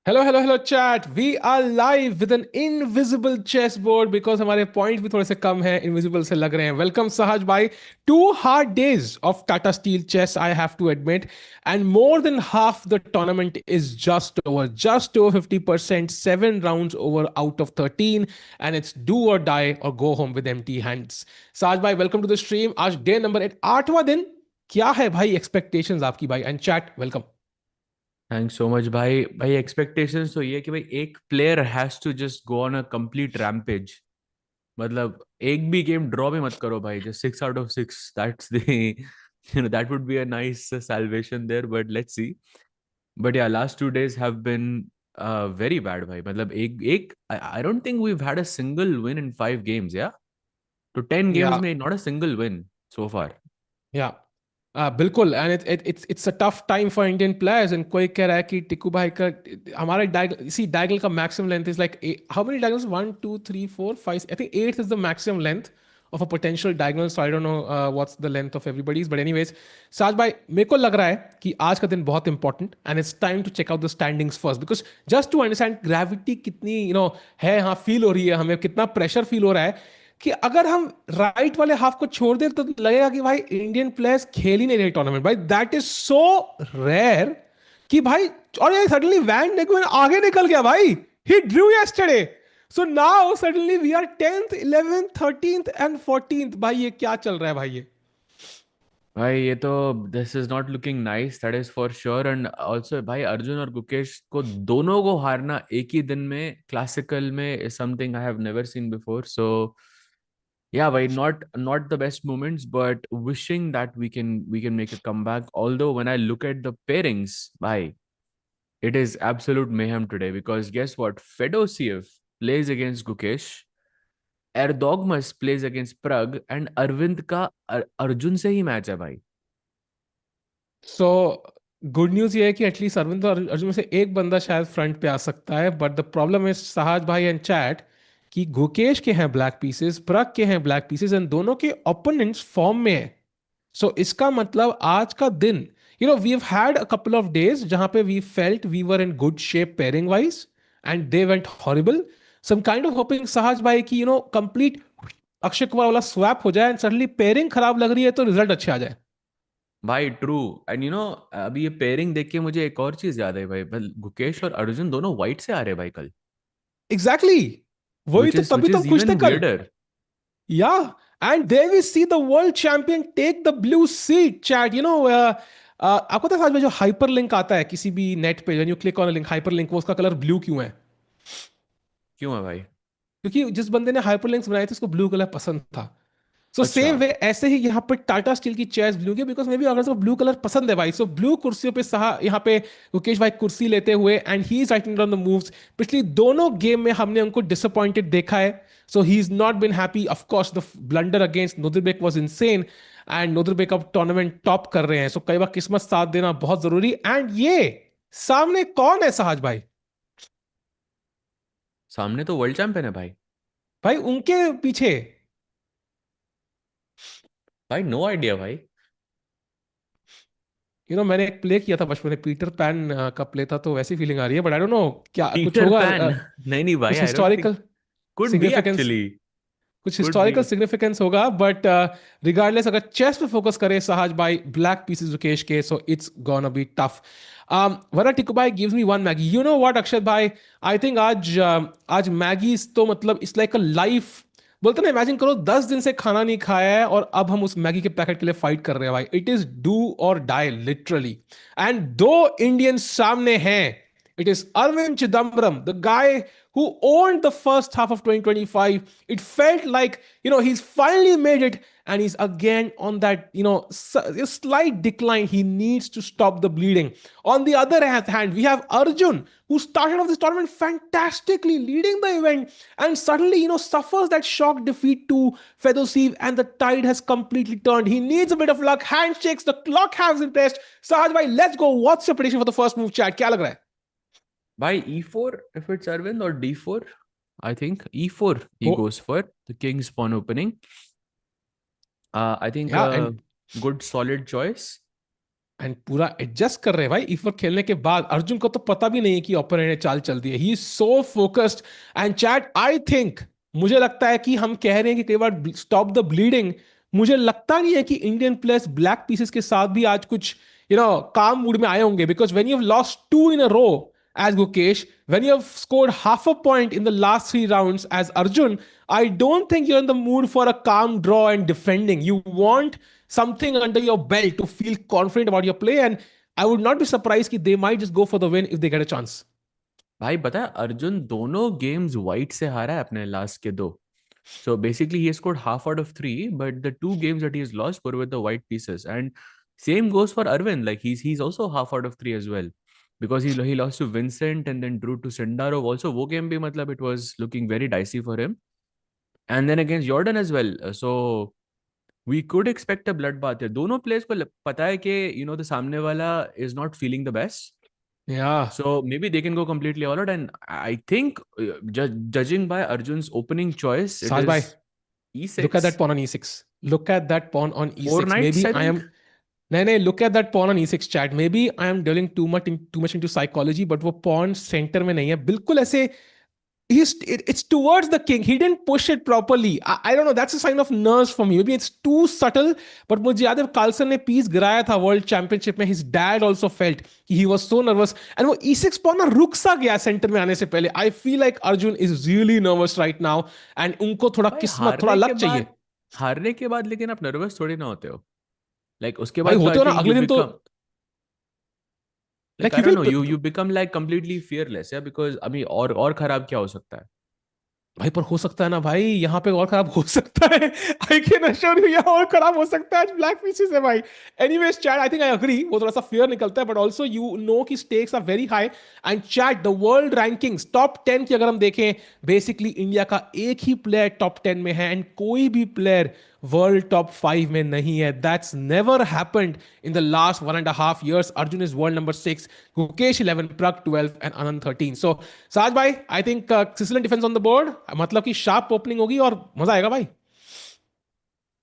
Hello chat. We are live with an invisible chess board because हमारे point भी थोड़े से कम है, इनविजिबल से लग रहे हैं। वेलकम सहज भाई। 2 hard days of Tata Steel Chess, I have to admit, and more than half the tournament is just over 50%, 7 rounds over out of 13, and it's do or die or go home with empty hands. Sahaj भाई, welcome to the stream. आज day number 8, 8वां दिन। क्या है भाई expectations आपकी भाई? And chat welcome. Thanks so much भाई। भाई एक्सपेक्टेशंस तो ये है कि भाई एक player has to just go on a complete rampage. मतलब एक भी गेम ड्रॉ भी मत करो भाई, just 6 out of 6, that's the that would be a nice salvation there, but let's see. But yeah, last 2 days have been very bad भाई। मतलब एक एक I don't think we've had a single win in 5 games, yeah? तो 10 games या में not a single win so far. या बिल्कुल। And it's a tough time for Indian players. And कोई कह रहा है कि टिकू भाई का हमारा डायगल का maximum length is like how many diagonals? 1 2 3 4 5, I think 8 is the maximum length of a potential diagonal. So I don't know what's the length of everybody's, but anyways, साज भाई मेरे को लग रहा है कि आज का दिन बहुत important and it's time to check out the standings first, because just to understand gravity कितनी है, हाँ फील हो रही है हमें, कितना प्रेशर फील हो रहा है कि अगर हम राइट वाले हाफ को छोड़ दें तो लगेगा कि भाई इंडियन प्लेयर्स खेल ही नहीं रहे टूर्नामेंट। भाई दैट इज सो रेयर कि भाई। और ये सडनली वैन नेगुएन आगे निकल गया भाई। He drew yesterday, so now suddenly we are 10th 11th 13th and 14th। भाई ये क्या चल रहा है भाई ये? भाई ये तो this is not looking nice, that is for sure. And also भाई अर्जुन और गुकेश को दोनों को हारना एक ही दिन में क्लासिकल में is something I have never seen before. So yeah भाई, not the best moments, but wishing that we can make a comeback. Although when I look at the pairings, bhai, it is absolute mayhem today, because guess what? Fedoseev plays against Gukesh, Erdogmus plays against Pragg, and Arvind का अर्जुन से ही match है भाई। So good news ये है कि at least Arvind और अर्जुन में से एक बंदा शायद फ्रंट पे आ सकता है, बट द प्रॉब्लम इज सहाज भाई एंड चैट कि गुकेश के हैं ब्लैक पीसेस, प्रग के हैं ब्लैक पीसेस, एंड दोनों के ओपोनेंट्स फॉर्म में है। सो इसका मतलब आज का दिन, we have had a couple of days जहां पे we felt we were in good shape pairing wise, and they went horrible. Some kind of hoping Sahaj भाई कि कंप्लीट अक्षय कुमार वाला स्वैप हो जाए एंड सडनली पेयरिंग खराब लग रही है तो रिजल्ट अच्छे आ जाए। भाई ट्रू। एंड अभी ये पेयरिंग देख के मुझे एक और चीज याद है भाई, गुकेश और अर्जुन दोनों व्हाइट से आ रहे हैं भाई कल। Exactly exactly. वही विच तो, इज तभी विच तो हम इज खुश थे इवन कल। वियर्डर। या and they we see the world champion take the blue seat chat. आपको तो आज में जो हाइपर लिंक आता है किसी भी नेट पे, you click on link hyper link, वो उसका कलर ब्लू क्यों है? क्यों है भाई? क्योंकि जिस बंदे ने हाइपर लिंक्स बनाए थे उसको ब्लू कलर पसंद था। सो अच्छा। सेम वे ऐसे ही यहाँ पे टाटा स्टील की चेयर्स ब्लू की, बिकॉज मे बी अगर ब्लू कलर पसंद है भाई। सो ब्लू कुर्सियों पे सहा यहाँ पे मुकेश भाई कुर्सी लेते हुए, and he is writing down the moves. पिछली दोनों गेम में हमने उनको डिसअपॉइंटेड देखा है। So he is not been happy. Of course the blunder against Nodirbek was insane, and Nodirbek अब टूर्नामेंट टॉप कर रहे हैं। सो कई बार किस्मत साथ देना बहुत जरूरी। एंड ये सामने कौन है सहाज भाई? सामने तो वर्ल्ड चैंपियन है भाई। भाई उनके पीछे भाई नो आइडिया भाई। मैंने एक प्ले किया था बचपन में, पीटर पैन का प्ले था, तो वैसी फीलिंग आ रही है, बट आई डोंट नो क्या कुछ पीटर होगा। पैन नहीं नहीं भाई, कुछ I don't think. Historical could be significance, actually. कुछ कुड बी। हिस्टोरिकल सिग्निफिकेंस होगा, बट रिगार्डलेस अगर चेस पे फोकस करे सहाज भाई, ब्लैक पीसेस रुकेश के, so it's gonna be tough. वरना टिकू भाई gives me one Maggi, you know what Akshat भाई? आई थिंक आज मैगी तो मतलब इट्स लाइक अ लाइफ। बोलते ना, इमेजिन करो 10 दिन से खाना नहीं खाया है और अब हम उस मैगी के पैकेट के लिए फाइट कर रहे हैं भाई। It is do or die literally. And दो इंडियन सामने हैं। It is Arvind Chidambaram, the guy who owned the first half of 2025. It felt like, he's finally made it, and he's again on that, slight decline. He needs to stop the bleeding. On the other hand, we have Arjun, who started off this tournament fantastically, leading the event, and suddenly, suffers that shock defeat to Fedoseev, and the tide has completely turned. He needs a bit of luck. Handshakes, the clock has impressed. Sahaj bhai, let's go. What's your prediction for the first move, chat? क्या लग रहा है? भाई E4 if it's Arvind, or D4. I think E4 he Go. goes for the king's pawn opening. I think Yeah, and good solid choice. And पूरा adjust कर रहे हैं भाई इस वक्त खेलने के बाद। अर्जुन को तो पता भी नहीं है कि ओपोनेंट ने चाल चल दी है, he is so focused. And chat I think, मुझे लगता है कि हम कह रहे हैं कि कई बार स्टॉप द ब्लीडिंग, मुझे लगता नहीं है कि इंडियन प्लेयर्स ब्लैक पीसेस के साथ भी आज कुछ काम मूड में आए होंगे, because when you have lost two in a row as Gukesh, when you have scored half a point in the last three rounds as Arjun, I don't think you're in the mood for a calm draw and defending. You want something under your belt to feel confident about your play, and I would not be surprised if they might just go for the win if they get a chance. भाई बता, अर्जुन दोनों games white से हारा है अपने last के दो. So basically, he has scored half out of three, but the two games that he has lost were with the white pieces. And same goes for Arvind. Like he's also half out of three as well, because he lost to Vincent and then drew to Sindarov. Also, वो game भी मतलब it was looking very dicey for him. And then against Jordan as well. So we could expect a bloodbath here. दोनों players को पता है कि the सामने वाला is not feeling the best. Yeah. So maybe they can go completely all out. And I think, judging by Arjun's opening choice, it Saj bhai, is look at that e6. pawn on e6. Look at that pawn on Four e6. knights, Maybe I I think. am. नहीं नहीं, look at that pawn on e6 chat. Maybe I am dwelling too much into psychology, but वो pawn center में नहीं है, बिल्कुल ऐसे it's towards the king. He didn't push it properly. I don't know. That's a sign of nerves for me. Maybe it's too subtle. But मुझे याद है Carlsen ने पीस गिराया था वर्ल्ड चैंपियनशिप में. His dad also felt he was so nervous. And वो e6 pawn ना रुक सा गया सेंटर में आने से पहले. I feel like Arjun is really nervous right now. And उनको थोड़ा भाई किस्मत, थोड़ा लक चाहिए. हारने के बाद लेकिन आप नर्वस थोड़ी ना होते हो. Like उसके भाई बाद तो होते आई हो ना थिंक अगले यू दिन तो. Become, like like I you don't know, feel. you become like completely fearless. Yeah, because I mean, और खराब क्या हो सकता है. भाई पर हो सकता है ना भाई, यहाँ पे और खराब हो सकता है. आई कैन अश्योर यू, यहाँ और खराब हो सकता है. ब्लैक पीसेस है भाई. Anyways chat, I think I agree, वो थोड़ा सा फियर निकलता है, बट ऑल्सो यू नो कि stakes are very high. And chat, the world rankings top 10 की अगर हम देखें, बेसिकली इंडिया का एक ही प्लेयर टॉप 10 में है, एंड कोई भी प्लेयर वर्ल्ड टॉप 5 में नहीं है. That's never happened in the last 1.5 years. Arjun is world number 6, Gukesh 11, Pragg 12 and Anand 13. So Saj भाई, I think Sicilian defence on the board, मतलब कि शार्प ओपनिंग होगी और मजा आएगा भाई.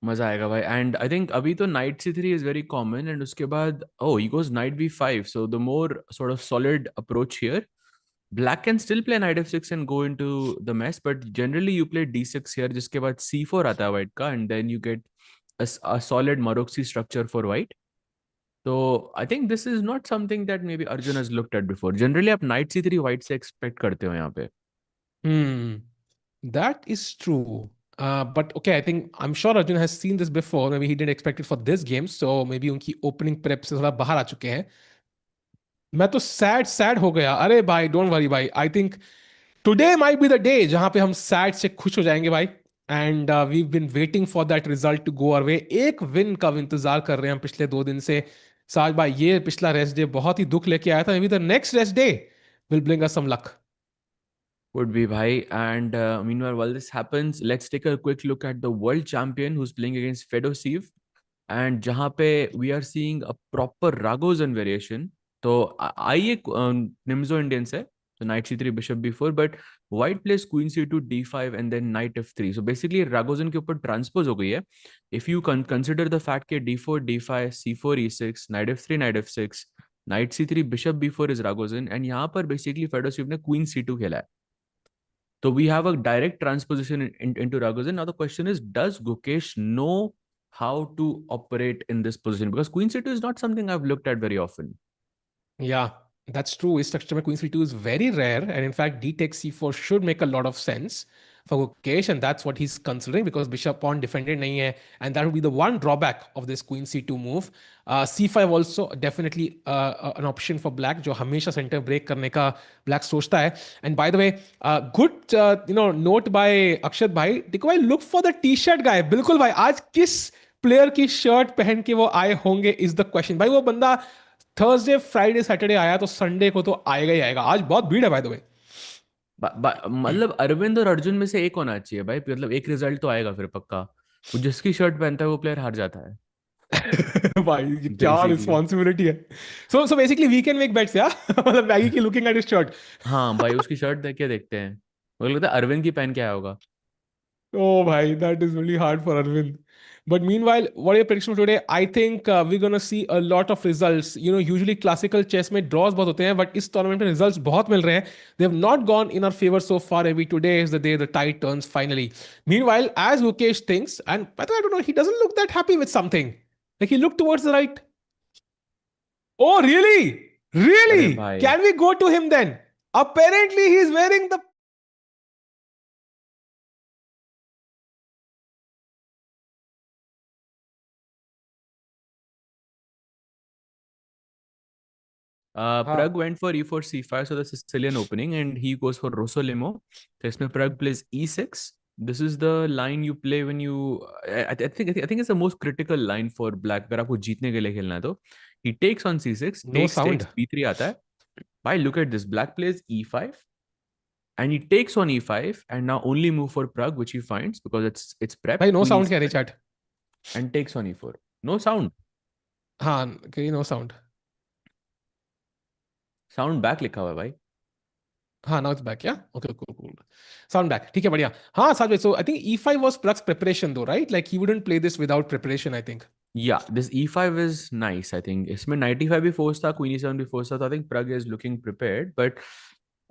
मजा आएगा भाई. एंड आई थिंक अभी तो night c3 is very common, and उसके बाद he goes night b5. So the more sort of solid approach here. Black can still play knight f6 and go into the mess, but generally you play d6 here, जिसके बाद c4 आता है white का, and then you get a solid Maroczy structure for white. So I think this is not something that maybe Arjun has looked at before. Generally आप knight c3 white से expect करते हो यहाँ पे. That is true. But okay, I think I'm sure Arjun has seen this before. Maybe he didn't expect it for this game, so maybe उनकी opening prep से थोड़ा बाहर आ चुके हैं. मैं तो सैड हो गया. अरे भाई डोंट वरी भाई, I think today might be the day जहां पे हम सैड से खुश हो जाएंगे भाई. And we been waiting for that result to go our way. एक विन का इंतजार कर रहे हैं हम पिछले 2 दिन से. साज भाई, ये पिछला रेस्ट डे बहुत ही दुख लेके आया था. Maybe the next rest day will bring us some luck. Would be bhai. And meanwhile, while this happens, let's take a quick look at the world champion who's playing against Fedoseev. And जहाँ पे we are seeing a proper Ragozin variation. तो आइए निम्जो Indians है. So knight c3 bishop b4, but white plays queen c2 d5 and then knight f3. So basically Ragozin के ऊपर transpose हो गई है. If you consider the fact कि d4 d5 c4 e6 knight f3 knight f6 knight c3 bishop b4 is Ragozin, and यहाँ पर basically Fedoseev ने queen c2 खेला है. So we have a direct transposition into Ragozin. Now the question is, does Gukesh know how to operate in this position? Because Queen C2 is not something I've looked at very often. Yeah, that's true. इस structure में Queen C2 is very rare, and in fact, D takes C4 should make a lot of sense for Gukesh, and that's what he's considering because Bishop pawn defended नहीं है, and that would be the one drawback of this Queen C2 move. C5 also definitely an option for Black, जो हमेशा center break करने का Black सोचता है. And by the way, good note by अक्षत भाई. देखो भाई, look for the T-shirt guy. बिल्कुल भाई, आज किस प्लेयर की शर्ट पहन के वो आए होंगे इज द क्वेश्चन. भाई वो बंदा थर्सडे फ्राइडे सैटरडे आया तो संडे को तो आएगा ही आएगा. आज बहुत भीड़ है बाय द वे. मतलब अरविंद और अर्जुन में से एक होना चाहिए भाई. मतलब एक रिजल्ट तो आएगा फिर पक्का. वो जिसकी शर्ट पहनता है वो प्लेयर हार जाता है. भाई ये क्या बेसिकली. रिस्पॉन्सिबिलिटी है. So basically we can make bets या मतलब मैगी की लुकिंग एट हिज शर्ट. हाँ भाई, उसकी शर्ट देख के देखते हैं. मुझे लगता है अरविंद की पहन के आया होगा. ओ भाई, that is really hard for Arvind. But meanwhile, what are your predictions for today? I think we're going to see a lot of results. Usually classical chess में draws बहुत होते हैं, but इस tournament में results बहुत मिल रहे हैं. They have not gone in our favor so far. Maybe today is the day the tide turns finally. Meanwhile, as Gukesh thinks, and by the way, I don't know, he doesn't look that happy with something. Like he looked towards the right. Oh, really? अरे Really? भाई Can we go to him then? Apparently, he's wearing the Pragg हाँ. went for e4 c5, so the Sicilian opening, and he goes for Rossolimo. So इसमें Pragg plays e6. This is the line you play when you. I think it's the most critical line for Black. अगर आपको जीतने के लिए खेलना है तो he takes on c6, No takes sound. b3 आता है. By look at this, Black plays e5, and he takes on e5, and now only move for Pragg, which he finds because it's prep. भाई no Queen sound कह रही e7, chat. and takes on e4. No sound. हाँ, कह रही no sound. Sound back लिखा हुआ है भाई. हाँ, now it's back, yeah? Okay, cool. Sound back. ठीक है, बढ़िया. हाँ, साथ में, so I think E5 was Pragg's preparation though, right? Like he wouldn't play this without preparation, I think. Yeah, this e5 is nice. I think इसमें 95 भी force था, queen e7 भी force था. So I think Pragg is looking prepared, but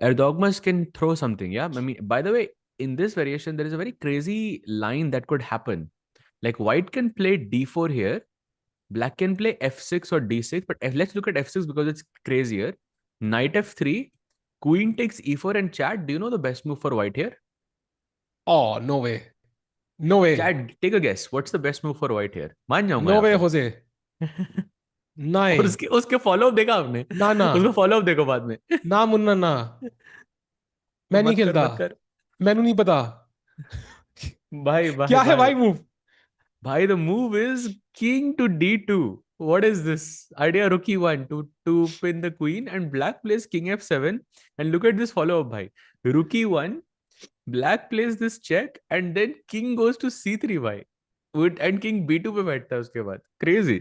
Erdogmus can throw something. Yeah, I mean, by the way, in this variation, there is a very crazy line that could happen. Like white can play d4 here, black can play f6 or d6, but let's look at f6 because it's crazier. Knight f3, queen takes e4, and chat. Do you know the best move for white here? Oh, no way. No way. Chat, take a guess. What's the best move for white here? मान जाऊंगा No यहाँ way, पे. Jose. और नहीं. उसके उसके follow up देखा आपने? ना ना. उसका फॉलोअप देखो बाद में. ना मुन्ना ना. मैं नहीं मत कर खेलता. मत कर. मैनू नहीं पता. भाई भाई क्या है भाई भाई मूव? भाई, the move is king to d2. What is this idea? Rook e1 to pin the queen, and black plays king f7, and look at this follow up. Bhai, rook e1, black plays this check, and then king goes to c3. Bhai, and king b2 पे बैठता है उसके बाद. Crazy.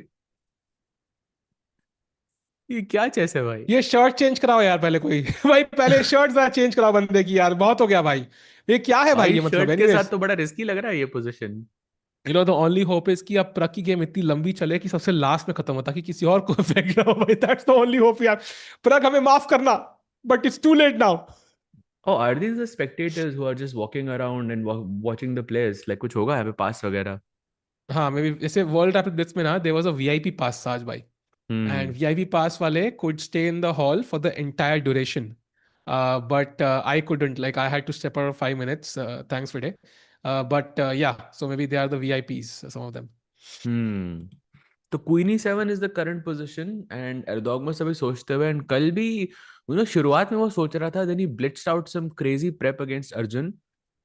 ये क्या chess है भाई? ये शर्ट चेंज कराओ यार पहले कोई. भाई पहले शर्ट जरा चेंज कराओ बंदे की यार, बहुत हो गया भाई. ये क्या है भाई, भाई ये मतलब शर्ट के साथ एनीवेज. तो बड़ा रिस्की लग रहा है ये position. The only hope is कि अब प्रग की गेम इतनी लंबी चले कि सबसे लास्ट में खत्म हो, ताकि किसी और को इफेक्ट ना हो भाई. दैट्स द ओनली होप यार. प्रग हमें माफ करना, but it's too late now. Oh, are these the spectators who are just walking around and watching the players? Like कुछ होगा यहाँ पे पास वगैरह? हाँ, मे बी जैसे वर्ल्ड रैपिड ब्लिट्ज में ना, there was a VIP pass Saaj भाई. And Hmm. वीआईपी पास वाले could stay in the hall for the entire duration. But I couldn't. Like I had to step out 5 minutes. Thanks for day. But yeah, so maybe they are the VIPs, some of them. Hmm. तो queen e7 is the current position, and Erdogmus अभी सोचते हुए, and कल भी शुरुआत में वो सोच रहा था, then he blitzed out some crazy prep against Arjun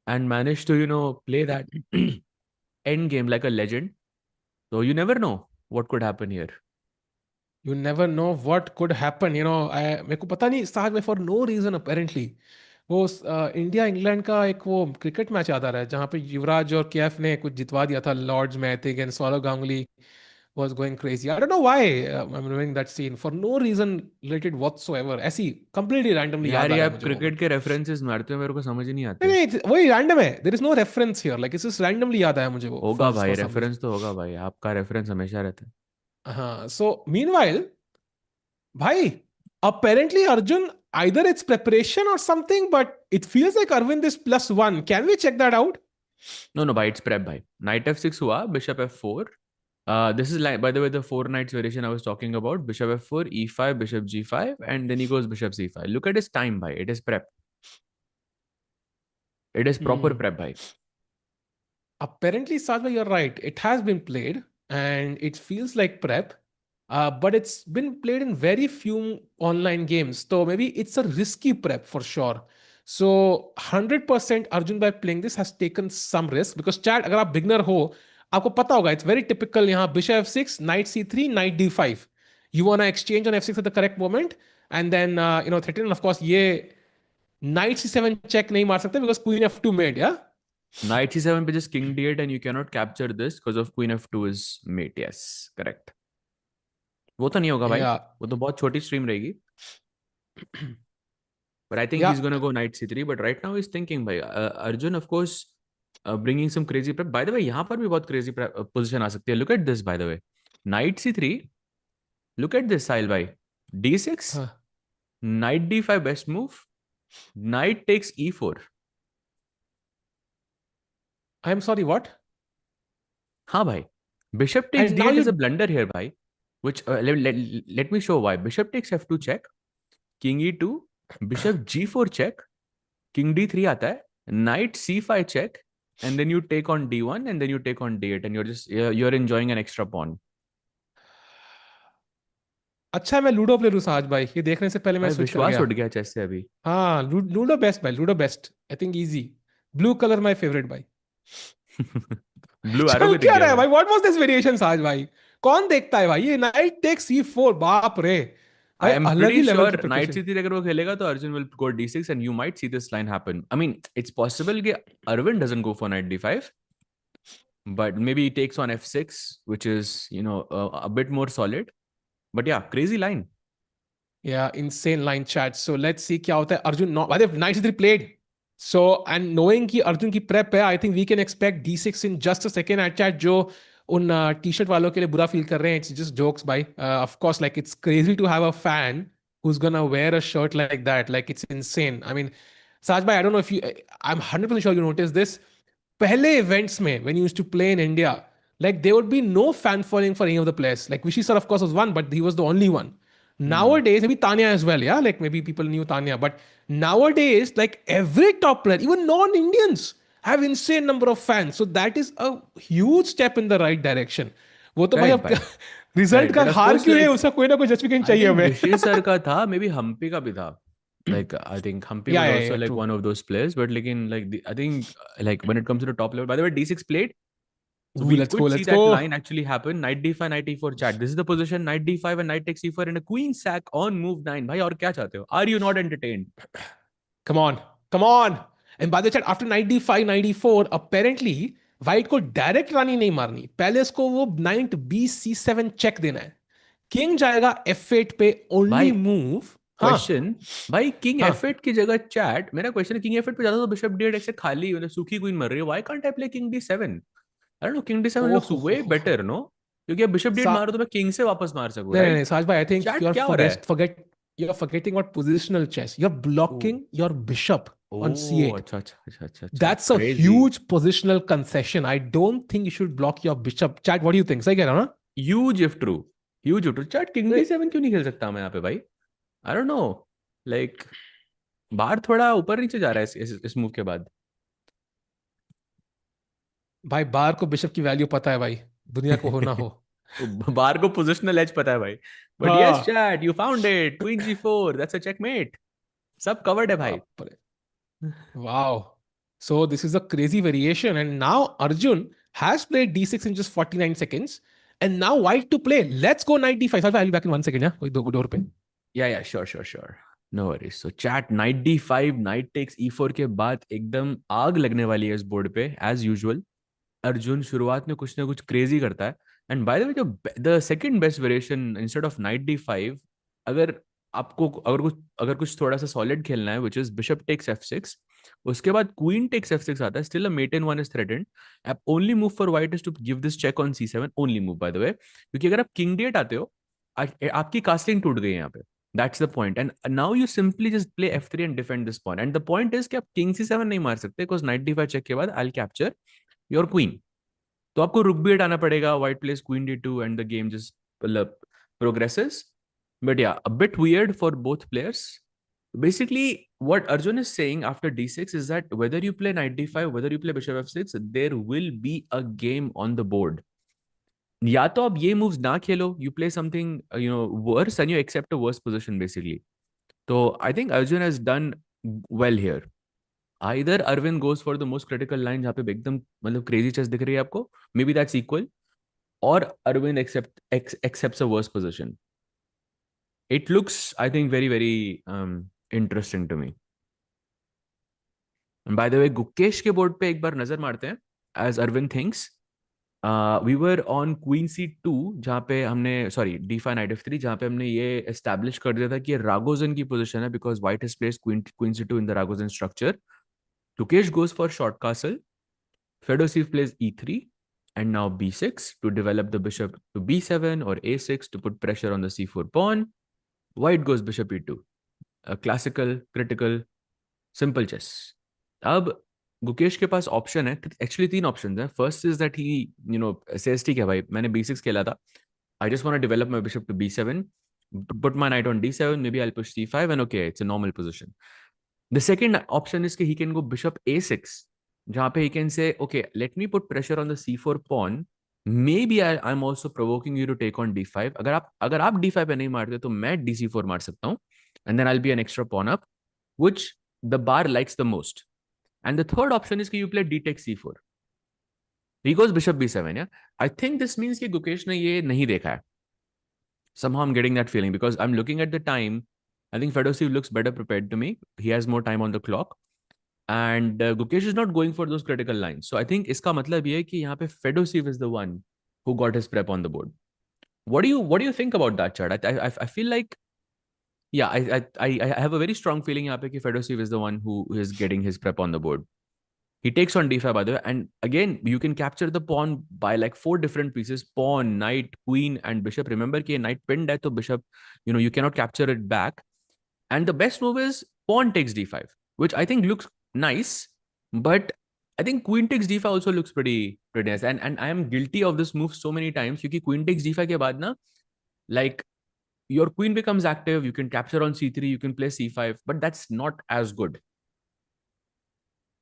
and manage to play that end game like a legend. So you never know what could happen here. You never know what could happen. मेरे को पता नहीं साथ में, for no reason apparently वो India England का एक वो क्रिकेट मैच याद आ रहा है जहाँ पे युवराज और केएफ ने कुछ जितवा दिया था लॉर्ड्स में, I think, and Sourav Ganguly was going crazy. I don't know why I'm remembering that scene for no reason related whatsoever. ऐसी completely randomly यार याद ये आ गया आप मुझे वो. क्रिकेट के रेफरेंसेस मारते हो, मेरे को समझ ही नहीं नहीं आते. नहीं, वही रैंडम है. There is no reference here. Like it's just randomly याद आया मुझे वो होगा फॉर भाई, फॉर सम रीजन. रेफरेंस तो होगा भाई, आपका रेफरेंस हमेशा रहता है. हाँ, सो मीनवाइल भाई, apparently Arjun, either it's preparation or something, but it feels like Arvind is +1. Can we check that out? No, भाई, it's prep भाई. Knight f6 हुआ, bishop f4. This is like, by the way, the four knights variation I was talking about. Bishop f4, e5, bishop g5, and then he goes bishop c5. Look at his time, bhai. It is prep. It is proper prep, bhai. Apparently, Sajma, you're right. It has been played and it feels like prep, but it's been played in very few online games. So maybe it's a risky prep for sure. So 100% Arjun by playing this has taken some risk, because chat, अगर आप beginner हो, आपको पता होगा, it's very typical. यहाँ bishop f6, knight c3, knight d5. You want to exchange on f6 at the correct moment, and then threaten. And of course, ये knight c7 check नहीं मार सकते because queen f2 made, yeah. Knight c7 पे just king d8, and you cannot capture this because of queen f2 is mate. Yes, correct. वो तो नहीं होगा भाई, Yeah. वो तो बहुत छोटी स्ट्रीम रहेगी. But I think Yeah. he's gonna go knight c3. But right now he's thinking, bhai, Arjun, of course, bringing some crazy prep. By the way, यहाँ पर भी बहुत crazy position आ सकती है. Look at this, by the way. Knight c3. Look at this, Sahil bhai. d6. हाँ. Knight d5 best move. Knight takes e4. I'm sorry, what? हाँ भाई. Bishop takes And now d8 is a you. blunder here, bhai. Which let me show why. Bishop takes f2 check. King e2. Bishop g4 check. King d3 आता है. Knight c5 check. And then you take on d1 and then you take on d8 and you're enjoying an extra pawn. अच्छा, मैं ludo player हूँ साज भाई, ये देखने से पहले मैं भाई स्विच कर विश्वास गया. उठ गया चेस से अभी. हाँ, लूडो बेस्ट भाई, ludo best. I think easy. Blue colour my favourite भाई. ब्लू एरो चल भी दिख क्या गया रहा है भाई. भाई, व्हाट वाज दिस वेरिएशन साज भाई? कौन देखता है भाई ये नाइट टेक्स e4? बाप रे भाई, I am अलग pretty ही लेवल की sure knight प्रिपरेशन. c3 अगर वो खेलेगा तो Arjun will go d6 and you might see this line happen. I mean, it's possible कि Arvind doesn't go for knight d5, but maybe he takes on f6, which is, a bit more solid. But yeah, crazy line. Yeah, insane line chat. So let's see क्या होता है. Arjun no, भाई night c3 played. So and knowing कि अर्जुन की prep है, I think we can expect d6 in just a second. at chat जो उन T-shirt वालों के लिए बुरा फील कर रहे हैं, it's just jokes भाई. Of course, like it's crazy to have a fan who's gonna wear a shirt like that. Like it's insane. I mean, Saj bhai, I don't know if you, I'm 100% sure you noticed this. पहले events में when you used to play in India, like there would be no fan following for any of the players. Like Vishy sir of course was one, but he was the only one. Hmm. Nowadays, maybe Tanya as well, yeah. Like maybe people knew Tanya, but nowadays, like every top player, even non-Indians, have insane number of fans. So that is a huge step in the right direction. वो तो भाई Right, अब bhai. Result Right. का But of हार course, क्यों है, like, उसका कोई ना कोई जस्टिफिकेशन I चाहिए think हमें. Vishy sir का था, maybe Hampi का भी था. Like, I think Hampi Yeah, was yeah, also yeah, like true. one of those players, but like I think like when it comes to the top level, by the way, d6 played. So Ooh, we let's go, could see let's that go. line actually happen. Knight d5, knight e4 chat. This is the position. Knight d5 and knight takes e4 and a queen sack on move 9. भाई और क्या चाहते हो? Are you not entertained? Come on, come on. And by the chat, after knight d5, knight d4, apparently white को direct रानी नहीं मारनी, पहले इसको वो knight b c7 चेक देना है. किंग जाएगा f8 पे, ओनली भाई मूव. हाँ. क्वेश्चन. भाई किंग हाँ. f8 की जगह चैट. मेरा क्वेश्चन है किंग f8 पे जाता तो बिशप d8 ऐसे खाली मतलब सूखी क्वीन मर रही है. Why can't I play king d7? I don't know. King d7 oh looks way better, no? क्योंकि अब बिशप d8 सा मारो तो मैं किंग से वापस मार सकूं, नहीं नहीं राइट? नहीं साज भाई, I think you chat are क्या हो रहा है? forget you're forgetting what positional chess. You're blocking O your bishop on O c8. अच्छा अच्छा अच्छा अच्छा अच्छा. That's a crazy. huge positional concession. I don't think you should block your bishop. Chat, what do you think? सही कह रहा हूँ ना? Huge if true. Huge if true. Chat king d7 क्यों नहीं खेल सकता मैं यहाँ पे भाई? I don't no. लाइक बार थोड़ा ऊपर नीचे जा रहा है इस मूव के बाद. भाई बार को बिशप की वैल्यू पता है भाई, दुनिया को हो ना हो. बार को पोजिशनल एज पता है भाई. बट यस हाँ. Chat, you found it. Queen g4, that's a checkmate. सब कवर्ड है भाई. बाप रे. Wow. So this is a crazy variation. And now Arjun has played d6 in just 49 seconds. And now white to play. Let's go knight d5. I'll be back in 1 second. Yeah. वही door पे. Yeah sure. No worries. So chat knight d5 knight takes e4 के बाद एकदम आग लगने वाली है इस बोर्ड पे एज यूजुअल. अर्जुन शुरुआत में कुछ ना कुछ क्रेजी करता है. एंड बाय द वे जो the second best variation instead of night d5, अगर आपको अगर कुछ थोड़ा सा सॉलिड खेलना है which is bishop takes f6, उसके बाद क्वीन टेक्स f6 आता है. Still a mate in one is threatened. आप only move for white is to give this check on c7. Only move by the way, क्योंकि अगर आप king d8 आते हो आपकी कास्टिंग टूट गई है यहाँ पे. That's the point. And now you simply just play f3 and defend this pawn. And the point is कि आप king c7 नहीं मार सकते because knight d5 check के बाद I'll capture your queen. तो आपको रुक b8 आना पड़ेगा. White plays queen d2 and the game just progresses. But yeah, a bit weird for both players. Basically, what Arjun is saying after d6 is that whether you play knight d5, whether you play bishop f6, there will be a game on the board. या तो आप ये moves ना खेलो, you play something worse and you accept a worse position basically. तो I think Arjun has done well here. Either Aravind goes for the most critical line जहाँ पे एकदम मतलब क्रेजी चेस दिख रही है आपको, मे बी दैट्स इक्वल, और Arvind accepts a worse position. It looks I think very very interesting to me. By the way Gukesh के बोर्ड पे एक बार नजर मारते हैं as Arvind thinks. We were on queen c2 जहाँ पे हमने सॉरी d5 knight f3 जहाँ पे हमने ये एस्टैब्लिश कर दिया था कि ये रागोजन की पोजीशन है because white has placed queen c2 in the Ragozin structure. Gukesh goes for short castle. Fedoseev plays e3 and now b6 to develop the bishop to b7 or a6 to put pressure on the c4 pawn. White goes bishop e2. A classical, critical, simple chess. अब गुकेश के पास option है, actually तीन options हैं. First is that he says ठीक है भाई, मैंने b6 खेला था, I just want to develop my bishop to b7, put my knight on d7, maybe I'll push c5 and okay, it's a normal position. The second option is कि he can go bishop a6, जहाँ पे he can say, okay, let me put pressure on the c4 pawn. Maybe I'm also provoking you to take on d5. अगर आप d5 पे नहीं मारते तो मैं dc4 मार सकता हूँ, and then I'll be an extra pawn up, which the bar likes the most. And the third option is कि you play d takes c4. He goes bishop b7. Yeah, I think this means कि गुकेश ने ये नहीं देखा है. Somehow I'm getting that feeling because I'm looking at the time. I think Fedoseev looks better prepared to me. He has more time on the clock. And Gukesh is not going for those critical lines. So I think इसका मतलब ये है कि यहाँ पे Fedoseev is the one who got his prep on the board. What do you think about that, Chad? I feel like, yeah, I have a very strong feeling यहाँ पे कि Fedoseev is the one who is getting his prep on the board. He takes on d5, by the way, and again you can capture the pawn by like 4 different pieces: pawn, knight, queen, and bishop. Remember कि knight pinned है, तो bishop, you cannot capture it back. And the best move is pawn takes d5, which I think looks nice, but I think queen takes d5 also looks pretty nice. And I am guilty of this move so many times क्योंकि queen takes d5 के बाद ना, like, your queen becomes active, you can capture on c3, you can play c5, but that's not as good.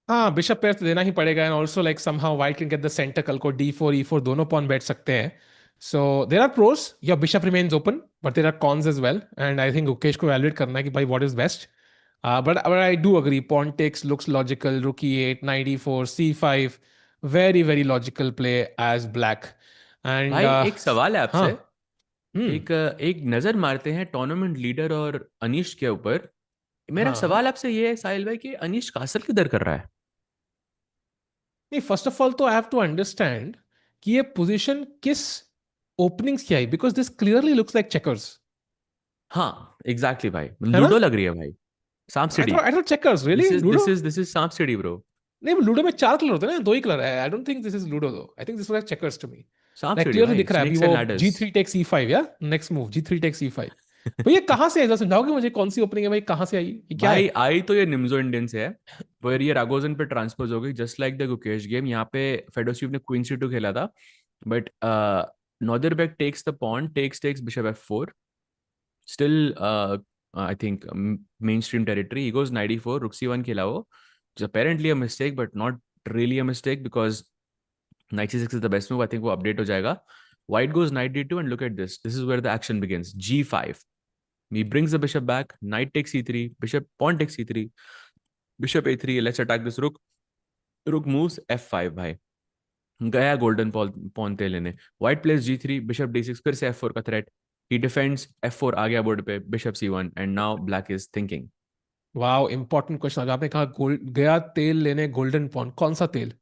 हाँ, bishop pair तो देना ही पड़ेगा. And also like somehow white can get the centre. कल को d4 e4 दोनों pawn बैठ सकते हैं. So there are pros. Your bishop remains open but there are cons as well. And I think Gukesh को वैल्यूएट करना है कि भाई what is best. But I do agree, pawn takes looks logical. रुक e8, knight e4, c5, very very logical play as black. And भाई एक सवाल है हाँ. आपसे. एक नजर मारते हैं टूर्नामेंट लीडर और अनीश के ऊपर. मेरा हाँ सवाल आपसे ये है साहिल भाई कि अनीश कासल किधर कर रहा है. नहीं, फर्स्ट ऑफ ऑल तो आई हैव टू अंडरस्टैंड कि ये पोजीशन किस ओपनिंग्स की आई, because this clearly looks like checkers. हाँ एग्जैक्टली भाई, है ना? लूडो लग रही है भाई. सांप सीढ़ी. I thought checkers. Really this is ludo? This is this is सांप सीढ़ी ब्रो. नहीं, लूडो में 4 कलर होते हैं ना, 2 ही कलर है. I don't think this is ludo though. I think this was checkers to me. सांप लाइक सीढ़ी क्लियरली भाई, दिख रहा है अभी स्नेक्स वो and ladders. g3 takes e5. या next move g3 takes e5. तो ये कहाँ से है, जरा समझाओगे मुझे कौन सी ओपनिंग है भाई, कहाँ से आई, ये क्या भाई है? आई तो ये निम्जो इंडियन से है, पर ये रागोजन पे ट्रांसपोज हो गई just like the Gukesh game. यहाँ पे फेडोसीव ने क्वीन c2 खेला था, but Nodirbek takes the pawn, takes bishop f4. Still, I think mainstream territory. He goes knight e4, rook c1 खेला वो, which is apparently a mistake, but not really a mistake because knight c6 is the best move. I think वो update हो जाएगा. White goes knight d2 and look at this. This is where the action begins. g5. He brings the bishop back. Knight takes c3. Bishop pawn takes c3. Bishop a3. Let's attack this rook. Rook moves f5 भाई. गया golden pawn ते लेने. White plays g3. Bishop d6. फिर से f4 का threat. He defends f4 आ गया board पे. Bishop c1 and now black is thinking. Wow, important question. आपने कहा गोल्ड गया तेल लेने, गोल्डन पॉन, कौन सा तेल?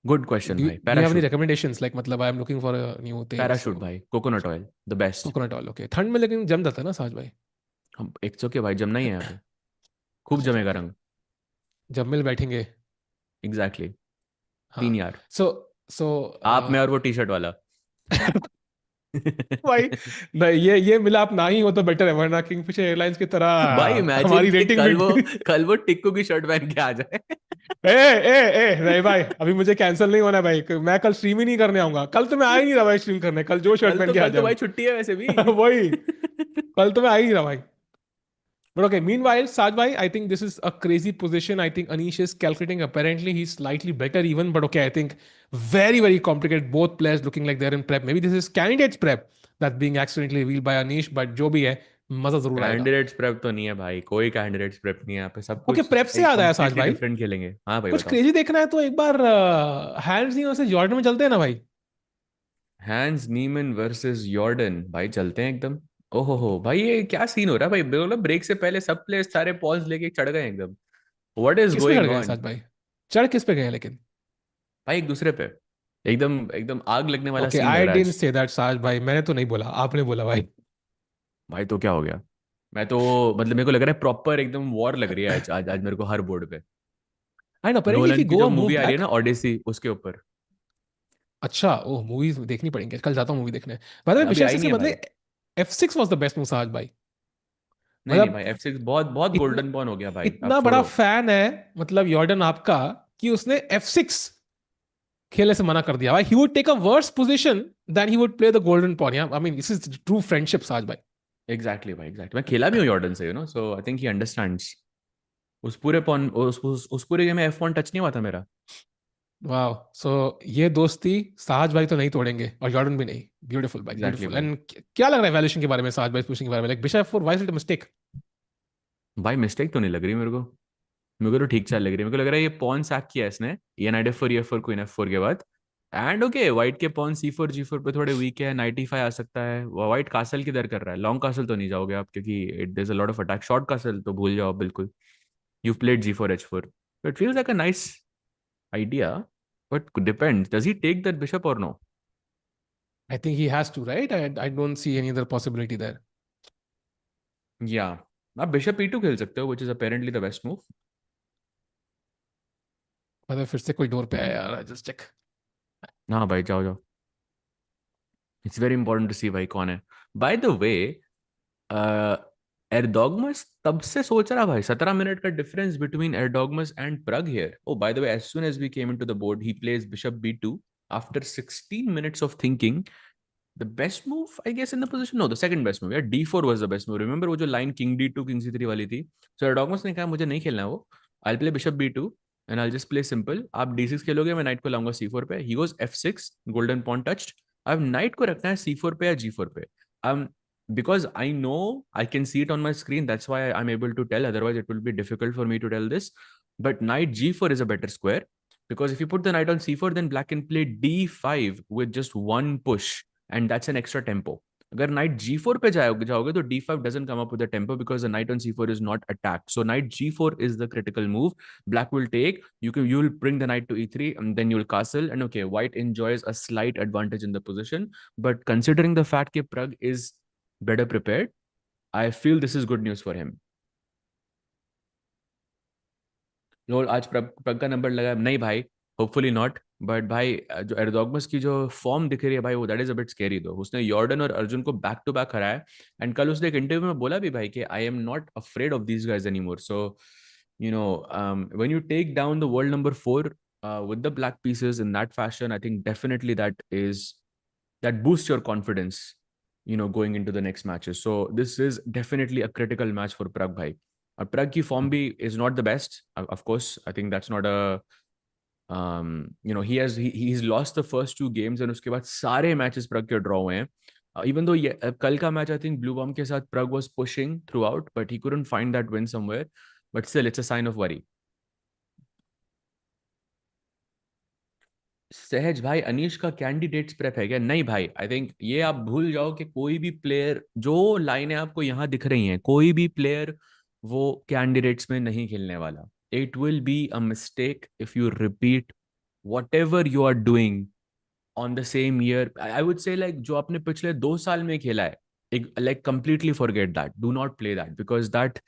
गुड क्वेश्चन भाई. Do you have any Parachute. Recommendations? Like मतलब I am looking for a new तेल. पैराशूट भाई, coconut oil the best. Coconut oil. Okay, ठंड में लेकिन जम जाता है ना साज भाई? हम एक चौके भाई, जमना ही है यहाँ पे. खूब अच्छा जमेगा ओके. रंग. जब मिल बैठेंगे. एग्जैक्टली. हाँ. 3 यार. सो सो आप में और वो टी शर्ट वाला. भाई, नहीं, ये मिलाप ना ही हो तो बेटर है, वरना किंगफिशर एयरलाइंस की भाई तरह इमेजिन हमारी कि रेटिंग कल भी. वो कल वो टिक्कू की शर्ट पहन के आ जाए. ए ए ए नहीं भाई, अभी मुझे कैंसिल नहीं होना है भाई. मैं कल स्ट्रीम ही नहीं करने आऊंगा. कल तो मैं आ ही नहीं रहा भाई स्ट्रीम करने. कल जो शर्ट पहन के आ कल तो भाई जाऊं. छुट्टी है वैसे भी. वही. कल तो मैं आ ही नहीं रहा भाई. But okay, meanwhile, Sajbhai, I think this is a crazy position. I think Anish is calculating. Apparently, he's slightly better even. But okay, I think very, very complicated. Both players looking like they're in prep. Maybe this is candidates prep that's being accidentally revealed by Anish. But जो भी है, मजा जरूर आएगा. Candidates prep तो नहीं है भाई, कोई कैंडिडेट्स प्रेप नहीं है यहाँ पे. सब ओके, कुछ प्रेप से एक याद आया साज कंप्लीटली भाई. डिफरेंट खेलेंगे. हाँ भाई कुछ बताओ. क्रेजी देखना है तो एक बार हैंड्स नहीं से जॉर्डन में चलते हैं ना भाई. हैंस नीमन वर्सेस यॉर्डन भाई, चलते हैं एकदम. ओहो हो भाई, ये क्या सीन हो रहा है भाई. मतलब ब्रेक से पहले सब प्लेयर्स सारे पॉज लेके चढ़ गए एकदम. व्हाट इज किस पे चढ़ गोइंग गए ऑन. साज भाई? चढ़ किस पे गए लेकिन? भाई एक दूसरे पे एकदम एकदम आग लगने वाला ओके, सीन लग आई रहा है डिडंट आज. से दैट साज भाई. मैंने तो नहीं बोला, आपने बोला भाई. भाई तो क्या हो गया. मैं तो मतलब मेरे को लग रहा है प्रॉपर एकदम वॉर लग रही है आज आज आज मेरे को हर बोर्ड पे. And apparently if Nolan you की गो जो अ मूव मूवी आ रही है बैक, ना ऑडिसी, उसके ऊपर। अच्छा ओह मूवीज देखनी पड़ेंगे, कल जाता हूँ मूवी देखने। बाय द वे अभी बिशप आई सिक्स नहीं के है बदले भाई। F6 was the best move साहब भाई। नहीं नहीं मतलब भाई, F6 बहुत बहुत इतना गोल्डन पॉन हो गया भाई, अब इतना बड़ा छोड़ो। फैन है मतलब यॉर्डन आपका, कि उसने F6 खेलने से मना कर दिया भाई। He would take a worse position then he would play the golden pawn. Yeah I mean this is true friendship Saj भाई। एग्जैक्टली भाई, एग्जैक्टली, मैं खेला भी हूँ जॉर्डन से, सो आई थिंक ही अंडरस्टैंड्स। उस पूरे पॉन उस पूरे गेम में F1 टच नहीं हुआ था मेरा। वाह, सो ये दोस्ती साज भाई तो नहीं तोड़ेंगे और जॉर्डन भी नहीं। ब्यूटीफुल भाई, एग्जैक्टली ब्यूटीफुल। भाई। एंड क्या लग रहा है वैल्यूएशन के बारे में साज भाई पुशिंग के बारे में, like bishop F4 why is it a mistake? भाई मिस्टेक तो नहीं लग रही मेरे को। मेरे को तो ठीक चाल लग रही है। मेरे को लग रहा है ये पॉन सैक किया इसने, ये night F4 E4 queen F4 के बाद। एंड ओके, व्हाइट के पॉन C4 G4 पे थोड़े वीक है, नाइट E5 आ सकता है। व्हाइट कासल किधर कर रहा है? लॉन्ग कासल तो नहीं जाओगे आप, क्योंकि it there is a lot of attack. Short castle तो भूल जाओ बिल्कुल। You played G4 H4, it feels like a nice idea, but depends. Does he take that bishop or no? I think he has to, right? I don't see any other possibility there. Yeah. आप bishop E2 खेल सकते हो, which is apparently the best move. मतलब फिर से कोई door पे आया यार, जस्ट चेक। हाँ भाई, जाओ जाओ। इट्स वेरी इंपॉर्टेंट टू सी भाई कौन है। बाय द वे, एर्दोगमस तब से सोच रहा भाई, 17 मिनट का difference between Erdogmus and Pragg here. Oh by the way, as soon as we came into the board, he plays bishop B2 after 16 minutes of thinking. The best move, I guess, in the position. No, the second best move. Yeah, D4 was the best move. Remember वो जो line King D2, King C3 वाली थी? So Erdogmus ने कहा मुझे नहीं खेलना है वो. I'll play Bishop B2 and I'll just play simple. आप D6 खेलोगे, मैं knight को लाऊंगा C4 पे. He goes F6, golden pawn touched. अब knight को रखना है C4 पे या G4 पे. Um, because I know I can see it on my screen. That's why I'm able to tell. Otherwise, it will be difficult for me to tell this. But knight G4 is a better square. Because if you put the knight on C4, then black can play D5 with just one push. And that's an extra tempo. अगर knight G4 पे जाओगे तो D5 doesn't come up with a tempo because the knight on C4 is not attacked. So knight G4 is the critical move. Black will take. You will bring the knight to E3 and then you will castle. And okay, white enjoys a slight advantage in the position. But considering the fact that Pragg is better prepared, I feel this is good news for him. लो आज प्रग का number लगा नहीं भाई, hopefully not. But भाई जो एर्दोगमस की जो form दिख रही है भाई, वो that is a bit scary though. उसने यॉर्डन और अर्जुन को बैक टू बैक हराया। एंड कल उसने एक इंटरव्यू में बोला भी भाई कि I am not afraid of these guys anymore. So when you take down the world number 4 with the black pieces in that fashion, I think definitely that boosts your confidence, going into the next matches. So this is definitely a critical match for Pragg bhai. Pragg ki form bhi is not the best, of course. I think that's not a he's lost the first two games and उसके बाद सारे matches Pragg के draw हुए हैं. Even though कल का match I think Bluebaum के साथ Pragg was pushing throughout, but he couldn't find that win somewhere. But still, it's a sign of worry. सहज भाई, अनीश का कैंडिडेट्स प्रेप है क्या? नहीं भाई, आई थिंक ये आप भूल जाओ कि कोई भी प्लेयर, जो लाइनें आपको यहाँ दिख रही हैं, कोई भी प्लेयर वो कैंडिडेट्स में नहीं खेलने वाला. It will be a mistake if you repeat whatever you are doing on the same year. I would say like जो आपने पिछले 2 साल में खेला है, like completely forget that. Do not play that because that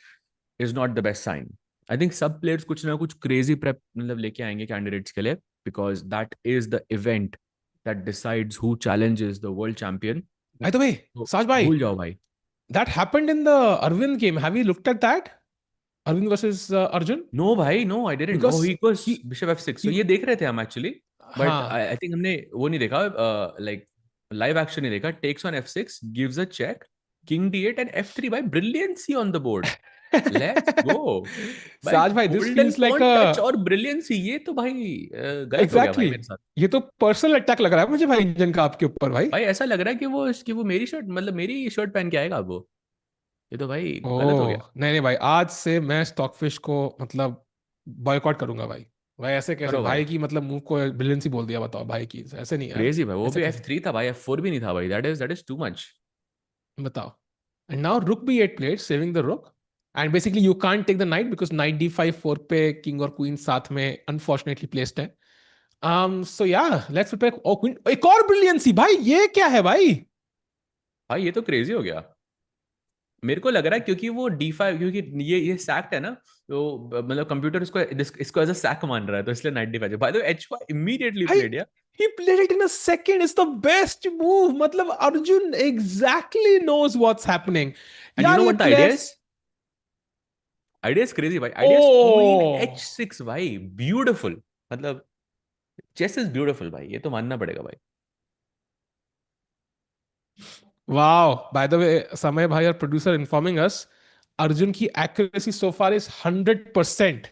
is not the best sign. I think सब players कुछ ना कुछ क्रेजी प्रेप मतलब लेके आएंगे कैंडिडेट्स के लिए, because that is the event that decides who challenges the world champion. By the way, So, Saj bhai, भूल जाओ भाई. that happened in the Arvind game. Have you looked at that? Arvind versus Arjun? No भाई, no, I didn't. Oh, Because he goes he bishop F6. So he ये देख रहे थे हम actually, but हाँ I think हमने वो नहीं देखा, like live action नहीं देखा. Takes on F6, gives a check, King D8 and F3 भाई, brilliancy on the board. Let's go भाई. साज भाई, this Golden feels like pawn a touch और brilliancy, ये तो भाई गलत हो गया भाई exactly. मेरे साथ. ये तो पर्सनल अटैक लग रहा है मुझे भाई इंजन का आपके ऊपर भाई। भाई ऐसा लग रहा है कि वो मेरी शर्ट, मतलब मेरी शर्ट पहन के आएगा वो. ये तो भाई गलत हो गया. ओह नहीं नहीं भाई, आज से मैं स्टॉकफिश को मतलब बॉयकॉट करूंगा भाई। भाई ऐसे कैसे करो भाई. भाई की मतलब मुंह को बिलियंसी बोल दिया, बताओ भाई की, ऐसे नहीं यार। क्रेजी भाई, वो ऐसे भी कैसे? F3 था भाई, F4 भी नहीं था भाई. That is too much. बताओ। And now rook b 8 plate saving the rook. And basically you can't take the knight because knight D5 4 पे किंग और क्वीन साथ में अनफॉर्चुनेटली प्लेस्ड है। सो या लेट्स प्रिपेयर। ओ क्वीन, एक और ब्रिलियंसी भाई, ये क्या है भाई? भाई ये तो क्रेजी हो गया. मेरे को लग रहा है क्योंकि वो D5, क्योंकि ये सैक्ट है ना, तो मतलब कंप्यूटर इसको एज अ सैक मान रहा है, तो इसलिए night D5। Bye the way H5 immediately भाई प्लेड, या he played it in a second. It's the best move. मतलब Arjun exactly knows what's happening. And you यार नो ये what the idea players, is, idea is crazy भाई, idea is queen ओ H6 भाई, beautiful. मतलब chess is beautiful भाई, ये तो मानना पड़ेगा भाई। वाओ, बाय द वे समय भाई और प्रोड्यूसर इन्फॉर्मिंग अस, अर्जुन की एक्यूरेसी सो फार इज 100%।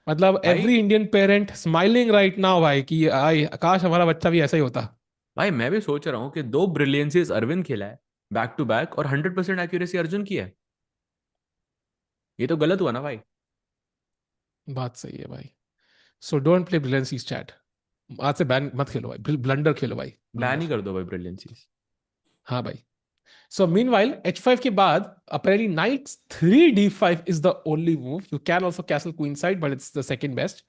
मतलब भाई every Indian parent smiling right now भाई कि आई काश हमारा बच्चा भी ऐसा ही होता। भाई मैं भी सोच रहा हूँ कि 2 ब्रिलियंसीज अरविंद खेला है बैक टू बैक, और 100% एक्यूरेसी अर्जुन की है। ये तो गलत हुआ ना भाई। बात सही है भाई। So don't play brilliancies chat. आज से बैन मत खेलो भाई, ब्लंडर खेलो भाई, बैन ब्लंडर। ही कर दो भाई ब्रिलियंसीज। हाँ भाई। So meanwhile, h5 के बाद apparently knight 3d5 is the only move. You can also castle queenside, but it's the second best.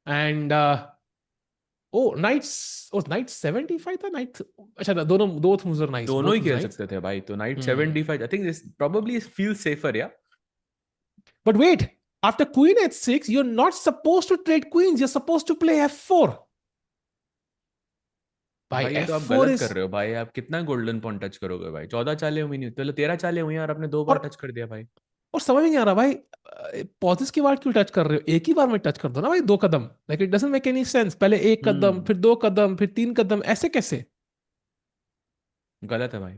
And oh, knight 75 था knight। अच्छा दोनों दो moves are nice. दोनों Both ही moves खेल nice. सकते थे भाई, तो night Hmm. 7 D5 I think this probably feel safer, या But wait, after queen h6, you're not supposed to trade queens. You're supposed to play f4. By भाई ये तो आप f4 गलत कर is रहे हो भाई, आप कितना गोल्डन पॉइंट टच करोगे भाई, 14 चाले हुई नहीं, पहले 13 चाले हुई हैं और आपने 2 बार और टच कर दिया भाई। और समझ में नहीं आ रहा भाई, पॉजिस के बाद क्यों टच कर रहे हो? एक ही बार में टच कर दो ना भाई, 2 कदम। Like it doesn't make any sense, पहले 1 कदम हम्म, फिर 2 कदम फिर 3 कदम, ऐसे कैसे? गलत है भाई,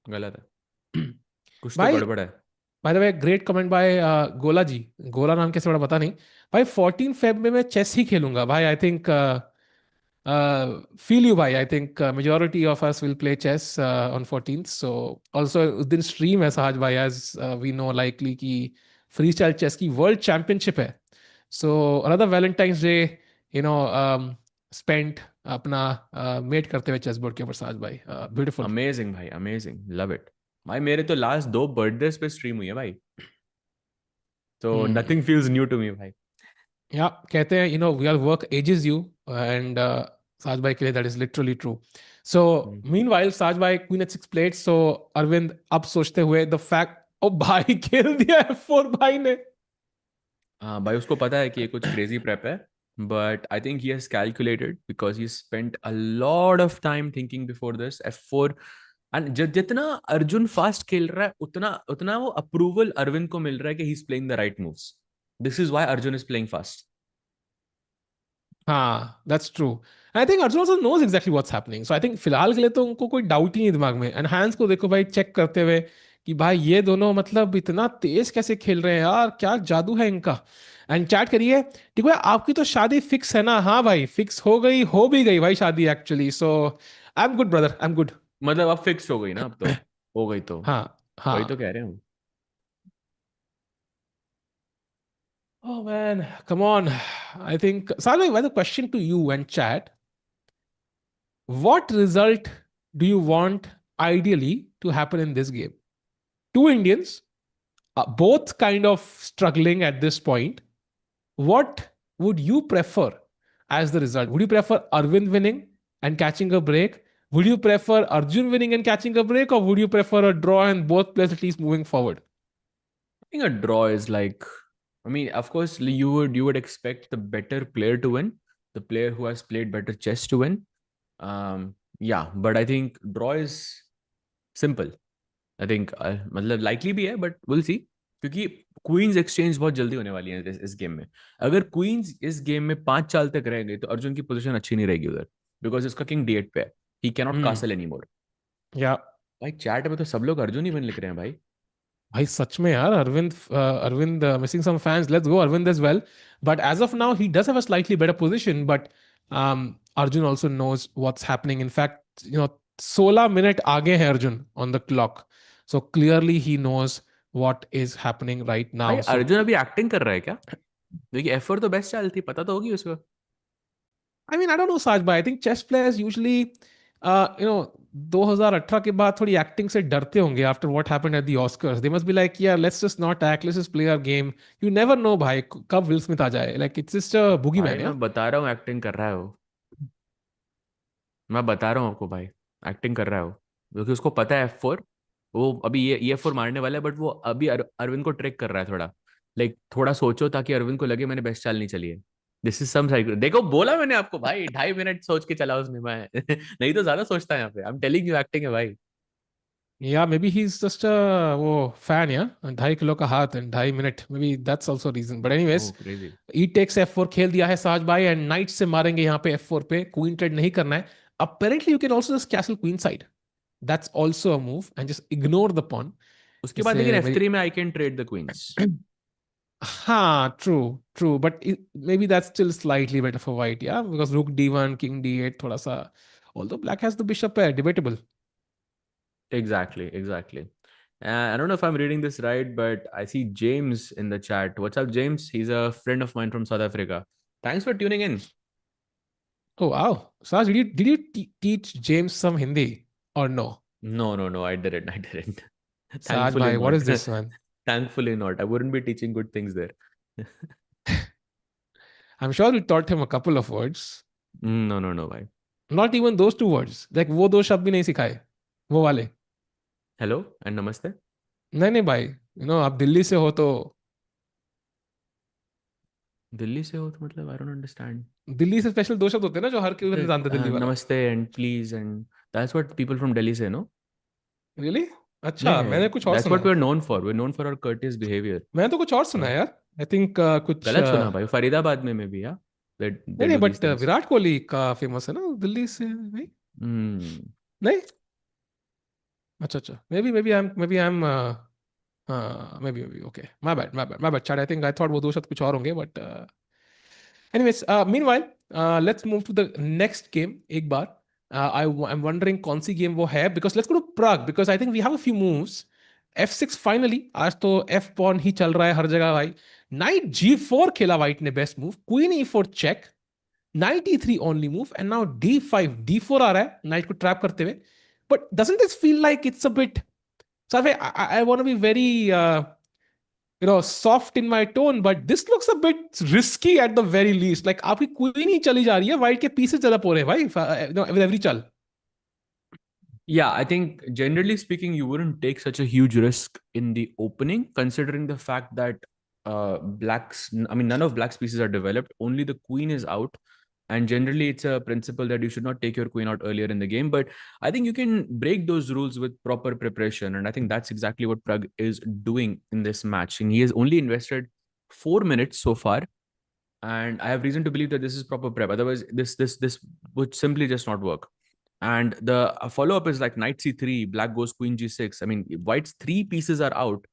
गलत है, कुछ तो भाई गड़बड़ है। By the way great comment by Gola ji. गोला नाम कैसे बड़ा पता नहीं। भाई 14 फेब में मैं चेस ही खेलूंगा भाई, आई थिंक। Feel you भाई, I think majority of us will play chess on 14th, so also उस दिन stream है सहज भाई, as we know likely कि फ्री स्टाइल चेस की वर्ल्ड चैंपियनशिप है। So another Valentine's Day, you know, spent अपना मेट करते हुए चेस बोर्ड के ऊपर सहज भाई, ब्यूटीफुल। अमेजिंग भाई, अमेजिंग, लव इट। भाई मेरे तो लास्ट 2 बर्थडेज पे स्ट्रीम हुई है भाई, तो nothing feels new to me भाई। या कहते हैं we are work ages you, and Saj भाई के लिए that is literally true. So meanwhile Saj भाई queen at 6 plate, so Arvind अब सोचते हुए द फैक्ट, ओ भाई खेल दिया f4 भाई ने। हाँ भाई, उसको पता है कि ये कुछ क्रेजी प्रेप है, but I think he has calculated because he spent a lot of time thinking before this F4। And जितना अर्जुन फास्ट खेल रहा है, उतना उतना वो अप्रूवल अरविंद को मिल रहा है कि he is playing the right moves. This is why Arjun is playing fast. हाँ that's true. I think Arjun also knows exactly what's happening, so I think फिलहाल के लिए तो उनको कोई डाउट ही नहीं दिमाग में। एंड हैंस को देखो भाई चेक करते हुए कि भाई ये दोनों मतलब इतना तेज कैसे खेल रहे हैं यार, क्या जादू है इनका। एंड चैट करिए ठीक है, आपकी तो शादी फिक्स है ना? हाँ भाई फिक्स हो गई, हो भी गई भाई शादी actually. So I am good brother, I am good. मतलब अब फिक्स हो गई ना, अब तो हो गई तो, हाँ वही तो हाँ। कह रहे हूँ। Oh man, come on. I think Salve, I have a question to you and chat. What result do you want ideally to happen in this game? Two Indians, both kind of struggling at this point. What would you prefer as the result? Would you prefer Arvind winning and catching a break? Would you prefer Arjun winning and catching a break? Or would you prefer a draw and both players at least moving forward? I think a draw is like, I mean, of course, you would expect the better player to win, the player who has played better chess to win. Yeah, but I think draw is simple. I think मतलब likely भी है, but will see, क्योंकि queen's exchange बहुत जल्दी होने वाली है इस गेम में। अगर क्वींस इस गेम में 5 चाल तक रह गई तो अर्जुन की पोजीशन अच्छी नहीं रहेगी उधर, बिकॉज उसका किंग D8 पे है, ही cannot Hmm. Castle any more. Yeah. भाई चैट में तो सब लोग अर्जुन ही विन लिख रहे हैं भाई। भाई सच में यार, Arvind missing some fans, let's go Arvind as well. But as of now he does have a slightly better position, but Arjun also knows what's happening. In fact 16 minute आगे है Arjun on the clock, so clearly he knows what is happening right भाई now. So Arjun अभी acting कर रहा है क्या? देखिए F4 तो बेस्ट चाल थी, पता तो होगी उसको। I mean, I don't know, Saj, but I think chess players usually, 2018 के बाद थोड़ी एक्टिंग से डरते होंगे after what happened at the Oscars. They must be like यार let's just not act, let's just play our game. You never know भाई कब Will Smith आ जाए, like it's just a boogie भाई मैन या। मैं बता रहा हूँ एक्टिंग कर रहा है वो, मैं बता रहा हूँ आपको भाई, एक्टिंग कर रहा है वो, क्योंकि उसको पता है F4 वो अभी ये E4 मारने वाला है, बट वो अभी अरविंद को ट्रिक कर रहा है थोड़ा, लाइक थोड़ा सोचो ताकि अरविंद को लगे मैंने बेस्ट चाल नहीं चली है। दिस इज सम साइकिल, देखो बोला मैंने आपको भाई, 2.5 मिनट सोच के चला उसने, मैं नहीं तो ज्यादा सोचता है यहाँ पे, I am telling you, acting है भाई। या maybe he is just वो फैन, या 2.5 किलो का हाथ and 2.5 minute, maybe that's also reason, but anyways oh crazy. E takes F4 खेल दिया है साज भाई, एंड नाइट से मारेंगे यहाँ पे F4 पे, क्वीन ट्रेड नहीं करना है। Apparently you can also just castle queen side, that's also a move, and just ignore the pawn. उसके बाद लेकिन इससे मेरी F3 में I can trade the queens. हाँ, true but maybe that's still slightly better for white, या because rook D1 king D8 थोड़ा सा, although black has the bishop है, debatable. Exactly. I don't know if I'm reading this right, but I see James in the chat. What's up, James? He's a friend of mine from South Africa. Thanks for tuning in. Oh wow, Saj, did you teach James some Hindi or no? No, I didn't. Saj Thankfully bhai, what not. is this, man? Thankfully not. I wouldn't be teaching good things there. I'm sure you taught him a couple of words. No, bhai. Not even those two words. Like वो दो शब्द भी नहीं सिखाए, वो वाले। Hello and namaste. नहीं भाई, आप दिल्ली से हो तो दिल्ली से हो तो मतलब I don't understand. दिल्ली से स्पेशल दो शब्द होते हैं ना जो हर कोई बंदा जानता है, दिल्ली वाला। Namaste and please, and that's what people from Delhi say, no? Really? Yeah, अच्छा, yeah, yeah. मैंने कुछ और That's what सुना। we're known for. We're known for our courteous behavior. मैंने तो कुछ और सुना Yeah. है यार। आई थिंक कुछ गलत सुना भाई, फरीदाबाद में भी, या नहीं दे नहीं, do these but things. Virat Kohli का फेमस है ना दिल्ली से, नहीं? हम्म। नहीं? अच्छा, मे बी आई एम हाँ, may be okay, my bad chat, I think I thought वो दो शब्द कुछ और होंगे, but anyways, meanwhile, let's move to the next game एक बार। I'm wondering कौन सी गेम वो है, because let's go to Prague, because I think we have a few moves. F6 finally, आज तो F pawn ही चल रहा है हर जगह भाई। Knight G4 खेला white ने best move, Queen E4 check, Knight E3 only move, and now D5 D4 आ रहा है knight को trap करते हुए। But doesn't this feel like it's a bit, so I want to be very soft in my tone, but this looks a bit risky at the very least. Like आपकी queen ही चली जा रही है, white के pieces ज्यादा हो रहे हैं भाई, with every चल। Yeah, I think generally speaking, you wouldn't take such a huge risk in the opening, considering the fact that none of black's pieces are developed. Only the queen is out. And generally, it's a principle that you should not take your queen out earlier in the game. But I think you can break those rules with proper preparation. And I think that's exactly what Pragg is doing in this match. And he has only invested 4 minutes so far. And I have reason to believe that this is proper prep. Otherwise, this would simply just not work. And the follow up is like knight c3, black goes queen g6. I mean, white's three pieces are out,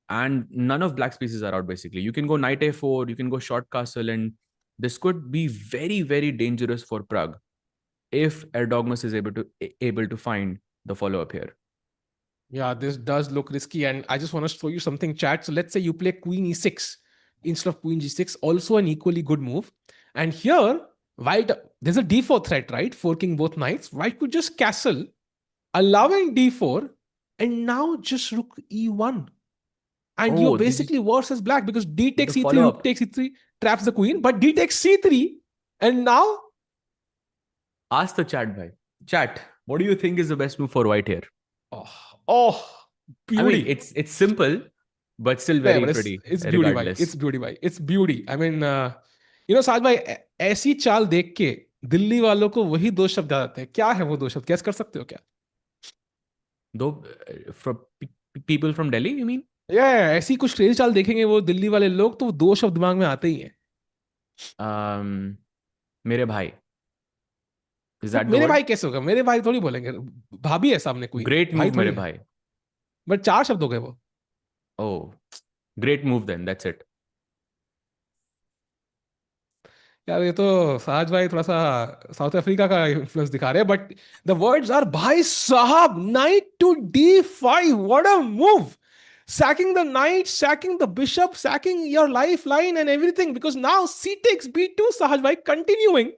and none of black's pieces are out. Basically, you can go knight a4, you can go short castle, and this could be very, very dangerous for Pragg if Erdogmus is able to find the follow up here. Yeah, this does look risky, and I just want to show you something, chat. So let's say you play Queen E6 instead of Queen G6, also an equally good move. And here, white, there's a D4 threat, right? Forking both knights. White could just castle, allowing D4, and now just Rook E1. And you're Oh, did you basically worse as black because D the takes follow C3, Rook up? takes C3, traps the queen, but D takes C3, and now. Ask the chat, bhai. Chat, what do you think is the best move for white here? Oh, I mean, beauty. it's simple, but still Yeah, very but pretty, it's beauty भाई, regardless. it's beauty भाई, it's beauty. I mean, साज भाई, ऐसी चाल देख के दिल्ली वालों को वही दो शब्द याद आते हैं। क्या है वो दो शब्द, कैसे कर सकते हो क्या? Though, from people from Delhi, you mean? या ऐसी कुछ क्रेजी चाल देखेंगे वो दिल्ली वाले लोग तो वो दो शब्द दिमाग में आते ही हैं। मेरे भाई. Is बट that the मेरे word? भाई कैसे होगा, मेरे भाई थोड़ी बोलेंगे, भाभी है सामने कोई, Great भाई move, थोड़ी मेरे है। भाई. बट चार शब्द हो गए वो। Oh, great move then. That's it. यार ये तो साज भाई थोड़ा सा साउथ अफ्रीका का इन्फ्लुएंस दिखा रहे हैं, बट द वर्ड्स आर भाई साहब, knight to D5, what a move, sacking the knight, sacking the bishop, sacking your lifeline and everything, because now c takes b2, Sahaj bhai, continuing,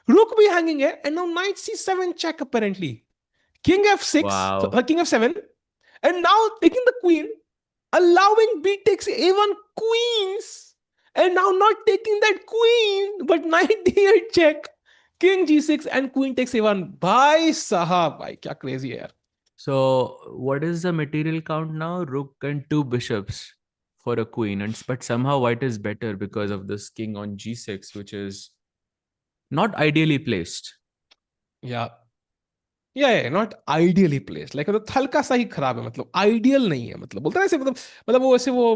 rook be hanging है, and now knight c7 check apparently, king f6, Wow. king f7, and now taking the queen, allowing b takes a1 queens, and now not taking that queen, but knight d8 check, king g6 and queen takes a1. भाई साहब भाई क्या crazy है यार. So what is the material count now? Rook and two bishops for a queen, and but somehow white is better because of this king on g6, which is not ideally placed. या not ideally place like मतलब हल्का सा ही खराब है, मतलब ideal नहीं है, मतलब बोलते हैं ऐसे, मतलब वो ऐसे वो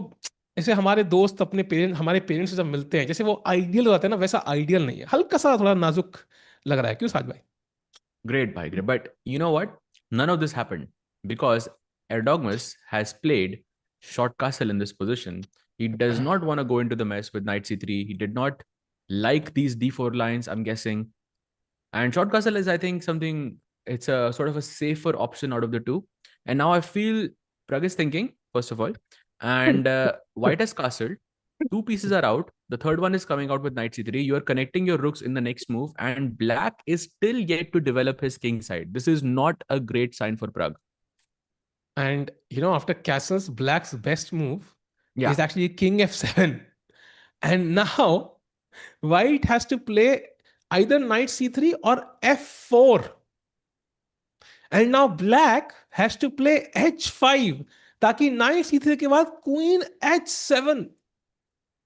ऐसे हमारे दोस्त अपने पेरेंट्स हमारे पेरेंट्स से जब मिलते हैं जैसे वो आइडियल हो जाते हैं ना, वैसा आइडियल नहीं है, हल्का सा थोड़ा नाजुक लग रहा है, क्यों साज भाई? Great, bhai, great. But you know what? None of this happened because Erdogmus has played short castle in this position. He does not want to go into the mess with knight c3. He did not like these d4 lines, I'm guessing. And short castle is, I think, something, it's a sort of a safer option out of the two. And now I feel Pragg is thinking, first of all, and white has castled. Two pieces are out. The third one is coming out with knight c3. You are connecting your rooks in the next move, and black is still yet to develop his king side. This is not a great sign for Pragg. And you know, after castles, black's best move Yeah. is actually king f7. And now white has to play either knight c3 or f4. And now black has to play h5 ताकि knight c3 के बाद queen h7.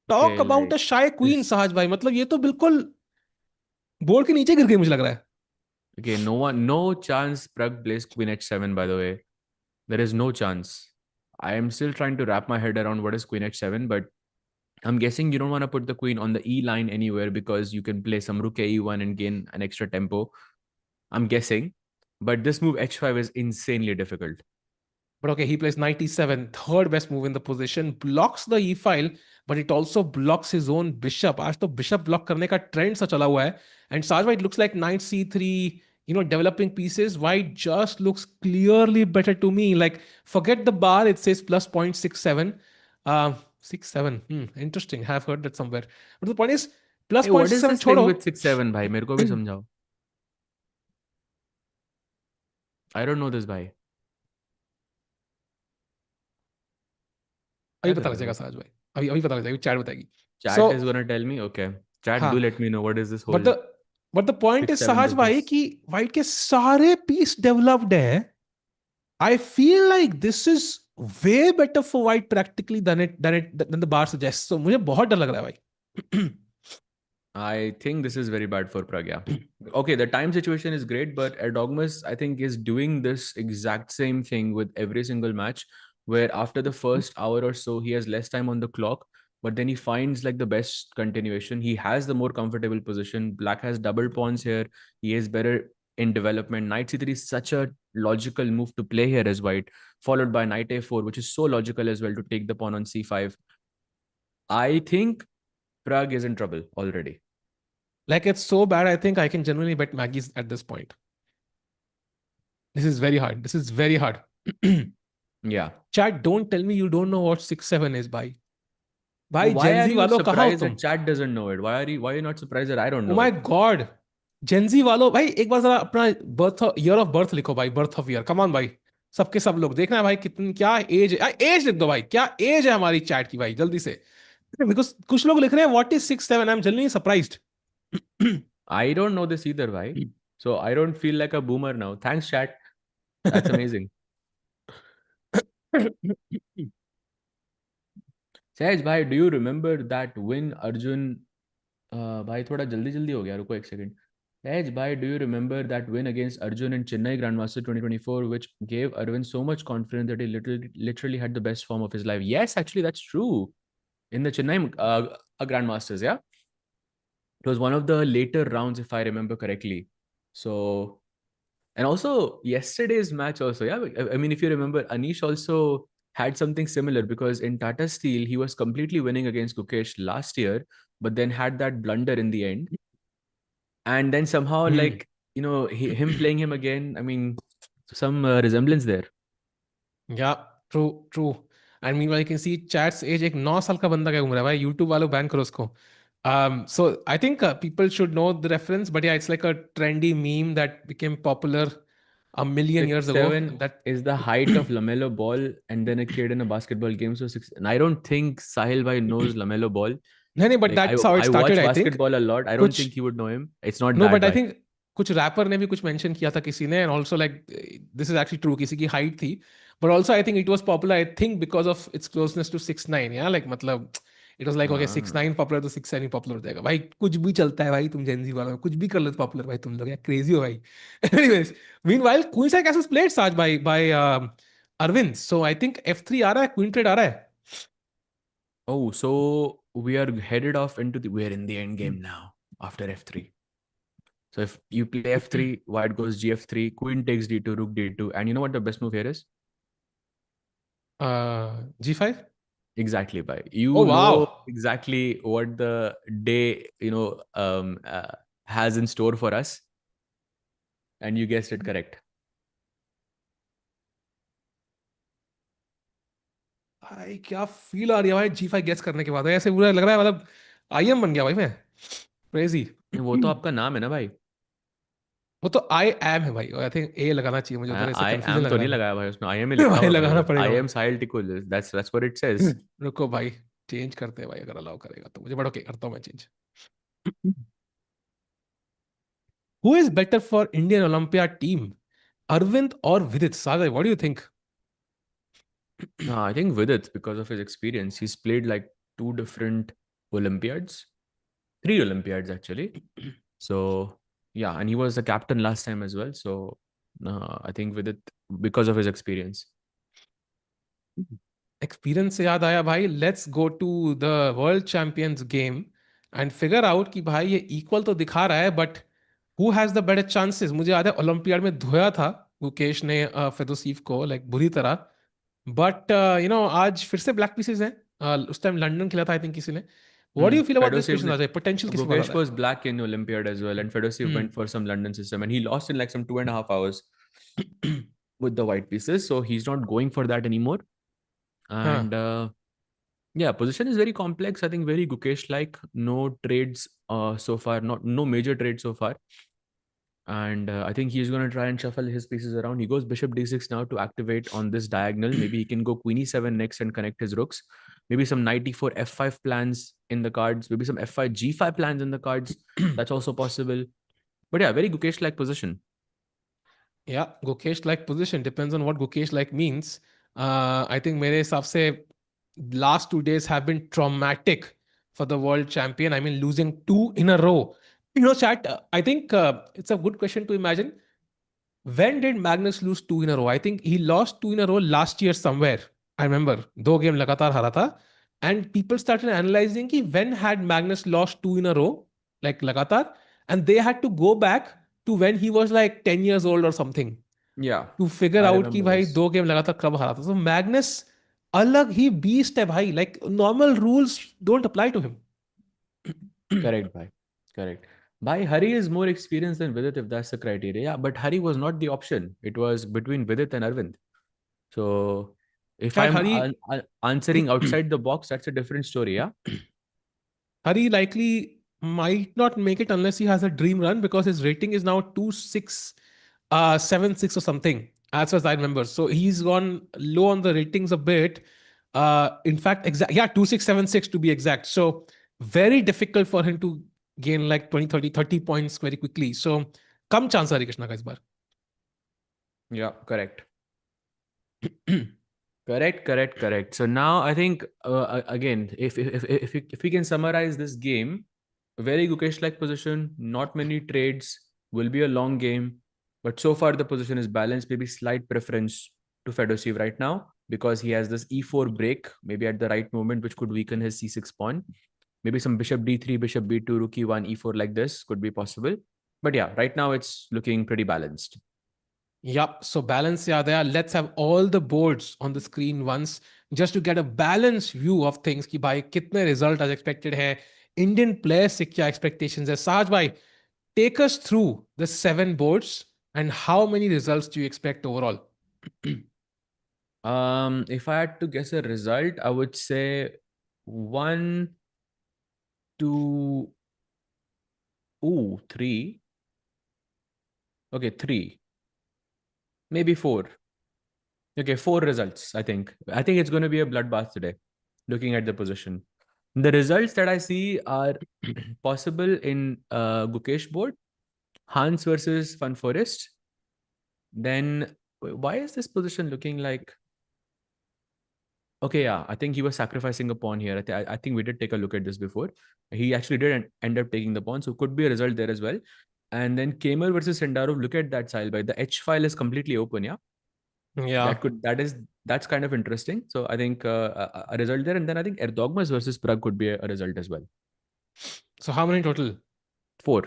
Talk Okay, about a like shy queen this. साहज भाई, मतलब ये तो बिल्कुल board के नीचे गिर गई मुझे लग रहा है. Okay, no chance Pragg plays queen h7, by the way. There is no chance. I am still trying to wrap my head around what is queen h7, but I'm guessing you don't want to put the queen on the e line anywhere because you can play some rook e1 and gain an extra tempo. I'm guessing. But this move h5 is insanely difficult. But okay, he plays knight e7, third best move in the position, blocks the e file, but it also blocks his own bishop. आज तो bishop block करने का trend सा चला हुआ है. And Saj it looks like knight c3, you know, developing pieces. White just looks clearly better to me. Like, forget the bar, it says plus 0.67. 67. Interesting. Have heard that somewhere. But the point is, plus Hey, what is 0.67 this thing छोड़ो. with 6-7, bhai? मेरे को भी समझाओ. I don't know this, bhai. अभी क्या कर पता रहे लग हो जाएगा भाई? साज भाई, अभी अभी पता लग जाएगा, चैट बताएगी. Chat So is gonna tell me. Okay. Chat, do हाँ, let me know what is this but whole the point is 6-7 सहज भाई business. कि व्हाइट के सारे पीस डेवलप्ड है. I feel like this is way better for white practically than the bar suggest. सो मुझे बहुत डर लग रहा है भाई. I think this is very bad for Pragya. Okay, the time situation is great, but Erdogmus, I think, is doing this exact same thing with every single match, where after the first hour or so, he has less time on the clock, but then he finds like the best continuation. He has the more comfortable position. Black has double pawns here. He is better in development. Knight c3 is such a logical move to play here as white, followed by knight a4, which is so logical as well to take the pawn on c5. I think Pragg is in trouble already. Like, it's so bad, I think I can genuinely bet Maggie's at this point. This is very hard. This is very hard. Yeah. Chat, don't tell me you don't know what 6-7 is, भाई. Well, भाई why are Gen Z you वालों कहाँ हो surprised तुम? that chat doesn't know it? Why are you not surprised that I don't oh know my it? God. Gen Z वालों भाई, एक बार जरा अपना बर्थ ईयर ऑफ बर्थ लिखो भाई, birth of year, come on भाई. सबके सब लोग देखना है भाई कितनी क्या एज है. एज लिख दो भाई, क्या एज है हमारी चैट की भाई, जल्दी से. बिकॉज कुछ लोग लिख रहे हैं what is 6-7. I am generally surprised. I don't know this either, why? So I don't feel like a boomer now. Thanks, chat. That's amazing. Sahaj, bhai, do you remember that win Arjun? Bhai, thoda jaldi jaldi ho gaya. Ruko ek second. Sahaj, bhai, do you remember that win against Arjun in Chennai Grandmaster 2024, which gave Erwin so much confidence that he literally had the best form of his life? Yes, actually, that's true. In the Chennai Grandmasters, yeah? It was one of the later rounds, if I remember correctly. So, and also yesterday's match also, yeah. I mean, if you remember, Anish also had something similar because in Tata Steel, he was completely winning against Gukesh last year, but then had that blunder in the end. And then somehow, like, him playing him again, I mean, some resemblance there. Yeah true true. And meanwhile you can see chats age, एक 9 साल का बंदा क्या घूम रहा है भाई, YouTube वालों बैन करो उसको. So I think people should know the reference, but yeah, it's like a trendy meme that became popular a million years ago. 6'7" That is the height of Lamelo Ball, and then a kid in a basketball game. So six, and I don't think Sahil bhai knows Lamelo Ball. नहीं नहीं, but Like I that's how it I started, watch I think. basketball a lot. I don't कुछ think he would know him. It's not no, that but I bhai. think कुछ rapper ने भी कुछ mention किया था किसी ने, and also like this is actually true, किसी की हाइट थी, but also I think it was popular, I think because of its closeness to 6'9", yeah like मतलब it was like okay 6'9" popular तो 6'7" पॉपुलर हो जाएगा भाई, कुछ भी चलता है भाई, तुम जेनजी वालों में कुछ भी कर लेते पॉपुलर भाई, तुम लोग यार क्रेजी हो भाई। Anyways, meanwhile queen side castles played Saj by Aravind, so I think F3 आ रहा है, क्वीन ट्रेड आ रहा है। Oh, so we are headed off into the, we're in the end game now after F3. So if you play F3, white goes GF3, queen takes D2, rook D2, and you know what the best move here is? G5? Exactly, bhai. Oh You know wow. exactly what the day, has in store for us, and you guessed it correct. भाई क्या feel आ रही है भाई G5 guess करने के बाद, ऐसे पूरा लग रहा है मतलब IM बन गया भाई मैं, क्रेजी। वो तो आपका नाम है ना भाई। वो तो आई एम है भाई, आई थिंक ए लगाना चाहिए मुझे, उधर ऐसे आई कंफ्यूजन एम लग तो रहा नहीं है लगाया भाई उसमें, आई एम ही भाई। लिखा भाई हुआ भाई, लगाना पड़ेगा आई वो। Am Sahil Tickoo, that's what it says. रुको भाई, चेंज करते हैं भाई, अगर अलाउ करेगा तो मुझे, बट ओके करता हूँ मैं change. Who is better for Indian Olympiad team, Arvind और Vidit? Sagar, what do you think? I think Vidit, because of his experience, he's played like two different Olympiads, three Olympiads actually. So yeah, and he was the captain last time as well. So I think Vidit, because of his experience. Experience से याद आया भाई, let's go to the world champions game and figure out कि भाई ये equal तो दिखा रहा है, but who has the better chances? मुझे याद है ओलंपियाड में धोया था गुकेश ने फेदोसीव को, लाइक बुरी तरह, बट आज फिर से ब्लैक पीसेस हैं। उस टाइम लंदन खेला था आई थिंक किसी ने। What do you feel about this Fedoseev, question आज, पोटेंशियल किसके पास Gukesh आता was black in Olympiad as well, and Fedoseev went for some London system, and he lost in like some 2.5 hours है? with the white pieces. So he's not going for that anymore. And हाँ, yeah, position is very complex. I think very Gukesh like. No trades so far, not no major trades so far. And I think he's going to try and shuffle his pieces around. He goes bishop d6 now to activate on this diagonal. Maybe he can go queen e7 next and connect his rooks. Maybe some knight e4 f5 plans in the cards. Maybe some f5 g5 plans in the cards. That's also possible. But yeah, very Gukesh like position. या Gukesh like position depends on what Gukesh like means. I think मेरे हिसाब से last 2 days have been traumatic for the world champion. I mean, losing two in a row. Chat, I think it's a good question to imagine. When did Magnus lose two in a row? I think he lost two in a row last year somewhere. I remember. दो game लगातार हारा था. And people started analyzing कि when had Magnus lost two in a row, like लगातार, and they had to go back to when he was like 10 years old or something Yeah, to figure I out कि remember भाई this. दो game लगातार कब हारा था. So Magnus अलग ही beast है भाई, like normal rules don't apply to him. Correct, bhai. Correct. Bhai, Hari is more experienced than Vidit if that's the criteria. Yeah, but Hari was not the option. It was between Vidit and Arvind. So if Chat, I'm Hari answering outside the box, that's a different story. Yeah. Hari likely might not make it unless he has a dream run, because his rating is now 2,676 or something, as far as I remember. So he's gone low on the ratings a bit. In fact, yeah, 2,676 to be exact. So very difficult for him to gain like 20, 30 points very quickly. So come chance Hari Krishna ka is bar. Yeah. Correct. Correct. So now I think again, if we can summarize this game, very Gukesh-like position, not many trades, will be a long game, but so far the position is balanced. Maybe slight preference to Fedoseev right now because he has this e4 break, maybe at the right moment, which could weaken his c6 pawn. Maybe some bishop d3, bishop b2, rook e1, e4 like this could be possible. But yeah, right now it's looking pretty balanced. Yup. So balance yaad hai. Let's have all the boards on the screen once, just to get a balanced view of things कि भाई कितने result as expected है, Indian players से क्या expectations है. Saj bhai, take us through the 7 boards and how many results do you expect overall? If I had to guess a result, I would say 1, 2, 3. Okay, 3, maybe 4. Okay, 4 results. I think it's going to be a bloodbath today. Looking at the position, the results that I see are possible in Gukesh board. Hans versus Van Foreest. Then why is this position looking like? Okay, yeah, I think he was sacrificing a pawn here. I think we did take a look at this before. He actually did end up taking the pawn, so could be a result there as well. And then Keymer versus Sindarov. Look at that style, by the H file is completely open. Yeah, Yeah. that's kind of interesting. So I think a result there, and then I think Erdogmus versus Pragg could be a result as well. So how many total? 4.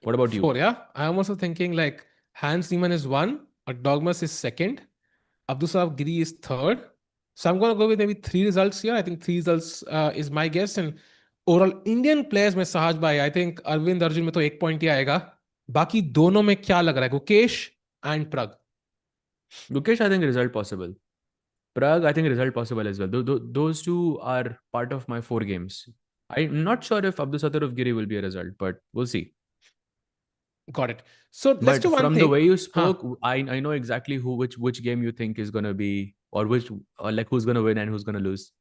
What about you? 4, yeah. I'm also thinking like Hans Niemann is 1, Erdogmus is 2nd, Abdusattorov Giri is 3rd. So I'm going to go with maybe 3 results here. I think 3 results is my guess. And overall Indian players में Sahaj bhai, I think Arvind Arjun में तो 1 point ही आएगा. बाकी दोनों में क्या लग रहा है? Gukesh and Pragg. Gukesh, I think result possible. Pragg, I think result possible as well. Those two are part of my 4 games. I'm not sure if Abdusattorov Giri will be a result, but we'll see. Got it. So let's But do one from thing. the way you spoke, I know exactly which game you think is gonna be, or like who's gonna win and who's gonna lose.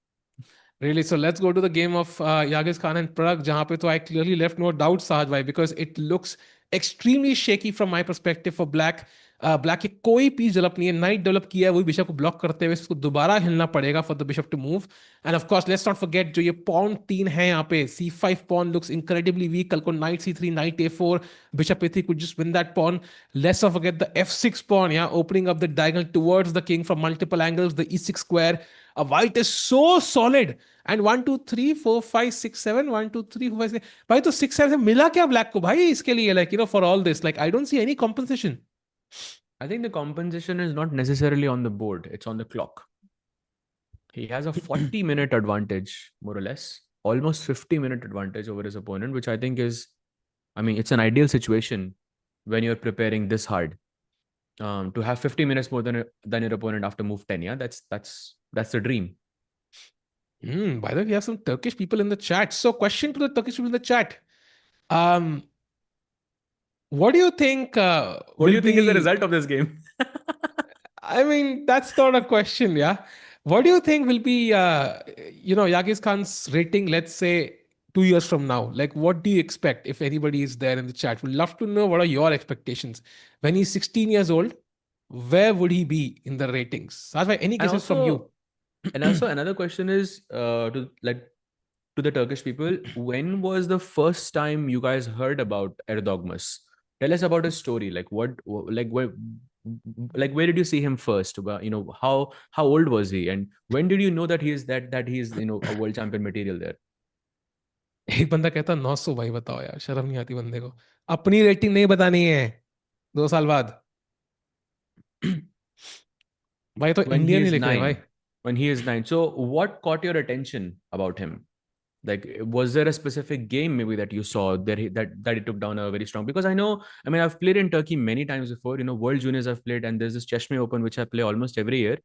Really? So let's go to the game of Yagiz, Kaan and Pragg, जहाँ पे तो I clearly left no doubt Sahaj bhai, because it looks extremely shaky from my perspective for Black. Black के कोई piece develop नहीं है, night develop किया है, वही बिशप को ब्लॉक करते हुए इसको दोबारा हिलना पड़ेगा for the bishop to move. And of course let's not forget जो ये पॉन 3 है यहाँ पे, c5 pawn looks incredibly weak. कल को knight c3, knight a4, bishop a3 could just win that pawn. Let's not forget the f6 pawn, yeah, opening up the diagonal towards the king from multiple angles, the e6 square. White is so solid. And 1 2 3 4 5 6 7 1 2 3 4 5 6. भाई तो 6 7 से मिला क्या black को भाई इसके लिए, like for all this, like I don't see any compensation. I think the compensation is not necessarily on the board; it's on the clock. He has a 40-minute advantage, more or less, almost 50-minute advantage over his opponent, which I think is, I mean, it's an ideal situation when you're preparing this hard. To have 50 minutes more than your opponent after move 10. Yeah, that's the dream. By the way, we have some Turkish people in the chat. So question to the Turkish people in the chat. What do you think What do you think is the result of this game? I mean, that's not a question, yeah. What do you think will be, Yagiz Khan's rating, let's say, 2 years from now? Like, what do you expect if anybody is there in the chat? We'd love to know what are your expectations. When he's 16 years old, where would he be in the ratings? Sajbhai, any guesses from you? And also another question is to the Turkish people, when was the first time you guys heard about Erdogmus? Tell us about his story. Like where did you see him first? How old was he, and when did you know that he is a world champion material there? एक बंदा कहता 900 भाई बताओ यार, शर्म नहीं आती बंदे को, अपनी रेटिंग नहीं बतानी है 2 साल बाद. भाई तो इंडियन ही लिख रहे हैं भाई. When he is 9. So what caught your attention about him? Like, was there a specific game maybe that you saw that he took down a very strong? Because I know, I mean, I've played in Turkey many times before. World juniors I've played, and there's this Cheshme Open which I play almost every year.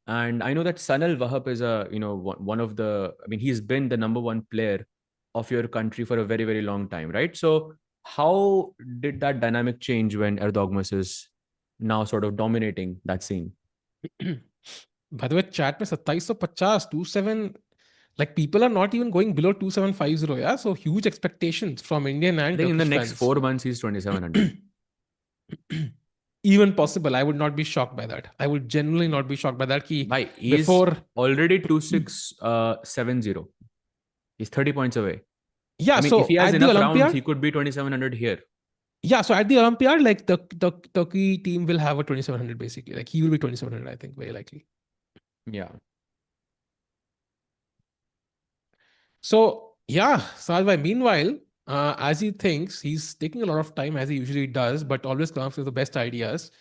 And I know that Sanal Wahab is one of the, I mean, he's been the number 1 player of your country for a very, very long time, right? So how did that dynamic change when Erdogmus is now sort of dominating that scene? By the way, chat में 2750 27, like people are not even going below 2750, yeah. So huge expectations from Indian and I think Turkish in the next fans. 4 months he's 2700. Even possible. I would not be shocked by that. I would genuinely not be shocked by that. He's already 2670. He's 30 points away. Yeah, I mean, so if he has at enough the Olympiad, rounds, he could be 2700 here. Yeah, so at the Olympiad, like the Turkey team will have a 2700 basically. Like he will be 2700, I think, very likely. Yeah. So yeah, Sajbhai, meanwhile, as he thinks, he's taking a lot of time as he usually does, but always comes with the best ideas.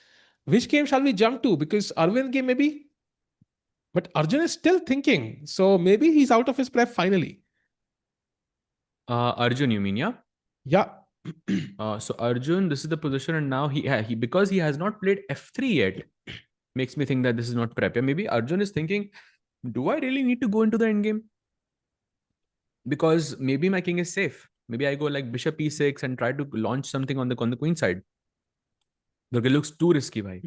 Which game shall we jump to? Because Arvind game maybe, but Arjun is still thinking. So maybe he's out of his prep finally. Arjun, you mean, yeah? Yeah. So Arjun, this is the position, and now he because he has not played f3 yet, makes me think that this is not prep. Yeah, maybe Arjun is thinking, do I really need to go into the endgame? Because maybe my king is safe. Maybe I go like bishop e6 and try to launch something on the queen side. Look, it looks too risky, bhai.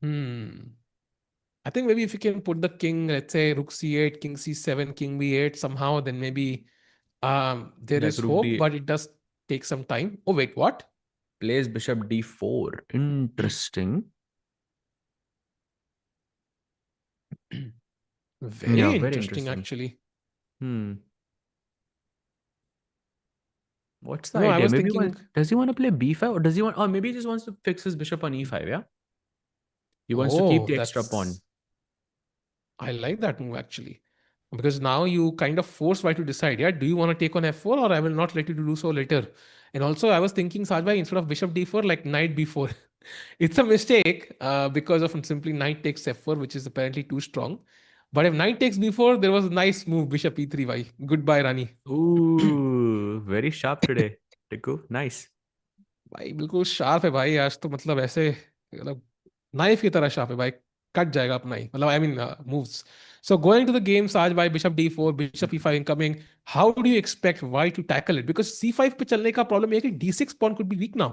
I think maybe if you can put the king, let's say rook c8, king c7, king b8 somehow, then maybe there is hope, but it does take some time. Oh wait, what? plays bishop d4. Interesting. Very Yeah, very interesting, interesting. actually. What's the No, I idea? was Maybe thinking, does he want to play b5, or does he want, or maybe he just wants to fix his bishop on e5, yeah? He wants to keep oh, the extra pawn. that's, I like that move actually. Because now you kind of force White to decide, yeah, do you want to take on f4 or I will not let you to do so later? And also, I was thinking, Sajbhai, instead of bishop d4, like knight b4. It's a mistake because of simply knight takes f4, which is apparently too strong. But if knight takes b4, there was a nice move, bishop e3, bhai. Goodbye, Rani. Ooh, very sharp today. Tiku, nice. भाई बिल्कुल sharp है भाई आज तो मतलब ऐसे मतलब knife की तरह शार्प है भाई कट जाएगा अपना ही मतलब I mean moves so going to the games आज भाई bishop d4 bishop e5 incoming how do you expect white to tackle it because c5 पे चलने का प्रॉब्लम है कि d6 pawn could be weak now.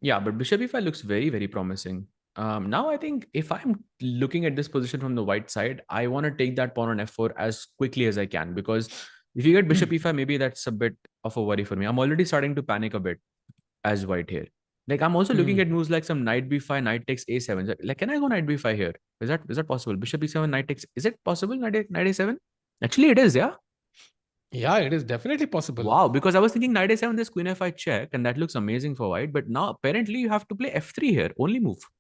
Yeah, but bishop e5 looks very, very promising. Now, I think if I'm looking at this position from the white side, I want to take that pawn on f4 as quickly as I can, because if you get bishop e5, maybe that's a bit of a worry for me. I'm already starting to panic a bit as white here. Like, I'm also looking at moves like some knight b5, knight takes a7. Like, can I go knight b5 here? Is that possible? Bishop e7, knight takes. Is it possible? Knight a7? Actually, it is. Yeah. Yeah, it is definitely possible. Wow, because I was thinking knight a7, this queen f5 check, and that looks amazing for white. But now apparently you have to play f3 here, only move.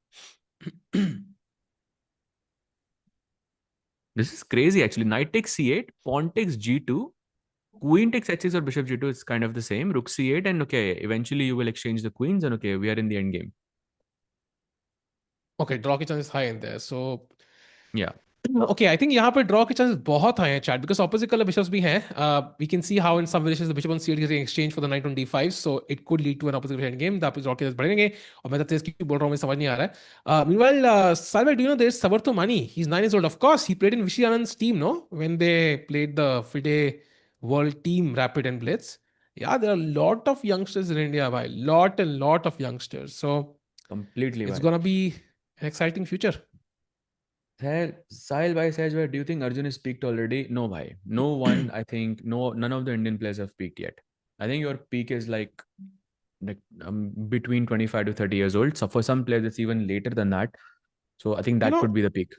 This is crazy actually. Knight takes c8, pawn takes g2, queen takes h6 or bishop g2 is kind of the same. Rook c8, and okay, eventually you will exchange the queens, and okay, we are in the end game. Okay, draw की chances high in there. So Yeah. Okay, I think यहाँ पे draw के chances बहुत high हैं chat because opposite color bishops भी हैं. We can see how in some variations the bishop on c8 is getting exchanged for the knight on d5, so it could lead to an opposite end game. आप draw के chances बढ़ेंगे और मैं तो तेज क्यों बोल रहा हूँ मुझे समझ नहीं आ रहा है. Meanwhile, Salva, do you know there is Sabarto Mani? He's 9 years old. Of course, he played in Vishy Anand's team, no? When they played the FIDE World Team Rapid and Blitz. Yeah, there are a lot of youngsters in India, bhai. Lot of youngsters. So Completely it's right. gonna be an exciting future. Sahil bhai says, do you think Arjun is peaked already? No, bhai. No one, I think, none of the Indian players have peaked yet. I think your peak is like between 25 to 30 years old. So for some players, it's even later than that. So I think You that could know, be the peak.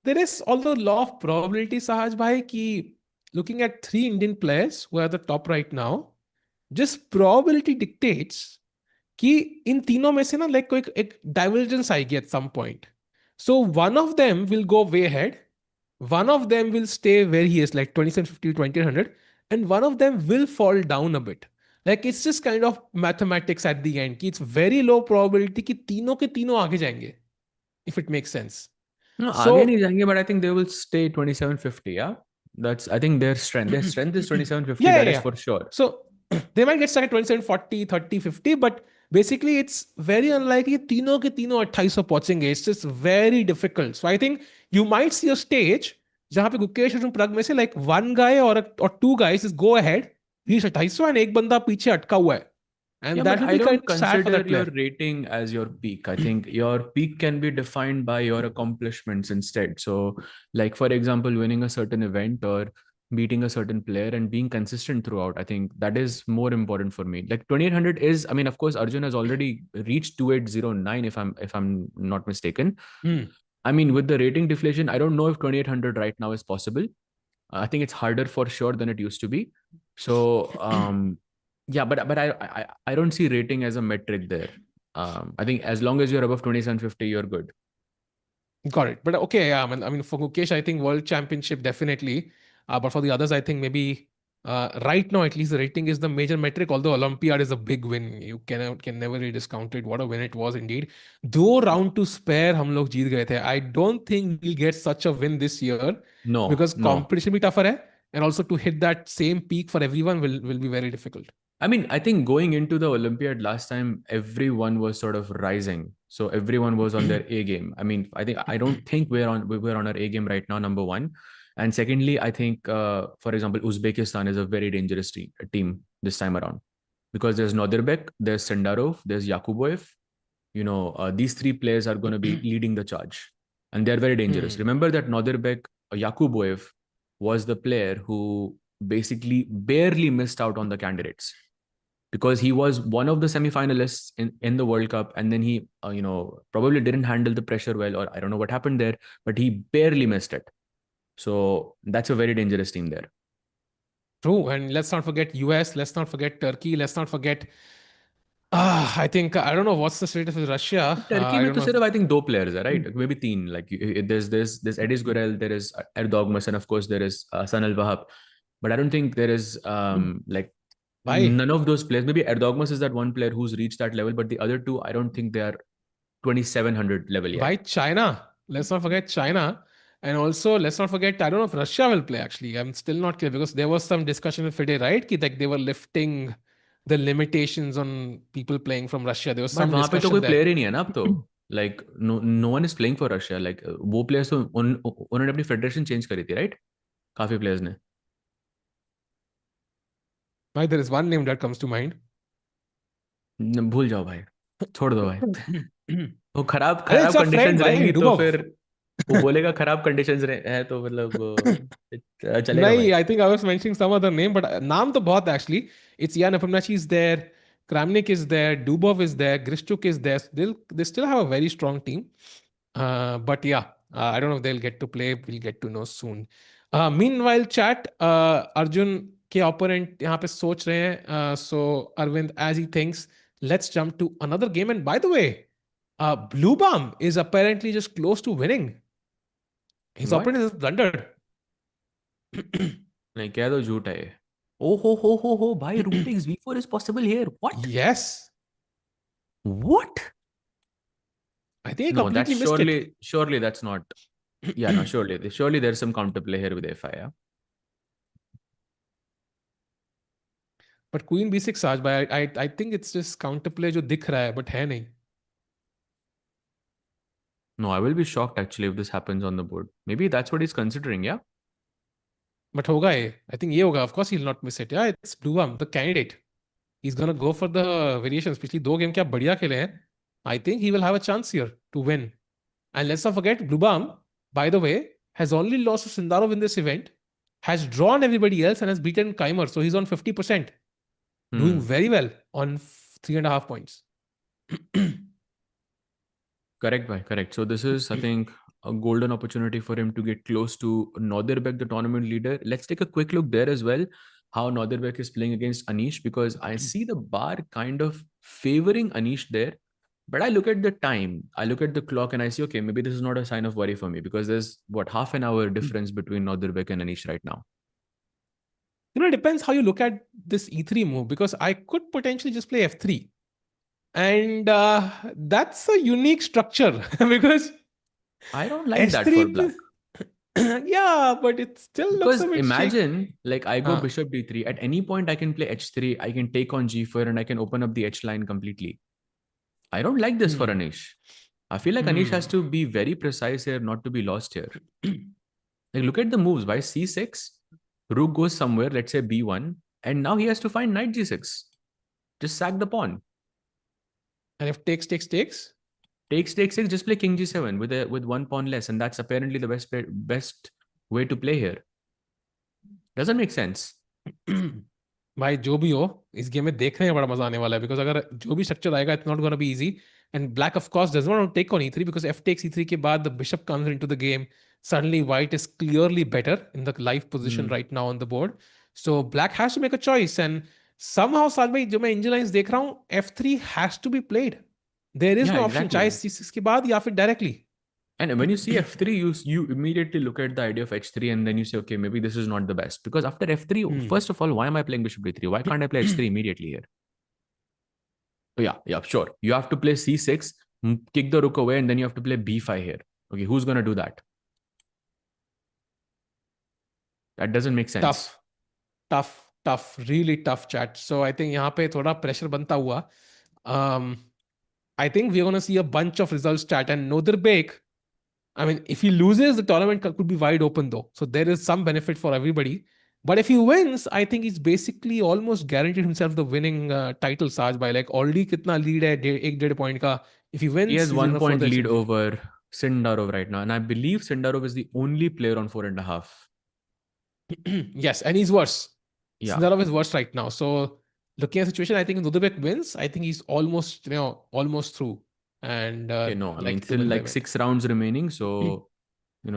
there is also law of probability, Sahaj bhai, ki looking at three Indian players who are at the top right now, just probability dictates कि इन तीनों में से ना like कोई एक divergence आएगी at some point so one of them will go way head one of them will stay where he is like 2750 2800 and one of them will fall down a bit like it's just kind of mathematics at the end कि it's very low probability कि तीनों के तीनों आगे जाएंगे if it makes sense No, so आगे नहीं जाएंगे, but I think they will stay 2750. Yeah, that's, I think their strength. Their strength is 2750. yeah, That yeah, is yeah. for sure. So they might get stuck at 27, 40, 30, 50, but basically it's very unlikely तीनों के तीनों 2800 पहुंचेंगे. It's just very difficult. So I think you might see a stage जहां पे गुकेश और प्रग में से like one guy or two guys just go ahead, reach 2800 and एक बंदा पीछे अटका हुआ है. Yeah, And but that will I be kind don't of sad for consider that your player. rating as your peak. I think your peak can be defined by your accomplishments instead. So, like for example, winning a certain event or beating a certain player and being consistent throughout. I think that is more important for me. Like 2800 is, I mean, of course, Arjun has already reached 2809 if I'm not mistaken. Hmm. I mean, with the rating deflation, I don't know if 2800 right now is possible. I think it's harder for sure than it used to be. So yeah, but I don't see rating as a metric there. I think as long as you're above 2750, you're good. Got it. But okay, yeah, I mean, for Gukesh, I think World Championship definitely. But for the others, I think maybe right now, at least the rating is the major metric. Although Olympiad is a big win, you can never really discount it. What a win it was indeed. Though round to spare, हम लोग जीत गए थे. I don't think we'll get such a win this year No, because no. competition भी tougher है, and also to hit that same peak for everyone will be very difficult. I mean, I think going into the Olympiad last time, everyone was sort of rising. So everyone was on their A game. I mean, I don't think we're on our A game right now, number one. And secondly, I think, for example, Uzbekistan is a very dangerous team this time around, because there's Nodirbek, there's Sindarov, there's Yakuboev. These three players are going to be leading the charge, and they're very dangerous. Remember that Nodirbek, Yakuboev was the player who basically barely missed out on the candidates. because he was one of the semi-finalists in the World Cup, and then he probably didn't handle the pressure well, or I don't know what happened there, but he barely missed it. So that's a very dangerous team there. True. And let's not forget US, let's not forget Turkey, let's not forget I think I don't know what's the status with Russia. Turkey I में don't तो know. सिर्फ I think 2 players है, right? Maybe 3. Like there's Edis Gurel, there is Erdogmus, and of course there is Sanal Wahab. But I don't think there is like Bhai, none of those players. Maybe Erdogmus is that one player who's reached that level, but the other two, I don't think they are 2700 level yet. China. Let's not forget China. And also, let's not forget, I don't know if Russia will play actually. I'm still not clear because there was some discussion with FIDE, right? Like they were lifting the limitations on people playing from Russia. There was But some वहां पे तो discussion कोई there. player ही नहीं है ना अब तो. Like no one is playing for Russia. Like वो players तो उन्होंने अपनी federation change करी थी, right? काफी players ने. Bhai, there is one name that comes to mind. भूल जाओ भाई, छोड़ दो भाई. वो खराब अरे it's खराब a friend, कंडीशंस भाई, रहेंगी तो Dubov. फिर वो बोलेगा खराब कंडीशंस है तो मतलब चलेगा भाई. No, I think I was mentioning some other name, but naam to bahut actually. It's Jan Apamnachi is there, Kramnik is there, Dubov is there, Grishchuk is there. They still have a very strong team. But yeah, I don't know if they'll get to play. We'll get to know soon. Meanwhile, chat, Arjun के opponent यहाँ पे सोच रहे हैं. So Arvind, as he thinks, let's jump to another game. And by the way, Bluebaum is apparently just close to winning. His What? opponent has blundered. नहीं कह दो झूठ है ये. Oh ho भाई, rook takes b4 is possible here. What? Yes. What? I think he No, that's completely missed it. surely that's not. Yeah, no, surely there's some counterplay here with f5. Yeah? But Queen B6 आज भाई, I think it's just counterplay जो दिख रहा है, but है नहीं. No, I will be shocked actually if this happens on the board. Maybe that's what he's considering. Yeah. But होगा ये. I think ये होगा. Of course he'll not miss it. Yeah, it's Bluebaum, the candidate. He's gonna go for the variations. पिछली 2 game क्या बढ़िया खेले हैं. I think he will have a chance here to win. And let's not forget, Bluebaum, by the way, has only lost to Sindarov in this event, has drawn everybody else, and has beaten Keymer. So he's on 50%. Doing very well on 3.5 points. Correct, bhai. Correct. So this is, I think, a golden opportunity for him to get close to Nodirbek, the tournament leader. Let's take a quick look there as well, how Nodirbek is playing against Anish, because I see the bar kind of favoring Anish there. But I look at the time, I look at the clock, and I see, okay, maybe this is not a sign of worry for me because there's half an hour difference between Nodirbek and Anish right now. It depends how you look at this e3 move, because I could potentially just play f3. And that's a unique structure because I don't like that for black. Yeah, but it still because looks a bit imagine like I go Huh. bishop d3, at any point I can play h3, I can take on g4, and I can open up the h line completely. I don't like this for Anish. I feel like Anish has to be very precise here, not to be lost here. Like, look at the moves. By c6, rook goes somewhere, let's say b1, and now he has to find knight g6. Just sack the pawn. And if takes, Takes, just play king g7 with one pawn less, and that's apparently the best way to play here. Doesn't make sense. भाई जो भी हो, इस game में देखने में बड़ा मजा आने वाला है, बिकॉज अगर जो भी स्ट्रक्चर आएगा, it's not gonna be easy. And black of course does not take on e3 because f takes e3 के बाद the bishop comes into the game. Suddenly white is clearly better in the live position right now on the board. So black has to make a choice, and somehow साथ भाई जो मैं engine lines देख रहा हूँ, f3 has to be played. There is no option, चाहे c6 के बाद या फिर directly. And when you see f3, you immediately look at the idea of h3, and then you say, okay, maybe this is not the best. Because after f3, first of all, why am I playing bishop d3? Why can't I play h3 immediately here? So yeah, sure. You have to play c6, kick the rook away, and then you have to play b5 here. Okay, who's going to do that? That doesn't make sense. Tough, really tough chat. So I think यहाँ पे थोड़ा pressure बनता हुआ. I think we're going to see a bunch of results chat, and Nodirbek, I mean, if he loses, the tournament could be wide open though. So there is some benefit for everybody. But if he wins, I think he's basically almost guaranteed himself the winning title, Saj, by like already kitna lead hai, 1.5 point ka. If he wins, he has 1 point lead ascend. over Sindarov right now. And I believe Sindarov is the only player on 4.5. Yes, and he's worse. Yeah. Sindarov is worse right now. So looking at the situation, I think if Nodirbek wins, I think he's almost, almost through. And Okay, no, I mean, like to still win the like event. 6 rounds remaining. So,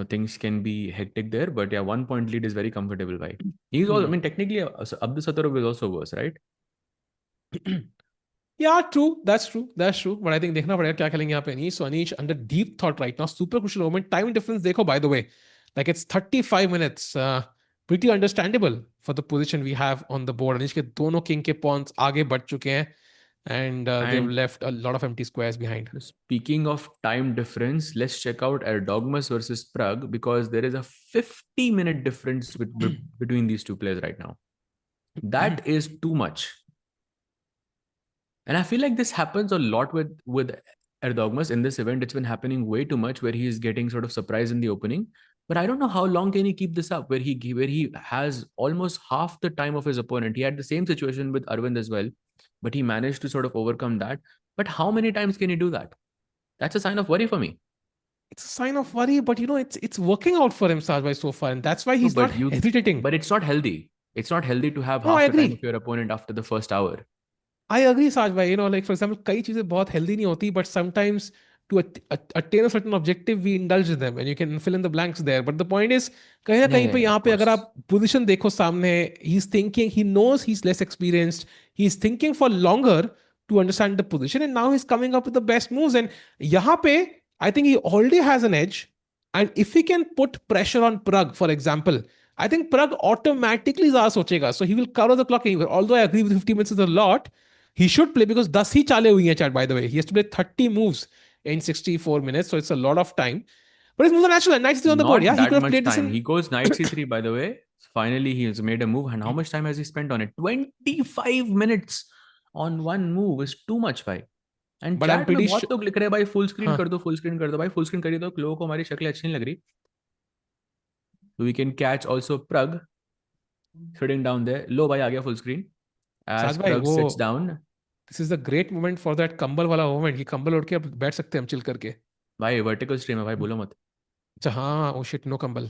things can be hectic there. But yeah, 1 point lead is very comfortable, by. He's all, I mean, technically, Abdusattorov is also worse, right? Yeah, true. That's true. That's true. But I think देखना पड़ेगा क्या खेलेंगे यहाँ पे Anish. So Anish under deep thought right now. Super crucial moment. Time difference देखो by the way. Like it's 35 minutes. Pretty understandable for the position we have on the board. Anish के दोनों king के pawns आगे बढ़ चुके हैं. And they've And left a lot of empty squares behind. speaking of time difference, let's check out Erdogmus versus Pragg, because there is a 50-minute difference between these two players right now. That is too much. And I feel like this happens a lot with Erdogmus in this event. It's been happening way too much, where he is getting sort of surprised in the opening. But I don't know how long can he keep this up, where he has almost half the time of his opponent. He had the same situation with Aravindh as well, but he managed to sort of overcome that. But how many times can he do that? That's a sign of worry for me. It's a sign of worry, but it's working out for him, Sajbhai, so far, and that's why No, he's not hesitating. but it's not healthy. It's not healthy to have No, I half the time of agree. your opponent after the first hour. I agree, Saj bhai. Like for example, कई चीजें बहुत healthy नहीं होती, but sometimes to attain a certain objective, we indulge in them, and you can fill in the blanks there. But the point is, कहीं ना Yeah, कहीं yeah, पे yeah, यहाँ of पे अगर course. आप position देखो सामने, he's thinking, he knows he's less experienced, he's thinking for longer to understand the position, and now he's coming up with the best moves. And यहाँ पे, I think he already has an edge, and if he can put pressure on Pragg, for example, I think Pragg automatically ज़्यादा सोचेगा, so he will cover the clock anywhere. Although I agree with 50 minutes is a lot, he should play because 10 ही चाले हुई हैं chat by the way. He has to play 30 moves in 64 minutes, so it's a lot of time. But his moves are natural and knight is on the board. Not Yeah, he could that have much played this time. in. He goes knight c3, by the way. Finally, he has made a move. And how much time has he spent on it? 25 minutes on one move is too much, bhai. And But I'm chat में pretty बहुत sure. लोग लिख रहे हैं भाई full screen हाँ, कर दो, फुल स्क्रीन कर दो भाई, फुल स्क्रीन करिए तो लोगों को हमारी शक्ल अच्छी नहीं लग रही. So we can catch also Pragg sitting down there. लो भाई आ गया full screen साज as भाई Pragg वो sits down. This is the great moment for that कंबल वाला मोमेंट कि कंबल उड़ के अब बैठ सकते हैं हम चिल करके. भाई वर्टिकल स्ट्रीम है भाई, बोलो मत. अच्छा हाँ, ओ शिट, नो कंबल.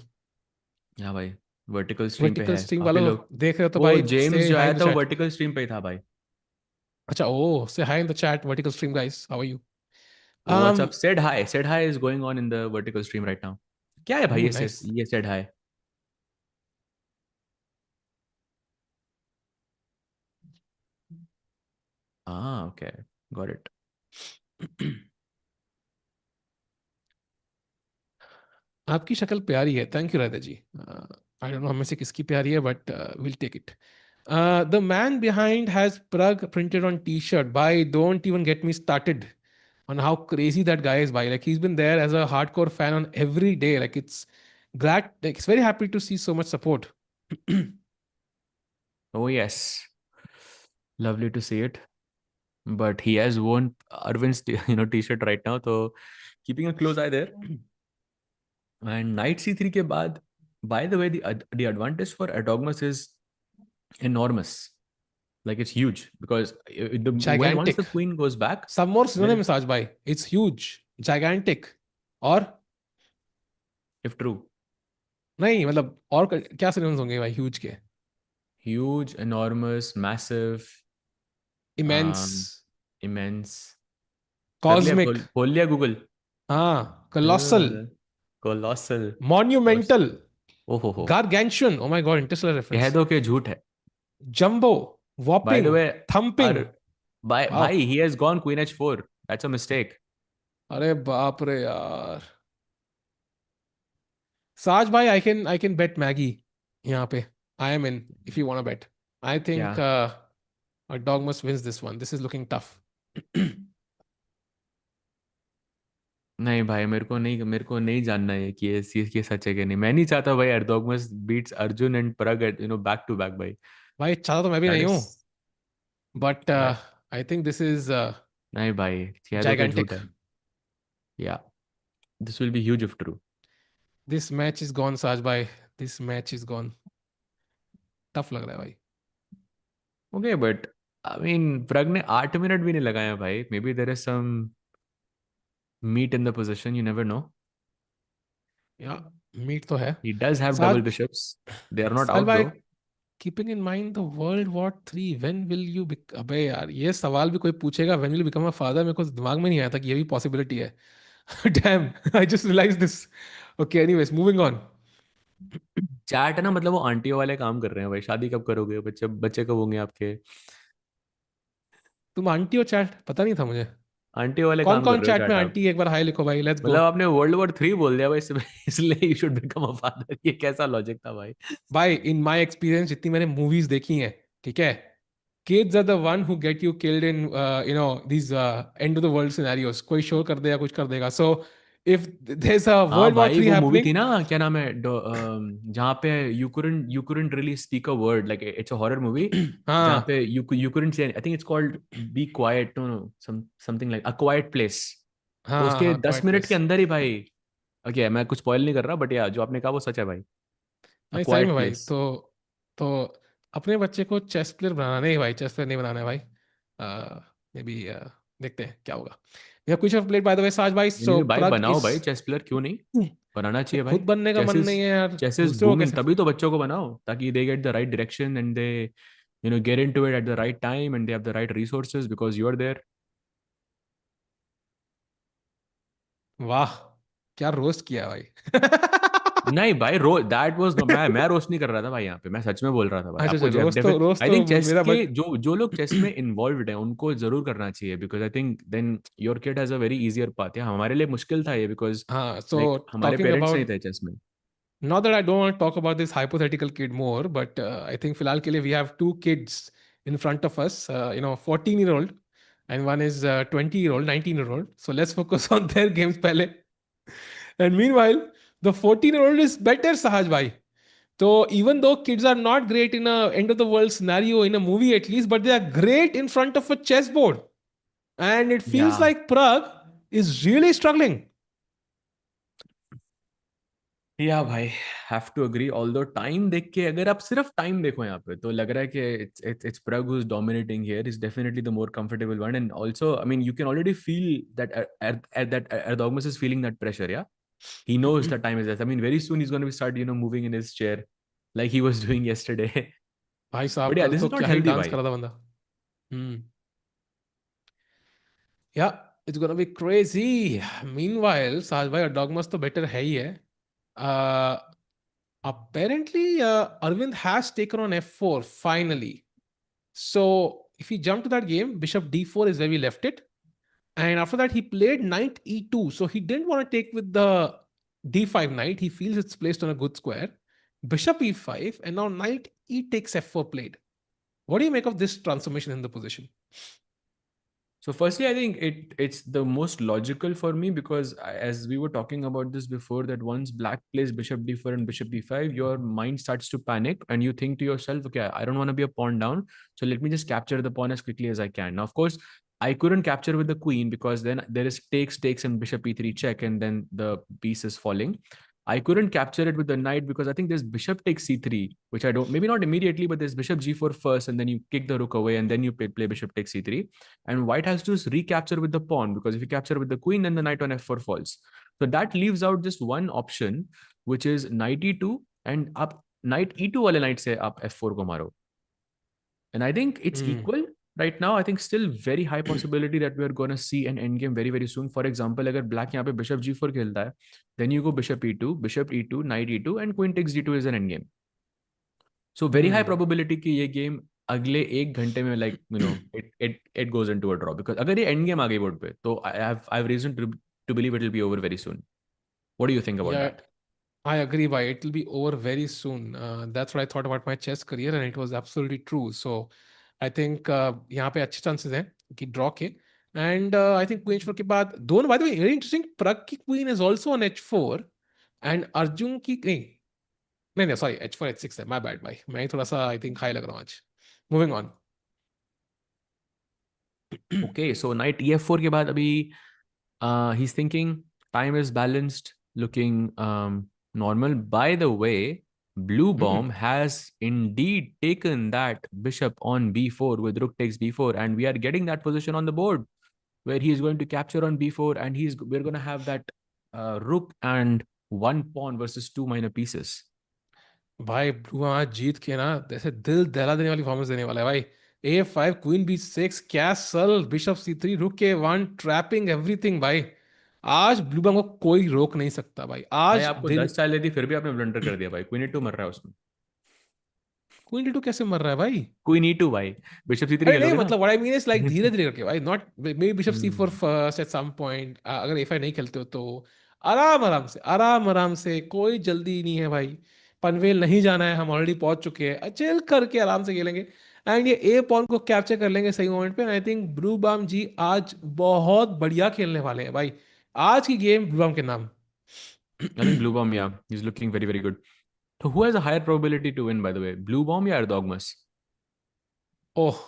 हाँ भाई, वर्टिकल स्ट्रीम पे वर्टिकल है स्ट्रीम काफी वालों लोग. देख रहे हो तो वो भाई जेम्स से जो हाई आया इन द था वो चैट. वर्टिकल स्ट्रीम पे ही था भाई. अच्छा, oh say hi in the chat. Vertical stream guys, how are you? What's um up? Said hi is going on in the vertical stream right now. क्या है भाई ooh, ये nice. said hi. Okay, got it. आपकी शक्ल प्यारी है. Thank you Radha ji. I don't know हमें से किसकी प्यारी है, but will take it. The man behind has Pragg printed on t-shirt. By don't even get me started on how crazy that guy is. By like he's been there as a hardcore fan on every day. Like it's glad, like it's very happy to see so much support. Oh yes, lovely to see it. But he has worn Arvind's t-shirt right now, so keeping a close eye there. And knight c3 के बाद, by the way, the advantage for Erdogmus is enormous. Like it's huge because when once Gigantic. the queen goes back, Some more well, synonyms, Saj bhai. It's huge, gigantic, और if true, नहीं मतलब और क्या synonyms होंगे भाई huge के? huge, enormous, massive, um, Immense, immense. कर लिया, cosmic. खोल लिया गूगल. हाँ, colossal, कोलोसल. monumental, ओहो हो. gargantuan. Oh my god, interstellar कह reference. दो कि झूठ है. Jumbo, By the whopping, way, thumping. bhai, Wow. he has gone queen h4. That's a mistake. अरे बाप रे यार. Saj bhai, I can bet Maggie यहाँ पे. I am in if you want to bet. I क्या? think a dog must wins this one. This is looking tough. नहीं भाई, मेरे को नहीं जानना है कि ये सच है कि नहीं. मैं नहीं चाहता भाई Erdogmus beats Arjun and Pragg at back to back भाई. भाई चाहता तो मैं भी दैट नहीं इज हूँ. But I think this is नहीं भाई, कह दो कि झूठ gigantic. है. या, this will be huge if true. This match is gone, Saj bhai. This match is gone. Tough लग रहा है भाई. Okay, but I mean Pragg ने 8 मिनट भी नहीं लगाया भाई. May be there is some meat in the position, you never know. Yeah, meat तो है. He does have double Saj, bishops. They are not Saj out bhai, though. keeping in mind the World War III, when will you be... अबे यार ये सवाल भी कोई पूछेगा when will you become a father, मेरे को दिमाग में नहीं आया था कि ये भी पॉसिबिलिटी है. Damn, I just realized this. Okay, anyways, moving on. Chat है ना, मतलब वो आंटियों वाले काम कर रहे हैं भाई, शादी कब करोगे, बच्चे बच्चे कब होंगे आपके? तुम आंटी हो चैट? पता नहीं था मुझे. आंटी वाले कौन काम कर कौन रहे हो चैट में चैट आप। आंटी, एक बार हाय लिखो भाई, लेट्स गो. मतलब आपने वर्ल्ड वॉर 3 बोल दिया भाई इसलिए you should become a father, ये कैसा लॉजिक था भाई? भाई इन माय एक्सपीरियंस जितनी मैंने मूवीज देखी हैं, ठीक है, kids are the one who get you killed in these end of the world scenarios. कोई शो कर देगा, कुछ कर देगा. So if there's a हाँ world war भाई, 3 वो मूवी happening. थी ना, क्या नाम है, जहाँ पे you couldn't really speak a word, like it's a horror movie, जहाँ हाँ पे you couldn't say, I think it's called be quiet, no no, something like a quiet place. हाँ तो हाँ उसके हाँ, 10 क्वाइट मिनट के प्लेस. अंदर ही भाई, ओके मैं कुछ स्पॉइल नहीं कर रहा, बट या जो आपने कहा वो सच है भाई। अ नहीं सही में क्वाइट भाई. प्लेस। तो अपने बच्चे को चेस प्लेयर बनाना नहीं भाई, चेस प्लेयर नहीं बनाना है भाई. मे बी देखते हैं क्या होगा. या कुछ ऑफ प्लेट बाय द वे साज भाई. नहीं सो नहीं भाई, प्रग बनाओ इज... भाई चेस प्लेयर, क्यों नहीं बनाना चाहिए भाई। खुद बनने का मन चेस इज नहीं है यार, चेस इज दूसरों को बूमिंग, कैसे... तभी तो बच्चों को बनाओ, ताकि they get the right direction and they get into it at the right time and they have the right resources because you are there. वाह, क्या रोस्ट किया भाई. नहीं भाई, दैट वाज मैं रोस्ट नहीं कर रहा था भाई, यहाँ पे मैं सच में बोल रहा था भाई अच्छा आपको। अच्छा, रोस्ट आई तो थिंक चेस मेरा के बट... जो लोग चेस में इन्वॉल्व हैं उनको जरूर करना चाहिए, because I think then your kid has a very easier path. या हमारे लिए मुश्किल था ये, बिकॉज हाँ, लाइक सो हमारे टॉकिंग पेरेंट्स नहीं अबाउट... थे चेस में। Not that I don't want to talk about this hypothetical kid more, but I think फिलहाल के लिए we have two kids in front of us, 14-year-old and one is 20-year-old, 19-year-old. So let's focus on their games पहले. And meanwhile, the 14-year-old is better, Sahaj bhai. So even though kids are not great in a end of the world scenario in a movie at least, but they are great in front of a chessboard. And it feels या like Prague is really struggling. Yeah भाई, have to agree. Although time देख के, अगर आप सिर्फ time देखो यहाँ पे, तो लग रहा है कि it's Pragg who is dominating here, is definitely the more comfortable one. And also I mean you can already feel that Erdogmus is feeling that pressure, yeah. He knows that time is less. I mean, very soon he's going to start, moving in his chair like he was doing yesterday. भाई साहब But yeah, कल this तो is not क्या ही healthy, dance bhai. करा था बंदा. हम्म. Yeah, it's gonna be crazy. Meanwhile, Sahaj bhai, Dogmas तो better है ही है. Uh, Apparently, Arvind has taken on f4 finally. So if we jump to that game, Bishop d4 is where we left it. And after that, he played knight e2. So he didn't want to take with the d5 knight. He feels it's placed on a good square. Bishop e5, and now knight e takes f4 played. What do you make of this transformation in the position? So firstly, I think it's the most logical for me, because as we were talking about this before, that once black plays bishop d4 and bishop d5, your mind starts to panic and you think to yourself, okay, I don't want to be a pawn down, so let me just capture the pawn as quickly as I can. Now, of course, I couldn't capture with the queen, because then there is takes and bishop e3 check, and then the piece is falling. I couldn't capture it with the knight because I think there's bishop takes c3, which I don't, maybe not immediately, but there's bishop g4 first, and then you kick the rook away, and then you play bishop takes c3. And white has to recapture with the pawn, because if you capture with the queen, then the knight on f4 falls. So that leaves out just one option, which is knight e2, and up knight e2 wale knight se up f4 ko maro. And I think it's Hmm. equal right now. I think still very high possibility that we are going to see an endgame very, very soon. For example, agar black यहाँ पे bishop g4 खेलता है, then you go bishop e2, knight e2, and queen takes d2 is an endgame. So very high Hmm. probability कि ये game अगले 1 घंटे में, like it goes into a draw, because अगर ये end game आ गई board पे, तो I have reason to believe it will be over very soon. What do you think about Yeah, that? I agree, by it will be over very soon. That's what I thought about my chess career, and it was absolutely true. So I think यहाँ पे अच्छे chances हैं कि draw के. And I think queen h4 के बाद दोनों, by the way, very interesting. Prag की queen is also on h4, and Arjun की नहीं नहीं नहीं, sorry, h4 h6 है. My bad भाई, मैं ही थोड़ा सा I think high लग रहा हूँ आज. Moving on. Okay, so knight ef4 के बाद अभी he's thinking time is balanced, looking normal. By the way, Bluebaum has indeed taken that bishop on b4 with rook takes b4, and we are getting that position on the board where he is going to capture on b4, and we're going to have that rook and one pawn versus two minor pieces. भाई blue आज जीत के ना जैसे दिल दहला देने वाली performance देने वाला है भाई। A5 queen B6 castle bishop C3 रुक के वन ट्रैपिंग एवरीथिंग भाई। आज ब्लू को कोई रोक नहीं सकता भाई भाई आज आपको दिन। 10 चाल थी फिर भी आपने ब्लंडर कर दिया भाई, क्वीन E2 मर रहा है उसमें। क्वीन D2 कैसे मर रहा है भाई? क्वीन E2 भाई, बिशप C3 अरे नहीं खेलोगे ना। मतलब what I mean is like धीरे धीरे करके भाई not maybe bishop C4 hmm. First at some point. अगर A5 नहीं खेलते हो तो आराम आराम से आराम आराम से कोई जल्दी नहीं है भाई। पनवेल नहीं जाना है हम ऑलरेडी पहुंच चुके हैं चिल करके आराम से खेलेंगे। एंड ये ए पॉन को कैप्चर कर लेंगे सही मोमेंट पे। आई थिंक ब्लू बाम जी आज बहुत बढ़िया खेलने वाले हैं भाई। आज की गेम ब्लू बाम के नाम। I think Bluebaum, yeah, he's looking very, very good. So who has a higher probability to win, by the way? Bluebaum या Erdogmus? ओह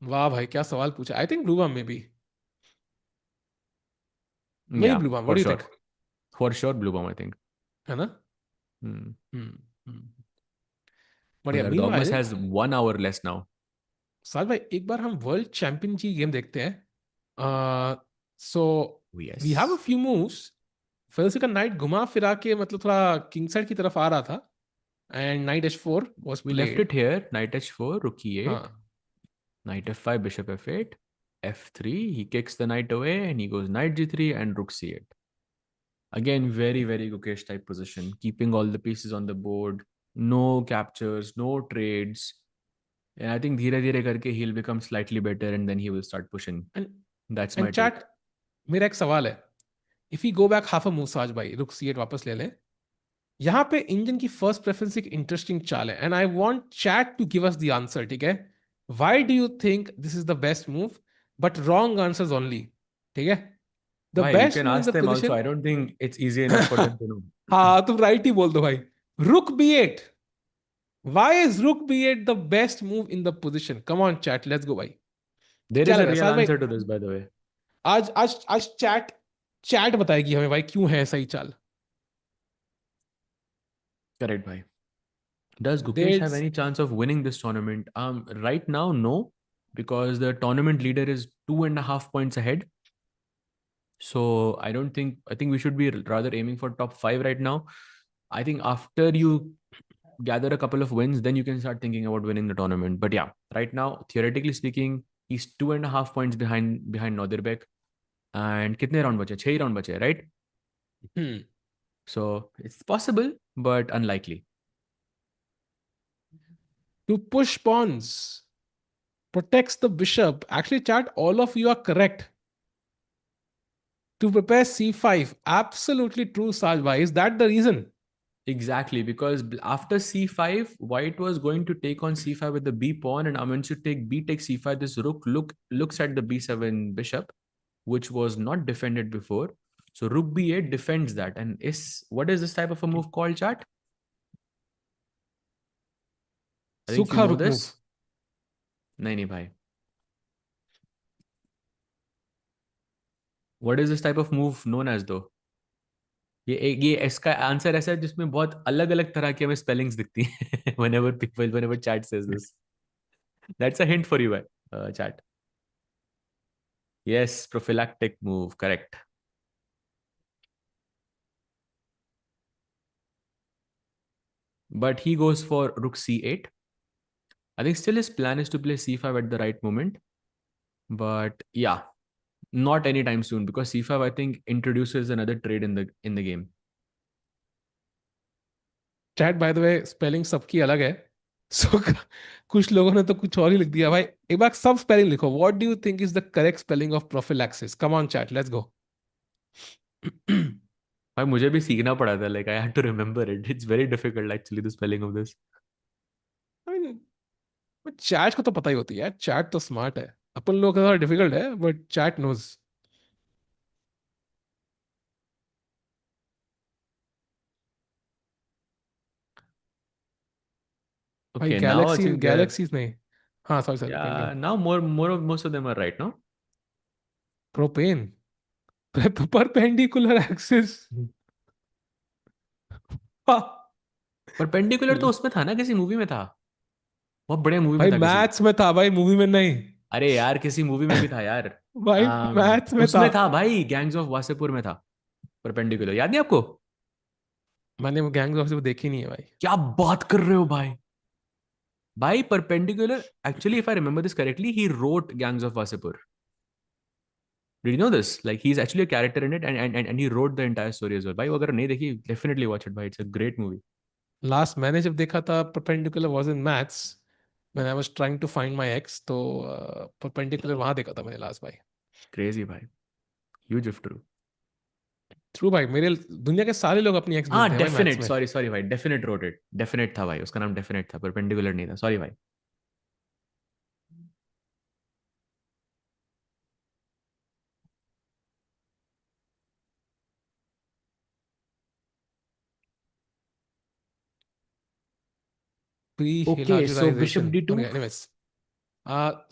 वाह भाई क्या सवाल पूछा। आई थिंक ब्लू बाम में भी वही Yeah, Bluebaum what for do you think? sure. For sure, Bluebaum, I think. है ना? Hmm. हम्म हम्म, Because बढ़िया mean Erdogmus has 1 hour less now. साल भाई एक बार हम वर्ल्ड चैंपियन की गेम देखते हैं। So Oh, we have a yes. Few moves. फिर का नाइट घुमा फिरा के मतलब थोड़ा किंग साइड की तरफ आ रहा था। And night H4 was We left played. it here. Knight H4, Rook E8, हाँ Knight F5, Bishop F8, F3. He kicks the knight away and he goes Knight G3 and Rook C8. Again, very, very Gukesh type position, keeping all the pieces on the board. No captures, no trades. And I think धीरे धीरे करके he'll become slightly better and then he will start pushing. And That's and my take. Chat मेरा एक सवाल है। If you go back half a move साज भाई रुक C8 वापस ले लें। यहाँ पे इंजन की फर्स्ट प्रेफरेंस एक इंटरेस्टिंग चाल है and I want chat to give us the answer ठीक है। Why do you think this is the best move but wrong answers only. ठीक है। The Why? You best can move in ask the them also. Position. I don't think it's easy enough for them to know. हाँ तुम right ही बोल दो भाई। रुक B8। Why is Rook B8 the best move in the position? Come on, chat. Let's go, भाई। There क्या is लग a रहा है real साल भाई? answer to this, by the way. आज आज आज चैट चैट बताएगी हमें भाई क्यों है सही चाल। Correct, bhai. Does Gukesh have Dates any chance of winning this tournament? Right now, no, because the tournament leader is 2.5 points ahead. So I don't think. I think we should be rather aiming for top 5 right now. I think after you gather a couple of wins, then you can start thinking about winning the tournament. But yeah, right now, theoretically speaking, he's 2.5 points behind Nodirbek. And कितने round बचे? 6 round बचे, right? hmm. So it's possible, but unlikely. To push pawns protects the bishop. Actually, chat all of you are correct. To prepare C5, absolutely true, Saj bhai. Is that the reason? Exactly, because after c5, white was going to take on c5 with the b pawn, and once you take b takes c5, this rook looks at the b7 bishop, which was not defended before. So rook b8 defends that, and is what is this type of a move called, chat? I think you Sukha know Rook this. move. नहीं भाई. What is this type of move known as though? ये इसका answer ऐसा है जिसमें बहुत अलग अलग तरह की हमें स्पेलिंग्स दिखती हैं. Whenever chat says this, that's a hint for you, chat. Yes, prophylactic move, correct. But he goes for rook c8. I think still his plan is to play c5 at the right moment. But yeah, not anytime soon, because c5 I think introduces another trade in the game. Chat by the way, spelling सबकी अलग है। So कुछ लोगों ने तो कुछ और ही लिख दिया भाई। एक बार सब स्पेलिंग लिखो। What do you think is the correct spelling of prophylaxis? Come on, chat. Let's go. भाई मुझे भी सीखना पड़ा था, like I had to remember it. It's very difficult actually, the spelling of this. I mean, chat को तो पता ही होती है यार। चैट तो स्मार्ट है। अपन लोग का थोड़ा डिफिकल्ट है बट चैट नोज। भाई Okay, now I Galaxy think they're, galaxies नहीं। हाँ sorry sorry continue. yeah, now most of them are right, no? Propane perpendicular axis. Perpendicular तो उसमें था ना, किसी मूवी में था. बहुत बड़े मूवी में भाई था किसी. मैथ्स में था भाई मूवी में नहीं। अरे यार किसी मूवी में भी था यार. भाई मैथ्स में था। उसमें था भाई, गैंग्स ऑफ वासेपुर में था परपेंडिकुलर, याद नहीं आपको? मैंने वो गैंग्स ऑफ वो देखी नहीं है भाई. क्या बात कर रहे हो भाई? भाई perpendicular, actually if I remember this correctly, he wrote gangs of Wasseypur. Did you know this? Like he's actually a character in it, and he wrote the entire story as well. भाई वो अगर नहीं देखी, definitely watch it. भाई it's a great movie. Last मैंने जब देखा था perpendicular was in maths, when I was trying to find my ex, तो परपेंडिकुलर वहां देखा था मैंने लास्ट भाई. Crazy भाई, huge if true. ट्रू भाई, मेरे दुनिया के सारे लोग अपनी एक्स हाँ ढूंढते हैं भाई मैथ्स डेफिनेट, में. सॉरी सॉरी भाई, डेफिनेट wrote it. डेफिनेट था भाई, उसका नाम डेफिनेट था, परपेंडिकुलर नहीं था, सॉरी भाई. प्री ओके सो बिशप हिलाजिजाइजेशन. D2. एनीवेज,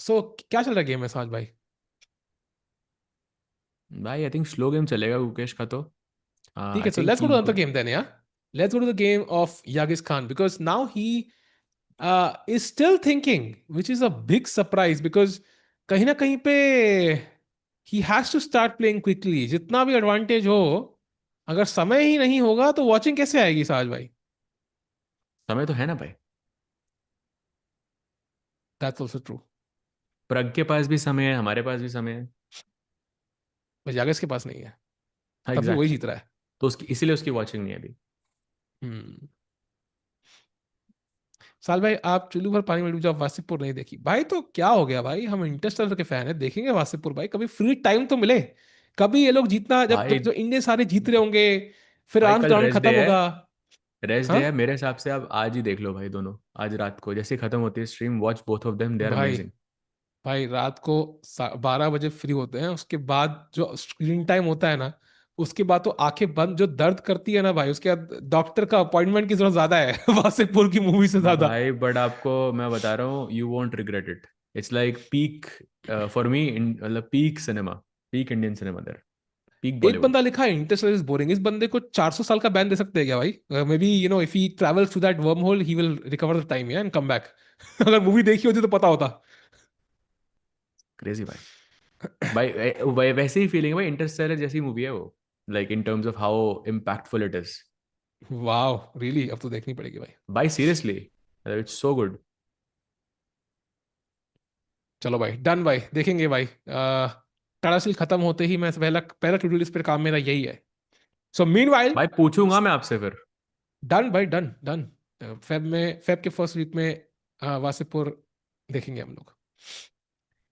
सो क्या चल रहा है गेम में साज भाई? भाई आई थिंक स्लो गेम चलेगा गुकेश का तो. ठीक आई है, so think let's go he to another game then, yeah. Let's go to the game of Yagiz Khan, because now he is still thinking, which is a big surprise, because कहीं ना कहीं पे he has to start playing quickly. जितना भी advantage हो, अगर समय ही नहीं होगा तो वॉचिंग कैसे आएगी साज भाई? समय तो है ना भाई. That's also true. प्रग के पास भी समय है, हमारे पास भी समय है. बस यागिज के पास नहीं है, हाँ तभी वही एग्जैक्टली जीत रहा है. तो उसकी, इसीलिए उसकी वॉचिंग नहीं है अभी. हम्म. साल भाई, आप चुल्लू भर पानी में डूब जाओ वासेपुर नहीं देखी भाई, तो क्या हो गया भाई? हम इंटरस्टेलर के फैन है, देखेंगे वासेपुर भाई, कभी फ्री टाइम तो मिले. कभी ये लोग जीतना, जब भाई जो इंडिया सारे जीत रहे होंगे, फिर भाई आंख कल राउंड रेस्ट खत्म डे है. होगा. रेस्ट हाँ डे है मेरे हिसाब से. आप आज ही देख लो भाई दोनों. आज रात को जैसे ही खत्म होती है stream, watch both of them, they are भाई, अमेजिंग. भाई रात को 12 बजे फ्री होते हैं, उसके बाद जो स्क्रीन टाइम होता है ना, उसके बाद तो आंखें बंद जो दर्द करती है ना भाई, उसके बाद डॉक्टर का अपॉइंटमेंट की जरूरत ज्यादा है वासेपुर की मूवी से ज्यादा. भाई बट आपको मैं बता रहा हूँ, you won't regret it. It's like peak for me, मतलब peak cinema, peak Indian cinema there, peak एक बॉलीवुड. बंदा लिखा है इंटरस्टेलर इज बोरिंग, इस बंदे को 400 साल का बैन दे सकते हैं क्या भाई? मे be if he travels to that wormhole, he will recover the time and come back. अगर मूवी देखी होती तो पता होता. क्रेजी भाई. भाई वैसे ही फीलिंग है भाई, इंटरस्टेलर जैसी मूवी है वो. Like in terms of how impactful it is. वाह, रियली? अब तो देखनी पड़ेगी भाई. भाई सीरियसली, इट्स सो गुड. चलो भाई, डन भाई, देखेंगे भाई. टाटा स्टील खत्म होते ही मैं पहला पहला टू डू लिस्ट पर काम मेरा यही है. सो मीनवाइल, भाई पूछूंगा मैं आपसे फिर. डन भाई, डन डन. फेब के फर्स्ट वीक में वासेपुर देखेंगे हम लोग.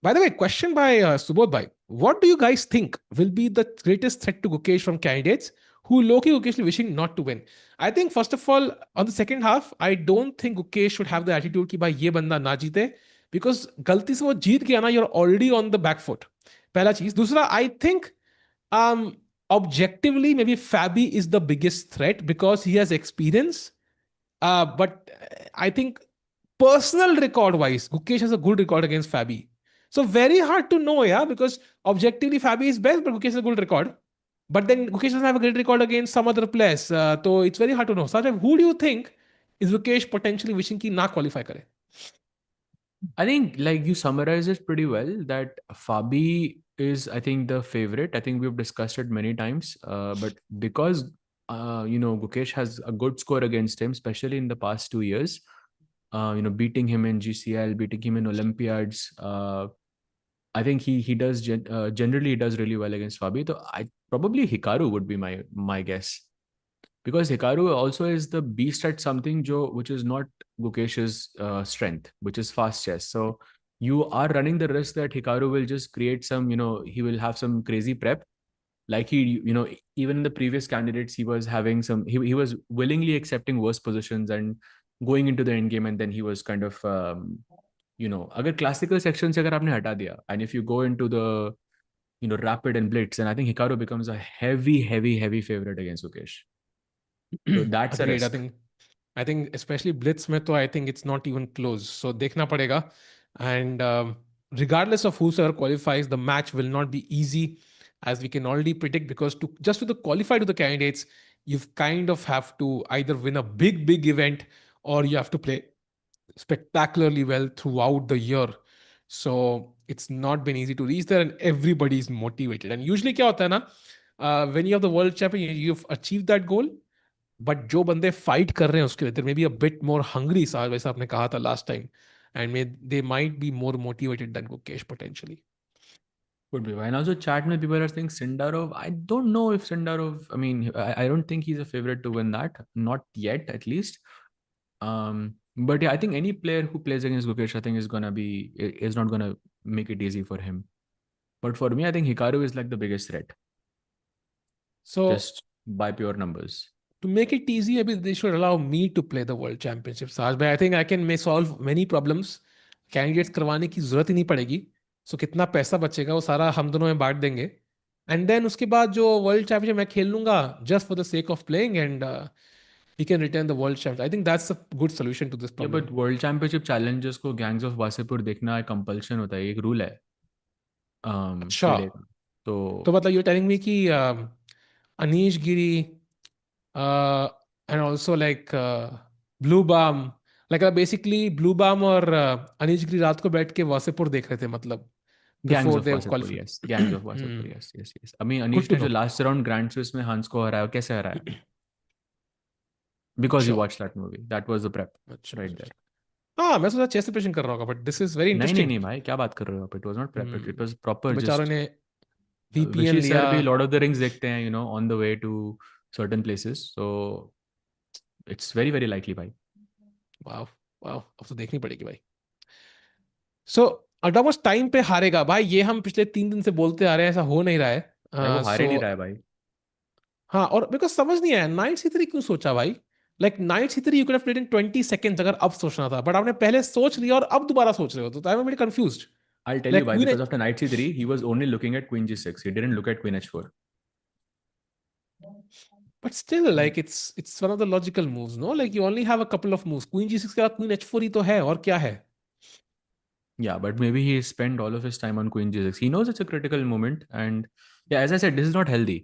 By the way, question by Subodh bhai. What do you guys think will be the greatest threat to Gukesh from candidates who low-key Gukeshly wishing not to win? I think first of all, on the second half, I don't think Gukesh should have the attitude कि भाई ये बंदा ना जीते, because गलती से वो जीत गया ना, you're already on the back foot. पहला चीज. दूसरा, I think um objectively maybe Fabi is the biggest threat because he has experience. But I think personal record wise, Gukesh has a good record against Fabi. So very hard to know, yeah, because objectively Fabi is best, but Gukesh has a good record. But then Gukesh doesn't have a great record against some other players. So it's very hard to know. Sajab, who do you think is Gukesh potentially wishing ki na qualify kare? I think like you summarize it pretty well, that Fabi is, I think, the favorite. I think we've discussed it many times. But because Gukesh has a good score against him, especially in the past 2 years. Beating him in GCL, beating him in Olympiads. I think he does generally he does really well against Fabi. So I probably Hikaru would be my guess, because Hikaru also is the beast at something which is not Gukesh's strength, which is fast chess. So you are running the risk that Hikaru will just create some, he will have some crazy prep. Like even in the previous candidates, he was having he was willingly accepting worse positions and going into the end game, and then he was kind of, अगर classical section से अगर आपने हटा दिया, and if you go into the, rapid and blitz, and I think Hikaru becomes a heavy, heavy, heavy favorite against Gukesh. So that's a Agreed. risk. I think especially Blitz में तो I think it's not even close. So देखना पड़ेगा. And regardless of whosoever qualifies, the match will not be easy, as we can already predict, because to the qualify to the candidates, you've kind of have to either win a big, big event, or you have to play spectacularly well throughout the year. So it's not been easy to reach there, and everybody is motivated. And usually क्या होता है ना, when you have the world champion, you've achieved that goal. But जो बंदे fight कर रहे हैं उसके लिए there may be a bit more hungry, साहब वैसा आपने कहा था last time, and may they might be more motivated than Gukesh potentially. Could be. And also, chat में people are saying Sindarov. I don't know if Sindarov. I mean, I don't think he's a favorite to win that. Not yet, at least. But yeah, I think any player who plays against Gukesh, I think is not gonna make it easy for him. But for me, I think Hikaru is like the biggest threat, So just by pure numbers. to make it easy, maybe they should allow me to play the World Championship, Saj. But I think I can may solve many problems. Candidates करवाने की जरूरत ही नहीं पड़ेगी. So कितना पैसा बचेगा वो सारा हम दोनों में बांट देंगे. And then उसके बाद जो World Championship मैं खेल लूंगा just for the sake of playing, and he can retain the World Championship. I think that's a good solution to this Yeah, problem. but World Championship challenges को Gangs of Wasipur देखना एक compulsion होता है, एक rule है अच्छा. FIDE का. तो तो मतलब you're telling me कि Anish Giri and also like Blue Balm, like basically Blue Balm और अनिश गिरी रात को बैठ के वासेपुर देख रहे थे मतलब Gangs before of the Wasipur, qualify. yes. Gangs of Wasipur, yes, yes, yes. I mean, good Anish too ने जो no. last round Grand Swiss में हंस को हराया, कैसे हराया? Because he अच्छा. watched that movie. That was the prep अच्छा. right there. हाँ मैं सोचा चेस प्रिपरेशन कर रहा होगा, बट दिस इज वेरी नहीं नहीं इंटरेस्टिंग. नहीं भाई, क्या बात कर रहे हो आप? It was not prep. It was proper. तो बेचारों Just ने वीपीएन Vishy लिया. sir भी Lord of the Rings देखते हैं, on the way to certain places. So it's very very likely भाई. वाह. वाह, अब तो देखनी पड़ेगी भाई. सो अल्टोमस टाइम पे हारेगा भाई, ये हम पिछले 3 दिन से बोलते आ रहे हैं, ऐसा हो नहीं रहा भाई वो है. हार ही सो नहीं रहा है भाई. हाँ, और मेरे को समझ नहीं आया नाइट सी3 क्यों सोचा भाई. Like night C3 you can have played in 20 seconds अगर अब सोचना था, बट आपने पहले सोच लिया और अब दोबारा सोच रहे हो, तो I am very confused. I'll tell you like why. Queen. Because after knight c3, he was only looking at queen g6. He didn't look at queen h4. But still like it's one of the logical moves, no? Like you only have a couple of moves. Queen जी6 के बाद queen एच4 ही तो है, और क्या है? Yeah, but maybe he spent all of his time on queen g6. He knows it's a critical moment. And yeah, as I said, this is not healthy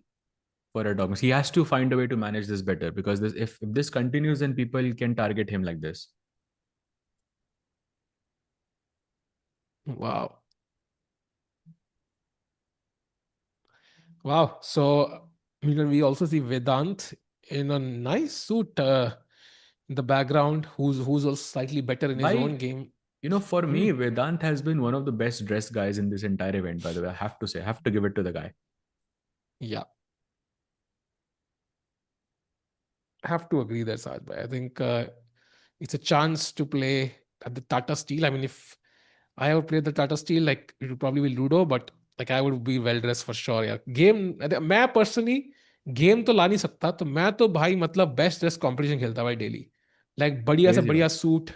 for Erdogmus. He has to find a way to manage this better, because if this continues, then people can target him like this. Wow. Wow. So we also see Vedant in a nice suit in the background, who's also slightly better in his own By game. For Hmm. me, Vedant has been one of the best dressed guys in this entire event, by the way. I have to say, I have to give it to the guy. Yeah, I have to agree there, Saj bhai. I think it's a chance to play at the Tata Steel. I mean, if I ever played the Tata Steel, like it would probably be Ludo, but like I would be well dressed for sure. Yeah, game. मैं personally game तो ला नहीं सकता, तो मैं तो भाई मतलब best dress competition खेलता भाई डेली. लाइक बढ़िया से Crazy, बढ़िया man. सूट,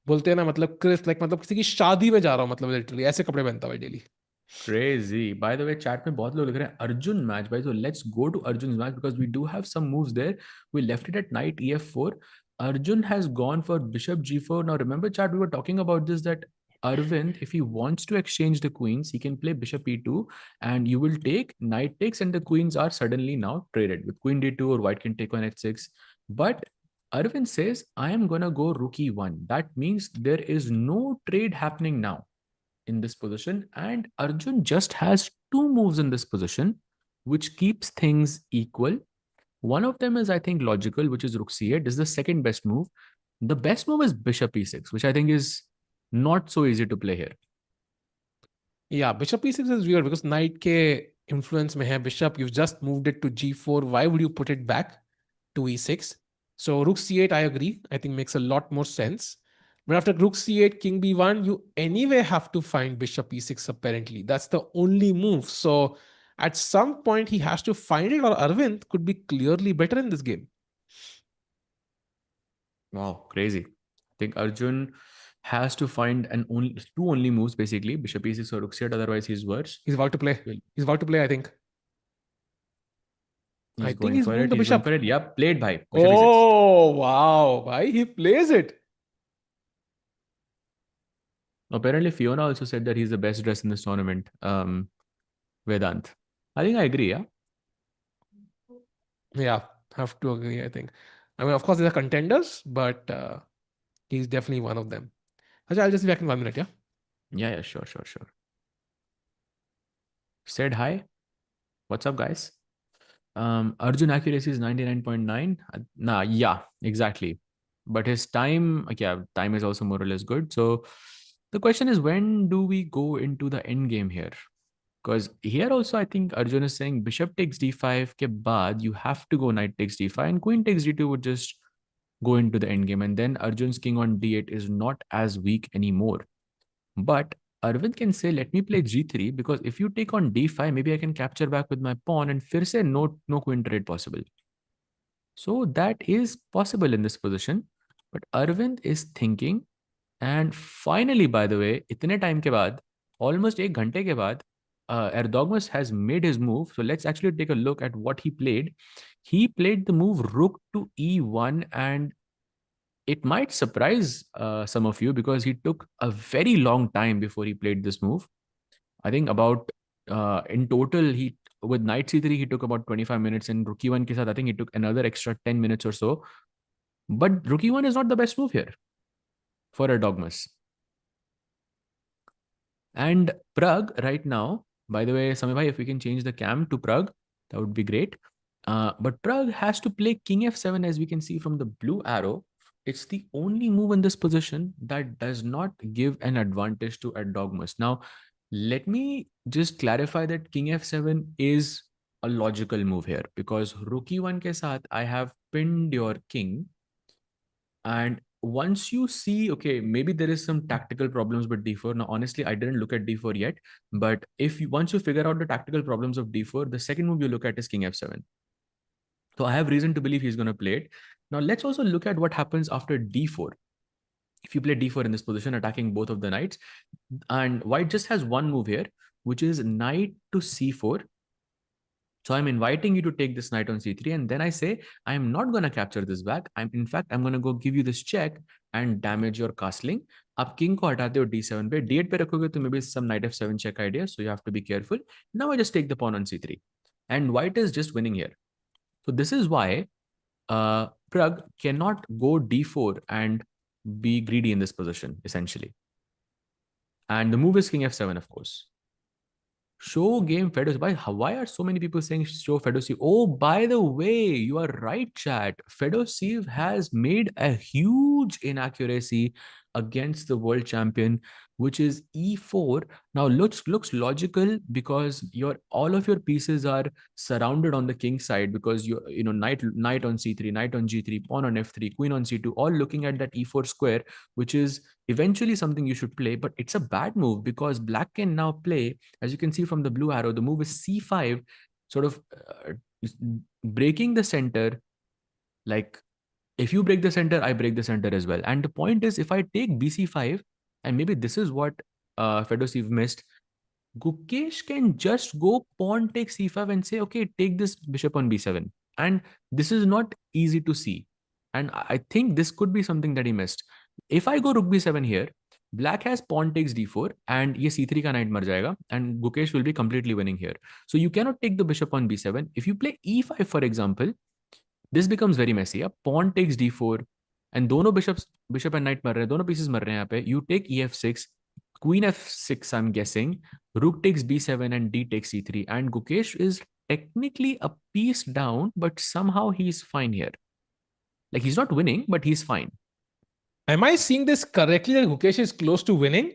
बोलते हैं ना मतलब क्रिस्प, लाइक मतलब किसी की शादी में जा रहा हूँ, मतलब लिटरली ऐसे कपड़े पहनता भाई daily. Crazy. By the way, chat में बहुत लोग लिख रहे हैं Arjun match भाई. So let's go to Arjun's match, because we do have some moves there. We left it at knight ef4. Arjun has gone for bishop g4. Now remember, chat, we were talking about this, that Arvind, if he wants to exchange the queens, he can play bishop e2, and you will take knight takes, and the queens are suddenly now traded with queen d2, or white can take on h6. But Arvind says, I am gonna go rook e1. That means there is no trade happening now in this position, and Arjun just has two moves in this position, which keeps things equal. One of them is, I think, logical, which is rook c8. This is the second best move. The best move is bishop e6, which I think is not so easy to play here. Yeah, bishop e6 is weird because knight के influence में है bishop. You've just moved it to g4. Why would you put it back to e6? So rook c8, I agree. I think makes a lot more sense. But after rook c8, king b1, you anyway have to find bishop e6 apparently. That's the only move. So at some point he has to find it, or Arvind could be clearly better in this game. Wow, crazy. I think Arjun has to find two only moves, basically, bishop e6 or rook c8, otherwise he's worse. He's about to play. Well, He's about to play, I think. I he's think going he's for moving it. the He's going bishop. for it. Yep, played by bishop e6. Oh, wow. Why he plays it? Apparently, Fiona also said that he's the best dressed in this tournament. Vedant. I think I agree, yeah. Yeah, have to agree, I think. I mean, of course, they're contenders, but he's definitely one of them. Ajay, I'll just be back in 1 minute, yeah? Yeah, sure, sure, sure. Said hi. What's up, guys? Arjun accuracy is 99.9. Nah, yeah, exactly. But his time, yeah, time is also more or less good. So the question is, when do we go into the end game here? Because here also, I think Arjun is saying bishop takes d5 ke baad, you have to go knight takes d5 and queen takes d2 would just go into the end game. And then Arjun's king on d8 is not as weak anymore. But Arvind can say, let me play g3 because if you take on d5, maybe I can capture back with my pawn and fir se no queen trade possible. So that is possible in this position. But Arvind is thinking, and finally, by the way, itne time ke baad, almost ek ghante ke baad, Erdogmus has made his move. So let's actually take a look at what he played. He played the move rook to e1, and it might surprise some of you because he took a very long time before he played this move. I think about in total, he with knight c3 he took about 25 minutes, and rook e1 ke saath, I think he took another extra 10 minutes or so. But rook e1 is not the best move here for Erdogmus. And Pragg right now, by the way, Samay, if we can change the cam to Pragg, that would be great. But Pragg has to play king f7, as we can see from the blue arrow. It's the only move in this position that does not give an advantage to Erdogmus. Now, let me just clarify that king f7 is a logical move here because rook e1 ke saath, I have pinned your king. And once you see, okay, maybe there is some tactical problems with d4. Now, honestly, I didn't look at d4 yet. But if you, once you figure out the tactical problems of d4, the second move you look at is king f7. So I have reason to believe he's going to play it. Now, let's also look at what happens after d4. If you play d4 in this position, attacking both of the knights, and white just has one move here, which is knight to c4. So I'm inviting you to take this knight on c3, and then I say, I'm not going to capture this back. In fact, I'm going to go give you this check and damage your castling. आप king को हटाते हो d7 पे, d8 पे रखोगे तो maybe some knight f7 check idea, so you have to be careful. Now I just take the pawn on c3, and white is just winning here. So this is why Pragg cannot go d4 and be greedy in this position, essentially. And the move is king f7, of course. Show game Fedoseev. Why are so many people saying show Fedoseev? Oh, by the way, you are right, chat. Fedoseev has made a huge inaccuracy against the world champion, which is e4. Now looks logical because all of your pieces are surrounded on the king side because you know knight on c3, knight on g3, pawn on f3, queen on c2, all looking at that e4 square, which is eventually something you should play. But it's a bad move because black can now play, as you can see from the blue arrow, the move is c5, sort of breaking the center. Like if you break the center, I break the center as well. And the point is, if I take bc5, and maybe this is what Fedoseev missed, Gukesh can just go pawn take c5 and say, okay, take this bishop on b7. And this is not easy to see. And I think this could be something that he missed. If I go rook b7 here, black has pawn takes d4 and ye c3 ka knight mar jayega, and Gukesh will be completely winning here. So you cannot take the bishop on b7. If you play e5, for example, this becomes very messy. A pawn takes d4 and dono bishop and knight mar rahe, dono pieces mar rahe yahan pe. You take ef6, queen f6, I'm guessing, rook takes b7 and d takes c3, and Gukesh is technically a piece down, but somehow he's fine here. Like he's not winning, but he's fine. Am I seeing this correctly that Gukesh is close to winning?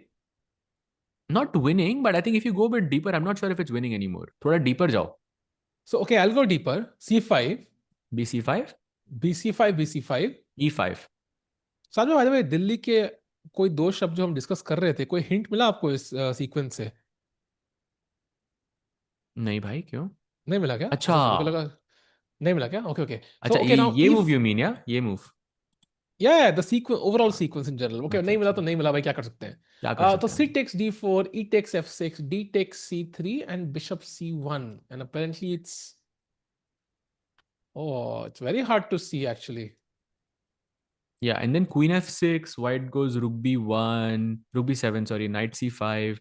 Not winning, but I think if you go a bit deeper, I'm not sure if it's winning anymore. Thoda deeper jao. So, okay, I'll go deeper. C5. BC5? BC5, BC5. E5. साथ में, by the way, Delhi के कोई दो शब्द जो हम discuss कर रहे थे, कोई हिंट मिला आपको इस सीक्वेंस से? नहीं भाई, क्यों? नहीं मिला क्या? अच्छा, मेरे को लगा नहीं मिला क्या? Okay, okay. अच्छा, So, okay, now ये if move you mean, yeah? ये move. yeah, the sequence, overall sequence in general. Okay, अच्छा, नहीं मिला अच्छा, तो नहीं मिला भाई, क्या कर सकते हैं? क्या कर तो सकते c हैं? takes d4, e takes f6, d takes c3, and bishop c1. And apparently it's very hard to see actually. Yeah, and then queen f6, white goes rook b1, rook b7, sorry, knight c5,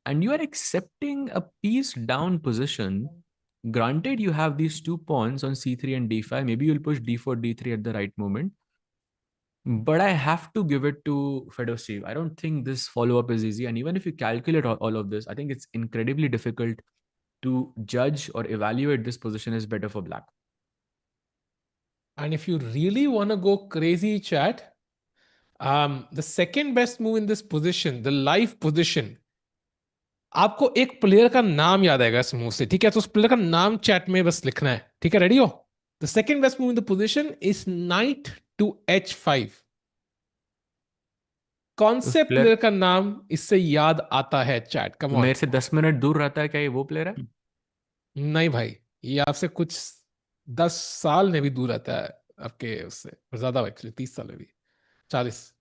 and you are accepting a piece down position. Granted, you have these two pawns on c3 and d5. Maybe you'll push d4, d3 at the right moment. But I have to give it to Fedoseev. I don't think this follow-up is easy. And even if you calculate all of this, I think it's incredibly difficult to judge or evaluate this position is better for black. And if you really want to go crazy, chat, the second best move in this position, the live position, आपको एक player का नाम याद आएगा इस move से, ठीक है? तो उस प्लेयर का नाम चैट में बस लिखना है, ठीक है? रेडी हो? The second best move in the position is knight to H5. कौन से प्लेयर का नाम इससे याद आता है चैट? Come on. मेरे से 10 मिनट दूर रहता है, क्या ये वो प्लेयर है? नहीं भाई, ये आपसे कुछ 10 साल में भी दूर रहता है आपके उससे, ज्यादा एक्चुअली 30 साल में भी, 40.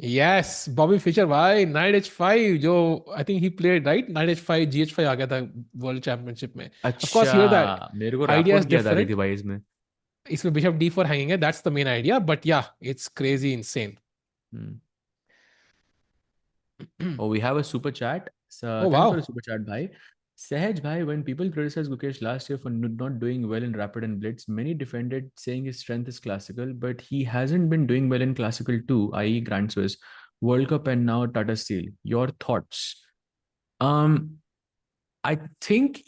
यस, बॉबी फिशर भाई, नाइट H5, जो आई think he played right, night H5 GH5 आ गया था वर्ल्ड चैंपियनशिप में. ऑफ कोर्स हियर दैट मेरे को आइडिया इज रैपवर्ड याद आ रही डिफरेंट. थी भाई इसमें. इसमें बिशप D4 हैंगिंग है, that's the main idea, but yeah it's crazy insane. Oh, we have a super chat. So, Oh thanks for wow. the super chat, bhai. Sahaj bhai, when people criticized Gukesh last year for not doing well in rapid and blitz, many defended saying his strength is classical, but he hasn't been doing well in classical too, i.e. Grand Swiss, World Cup, and now Tata Steel. Your thoughts? I think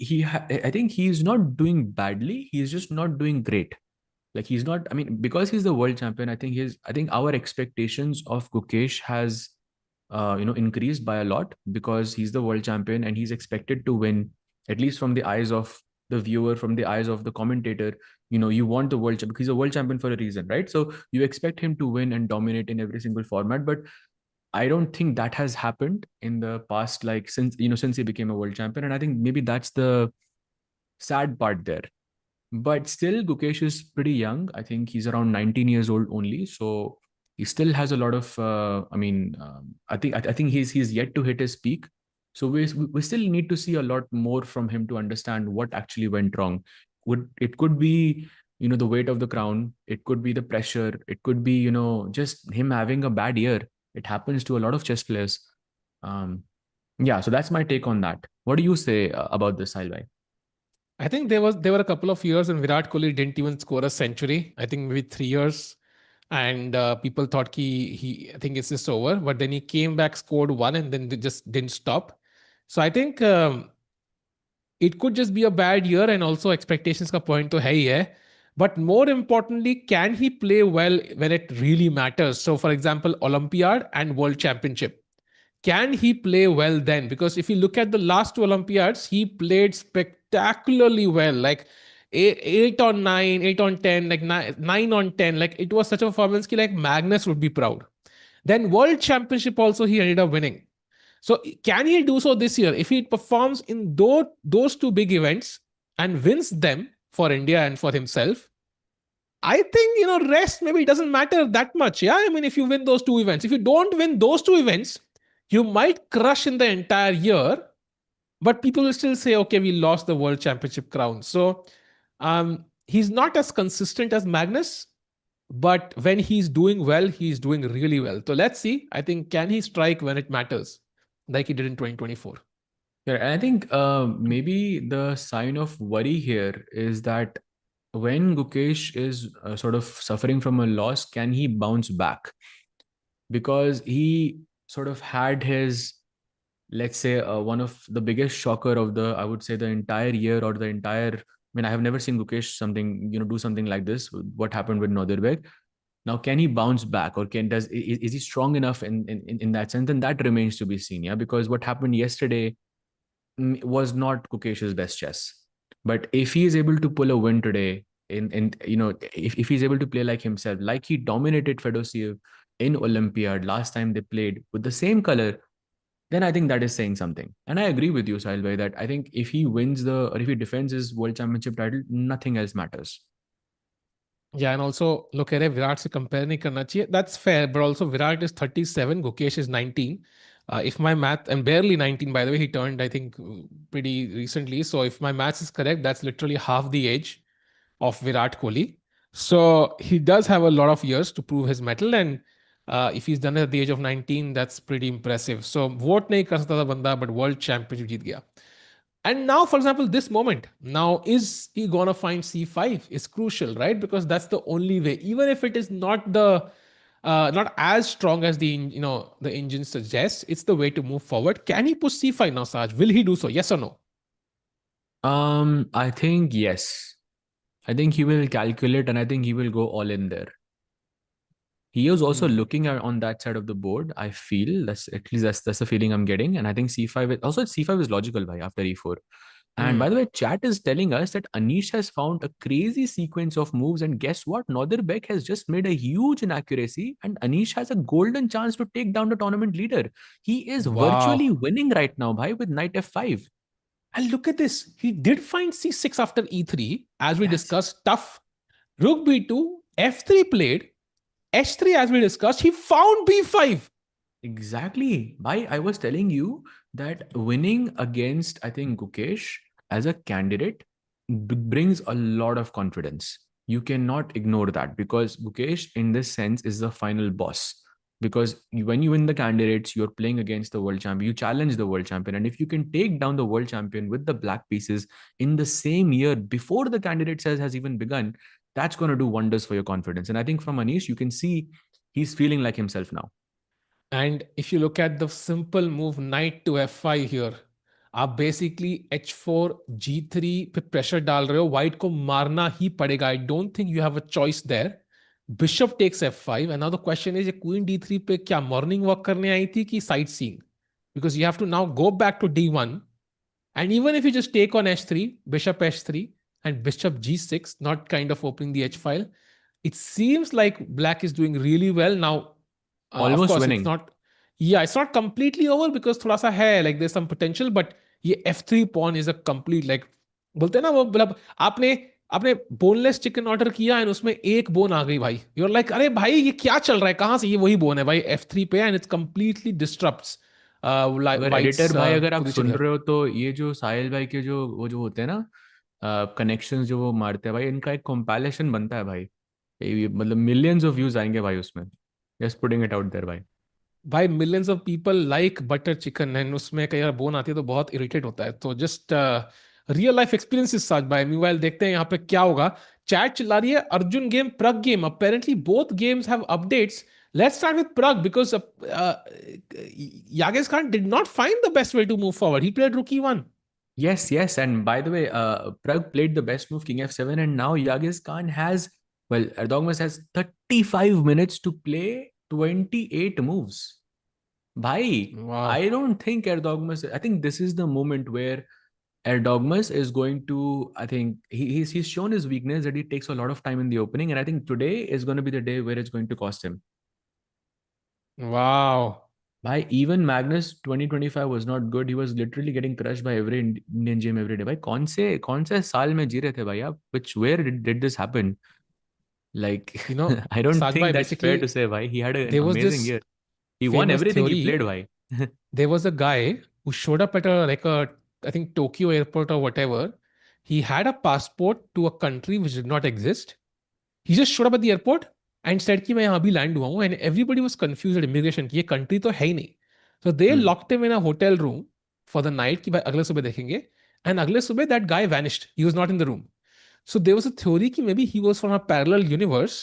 I think he's not doing badly. He's just not doing great. Like he's not. I mean, because he's the world champion, I think our expectations of Gukesh has increased by a lot because he's the world champion and he's expected to win, at least from the eyes of the viewer, from the eyes of the commentator. You want the world champion because he's a world champion for a reason, right? So you expect him to win and dominate in every single format, but I don't think that has happened in the past, like since he became a world champion. And I think maybe that's the sad part there. But still, Gukesh is pretty young. I think he's around 19 years old only. So he still has a lot of. I think he's yet to hit his peak. So we still need to see a lot more from him to understand what actually went wrong. It could be the weight of the crown. It could be the pressure. It could be just him having a bad year. It happens to a lot of chess players. Yeah. So that's my take on that. What do you say about this, Sailbhai? I think there were a couple of years when Virat Kohli didn't even score a century. I think maybe 3 years, and people thought I think it's just over. But then he came back, scored one, and then they just didn't stop. So I think it could just be a bad year, and also expectations ka point to hai hi hai. But more importantly, can he play well when it really matters? So, for example, Olympiad and World Championship. Can he play well then? Because if you look at the last two Olympiads, he played spectacularly well. Like 8 on 9, 8 on 10, like 9 on 10. Like it was such a performance that like Magnus would be proud. Then World Championship also he ended up winning. So can he do so this year? If he performs in those two big events and wins them for India and for himself, I think, rest maybe it doesn't matter that much. Yeah, I mean, if you win those two events, if you don't win those two events, you might crush in the entire year, but people will still say, okay, we lost the world championship crown. So he's not as consistent as Magnus, but when he's doing well, he's doing really well. So let's see. I think, can he strike when it matters like he did in 2024? Yeah, and I think maybe the sign of worry here is that when Gukesh is sort of suffering from a loss, can he bounce back? Because he sort of had his, let's say, one of the biggest shocker of I would say, the entire year or the entire. I mean, I have never seen Gukesh do something like this. What happened with Nodirbek? Now, can he bounce back, or is he strong enough in that sense? And that remains to be seen. Yeah, because what happened yesterday was not Gukesh's best chess. But if he is able to pull a win today, if he's able to play like himself, like he dominated Fedoseev in Olympiad last time they played with the same color, then I think that is saying something. And I agree with you, Sahil, that I think if he wins or if he defends his world championship title, nothing else matters. Yeah, and also look at Virat se compare nahi karna chahiye. That's fair, but also Virat is 37, Gukesh is 19. If my math, and barely 19 by the way, he turned I think pretty recently. So if my math is correct, that's literally half the age of Virat Kohli. So he does have a lot of years to prove his mettle, and if he's done it at the age of 19, that's pretty impressive. So vote nahi kar sakta tha banda, but world championship jeet gaya. And now, for example, this moment, now is he gonna find C5 is crucial, right? Because that's the only way, even if it is not not as strong as the engine suggests, it's the way to move forward. Can he push C5 now, Saj? Will he do so? Yes or no? I think yes. I think he will calculate and I think he will go all in there. He was also Hmm. looking at on that side of the board. I feel that's at least that's the feeling I'm getting. And I think also c5 is logical by after e4. And by Hmm. the way, chat is telling us that Anish has found a crazy sequence of moves. And guess what? Nodirbek has just made a huge inaccuracy, and Anish has a golden chance to take down the tournament leader. He is virtually Wow. winning right now, bhai, with knight f5. And look at this. He did find c6 after e3, as we Yes. discussed. Tough. Rook b2, f3 played, h3 as we discussed. He found b5. Exactly. Why I was telling you that winning against, I think, Gukesh as a candidate brings a lot of confidence. You cannot ignore that because Gukesh, in this sense, is the final boss. Because when you win the candidates, you're playing against the world champion. You challenge the world champion. And if you can take down the world champion with the black pieces in the same year before the candidate says has even begun, that's going to do wonders for your confidence. And I think from Anish, you can see he's feeling like himself now. And if you look at the simple move knight to f5 here, आप basically h4 g3 पे pressure डाल रहे हो, white को मारना ही पड़ेगा. I don't think you have a choice there. Bishop takes f5 and now the question is, ये queen d3 पे क्या morning walk करने आई थी कि sightseeing? Because you have to now go back to d1, and even if you just take on h3, bishop h3, and bishop g6, not kind of opening the h file, it seems like black is doing really well now. Of Almost course, it's winning. not. Yeah, it's not completely over because थोड़ा सा है, like there's some potential, but ये f3 pawn is a complete, like बोलते हैं ना वो, मतलब आपने आपने बोनलेस चिकन ऑर्डर किया एंड उसमें एक बोन आ गई भाई, यूर लाइक अरे भाई ये क्या चल रहा है, कहाँ से ये वही बोन है भाई f3 पे, एंड इट्स कंप्लीटली डिस्टरप्ट्स अगर वाइट्स एडिटर भाई अगर आप पोजीशन सुन हियर. रहे हो तो ये जो साहिल भाई के जो वो जो होते हैं ना कनेक्शंस जो वो मारते हैं भाई, इनका एक कंपाइलेशन बनता है भाई. मतलब मिलियंस ऑफ व्यूज आएंगे भाई उसमें. Just putting it out there भाई. भाई millions of people like butter chicken and उसमें कई बार बोन आती है तो बहुत इरिटेट होता है, तो जस्ट रियल लाइफ एक्सपीरियंसेस साथ भाई. मीनवाइल देखते हैं यहाँ पे क्या होगा. चैट चिल्ला रही है Arjun game Pragg game, apparently both games have updates. Let's start with Pragg because Yagiz Khan did not find the best way to move forward. He played rook e1. Yes, yes. And by the way, Pragg played the best move, King F7, and now Yagiz Khan has, well, Erdogmus has 35 minutes to play 28 moves. Bhai, Wow. I don't think Erdogmus, I think this is the moment where Erdogmus is going to, I think he's shown his weakness that he takes a lot of time in the opening. And I think today is going to be the day where it's going to cost him. Wow. Bhai, even Magnus 2025 was not good. He was literally getting crushed by every Indian gym every day. Bhai, कौन से साल में जी रहे थे भाई आप? Where did this happen? Like, You know, I don't Saj think bhai, that's fair to basically say, bhai. He had an there was amazing this year. He won famous everything he played, theory. bhai. There was a guy who showed up at a, like a, I think Tokyo airport or whatever. He had a passport to a country which did not exist. He just showed up at the airport and said कि मैं यहाँ भी land हुआ हूँ, and everybody was confused at immigration कि ये country तो है ही नहीं. So they Hmm. locked him in a hotel room for the night कि भाई अगले सुबह देखेंगे, and अगले सुबह that guy vanished. He was not in the room. So there was a theory कि maybe he was from a parallel universe.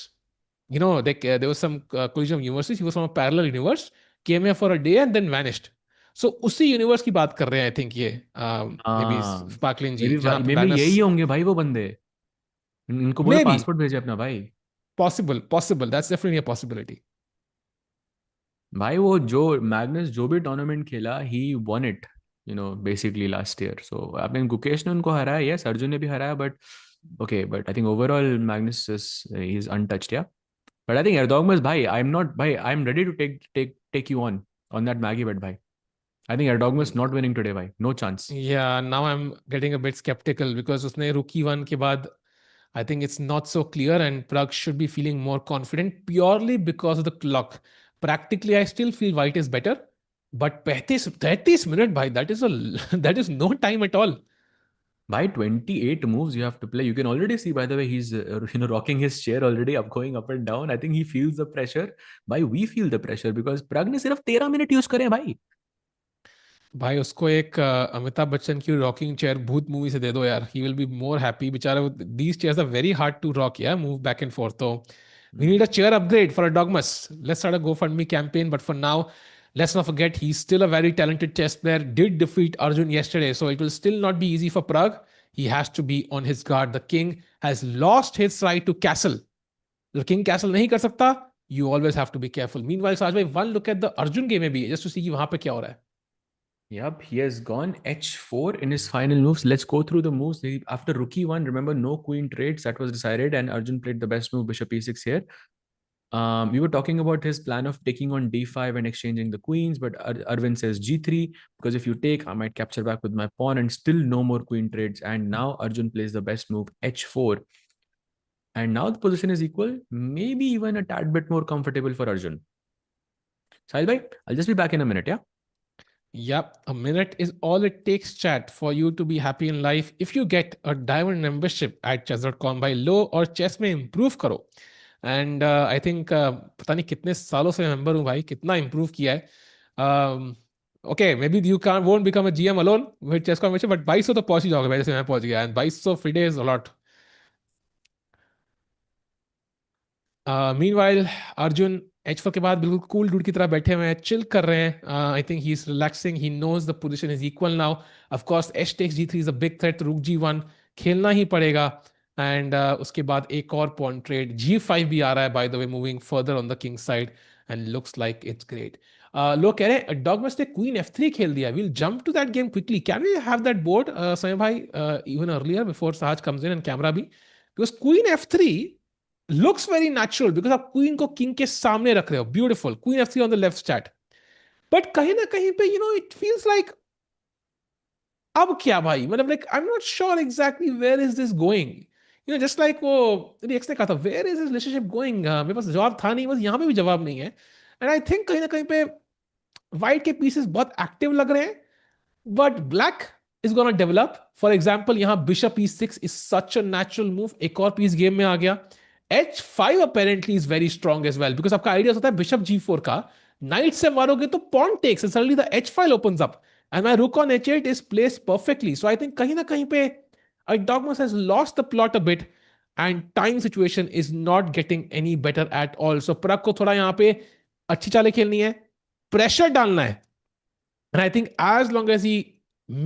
You know, like, there was some collision of universes. He was from a parallel universe, came here for a day and then vanished. So उसी universe की बात कर रहे हैं I think ये, may be हाँ. स्पार्कलिन जी, Maybe जहां पे maybe मैग्नस. यही होंगे भाई वो बंदे. इनको बोलो मे बी पासपोर्ट भेजे अपना भाई. Possible that's definitely a possibility. भाई वो जो मैग्नस जो भी टूर्नामेंट खेला ही won it, basically last year. So I mean Gukesh ने उनको हराया, yes, अर्जुन ने भी हराया, but I think overall Magnus he's untouched, yeah. But I think Erdogmus, bhai, I'm ready to take you on that Maggie bet, bhai. I think Erdogmus not winning today, bhai. No chance. Yeah now I am getting a bit skeptical because उसने rook e one के बाद I think it's not so clear, and Prague should be feeling more confident purely because of the clock. Practically, I still feel white is better, but 35 minutes, bhai, that is a that is no time at all. By 28 moves you have to play. You can already see, by the way, he's rocking his chair already, up going up and down. I think he feels the pressure. Bhai, we feel the pressure because Pragg ने सिर्फ 13 minute use करे भाई. भाई उसको एक अमिताभ बच्चन की rocking chair भूत movie से दे दो यार, he will be more happy बेचारा. These chairs are very hard to rock, yeah move back and forth. तो we need a chair upgrade for a dogmas. Let's start a GoFundMe campaign, but for now, let's not forget he's still a very talented chess player, did defeat Arjun yesterday, so it will still not be easy for Prague. he has to be on his guard. The king has lost his right to castle. The king castle nahi kar sakta. You always have to be careful. Meanwhile, Saj bhai, one look at the Arjun game maybe just to see wahan pe kya ho raha hai. Yep, he has gone h4 in his final moves. Let's go through the moves. After rook e1, remember, no queen trades. That was decided, and Arjun played the best move, bishop e6 here. We were talking about his plan of taking on d5 and exchanging the queens, but Arvind says g3, because if you take, I might capture back with my pawn, and still no more queen trades. And now Arjun plays the best move, h4. And now the position is equal, maybe even a tad bit more comfortable for Arjun. Sahil bhai, I'll just be back in a minute, yeah? Yep, a minute is all it takes, chat, for you to be happy in life. If you get a diamond membership at chess.com by लो और chess में improve करो. And I think पता नहीं कितने सालों से member हूँ भाई, कितना improve किया है. Okay, maybe you won't become a GM alone with Chesscom membership, but 2200 तो पहुंच ही जाओगे भाई, जैसे मैं पहुंच गया. And 2200 free days a lot. Meanwhile, Arjun h4 के बाद बिल्कुल कूल डूड की तरह बैठे हुए हैं, चिल कर रहे हैं. I think he is relaxing. He knows the position is equal now. Of course h takes g3 is a big threat. Rook g1 खेलना ही पड़ेगा. एंड उसके बाद एक और पॉन ट्रेड g5 भी आ रहा है, by the way, moving further on the king side, and looks like it's great. लोग कह रहे हैं डॉगमस ने क्वीन f3 खेल दिया. We'll jump to that game quickly. Can we have that board समय भाई, even earlier before Sahaj comes in and camera भी, because queen f3 looks very natural because आप क्वीन को किंग के सामने रख रहे हो. Beautiful. Queen f3 on the left chat. But कहीं ना कहीं पे इट फील्स लाइक अब क्या भाई, मतलब like I am not sure exactly where is this going. Just like वो रिएक्स ने कहा था, where is this relationship going. मेरे पास जवाब था नहीं, बस यहां पे भी जवाब नहीं है. एंड आई थिंक कहीं ना कहीं पे व्हाइट के पीसेस बहुत एक्टिव लग रहे हैं, but black is going to develop. For example, यहाँ bishop e6 is such a natural move. एक और piece game में आ गया. h5 apparently is very strong as well, because आपका idea होता है bishop g4 का, knight से मारोगे तो pawn takes and suddenly the h file opens up and my rook on h8 is placed perfectly. So I think कहीं ना कहीं पे Erdogmus has lost the plot a bit and time situation is not getting any better at all. So Pragg को थोड़ा यहाँ पे अच्छी चालें खेलनी है, pressure डालना है. And I think as long as he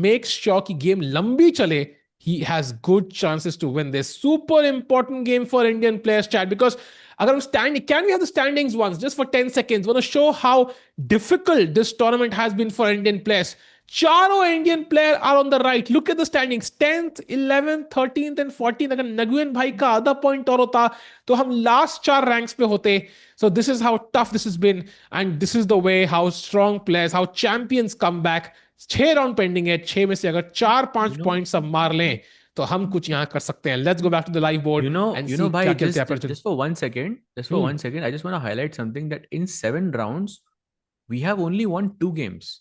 makes sure कि game लंबी चले, he has good chances to win this super important game for Indian players, chat. Because अगर हम standing, can we have the standings once just for 10 seconds? Want to show how difficult this tournament has been for Indian players. चारों Indian player are on the right. Look at the standings: 10th, 11th, 13th and 14th. अगर नगुयन भाई का आधा point और होता तो हम last 4 ranks पे होते. So this is how tough this has been, and this is the way how strong players, how champions come back. 6 round pending है. 6 में से अगर 4-5 पॉइंट्स सब मार लें तो हम कुछ यहाँ कर सकते हैं. Let's go back to the live board and see bhai, क्या खेलते हैं. just for 1 second, I just want to highlight something, that in 7 rounds we have only won 2 games.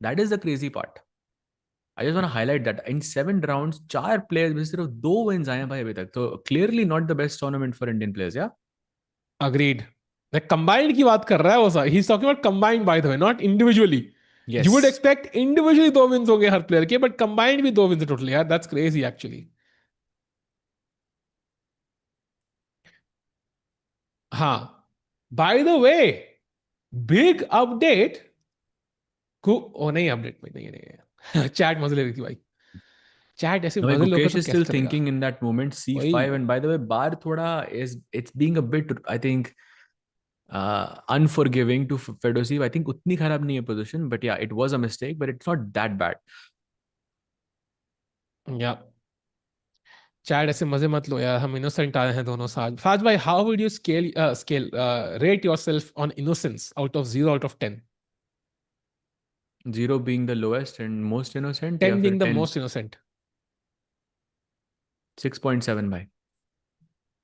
That is the crazy part. I just want to highlight that in 7 rounds 4 players में सिर्फ 2 wins आए हैं भाई अभी तक. तो clearly not the best tournament for Indian players, yeah? Agreed. The combined की बात कर रहा है वो sir. He's talking about combined, by the way, not individually. Yes. You would expect individually 2 wins होंगे हर player के, but combined भी 2 wins totally. यार, that's crazy actually. हाँ. By the way, big update. नहीं अपडेट में नहीं है. चैट मजे ले रही थी भाई. चैट ऐसे मजे लोग Gukesh is still thinking in that moment c5, and by the way bar thoda it's being a bit, I think, unforgiving to Fedoseev. I think utni kharab nahi hai position, but yeah, it was a mistake, but it's not that bad. Yeah. Chat ऐसे मजे मत लो यार, हम innocent आए हैं दोनों साथ. फाज भाई, how would you scale rate yourself on innocence out of 0 out of 10? 0 being the lowest and most innocent, 10 being the most innocent. 6.7 भाई.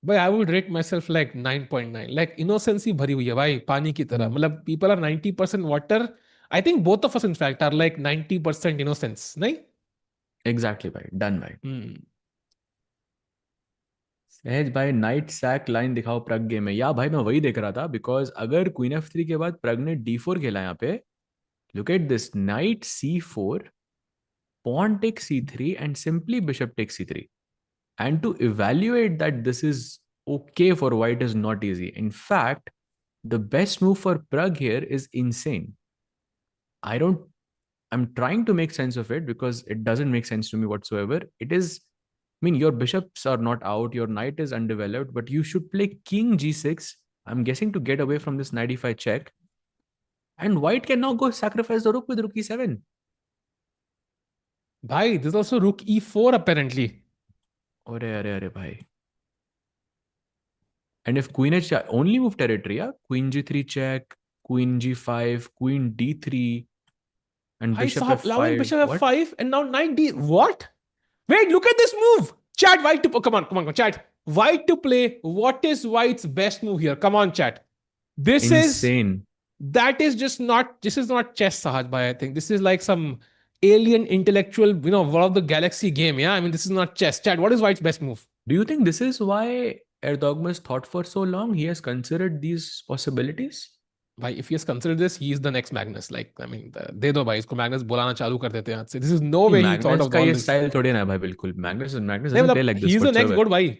भाई I would rate myself like 9.9. like innocence ही भरी हुई है भाई, पानी की तरह. मतलब people are 90% water. I think both of us in fact are like 90% innocence, नहीं? Exactly भाई, done भाई. सहज भाई, नाइट सैक लाइन दिखाओ प्रग गेम में. या भाई मैं वही देख रहा था, बिकॉज अगर क्वीन f3 के बाद प्रग ने d4 खेला यहाँ पे, look at this, night c4, pawn takes c3 and simply bishop takes c3. And to evaluate that this is okay for white is not easy. In fact, the best move for Pragg here is insane. I don't I'm trying to make sense of it because it doesn't make sense to me whatsoever. It is, I mean, your bishops are not out, your knight is undeveloped, but you should play king g6. I'm guessing to get away from this knight e5 check. And white can now go sacrifice the rook with rook e7. Bhai, there's also rook e4 apparently. Arre, bhai. And if queen h only move territory, yeah? Queen g3 check, queen g5, queen d3, and Bhai, bishop sahab, allowing f5. bishop What? f5 and now knight d. What? Wait, look at this move. Chat, white to... Oh, come on, chat. White to play. What is white's best move here? Come on, chat. This is... Insane. That is just not... This is not chess, Sahaj Bhai, I think. This is like some alien intellectual, War of the Galaxy game, yeah? I mean, this is not chess. Chat, what is white's best move? Do you think this is why Erdogmus thought for so long? He has considered these possibilities? Bhai, if he has considered this, he is the next Magnus. Like, I mean, दे दो भाई इसको Magnus बुलाना चालू कर देते हैं आज से. This is no way he thought Magnus of का all ये this. style थोड़ी ना है भाई बिल्कुल. Magnus नहीं doesn't play मतलब like he this is the next whatsoever. goat भाई.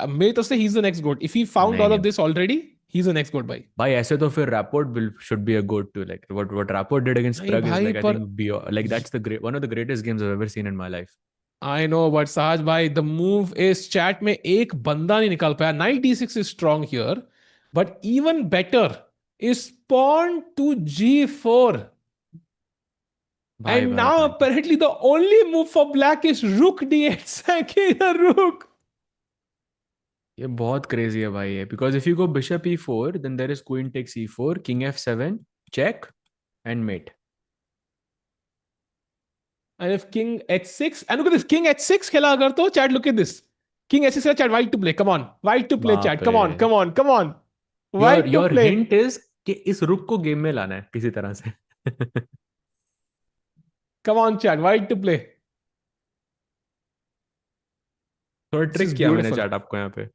मेरी तरफ से he is the next goat. If he found all नहीं of this already, he's the next goat भाई. भाई ऐसे तो फिर Rapport should be a goat too. Like what Rapport did against नहीं Pragg is भाई like I पर think like that's the one of the greatest games I've ever seen in my life. I know, but Sahaj bhai, the move is chat में एक बंदा नहीं निकाल पाया. Knight d6 is strong here, but even better is pawn to g4. And now apparently the only move for black is rook d8, sacking a rook. ये बहुत crazy है भाई ये. Because if you go bishop e4, then there is queen takes e4, king f7, check, and mate. And if king h6, and look at this, king h6 खेला अगर तो chat, look at this. King h6 chat, white to play. Come on, white to play, chat. Come on. White to play. Your hint is कि इस रुक को game में लाना है किसी तरह से. Come on, chat, white to play. थोड़ा ट्रिक किया मैंने chat आपको यहाँ पे.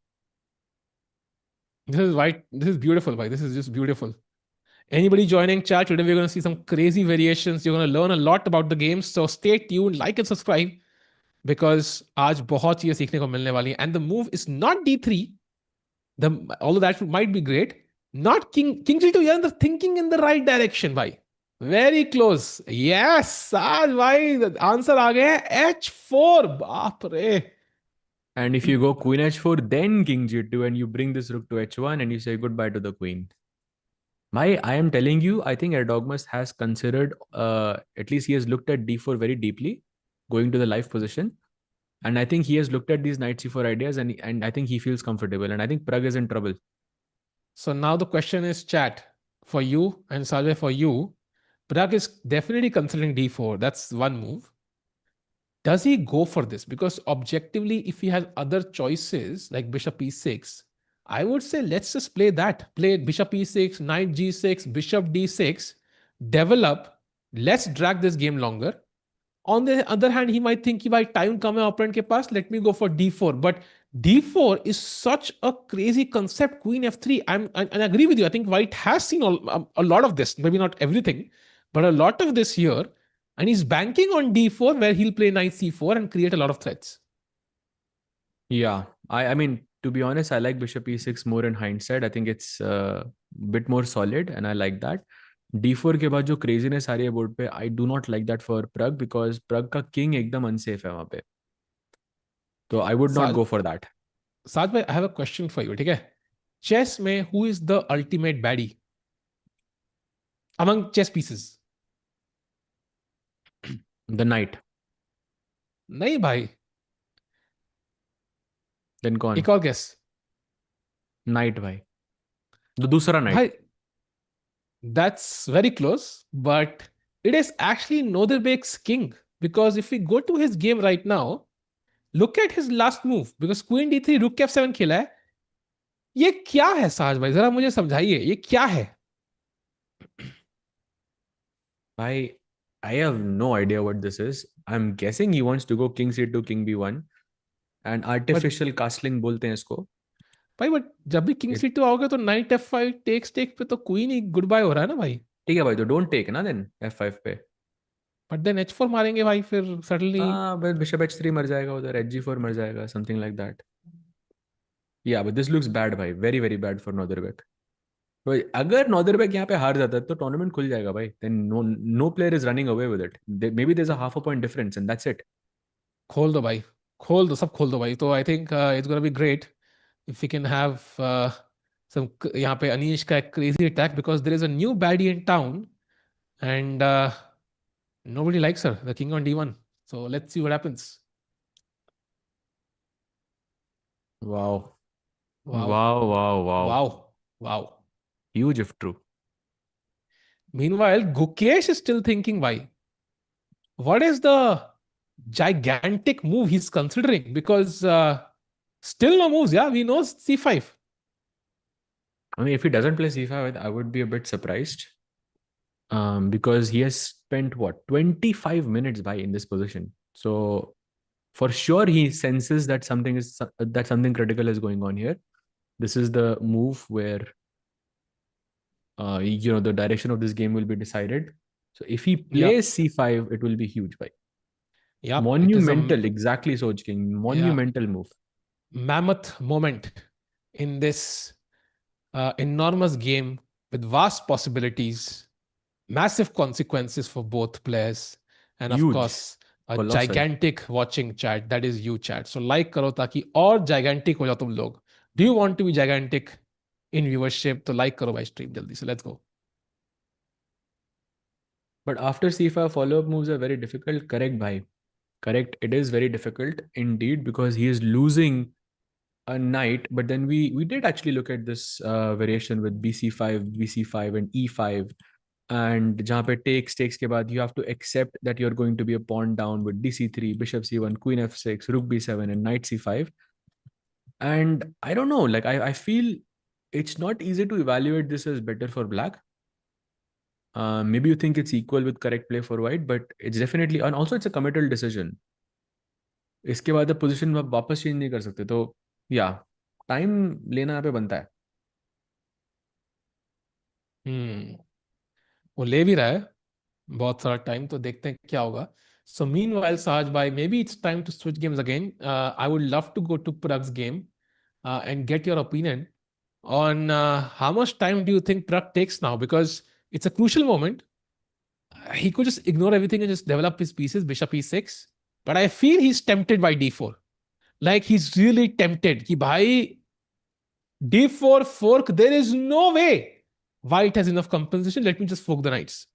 This is white. This is beautiful, bhai. This is just beautiful. Anybody joining chat today? We're going to see some crazy variations. You're going to learn a lot about the games. So stay tuned, like and subscribe, because आज बहुत चीजें सीखने को मिलने वाली हैं. And the move is not d3. Although that might be great. Not king g2. You're thinking in the right direction, bhai. Very close. Yes, आज भाई the answer आ गया है h4. बाप रे. And if you go queen h4, then king g2, and you bring this rook to h1, and you say goodbye to the queen. I am telling you, I think Erdogmus has considered, at least he has looked at d4 very deeply, going to the live position. And I think he has looked at these knight c4 ideas, and I think he feels comfortable. And I think Pragg is in trouble. So now the question is, chat, for you and Sajay, for you, Pragg is definitely considering d4. That's one move. Does he go for this? Because objectively, if he has other choices like bishop e6, I would say let's just play that. Play bishop e6, knight g6, bishop d6, develop. Let's drag this game longer. On the other hand, he might think, by time come opponent ke paas, let me go for d4. But d4 is such a crazy concept. Queen f3. I agree with you. I think white has seen a lot of this. Maybe not everything, but a lot of this here. And he's banking on d4, where he'll play knight c4 and create a lot of threats. Yeah, I mean, to be honest, I like bishop e6 more in hindsight. I think it's a bit more solid, and I like that. d4 के बाद जो craziness आ रही है board पे, I do not like that for Pragg, because Pragg का king एकदम unsafe है वहाँ पे. So I would not go for that. Saj bhai, I have a question for you. ठीक है? Chess में who is the ultimate baddie among chess pieces? The knight. नहीं भाई. Then कौन? एक और guess. Knight भाई. The दूसरा knight. भाई, that's very close, but it is actually Nodirbek's king. Because if we go to his game right now, look at his last move. Because queen d3, rook f7 खेला है. ये क्या है साज भाई? जरा मुझे समझाइए, ये क्या है? भाई, I have no idea what this is. I'm guessing he wants to go king c2, king b1, and artificial castling बोलते हैं इसको. भाई बट जब भी किंग c2 आओगे तो नाइट f5 टेक्स पे तो क्वीन ही गुड बाय हो रहा है ना भाई. ठीक है भाई, तो डोंट टेक ना देन f5 पे. बट देन h4 मारेंगे भाई फिर सडनली. हाँ, बट बिशप h3 मर जाएगा उधर, hg4 मर जाएगा, something like that. Yeah, but this looks bad भाई, very very bad for Nodirbek. तो अगर नॉदरबेक यहाँ पे हार जाता है तो टूर्नामेंट खुल जाएगा भाई. Then no player is running away with it. Maybe there's a half a point difference and that's it. खोल दो भाई, खोल दो, सब खोल दो भाई. तो I think it's gonna be great if we can have some यहाँ पे अनीश का एक crazy attack because there is a new baddie in town and nobody likes her, the king on d1. So let's see what happens. Wow. Wow, Wow, wow, wow. wow, wow. Huge if true. Meanwhile, Gukesh is still thinking, why? What is the gigantic move he's considering? Because still no moves, yeah? We know c5. I mean, if he doesn't play c5, I would be a bit surprised. Because he has spent what 25 minutes by in this position. So for sure he senses that something critical is going on here. This is the move where the direction of this game will be decided. So if he Yep, plays c5, it will be huge by yep. It is a monumental, exactly so king, yeah, monumental move. mammoth moment in this enormous game with vast possibilities, massive consequences for both players, and of Huge, course, a colossal. gigantic watching chat. That is you chat. So like करो ताकि और gigantic हो जाओ तुम लोग. Do you want to be gigantic in viewership? तो like करो भाई stream जल्दी से. Let's go. But after c5, follow-up moves are very difficult. Correct, bhai. Correct. It is very difficult indeed because he is losing a knight. But then we did actually look at this variation with bc5, bc5, and e5. And जहाँ पे takes के बाद you have to accept that you're going to be a pawn down with dc3, bishop c1, queen f6, rook b7, and knight c5. And I don't know, like I feel it's not easy to evaluate this as better for black. Maybe you think it's equal with correct play for white, but it's definitely, and also it's a committal decision. इसके बाद position आप वापस change नहीं कर सकते, तो या time लेना यहाँ पे बनता है. वो ले भी रहा है बहुत सारा टाइम, तो देखते हैं क्या होगा. So meanwhile, Sahaj bhai, maybe it's time to switch games again. I would love to go to Pragg's game and get your opinion on how much time do you think Pragg takes now? Because it's a crucial moment. He could just ignore everything and just develop his pieces, bishop e6. But I feel he's tempted by d4. Like he's really tempted. Ki bhai, d4 fork, there is no way white has enough compensation. Let me just fork the knights.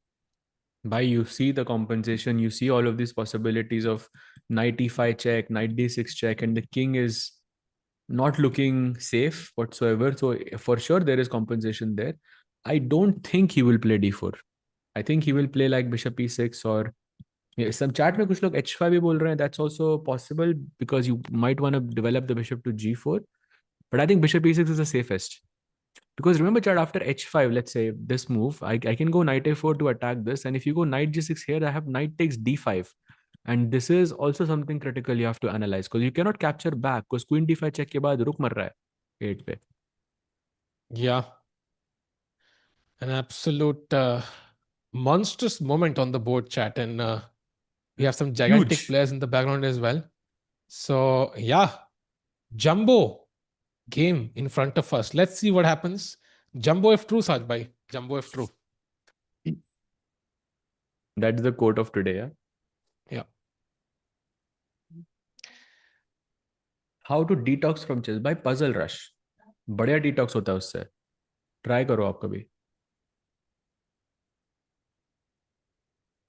By you see the compensation, you see all of these possibilities of knight e5 check, knight d6 check, and the king is not looking safe whatsoever. So for sure there is compensation there. I don't think he will play d4. I think he will play like bishop e6 or some chat में कुछ लोग h5 भी बोल रहे हैं. That's also possible because you might want to develop the bishop to g4. But I think bishop e6 is the safest. Because remember, chat, after h5, let's say this move, I can go knight a4 to attack this. And if you go knight g6 here, I have knight takes d5. And this is also something critical you have to analyze. Because you cannot capture back. Because queen d5 check के बाद रुक मर रहा है 8 पे. Yeah. An absolute monstrous moment on the board chat. And we have some gigantic Huge. players in the background as well. So, yeah, jumbo game in front of us. Let's see what happens. Jumbo if true, Saj bhai. Jumbo if true. That's the quote of today. Yeah. Yeah. How to detox from chess by puzzle rush. बढ़िया detox होता है उससे. Try करो आप कभी.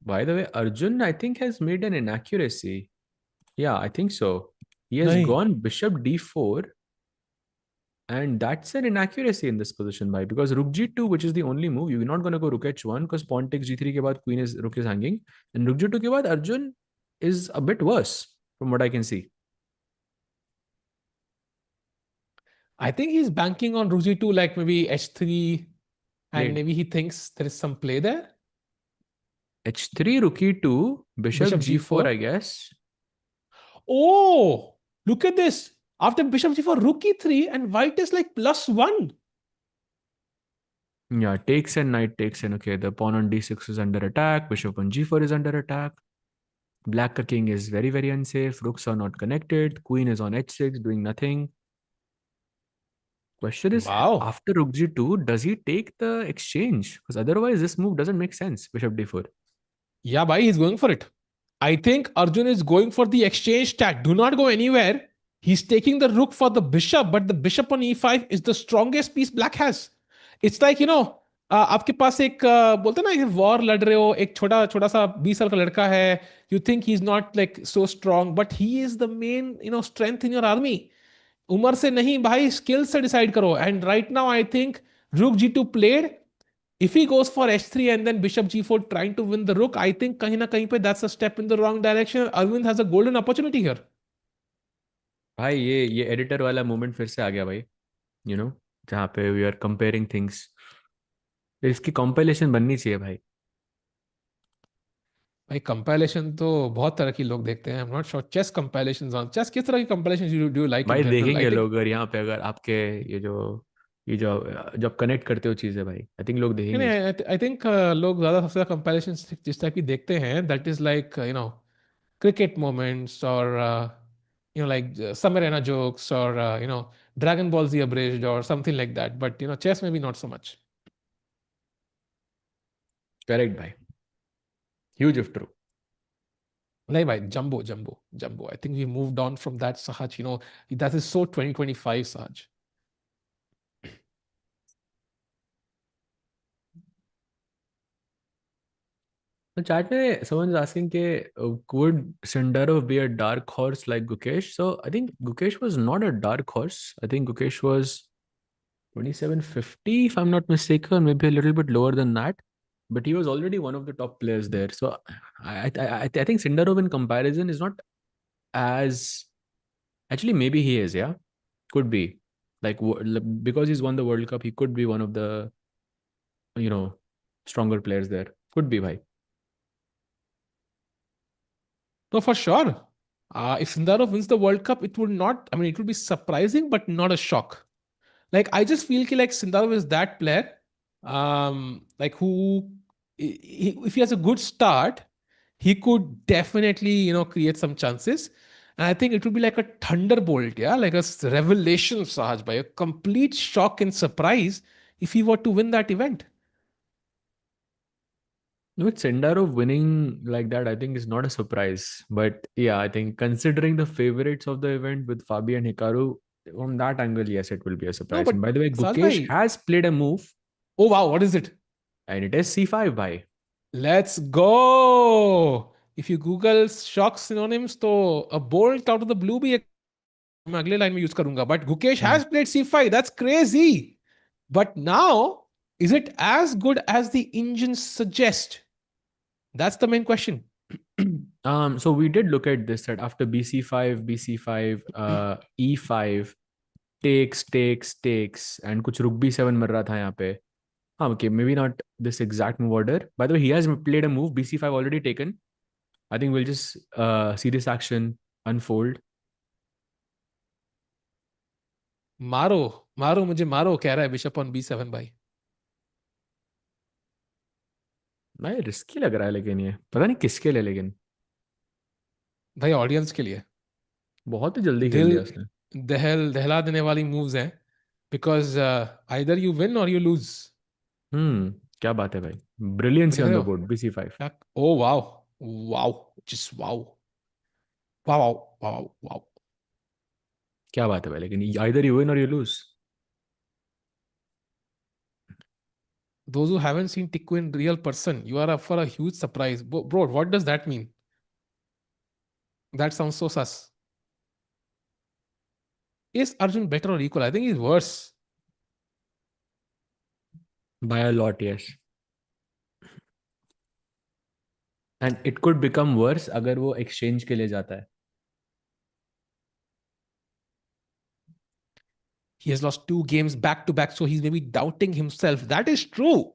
By the way, Arjun, I think, has made an inaccuracy. Yeah, I think so. He has Nahi. gone bishop d4. And that's an inaccuracy in this position, bhai, because rook g2, which is the only move, you're not going to go rook h1 because pawn takes g3 ke baad rook is hanging. And rook g2 ke baad Arjun is a bit worse from what I can see. I think he's banking on rook g2, like maybe h3, and Played maybe he thinks there is some play there. h3, rook e2, bishop g4, I guess. Oh, look at this. After bishop g4, rook e3, and white is like +1. Yeah, takes and knight takes in. Okay, the pawn on d6 is under attack. Bishop on g4 is under attack. Black king is very, very unsafe. Rooks are not connected. Queen is on h6 doing nothing. Question is, Wow. after rook g2, does he take the exchange? Because otherwise, this move doesn't make sense. Bishop d4. Yeah, bhai, he's going for it. I think Arjun is going for the exchange stat. Do not go anywhere. He's taking the rook for the bishop, but the bishop on e5 is the strongest piece black has. It's like, आपके पास एक बोलते ना war लड़ रहे हो, एक छोटा छोटा सा 20 साल का लड़का है. You think he's not like so strong, but he is the main strength in your army. उम्र से नहीं भाई, स्किल से डिसाइड करो. And right now I think rook g2 played. If he goes for h3 and then bishop g4 trying to win the rook, I think kahin na kahin pe that's a step in the wrong direction. Arvind has a golden opportunity here. भाई ये editor वाला moment फिर से आ गया भाई. You know जहाँ पे we are comparing things. इसकी कॉम्पिलेशन बननी चाहिए भाई. भाई कंपाइलेशन तो बहुत तरह की लोग देखते हैं. I am not sure chess compilations on chess. किस तरह की compilation do you like in भाई जनरल? आई देखेंगे थिंक लोग अगर यहाँ पे अगर आपके ये जो ये जो जब कनेक्ट करते हो चीजें भाई, आई थिंक लोग नहीं, देखेंगे इसको. आई थिंक लोग ज्यादा सबसे ज्यादा कंपाइलेशन जिस टाइप की देखते हैं, that is like cricket moments or like some arena jokes or Dragon Ball Z abridged or something like that. But chess maybe not so much. Correct भाई. Huge if true. Like by jumbo. I think we moved on from that, Sahaj. That is so 2025, Sahaj. The chat में someone's asking के would Sindarov be a dark horse like Gukesh? So I think Gukesh was not a dark horse. I think Gukesh was 2750 if I'm not mistaken, maybe a little bit lower than that. But he was already one of the top players there. So I think Sindarov in comparison is not as, actually maybe he is, yeah, could be, like because he's won the World Cup, he could be one of the you know stronger players there. Could be, bhai. No, for sure. If Sindarov wins the World Cup, it would not, I mean, it would be surprising, but not a shock. Like, I just feel like Sindarov is that player, like who, if he has a good start, he could definitely, create some chances. And I think it would be like a thunderbolt, yeah, like a revelation, Sahaj, by a complete shock and surprise if he were to win that event. With Sindarov winning like that, I think is not a surprise. But yeah, I think considering the favorites of the event with Fabi and Hikaru, from that angle, yes, it will be a No, surprise. And by but the way, Sahaj Gukesh bhai, has played a move, oh wow, what is it? and it is C5 by. Let's go. If you Google shock synonyms, तो a bolt out of the blue भी एक मैं अगले line में use करूंगा. But Gukesh has played c5. That's crazy. But now, is it as good as the engines suggest? That's the main question. So we did look at this that after BC5, E5, takes, and कुछ रुक B7 मिल रहा था यहाँ पे. Okay, maybe not this exact move order. By the way, he has played a move, BC5 already taken. I think we'll just see this action unfold. मारो मारो मुझे मारो कह रहा है बिशप ऑन b7 भाई. भाई रिस्की लग रहा है लेकिन ये पता नहीं किसके लिए, लेकिन भाई ऑडियंस के लिए बहुत ही जल्दी खेल दिल लिया उसने. दहला देने वाली मूव्स हैं. बिकॉज आइदर यू विन और यू लूज. क्या बात है भाई. ब्रिलियंसी देख ऑन रहे द हो बोर्ड, BC5. क्या? Oh wow. Wow. Just wow. Wow wow wow. क्या बात है भाई, लेकिन आइदर यू विन और you lose. Those who haven't seen Tikku in real person, you are up for a huge surprise. Bro, what does that mean? That sounds so sus. Is Arjun better or equal? I think he's worse. By a lot, yes. And it could become worse अगर वो exchange के लिए जाता है. He has lost 2 games back to back, so he's maybe doubting himself. That is true.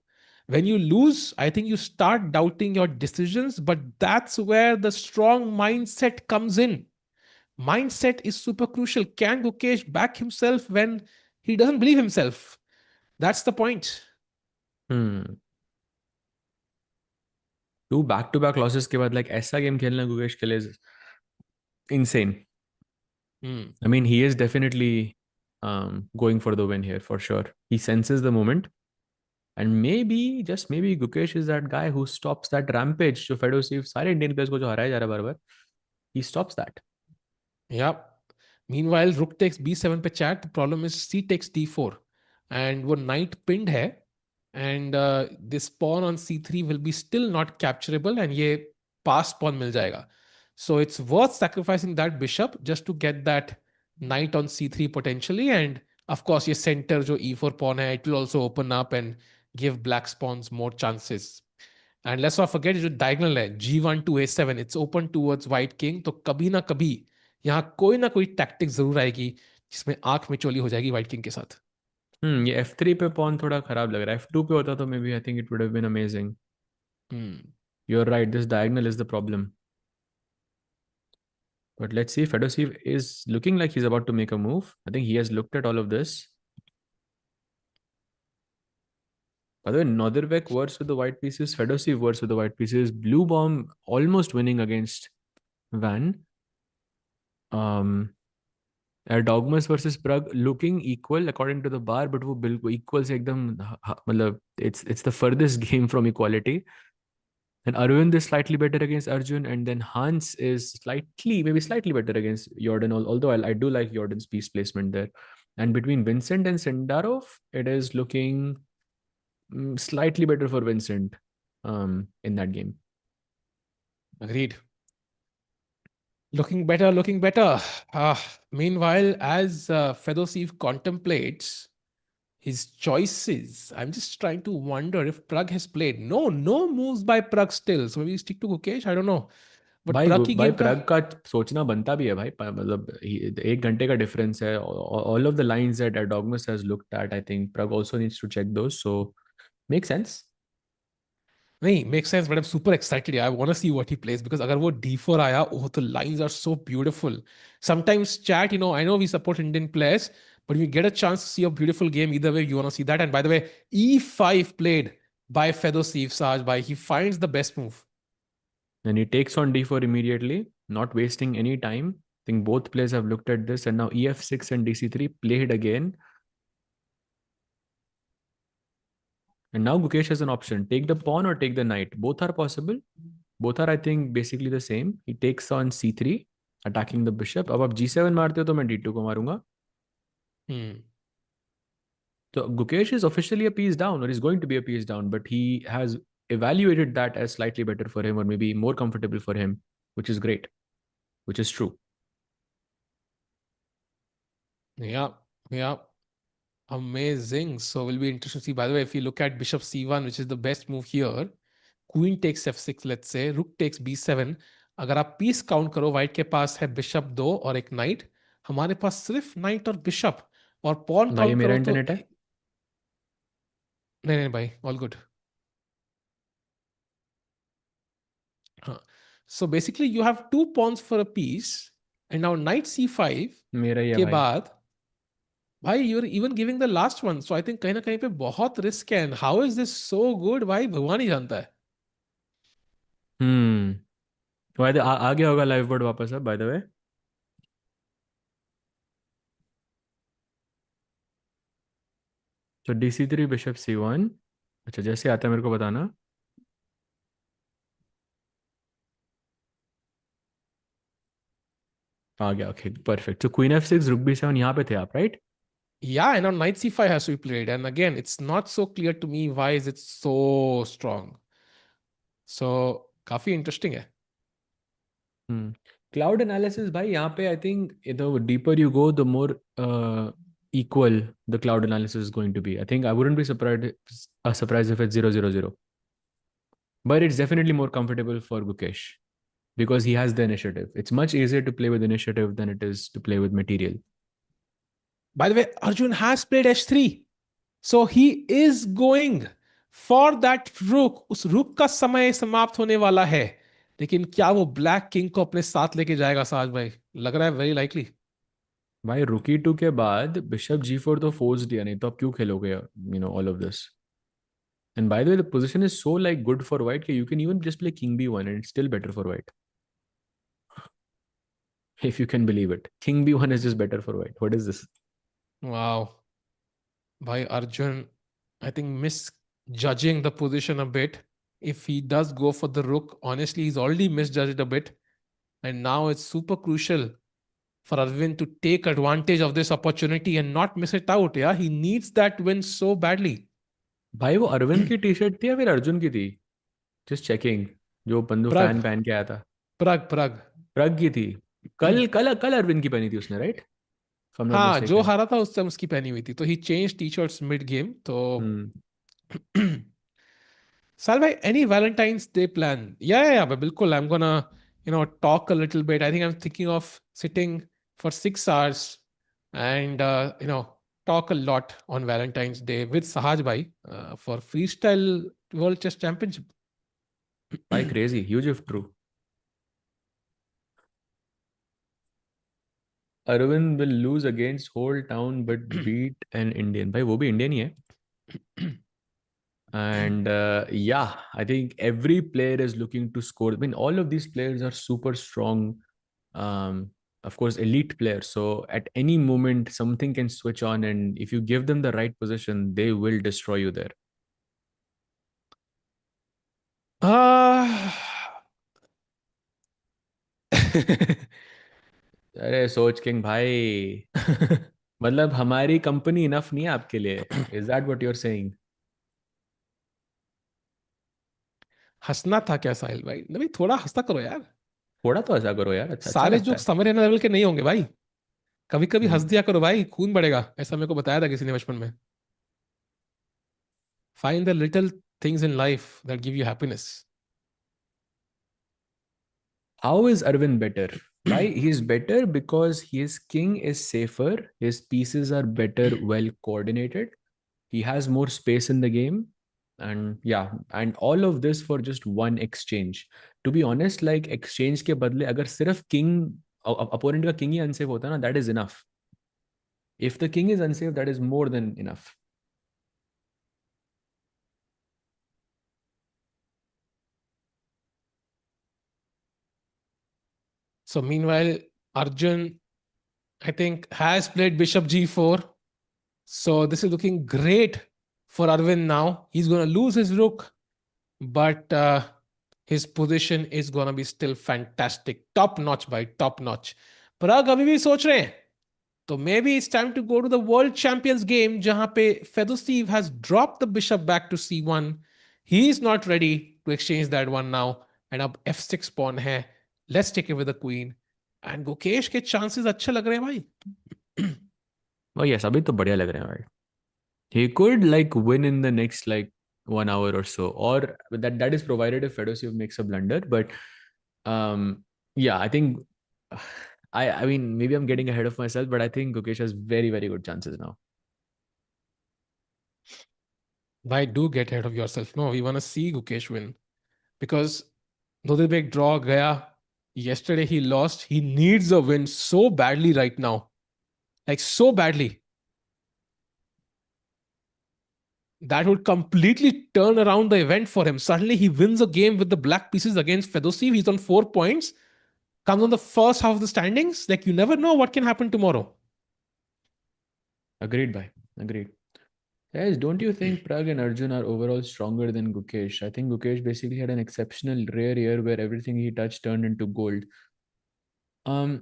When you lose, I think you start doubting your decisions, but that's where the strong mindset comes in. Mindset is super crucial. Can Gukesh back himself when he doesn't believe himself? That's the point. Two back to back losses के बाद like ऐसा game खेलना गुकेश के लिए insane. I mean, he is definitely going for the win here for sure. He senses the moment. And maybe, just maybe, Gukesh is that guy who stops that rampage. जो Fedoseev सारे Indian players को जो हराया जा रहा है बार-बार, he stops that. Yeah. Meanwhile, rook takes b7 पे chat. The problem is c takes d4. And वो knight pinned है. And this pawn on c3 will be still not capturable. And ये pass pawn मिल जाएगा. So it's worth sacrificing that bishop just to get that knight on c3 potentially. And of course, ये center जो e4 pawn है, it will also open up and give black pawns more chances. And let's not forget जो diagonal है g1 to a7, it's open towards white king. तो कभी ना कभी यहाँ कोई ना कोई टैक्टिक जरूर आएगी जिसमें आंख मिचौली हो जाएगी व्हाइट किंग के साथ. ये f3 पे pawn थोड़ा खराब लग रहा है. f2 पे होता तो maybe I think it would have been amazing. You're right, this diagonal is the problem. But let's see, Fedoseev is looking like he's about to make a move. I think he has looked at all of this. By the way, Nodirbek works with the white pieces, Fedoseev works with the white pieces, Bluebaum almost winning against Van. Erdogmus versus Pragg looking equal according to the bar, but वो बिल्कुल equal से एकदम मतलब it's the furthest game from equality. And Arvind is slightly better against Arjun, and then Hans is maybe slightly better against Jorden, although I do like Jordan's piece placement there. And between Vincent and Sindarov, it is looking slightly better for Vincent in that game. Agreed. Looking better, looking better. Meanwhile, as Fedoseev contemplates his choices, I'm just trying to wonder if Pragg has played. No moves by Pragg still. So maybe stick to Gukesh. I don't know. But Pragg की भाई game Pragg का सोचना बनता भी है भाई. मतलब 1 घंटे का difference है. All of the lines that Erdogmus has looked at, I think Pragg also needs to check those. So makes sense. नहीं, makes sense, but I'm super excited. I want to see what he plays because अगर वो d4 आया, oh, the lines are so beautiful. Sometimes chat, I know we support Indian players, but you get a chance to see a beautiful game either way. You want to see that. And by the way, e5 played by Fedoseev, Sahaj bhai. He finds the best move. And he takes on d4 immediately, not wasting any time. I think both players have looked at this, and now ef6 and dc3 played again. And now Gukesh has an option. Take the pawn or take the knight. Both are possible. Both are, I think, basically the same. He takes on c3, attacking the bishop. अब आप g7 मारते हो तो मैं d2 को मारूंगा. So Gukesh is officially a piece down, or he's going to be a piece down, but he has evaluated that as slightly better for him, or maybe more comfortable for him, which is great, which is true. Yeah. Amazing. So will be interesting to see. By the way, if you look at bishop c1, which is the best move here, queen takes f6, let's say, rook takes b7. अगर आप piece count करो, white के पास है bishop 2 और एक night. हमारे पास सिर्फ night और बिशप. और पॉन भाई ये काउंट मेरा करो तो इंटरनेट है. नहीं भाई, ऑल गुड. हाँ. So basically you have 2 pawns for a piece, and now knight c5 मेरा ही है के भाई. बाद भाई you're even giving the last one. So I think कहीं ना कहीं पे बहुत रिस्क है. And how is this so good? भाई भगवान ही जानता है. आ गया होगा लाइव बोर्ड वापस अब, बाय द वे. तो dc3 बिशप c1. अच्छा, जैसे आता है मेरे को बताना. आ गया. Okay, perfect. तो क्वीन f6, रुक b7, यहाँ पे थे आप, right? Yeah, and now knight c5 has to be played. And again, it's not so clear to me why is it so strong. So काफी interesting है. Cloud analysis भाई यहाँ पे I think the deeper you go, the more equal the cloud analysis is going to be. I think I wouldn't be surprised if it's 0-0-0. But it's definitely more comfortable for Gukesh because he has the initiative. It's much easier to play with initiative than it is to play with material. By the way, Arjun has played h3. So he is going for that rook. उस रुक का समय समाप्त होने वाला है. लेकिन क्या वो ब्लैक किंग को अपने साथ लेके जाएगा साज भाई? लग रहा है वेरी लाइकली. भाई रुकी 2 के बाद बिशप g4 तो फोर्स दिया, नहीं तो आप क्यों खेलोगे all of this. And by the way, the position is so like good for white that you can even just play king b1 and it's still better for white. If you can believe it. King b1 is just better for white. What is this? Wow. By Arjun, I think misjudging the position a bit. If he does go for the rook, honestly, he's already misjudged a bit. And now it's super crucial for Arvind to take advantage of this opportunity and not miss it out. Yeah, he needs that win so badly. भाई वो अरविंद की T shirt थी या फिर अर्जुन की थी? Just checking. जो बंदू Pragg, fan पहन के आया था। Pragg. प्रग की थी। कल कल कल अरविंद की पहनी थी उसने, right? If I am not हाँ, जो मिस्टेकन। हारा था उस टाइम उसकी पहनी हुई थी, तो he change T shirts mid game तो hmm. Salvai, any Valentine's Day plan? Yeah, but bilkul. I'm gonna, talk a little bit. I think I'm thinking of sitting for 6 hours and, talk a lot on Valentine's Day with Sahaj Bhai for Freestyle World Chess Championship. भाई crazy, huge if true. Arvind will lose against whole town but beat an Indian. भाई वो भी Indian ही है। And yeah, I think every player is looking to score. I mean, all of these players are super strong, um, of course, elite players. So at any moment, something can switch on, and if you give them the right position, they will destroy you there. uh, अरे सोच king भाई, मतलब हमारी company enough नहीं है आपके लिए? Is that what you are saying? हंसना था क्या साहिल भाई? नहीं, थोड़ा हंसता करो यार। थोड़ा तो ऐसा करो यार, अच्छा अच्छा सारे लगता जोक है। समर लेवल के नहीं होंगे भाई। कभी कभी हंस हम्म। दिया करो भाई, खून बढ़ेगा, ऐसा मेरे को बताया था किसी ने बचपन में। Find the little things in life that give you happiness. How is Arvind better? Why he's better? Because his king is safer, his pieces are better, well coordinated, he has more space in the game, and yeah, and all of this for just one exchange. To be honest, like exchange के बदले अगर सिर्फ king opponent का king ही unsafe होता ना, that is enough. If the king is unsafe, that is more than enough. So meanwhile, Arjun, I think, has played Bishop G4. So this is looking great for Arvind now. He's going to lose his rook, but his position is going to be still fantastic. Top notch by top notch. Parag अभी भी सोच रहे हैं तो maybe it's time to go to the World Champions game जहां पे Fedoseev has dropped the bishop back to c1. He is not ready to exchange that one now. And अब f6 pawn है. Let's take it with the queen. And Gukesh के chances अच्छे लग रहे हैं भाई. Oh yes, अभी तो बढ़िया लग रहे हैं भाई। He could like win in the next like 1 hour or so, or that is provided if Fedosiev makes a blunder. But yeah, I think I mean maybe I'm getting ahead of myself, but I think Gukesh has very very good chances now. Why do get ahead of yourself? No, we want to see Gukesh win. Because Nodirbek draw gaya. Yesterday he lost. He needs a win so badly right now. Like so badly. That would completely turn around the event for him. Suddenly he wins a game with the black pieces against Fedoseev. He's on 4 points. Comes on the first half of the standings. Like you never know what can happen tomorrow. Agreed, bhai. Agreed. Guys, don't you think Pragg and Arjun are overall stronger than Gukesh? I think Gukesh basically had an exceptional rare year where everything he touched turned into gold. Um,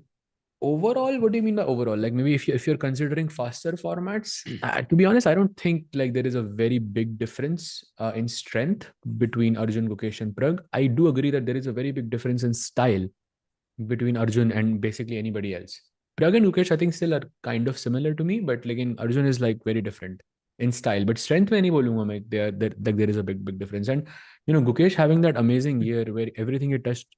Overall, what do you mean by overall? Like maybe if you're considering faster formats, to be honest, I don't think like there is a very big difference in strength between Arjun, Gukesh, and Pragg. I do agree that there is a very big difference in style between Arjun and basically anybody else. Pragg and Gukesh, I think, still are kind of similar to me, but like in Arjun is like very different in style. But strength में नहीं बोलूंगा मैं, there is a big difference. And Gukesh having that amazing year where everything he touched,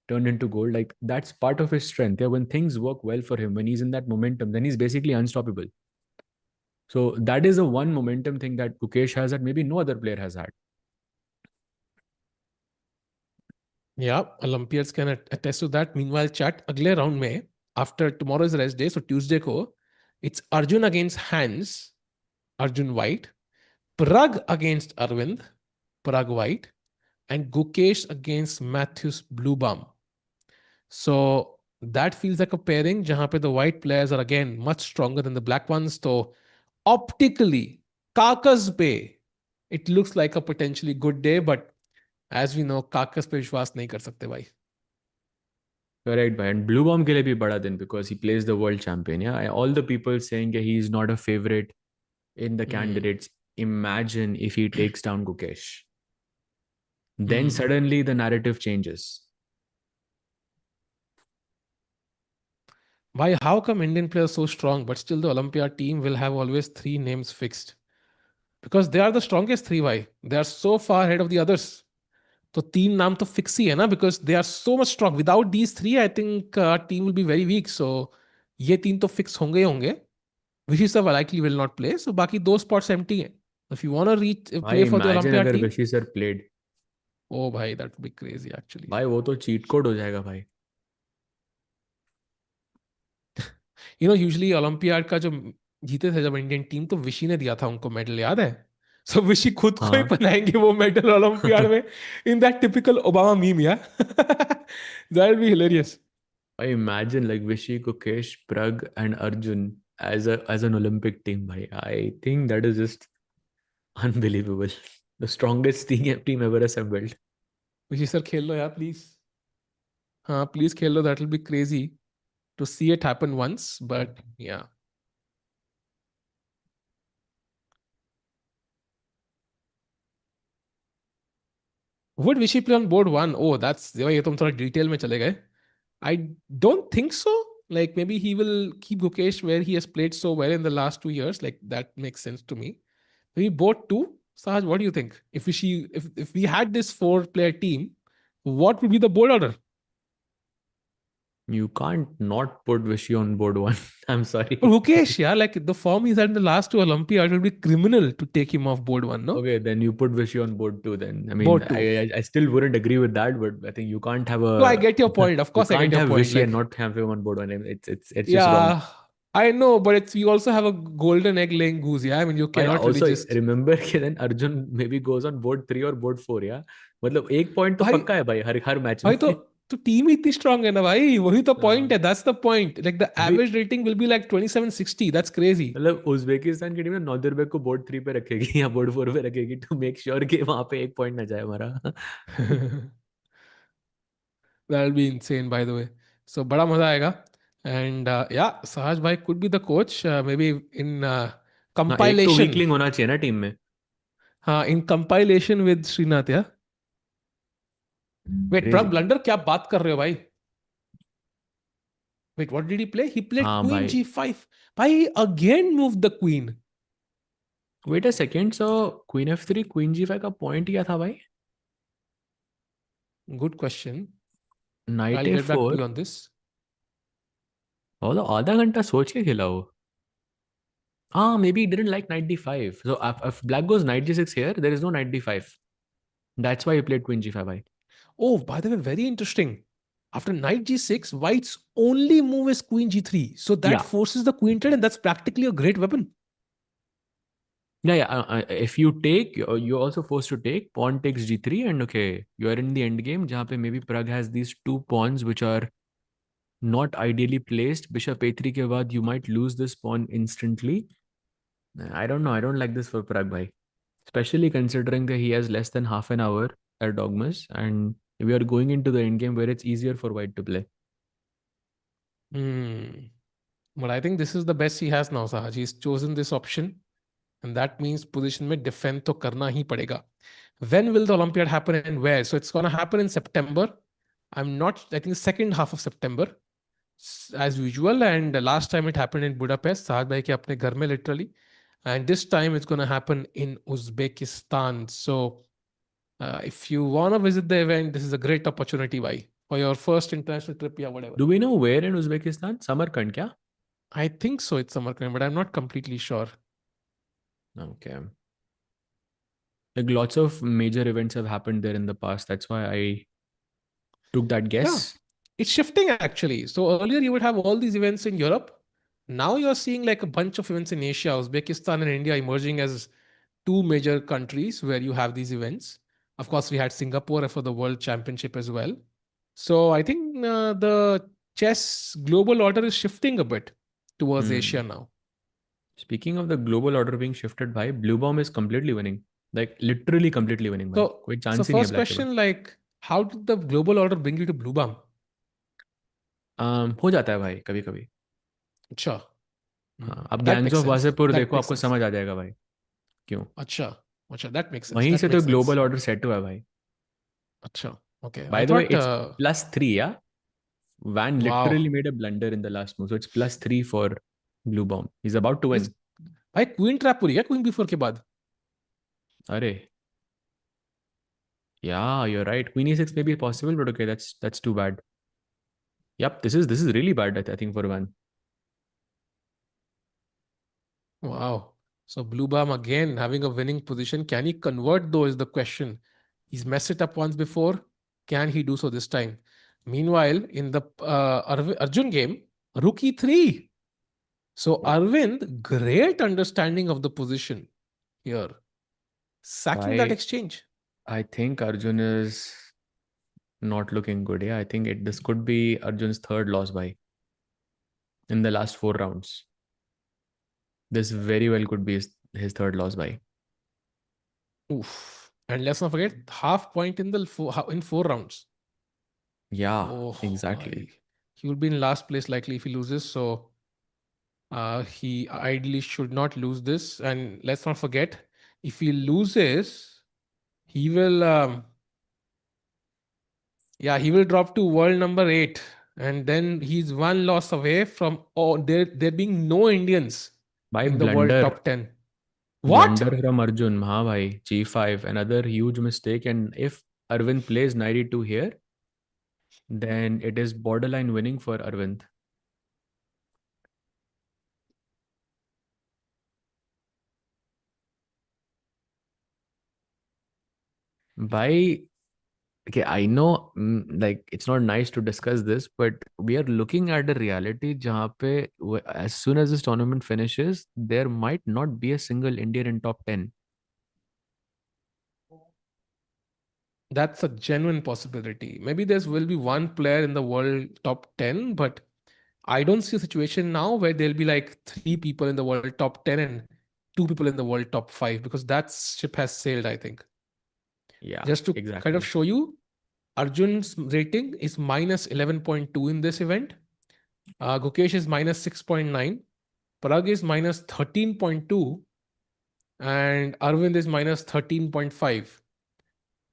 turned into gold, like that's part of his strength. Yeah, when things work well for him, when he's in that momentum, then he's basically unstoppable. So that is the one momentum thing that Gukesh has that maybe no other player has had. Yeah, Olympiads can attest to that. Meanwhile, chat, अगले round में, after tomorrow is rest day, so Tuesday को, it's Arjun against Hans, Arjun White, Pragg against Arvind, Pragg White, and Gukesh against Matthias Bluebaum. So that feels like a pairing jahan pe the white players are again much stronger than the black ones. So optically, Kakas pe, it looks like a potentially good day, but as we know, Kakas pe vishwas nahi kar sakte bhai. Correct, bhai. And Bluebaum ke liye bhi bada din because he plays the world champion. Yeah, all the people saying that he is not a favorite in the Hmm. candidates. Imagine if he takes down Gukesh. Then Hmm. suddenly the narrative changes. Why? How come Indian players so strong, but still the Olympiad team will have always three names fixed? Because they are the strongest three. Why? They are so far ahead of the others. तो तीन नाम तो fix ही है ना because they are so much strong without these three I think team will be very weak so ये तीन तो फिक्स होंगे ही होंगे Vishy sir likely will not play so बाकी दो स्पॉट्स एम्प्टी हैं if you want to reach भाई play for the imagine Olympiad अगर team Vishy sir played, oh भाई that would be crazy actually भाई वो तो चीट कोड हो जाएगा भाई. यू नो यूजुअली ओलंपियाड का जो जीते थे जब इंडियन टीम तो विशी ने दिया था उनको मेडल याद है सो विशी खुद को ही हाँ. बनाएंगे वो मेडल ओलंपियाड में in that typical Obama meme या that will be hilarious I imagine like Vishy, Gukesh, Pragg, and Arjun as an Olympic team. Bhai. I think that is just unbelievable. The strongest team ever assembled. Vishy sir खेल लो यार please हाँ please खेल लो that will be crazy to see it happen once but yeah would Vishy play on board one oh that's ये तुम थोड़ा detail में चले गए I don't think so like maybe he will keep Gukesh where he has played so well in the last 2 years like that makes sense to me maybe board two Sahaj what do you think if we had this 4-player team what would be the board order You can't not put Vishy on board one. I'm but sorry. Gukesh yeah like the form he's had in the last two Olympiads would be criminal to take him off board one no Okay, then you put Vishy on board two. Then I mean, board two I still wouldn't agree with that, but I think you can't have no I a get your point of you course I get can't your have point Vishy and like not have him on board one. It's just wrong. yeah, I know, but it's you also have a golden egg laying goose. Yeah, I mean you I cannot really also just. remember कि then Arjun maybe goes on board 3 or board 4. Yeah, मतलब एक point तो भाई पक्का है भाई हर match में. भाई तो टीम ही इतनी स्ट्रांग है ना भाई वही तो पॉइंट हाँ. है that's the point like the अभी average rating will be like 2760 that's crazy मतलब उज्बेकिस्तान की टीम ना नॉर्दरबेक को बोर्ड 3 पे रखेगी या बोर्ड 4 पे रखेगी टू मेक श्योर कि वहां पे एक पॉइंट ना जाए हमारा. That be insane by the way so बड़ा मजा आएगा एंड या सहज भाई could be the coach maybe in हाँ, एक तो कंपाइलेशन वीकलिंग होना चाहिए ना टीम में. हाँ इन कंपाइलेशन विद श्रीनाथ या वेट प्रग क्रेजी. ब्लंडर क्या बात कर रहे हो भाई wait what did he play he played हाँ queen भाई. g5 भाई again moved the queen wait a second, so queen F3 queen G5 का पॉइंट क्या था भाई? good question knight I'll get back to A4. you on this. और तो आधा घंटा सोच के खेला वो. Ah, maybe he didn't like knight D5. So if black goes knight G6 here, there is no knight D5. That's why he played queen G5. Bhai. Oh, by the way, very interesting. After knight g6, white's only move is queen g3. So that Yeah. forces the queen trade, and that's practically a great weapon. Yeah. If you take, you're also forced to take. Pawn takes G3, and okay, you are in the end game. जहाँ पे maybe Pragg has these two pawns which are not ideally placed. Bishop A3 के बाद you might lose this pawn instantly. I don't know. I don't like this for Pragg, bhai. Especially considering that he has less than half an hour at Dogmas, and we are going into the end game where it's easier for white to play. Hmm. But I think this is the best he has now, Sahaj. He's chosen this option, and that means position में defend तो करना ही पड़ेगा. When will the Olympiad happen and where? So it's gonna happen in September. I'm not. I think second half of September, as usual. And the last time it happened in Budapest, Sahaj भाई के अपने घर में literally. And this time it's gonna happen in Uzbekistan. So if you wanna visit the event, this is a great opportunity, bhai, for your first international trip, yeah, whatever. Do we know where in Uzbekistan? Samarkand, kya? I think so. It's Samarkand, but I'm not completely sure. Okay. Like lots of major events have happened there in the past. That's why I took that Yeah, guess. it's shifting actually. So earlier you would have all these events in Europe. Now you're seeing like a bunch of events in Asia, Uzbekistan and India emerging as two major countries where you have these events. Of course, we had Singapore for the World Championship as well. So I think the chess global order is shifting a bit towards Asia now. Speaking of the global order being shifted, bhai, Bluebaum is completely winning. Like literally completely winning, bhai. कोई So chance ही नहीं है first black के पास. question, like, how did the global order bring you to Bluebaum? हो जाता है भाई कभी कभी. Acha. हाँ, आप That gangs makes of sense. Wasseypur That देखो, makes आपको sense. समझ आ जाएगा भाई क्यों. Acha. Acha. That makes sense. वहीं That से तो makes sense. Global order set हुआ है भाई. Acha. Okay. I By the way, thought, it's +3, yeah. Van literally wow. made a blunder in the last move, so it's +3 for Bluebaum. He's about to Is win. भाई queen trap पूरी है queen B4 के बाद. अरे, yeah, you're right. Queen E6 may be possible, but okay, that's too bad. Yep, this is really bad, I think, for Van. Wow. So Bluebaum again having a winning position. Can he convert though is the question. He's messed it up once before. Can he do so this time? Meanwhile, in the Arjun game, Rook E3. So Arvind, great understanding of the position here. Sacking that Bhai, exchange. I think Arjun is not looking good. Yeah, I think this could be Arjun's third loss by in the last 4 rounds. This very well could be his third loss by. Oof. And let's not forget, half point in in 4 rounds. Yeah, Oh, exactly. he will be in last place likely if he loses. So he ideally should not lose this. And let's not forget, if he loses, he will, he will drop to world number 8. And then he's one loss away from there being no Indians By in the world blunder. top 10. What? Blunder from Arjun. हाँ भाई, G5, another huge mistake. And if Arvind plays 92 here, then it is borderline winning for Arvind. By okay, I know like it's not nice to discuss this, but we are looking at a reality jahan pe, as soon as this tournament finishes, there might not be a single Indian in top 10. That's a genuine possibility. Maybe there will be one player in the world top 10, but I don't see a situation now where there'll be like 3 people in the world top 10 and 2 people in the world top 5 because that ship has sailed, I think. Yeah, Just to kind of exactly. show you, Arjun's rating is minus 11.2 in this event. Gukesh is minus 6.9. Pragg is minus 13.2. And Arvind is minus 13.5.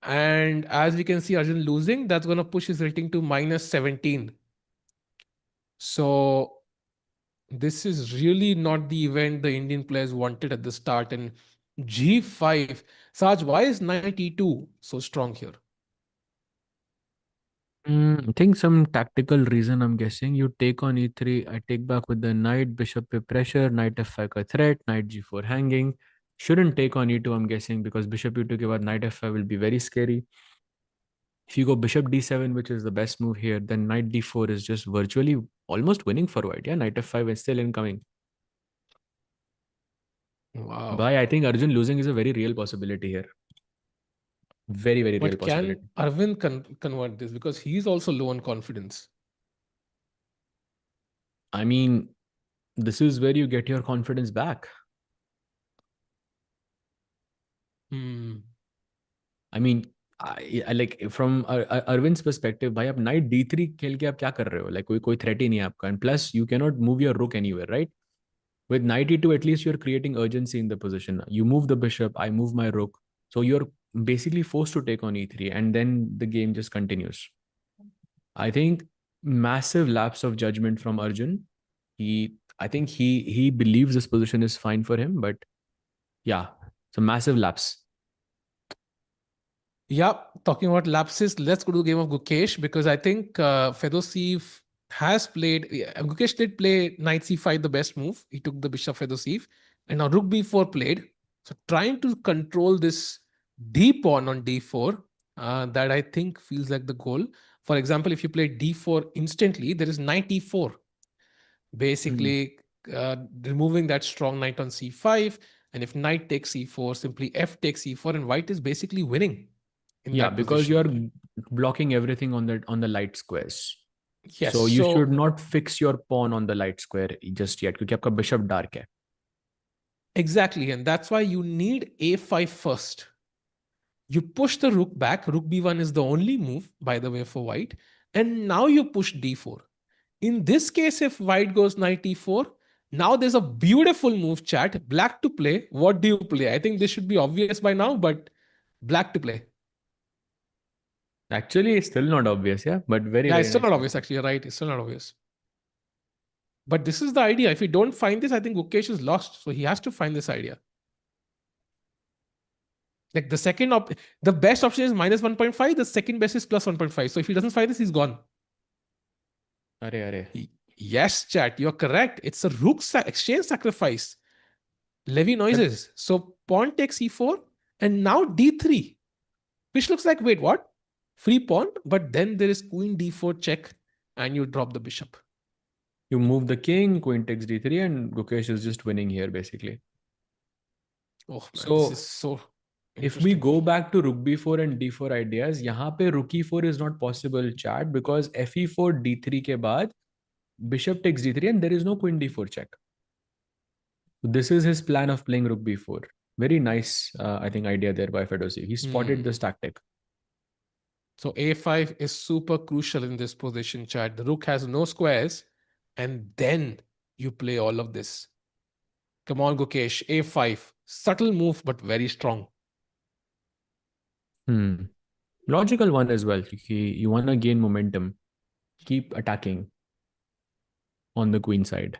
And as we can see, Arjun losing, that's going to push his rating to minus 17. So this is really not the event the Indian players wanted at the start. And G5, Saj, why is 92 so strong here? I think some tactical reason. I'm guessing you take on e3. I take back with the knight, bishop पे pressure, knight f5 का threat, knight g4 hanging. Shouldn't take on e2. I'm guessing because bishop e2 के बाद knight f5 will be very scary. If you go bishop d7, which is the best move here, then knight d4 is just virtually almost winning for white. Yeah, knight f5 is still incoming. Wow. But I think Arjun losing is a very real possibility here. Very, very real But can possibility. Arvind convert this? Because he's also low on confidence. I mean, this is where you get your confidence back. I mean, I like from Arvind's perspective, भाई आप knight d3 खेल के आप क्या कर रहे हो? Like कोई threat ही नहीं है आपका. And plus, you cannot move your rook anywhere, right? With knight e2, at least you're creating urgency in the position. You move the bishop, I move my rook. So you're basically forced to take on e3, and then the game just continues. I think massive lapse of judgment from Arjun. I think he believes this position is fine for him, but yeah, it's a massive lapse. Yeah, talking about lapses, let's go to the game of Gukesh because I think Fedoseev has played. Gukesh did play knight c5, the best move. He took the bishop Fedoseev, and now rook b4 played. So trying to control this d pawn on d4, that I think feels like the goal. For example, if you play d4 instantly, there is knight e4. Basically, removing that strong knight on c5, and if knight takes c4, simply f takes c4, and white is basically winning in Yeah, that because position. you're blocking everything on the light squares. Yes. So you should So not fix your pawn on the light square just yet क्योंकि आपका bishop dark है. exactly. And that's why you need a5 first. You push the rook back. Rook b1 is the only move, by the way, for white. And now you push d4. In this case, if white goes knight e4, now there's a beautiful move, chat. Black to play. What do you play? I think this should be obvious by now, but black to play. Actually, it's still not obvious, yeah, but very, Yeah, very it's still nice not move. obvious, actually. You're right. It's still not obvious. But this is the idea. If we don't find this, I think Gukesh is lost. So he has to find this idea. Like the best option is minus 1.5. The second best is plus 1.5. So if he doesn't find this, he's gone. Arre. Yes, chat. You're correct. It's a rook exchange sacrifice. Levy noises. So pawn takes e4 and now d3, which looks like, wait, what? Free pawn, but then there is queen d4 check and you drop the bishop. You move the king, queen takes d3, and Gukesh is just winning here, basically. Oh man, So this is so if we interesting. go back to rook b4 and d4 ideas, यहाँ पे rook e4 is not possible, chat, because fe4 d3 के बाद bishop takes d3 and there is no queen d4 check. So this is his plan of playing rook b4. Very nice, I think, idea there by Fedoseev. He spotted this tactic. So a5 is super crucial in this position, chat. The rook has no squares, and then you play all of this. Come on, Gukesh. a5. Subtle move, but very strong. Logical one as well. You want to gain momentum. Keep attacking on the queen side.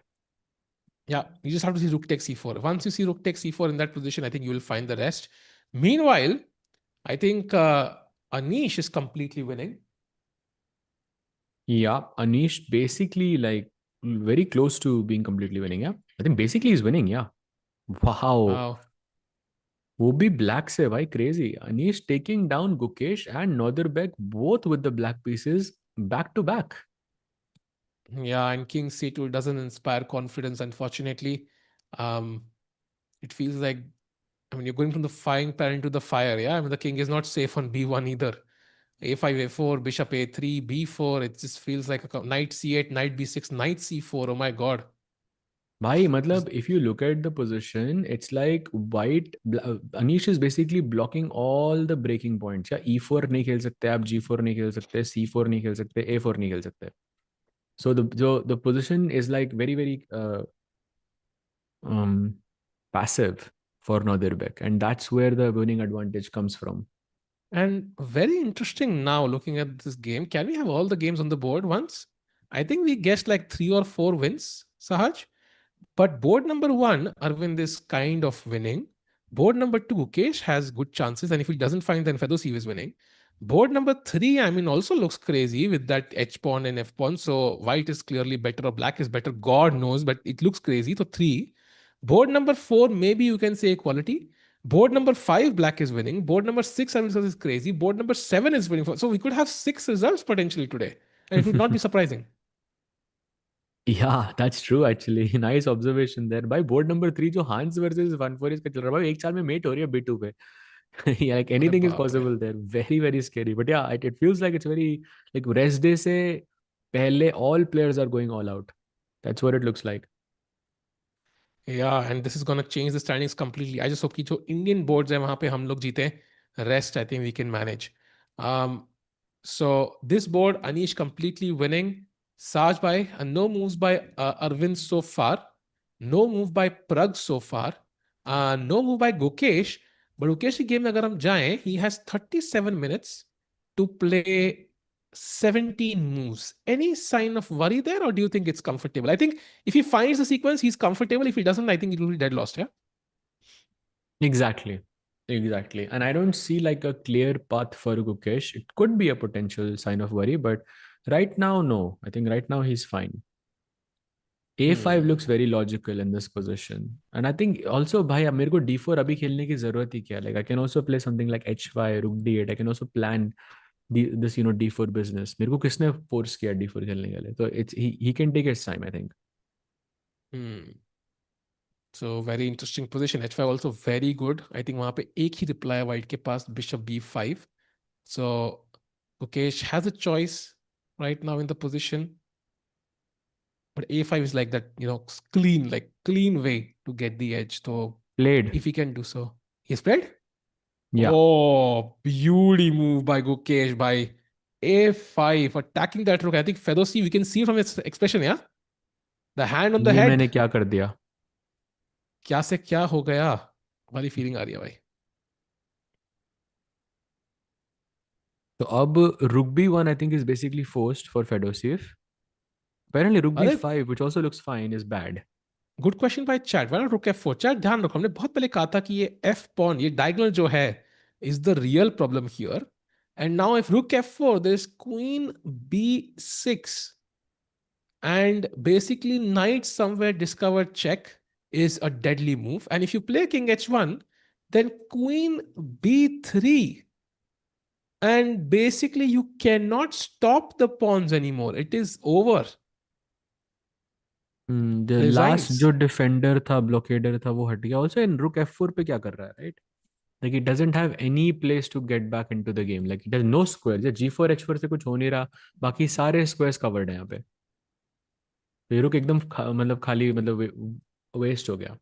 Yeah, you just have to see rook takes e4. Once you see rook takes e4 in that position, I think you will find the rest. Meanwhile, I think Anish is completely winning. Yeah, Anish basically like very close to being completely winning. Yeah, I think basically he's winning. Yeah. Wow. वो भी black से भाई crazy. Anish taking down Gukesh and Nodirbek both with the black pieces back to back. Yeah, and King C2 doesn't inspire confidence, unfortunately. It feels like, I mean, you're going from the frying pan into the fire. Yeah, I mean, the king is not safe on b1 either. a5, a4, bishop a3, b4. It just feels like a knight c8, knight b6, knight c4. Oh my god. भाई मतलब if you look at the position, it's like Anish is basically blocking all the breaking points. Yeah, e4 नहीं खेल सकते आप, g4 नहीं खेल सकते, c4 नहीं खेल सकते, a4 नहीं खेल सकते. So the position is like very, very passive for Nodirbek, and that's where the winning advantage comes from. And very interesting now looking at this game. Can we have all the games on the board once? I think we guessed like 3 or 4 wins, Sahaj. But board number 1, Arvind is kind of winning. Board number 2, Gukesh has good chances. And if he doesn't find, then Fedoseev is winning. Board number 3, I mean, also looks crazy with that H pawn and F pawn. So white is clearly better or black is better. God knows, but it looks crazy. So 3. Board number 4, maybe you can say equality. Board number 5, black is winning. Board number 6, I mean, is crazy. Board number 7 is winning. So we could have 6 results potentially today. And it would not be surprising. Yeah, that's true actually. Nice observation there. By board number 3 जो Hans versus Van Foreest का चल रहा है भाई, एक साल में mate हो रही है B2 पे. Yeah, like अरे anything is बाप रे. possible there. Very, very scary. But yeah, it feels like it's very like rest day से पहले all players are going all out. That's what it looks like. Yeah, and this is going to change the standings completely. I just hope कि जो Indian boards है वहां पे हम लोग जीते. Rest, I think we can manage. So this board, Anish completely winning. Saj bhai, no moves by Arvind so far. No move by Pragg so far. No move by Gukesh. But Gukesh की game में अगर हम जाएं, he has 37 minutes to play 17 moves. Any sign of worry there, or do you think it's comfortable? I think if he finds the sequence, he's comfortable. If he doesn't, I think it will be dead lost. Yeah. Exactly. Exactly. And I don't see like a clear path for Gukesh. It could be a potential sign of worry, but right now, no. I think right now he's fine. A5 looks very logical in this position. And I think also, bhai, मेरे को D4 अभी खेलने की जरूरत ही क्या? Like I can also play something like H5, Rook D8. I can also plan this D4 business. मेरे को किसने force किया D4 खेलने के लिए? So he can take his time, I think. So very interesting position. H5 also very good. I think वहां पे एक ही reply है white के पास, bishop b5. So Gukesh has a choice. right now in the position. But a5 is like that, clean way to get the edge. So Played. if he can do so. He's played? Yeah. Oh, beauty move by Gukesh by a5 attacking that rook. I think Fedoseev, we can see from his expression, yeah? The hand on the ये head. मैंने क्या कर दिया? क्या से क्या हो गया वाली फीलिंग आ रही है भाई. तो अब rook b1 I think is basically forced for Fedoseev. Apparently rook अरे b5, which also looks fine, is bad. Good question by chat. Why not रुक f4? चैट ध्यान रखो, हमने बहुत पहले कहा था कि ये f pawn, ये डायगोनल जो है, is the real problem here. And now if rook f4, there is queen b6 and basically knight somewhere discovered check is a deadly move. And if you play king h1, then queen b3, and basically you cannot stop the pawns anymore. It is over. The last Resigns. जो defender था, ब्लॉकेडर था, वो हट गया. Also in रुक f4 पे क्या कर रहा है, right? Like it doesn't have any place to get back into the game. Like it has no squares. g4 h4 से कुछ हो नहीं रहा. बाकी सारे squares covered हैं यहाँ पे. तो ये रुक एकदम मतलब खाली, मतलब वेस्ट हो गया.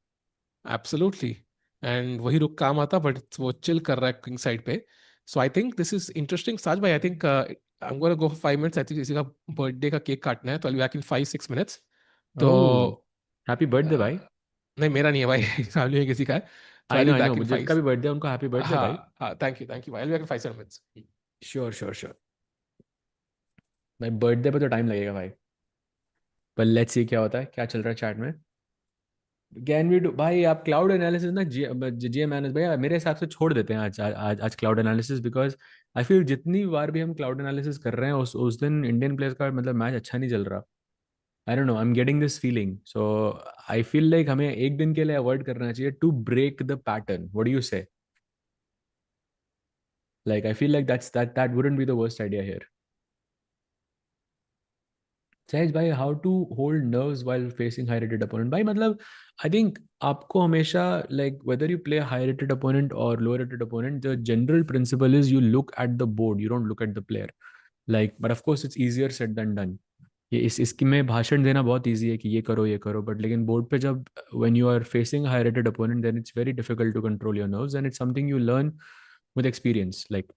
एब्सोल्युटली. एंड वही रुक काम आता, बट वो चिल कर रहा है किंग साइड पे. So I think this is interesting. Sahaj भाई, I think I am gonna go for 5 minutes. I think किसी का बर्थडे का केक काटना है, तो I will back in 5-6 minutes. तो ओह, हैप्पी बर्थडे भाई. नहीं, मेरा नहीं है भाई. फैमिली में किसी का है. तो I will I know, back in मुझे फाइव. का भी बर्थडे, उनको हैप्पी बर्थडे भाई. हाँ हाँ, थैंक यू भाई. आई will back in 5-7 minutes. Sure sure sure भाई, बर्थडे पे तो टाइम लगेगा भाई. पर लेट्स सी क्या होता है, क्या चल रहा है चैट में. कैन वी डू भाई, आप क्लाउड एनालिसिस ना, जी एम एन भाई मेरे हिसाब से छोड़ देते हैं आज cloud analysis. Because I feel जितनी बार भी हम क्लाउड एनालिसिस कर रहे हैं, उस दिन इंडियन प्लेयर्स का मतलब मैच अच्छा नहीं चल रहा. I don't know, I am getting this feeling. So I feel like हमें एक दिन के लिए अवॉइड करना चाहिए to break the pattern. What do you say? Like I feel like that wouldn't be the worst idea here. Sahaj भाई, how to hold nerves while facing high rated opponent. भाई मतलब आई थिंक आपको हमेशा, like whether you play high rated opponent और low rated opponent, the general principle is you look at the board, you don't look at the player. Like but of course it's easier said than done. ये इसकी में भाषण देना बहुत easy है कि ये करो, बट लेकिन बोर्ड पे जब when you are facing high rated opponent, then it's very difficult to control your nerves, and it's something you learn with experience. Like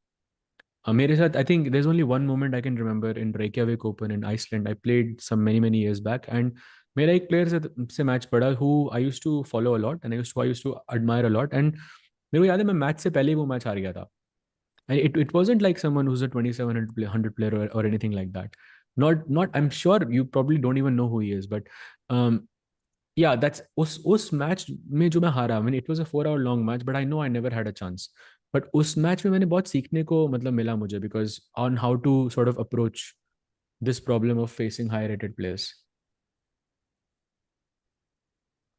मेरे साथ I think there is only one moment I can remember in Reykjavik open in Iceland. I played some many years back, and मेरा एक player से match पड़ा who I used to follow a lot and I used to admire a lot. And मेरे को याद है मैं match से पहले ही वो मैच हार गया था. And it wasn't like someone who's a 2700 player or anything like that. Not I'm sure you probably don't even know who he is, but um yeah, that's उस match में जो मैं हारा. I mean it was a 4 hour long match, but I know I never had a chance. But उस match में मैंने बहुत सीखने को मतलब मिला मुझे, because on how to sort of approach this problem of facing high rated players.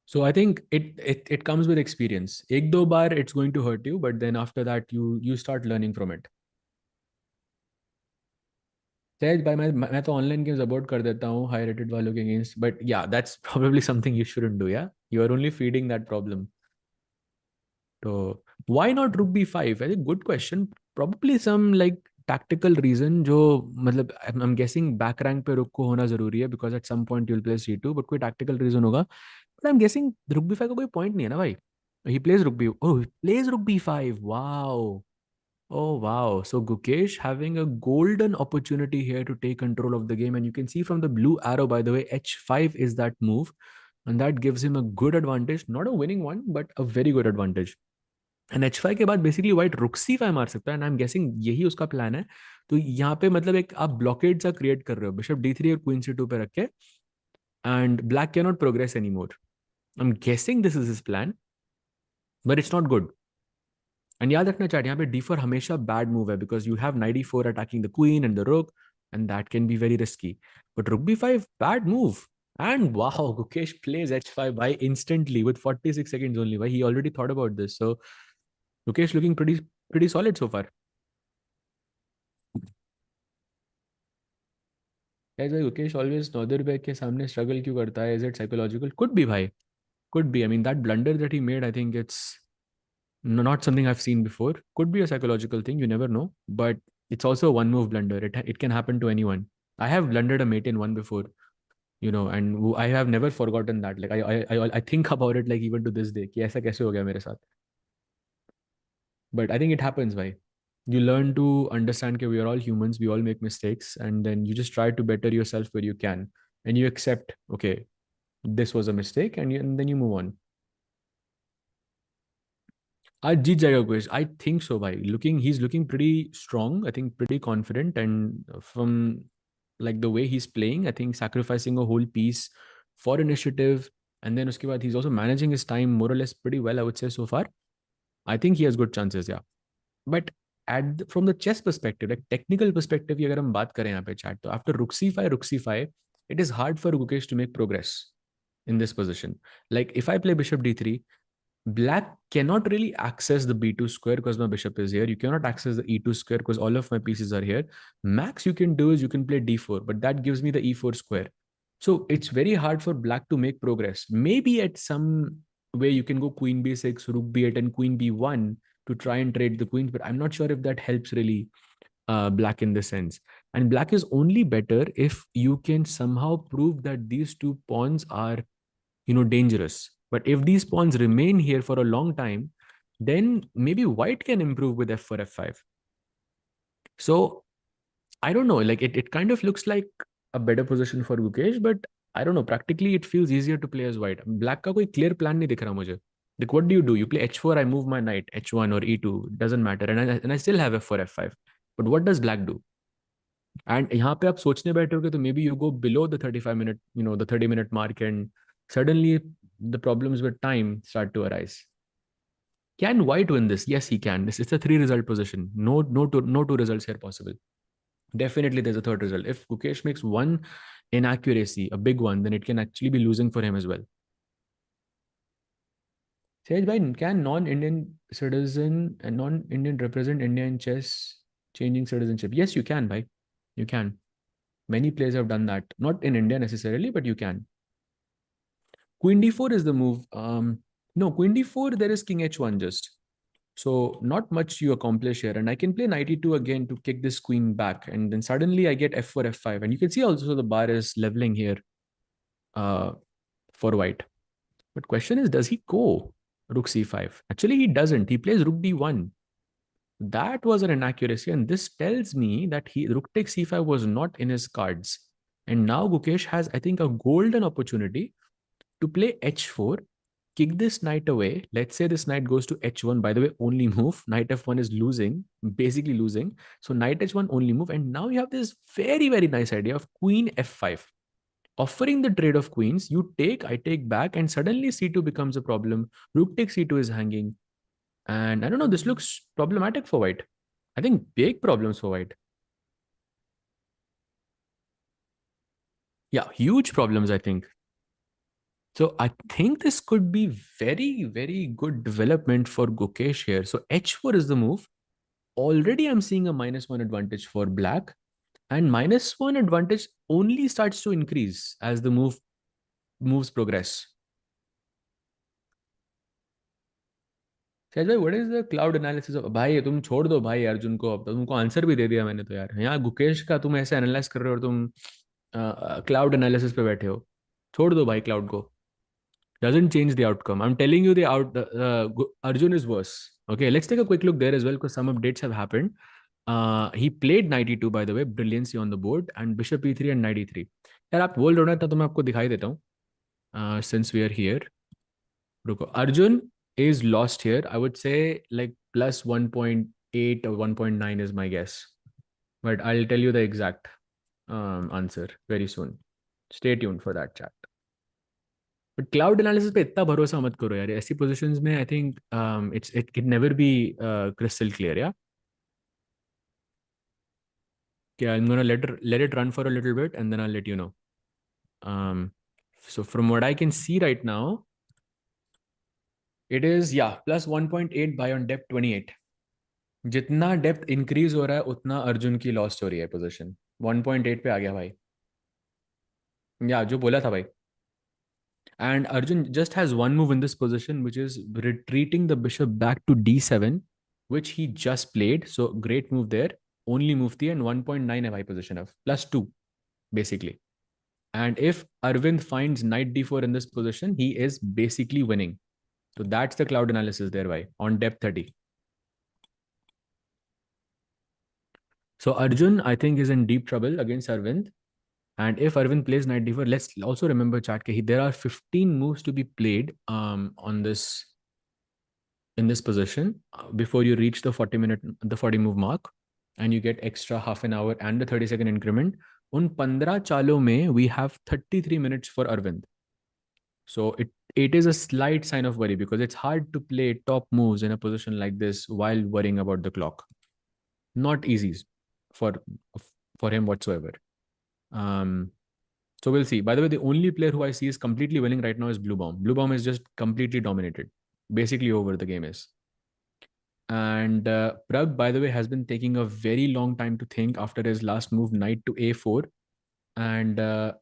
So I think it comes with experience. एक दो बार it's going to hurt you, but then after that you start learning from it. सहज भाई, मैं तो online games अबॉर्ड कर देता हूँ high rated वालों के against, but yeah that's probably something you shouldn't do. Yeah you are only feeding that problem. तो why not rook B five? I think good question. Probably some like tactical reason, जो मतलब I am guessing back rank पे rook को होना जरूरी है, because at some point you will play c2, but कोई tactical reason होगा. But I am guessing rook B five का कोई पॉइंट नहीं है ना भाई. He plays rook b, oh he plays rook B five. Wow. Oh wow. So Gukesh having a golden opportunity here to take control of the game. And you can see from the blue arrow, by the way, h5 is that move. And that gives him a good advantage. Not a winning one, but a very good advantage. And h5 के बाद basically white rook c5 मार सकता है. And I'm guessing यही उसका plan है. तो यहाँ पे मतलब एक आप blockade सा create कर रहे हो. Bishop d3 और queen c2 पे रख के. And black cannot progress anymore. I'm guessing this is his plan. But it's not good. And याद रखना चाहिए यहाँ पे d4 हमेशा बैड मूव है, because you have knight d4 attacking the queen and the rook, and that can be very risky. But rook b5 bad move. And wow, Gukesh plays h5 by instantly with 46 seconds only. Why he already thought about this. So Gukesh looking pretty solid so far. Guys, why Gukesh always Nodirbek के सामने struggle क्यों करता है? Is it psychological? Could be भाई. Could be. I mean that blunder that he made, I think it's not something I've seen before. Could be a psychological thing, you never know. But it's also a one move blunder. It can happen to anyone. I have blundered a mate in one before, you know, and I have never forgotten that. Like I think about it like even to this day. कि ऐसा कैसे हो गया मेरे साथ? But I think it happens, why? You learn to understand that we are all humans, we all make mistakes, and then you just try to better yourself where you can. And you accept, okay, this was a mistake, and then you move on. I जीत जाएगा Gukesh. I think so, bhai. He's looking pretty strong. I think pretty confident, and from like the way he's playing, I think sacrificing a whole piece for initiative, and then uske baad he's also managing his time more or less pretty well, I would say so far. I think he has good chances, yeah. But from the chess perspective, like technical perspective, अगर हम बात करें यहाँ पे chat, तो after rook c5, it is hard for Gukesh to make progress in this position. Like if I play bishop d3, black cannot really access the b2 square because my bishop is here. You cannot access the e2 square because all of my pieces are here. Max you can do is you can play d4, but that gives me the e4 square. So it's very hard for black to make progress. Maybe at some way you can go queen b6, rook b8, and queen b1 to try and trade the queens, but I'm not sure if that helps really black in this sense. And black is only better if you can somehow prove that these two pawns are, dangerous. But if these pawns remain here for a long time, then maybe white can improve with f4, f5. So I don't know. Like it kind of looks like a better position for Gukesh, but I don't know. Practically, it feels easier to play as white. Black का कोई clear plan नहीं दिख रहा मुझे. Like what do? You play h4, I move my knight, h1 or e2, doesn't matter, and I still have f4, f5. But what does black do? And यहाँ पे आप सोचने बैठोगे तो maybe you go below the 35 minute, the 30-minute mark, and suddenly the problems with time start to arise. Can white win this? Yes, he can. It's a 3-result position. No two results here possible. Definitely there's a third result. If Gukesh makes one inaccuracy, a big one, then it can actually be losing for him as well. Sage bhai, can non-Indian citizen and non-Indian represent India in chess changing citizenship? Yes, you can, bhai. You can. Many players have done that. Not in India necessarily, but you can. Queen d4 is the move. No, queen d4, there is king h1 just. So not much you accomplish here. And I can play knight e2 again to kick this queen back. And then suddenly I get f4, f5. And you can see also the bar is leveling here for white. But question is, does he go rook c5? Actually, he doesn't. He plays rook d1. That was an inaccuracy. And this tells me that rook takes c5 was not in his cards. And now Gukesh has, I think, a golden opportunity to play h4, kick this knight away. Let's say this knight goes to h1. By the way, only move. Knight f1 is losing, basically losing. So knight h1 only move. And now you have this very, very nice idea of queen f5. Offering the trade of queens, you take, I take back, and suddenly c2 becomes a problem. Rook takes c2 is hanging. And I don't know, this looks problematic for white. I think big problems for white. Yeah, huge problems, I think. So I think this could be very, very good development for Gukesh here. So h4 is the move. Already I'm seeing a -1 advantage for black. And -1 advantage only starts to increase as the moves progress. भाई, what is the cloud analysis of? भाई तुम छोड़ दो भाई अर्जुन को, अब तुमको answer भी दे दिया मैंने तो यार. यहाँ गुकेश का तुम ऐसे एनालाइज कर रहे हो और तुम क्लाउड एनालिसिस पे बैठे हो. छोड़ दो भाई क्लाउड को. Doesn't change the outcome. I'm telling you Arjun is worse. Okay, let's take a quick look there as well because some updates have happened. He played knight e2, by the way, brilliancy on the board, and bishop e3 and knight e3. यार आप बोल रहे हो ना तो मैं आपको दिखाई देता हूँ. Since we are here, रुको. Arjun is lost here. I would say like plus 1.8 or 1.9 is my guess. But I'll tell you the exact answer very soon. Stay tuned for that chat. But cloud analysis पे इतना भरोसा मत करो यार. ऐसी positions में I think it can never be crystal clear. या okay, I'm gonna let it run for a little bit and then I'll let you know. So from what I can see right now, it is plus 1.8 by on depth 28. जितना depth increase हो रहा है उतना अर्जुन की lost हो रही है position. 1.8 पे आ गया भाई. जो बोला था भाई. And Arjun just has one move in this position, which is retreating the bishop back to d7, which he just played. So great move there. Only move the and 1.9 है भाई position of plus 2. basically. And if Arvind finds knight d4 in this position, he is basically winning. So that's the cloud analysis there, why on depth 30. So Arjun, I think, is in deep trouble against Arvind. And if Arvind plays knight d4, let's also remember, chat, there are 15 moves to be played on this in this position before you reach the 40 move mark, and you get extra half an hour and the 30-second increment. Un 15 chalo mein, we have 33 minutes for Arvind. So it is a slight sign of worry, because it's hard to play top moves in a position like this while worrying about the clock. Not easy for him whatsoever. So we'll see. By the way, the only player who I see is completely winning right now is Bluebaum. Bluebaum is just completely dominated. Basically over the game is. And PRAGG, by the way, has been taking a very long time to think after his last move, knight to a4. And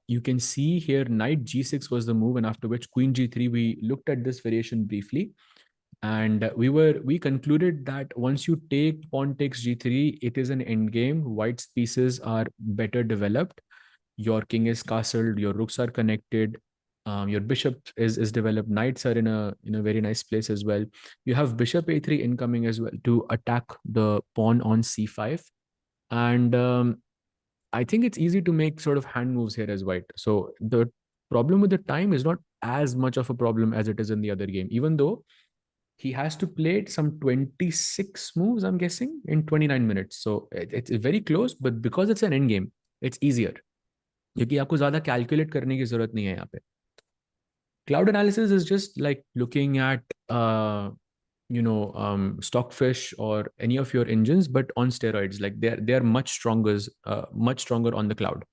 you can see here, knight g6 was the move, and after which queen g3. We looked at this variation briefly, and we concluded that once you take pawn takes g3, it is an endgame. White's pieces are better developed. Your king is castled, your rooks are connected, your bishop is developed, knights are in a very nice place as well. You have bishop a3 incoming as well to attack the pawn on c5. And I think it's easy to make sort of hand moves here as white. So the problem with the time is not as much of a problem as it is in the other game, even though he has to play some 26 moves, I'm guessing, in 29 minutes. So it's very close, but because it's an end game, it's easier. क्योंकि आपको ज्यादा calculate करने की जरूरत नहीं है यहाँ पे. Cloud analysis is just like looking at Stockfish or any of your engines, but on steroids. Like they are much stronger on the cloud.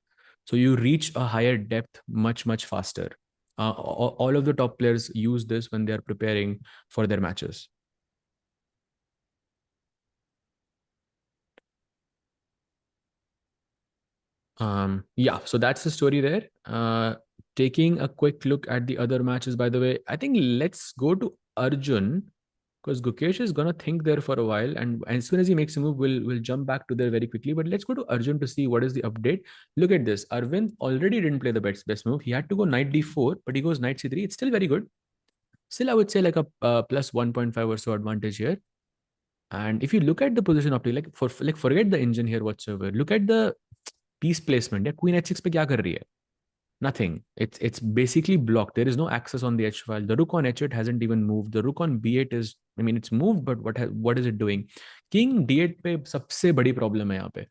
So you reach a higher depth much faster. All of the top players use this when they are preparing for their matches. Yeah, so that's the story there. Taking a quick look at the other matches, by the way, I think let's go to Arjun, because Gukesh is gonna think there for a while, and as soon as he makes a move, we'll jump back to there very quickly. But let's go to Arjun to see what is the update. Look at this. Arvind already didn't play the best move. He had to go knight d4, but he goes knight c3. It's still very good. Still, I would say like a plus 1.5 or so advantage here. And if you look at the position optic, forget the engine here whatsoever. Look at the piece placement. Yeah, queen h6 पे क्या कर रही है? Nothing. It's basically blocked. There is no access on the h file. The rook on h8 hasn't even moved. The rook on b8 is, I mean, it's moved, but what is it doing? King d8 पे सबसे बड़ी problem है यहाँ पे,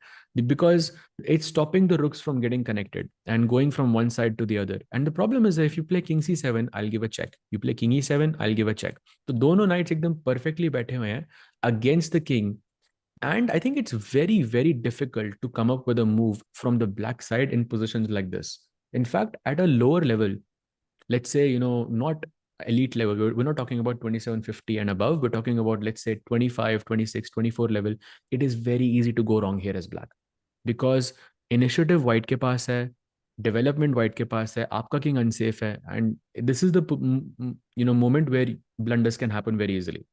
because it's stopping the rooks from getting connected and going from one side to the other. And the problem is that if you play king c7, I'll give a check. You play king e7, I'll give a check. तो दोनों knights एकदम perfectly बैठे हुए हैं against the king. And I think it's very difficult to come up with a move from the black side in positions like this. In fact, at a lower level, let's say, not elite level, we're not talking about 2750 and above, we're talking about, let's say, 25, 26, 24 level, it is very easy to go wrong here as black. Because initiative white ke paas hai, development white ke paas hai, aapka king unsafe hai, and this is the moment where blunders can happen very easily.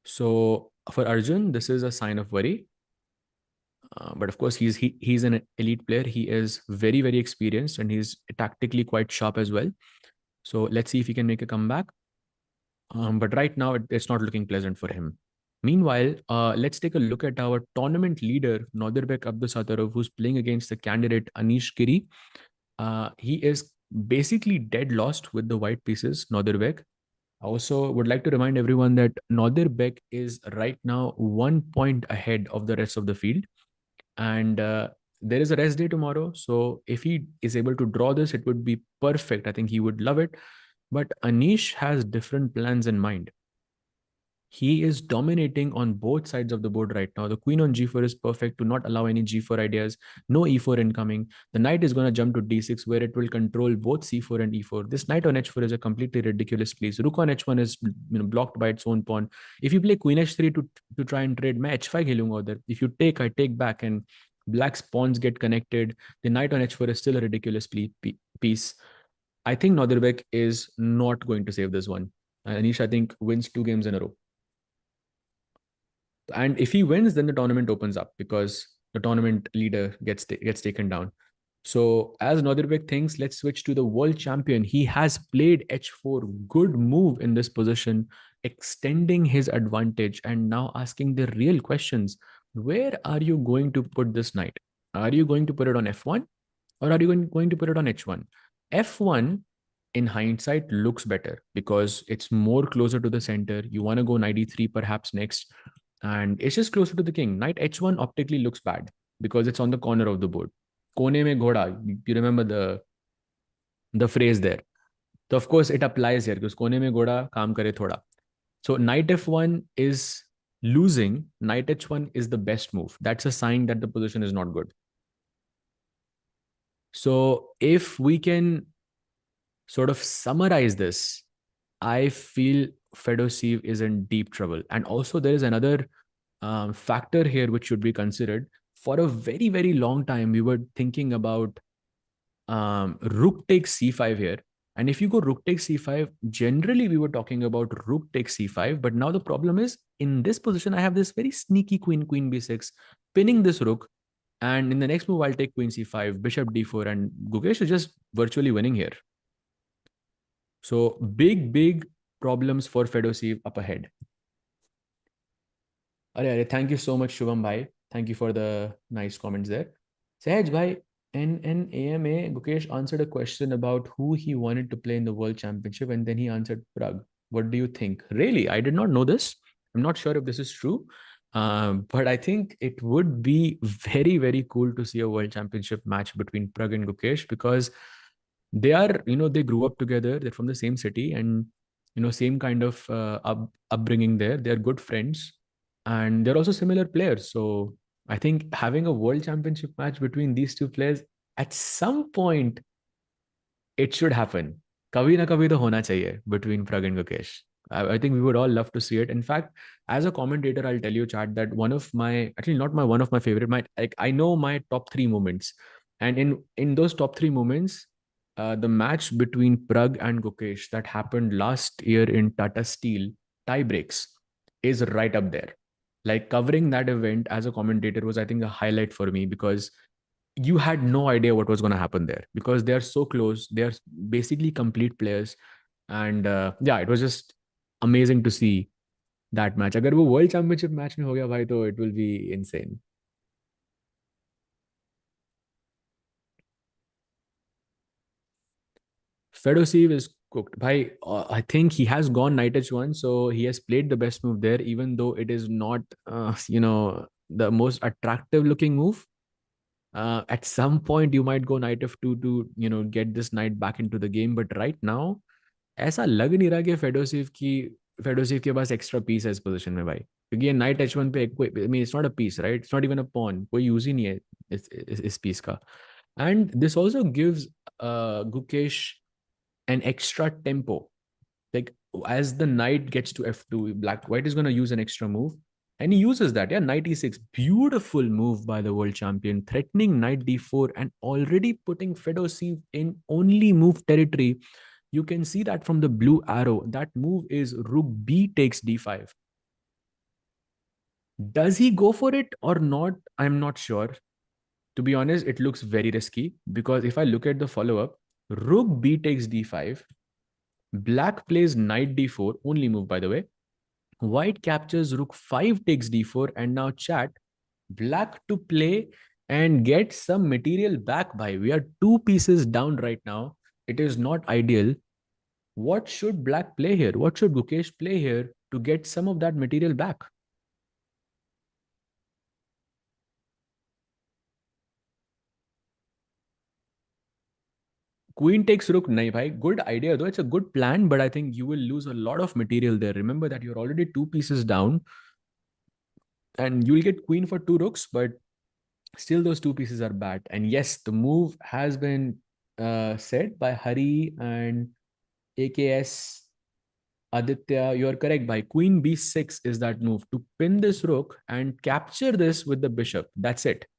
So for Arjun, this is a sign of worry. But of course, he's an elite player. He is very experienced, and he's tactically quite sharp as well. So let's see if he can make a comeback. But right now, it's not looking pleasant for him. Meanwhile, let's take a look at our tournament leader, Nodirbek Abdusattorov, who's playing against the candidate Anish Giri. He is basically dead lost with the white pieces, Nodirbek. I also would like to remind everyone that Nodirbek is right now 1 point ahead of the rest of the field. And there is a rest day tomorrow. So if he is able to draw this, it would be perfect. I think he would love it. But Anish has different plans in mind. He is dominating on both sides of the board right now. The queen on g4 is perfect to not allow any g4 ideas. No e4 incoming. The knight is going to jump to d6, where it will control both c4 and e4. This knight on h4 is a completely ridiculous piece. Rook on h1 is blocked by its own pawn. If you play queen h3 to try and trade, मैं h5 खेलूंगा उधर. If you take, I take back, and black's pawns get connected. The knight on h4 is still a ridiculous piece. I think Nodirbek is not going to save this one. Anish, I think, wins 2 games in a row. And if he wins, then the tournament opens up, because the tournament leader gets taken down. So as Nodirbek thinks, let's switch to the world champion. He has played h4, good move in this position, extending his advantage and now asking the real questions. Where are you going to put this knight? Are you going to put it on f1 or are you going to put it on h1? F1 in hindsight looks better because it's more closer to the center. You want to go knight e3 perhaps next, and it's just closer to the king. Knight h1 optically looks bad because it's on the corner of the board. Kone mein ghoda, you remember the phrase there. So of course it applies here because kone mein ghoda kaam kare thoda. So knight f1 is losing, knight h1 is the best move. That's a sign that the position is not good. So if we can sort of summarize this, I feel Fedoseev is in deep trouble. And also there is another factor here which should be considered. For a very, very long time, we were thinking about rook takes c5 here. And if you go rook takes c5, generally we were talking about rook takes c5. But now the problem is, in this position, I have this very sneaky queen b6, pinning this rook. And in the next move, I'll take queen c5, bishop d4, and Gukesh is just virtually winning here. So big problems for Fedoseev up ahead. Thank you so much, Shubham bhai. Thank you for the nice comments there. Sahaj bhai, in AMA, Gukesh answered a question about who he wanted to play in the World Championship, and then he answered Pragg. What do you think? Really, I did not know this. I'm not sure if this is true, but I think it would be very, very cool to see a World Championship match between Pragg and Gukesh, because they are, they grew up together. They're from the same city, and same kind of upbringing there. They're good friends, and they're also similar players. So I think having a world championship match between these two players at some point, it should happen. Kabhi na kabhi to hona chahiye between Pragg and Gukesh. I think we would all love to see it. In fact, as a commentator, I'll tell you, chat, that one of my, actually not my one of my favorite, I know my top 3 moments, and in those top 3 moments, the match between Pragg and Gukesh that happened last year in Tata Steel tie breaks is right up there. Like, covering that event as a commentator was, I think, a highlight for me, because you had no idea what was going to happen there, because they are so close. They are basically complete players. And yeah, it was just amazing to see that match. Agar wo world championship match mein ho gaya bhai, to it will be insane. Fedoseev is cooked. Bhai, I think he has gone knight h1, so he has played the best move there, even though it is not, the most attractive looking move. At some point, you might go knight f2 to, get this knight back into the game. But right now, ऐसा लग नहीं रहा कि फेडोसीव के पास extra piece है इस position में भाई, क्योंकि ये नाइट h1 पे कोई, I mean it's not a piece, right? It's not even a pawn, कोई यूज ही नहीं है इस पीस का. And this also gives Gukesh an extra tempo. Like, as the knight gets to f2, white is going to use an extra move, and he uses that. Yeah, knight e6, beautiful move by the world champion, threatening knight d4 and already putting Fedoseev in only move territory. You can see that from the blue arrow. That move is rook b takes d5. Does he go for it or not? I'm not sure. To be honest, it looks very risky, because if I look at the follow-up, rook b takes d5, black plays knight d4, only move by the way. White captures rook 5 takes d4, and now chat, black to play and get some material back. By we are 2 pieces down right now. It is not ideal. What should black play here? What should Gukesh play here to get some of that material back? Queen takes rook, nahi bhai. Good idea though. It's a good plan, but I think you will lose a lot of material there. Remember that you're already 2 pieces down, and you'll get queen for 2 rooks, but still those 2 pieces are bad. And yes, the move has been said by Hari and AKS Aditya. You're correct, by queen b6 is that move to pin this rook and capture this with the bishop. That's it.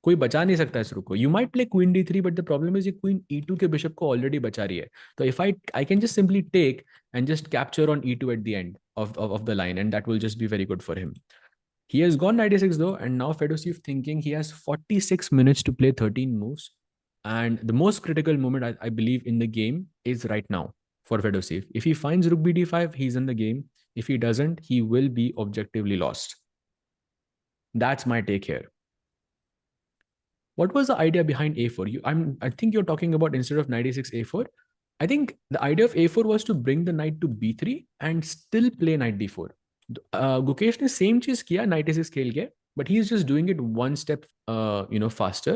कोई बचा नहीं सकता इस रुक को. You might play queen d3, but the problem is ये queen e2 के bishop को already बचा रही है. So if I can just simply take and just capture on e2 at the end of the line, and that will just be very good for him. He has gone 96 though, and now Fedoseev thinking he has 46 minutes to play 13 moves. And the most critical moment I believe in the game is right now for Fedoseev. If he finds Rook BD5, he's in the game. If he doesn't, he will be objectively lost. That's my take here. What was the idea behind A4? I think you're talking about instead of 96 A4. I think the idea of A4 was to bring the knight to B3 and still play knight D4. Gukesh ने same चीज किया 96 खेल के, but he's just doing it one step faster,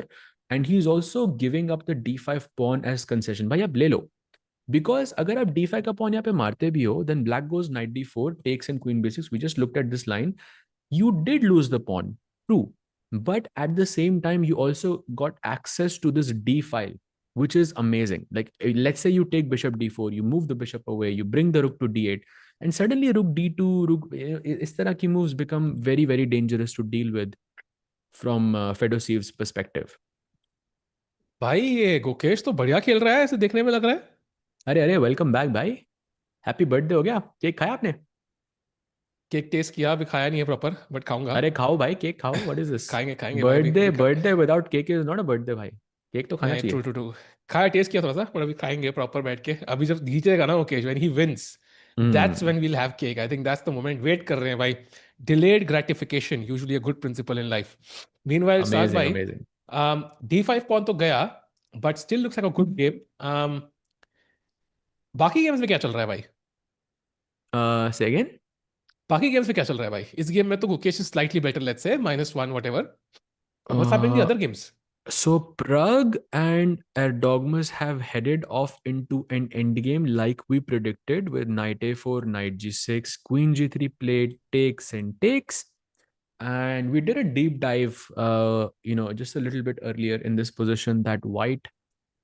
and he's also giving up the D5 pawn as concession. भाई आप ले लो, because अगर आप D5 का pawn यहाँ पे मारते भी हो, then black goes knight D4 takes and queen B6. We just looked at this line. You did lose the pawn, true, but at the same time you also got access to this D file, which is amazing. Like let's say you take bishop D4, you move the bishop away, you bring the rook to D8, and suddenly rook D2, rook is tarah ki moves become very very dangerous to deal with from Fedoseev's perspective. भाई ये गुकेश तो बढ़िया खेल रहा है, ऐसे देखने में लग रहा है. अरे अरे वेलकम बैक भाई, हैप्पी बर्थडे हो गया, केक खाया आपने? केक टेस्ट किया, अभी खाया नहीं है प्रॉपर, बट खाऊंगा. अरे खाओ भाई, केक खाओ, व्हाट इज दिस? खाएंगे खाएंगे भाई, बर्थडे अभी birthday without cake is not a birthday भाई, केक तो खाना नहीं, चाहिए. True true true. खाया, टेस्ट किया थोड़ा सा, पर अभी खाएंगे प्रॉपर बैठ के. अभी जब जीतेगा ना Mukesh, when he wins, that's when we will have cake. I think that's the moment. Wait कर रहे हैं भाई. Delayed gratification usually a good principle in life. Meanwhile Saj amazing भाई, अमेजिंग. D5 पॉन तो गया, but still looks like a good game. बाकी games में क्या चल रहा है भाई? से अगेन? बाकी गेम्स में क्या चल रहा है भाई? इस गेम में तो Gukesh is slightly better, let's say -1 whatever. What's happening in the other games? So Pragg and Erdogmus have headed off into an endgame like we predicted, with knight a4, knight g6, queen g3 played, takes and takes. And we did a deep dive, just a little bit earlier in this position, that white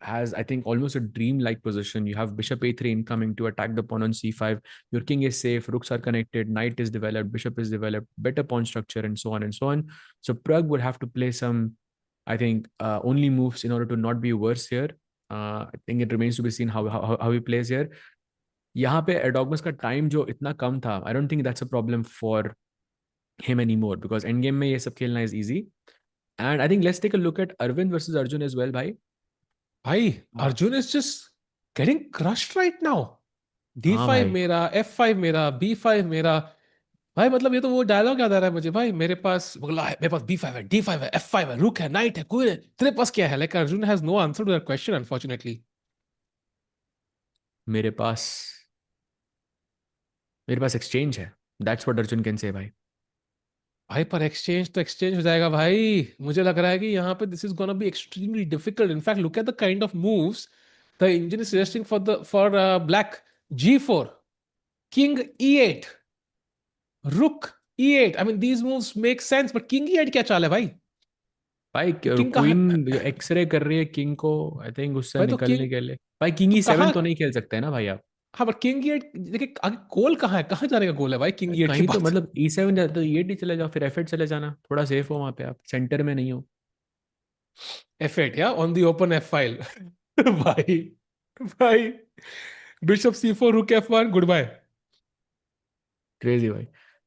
has, I think, almost a dream-like position. You have bishop a3 incoming to attack the pawn on c5. Your king is safe, rooks are connected, knight is developed, bishop is developed, better pawn structure, and so on and so on. So Pragg would have to play some, I think, only moves in order to not be worse here. I think it remains to be seen how he plays here. यहाँ पे Erdogmus का time जो इतना कम था, I don't think that's a problem for him anymore, because endgame में ये सब खेलना is easy. And I think let's take a look at Arvind versus Arjun as well, भाई. भाई Arjun is just getting crushed right now. हाँ D5 भाई. मेरा, F5 मेरा, B5 मेरा. भाई मतलब ये तो वो डायलॉग याद आ रहा है मुझे भाई. मेरे पास बोला है, मेरे पास B5 है, D5 है, F5 है, रुक है, नाइट है, क्वीन है, तेरे पास क्या है? Like Arjun has no answer to that question unfortunately. मेरे पास मेरे पास एक्सचेंज है, that's what Arjun can say भाई. भाई पर एक्सचेंज तो एक्सचेंज हो जाएगा भाई. मुझे लग रहा है कि यहाँ पे this is gonna be extremely difficult. In fact look at the kind of moves the engine is suggesting for black. G4, King E8, Rook E8. I mean these moves make sense, but King E8 क्या चाल है भाई? भाई king कहाँ? Queen x ray कर रही है king को, आई थिंक उससे भाई तो किंग निकलने के लिए. भाई किंग तो E7 कहाँ? तो नहीं खेल सकते हैं ना भाई आप. हाँ बट किंग E8 देखिए, आगे गोल कहाँ है? कहाँ जाने का गोल है भाई किंग E8 के कहीं तो बाद? मतलब E7 जाते तो E8 ही चले जाओ, फिर F8 चले जाना, थोड़ा सेफ हो वहां पे, आप सेंटर में नहीं हो. F8 या on the open F file. भाई भाई, bishop C4, Rook F1, goodbye. Crazy भाई.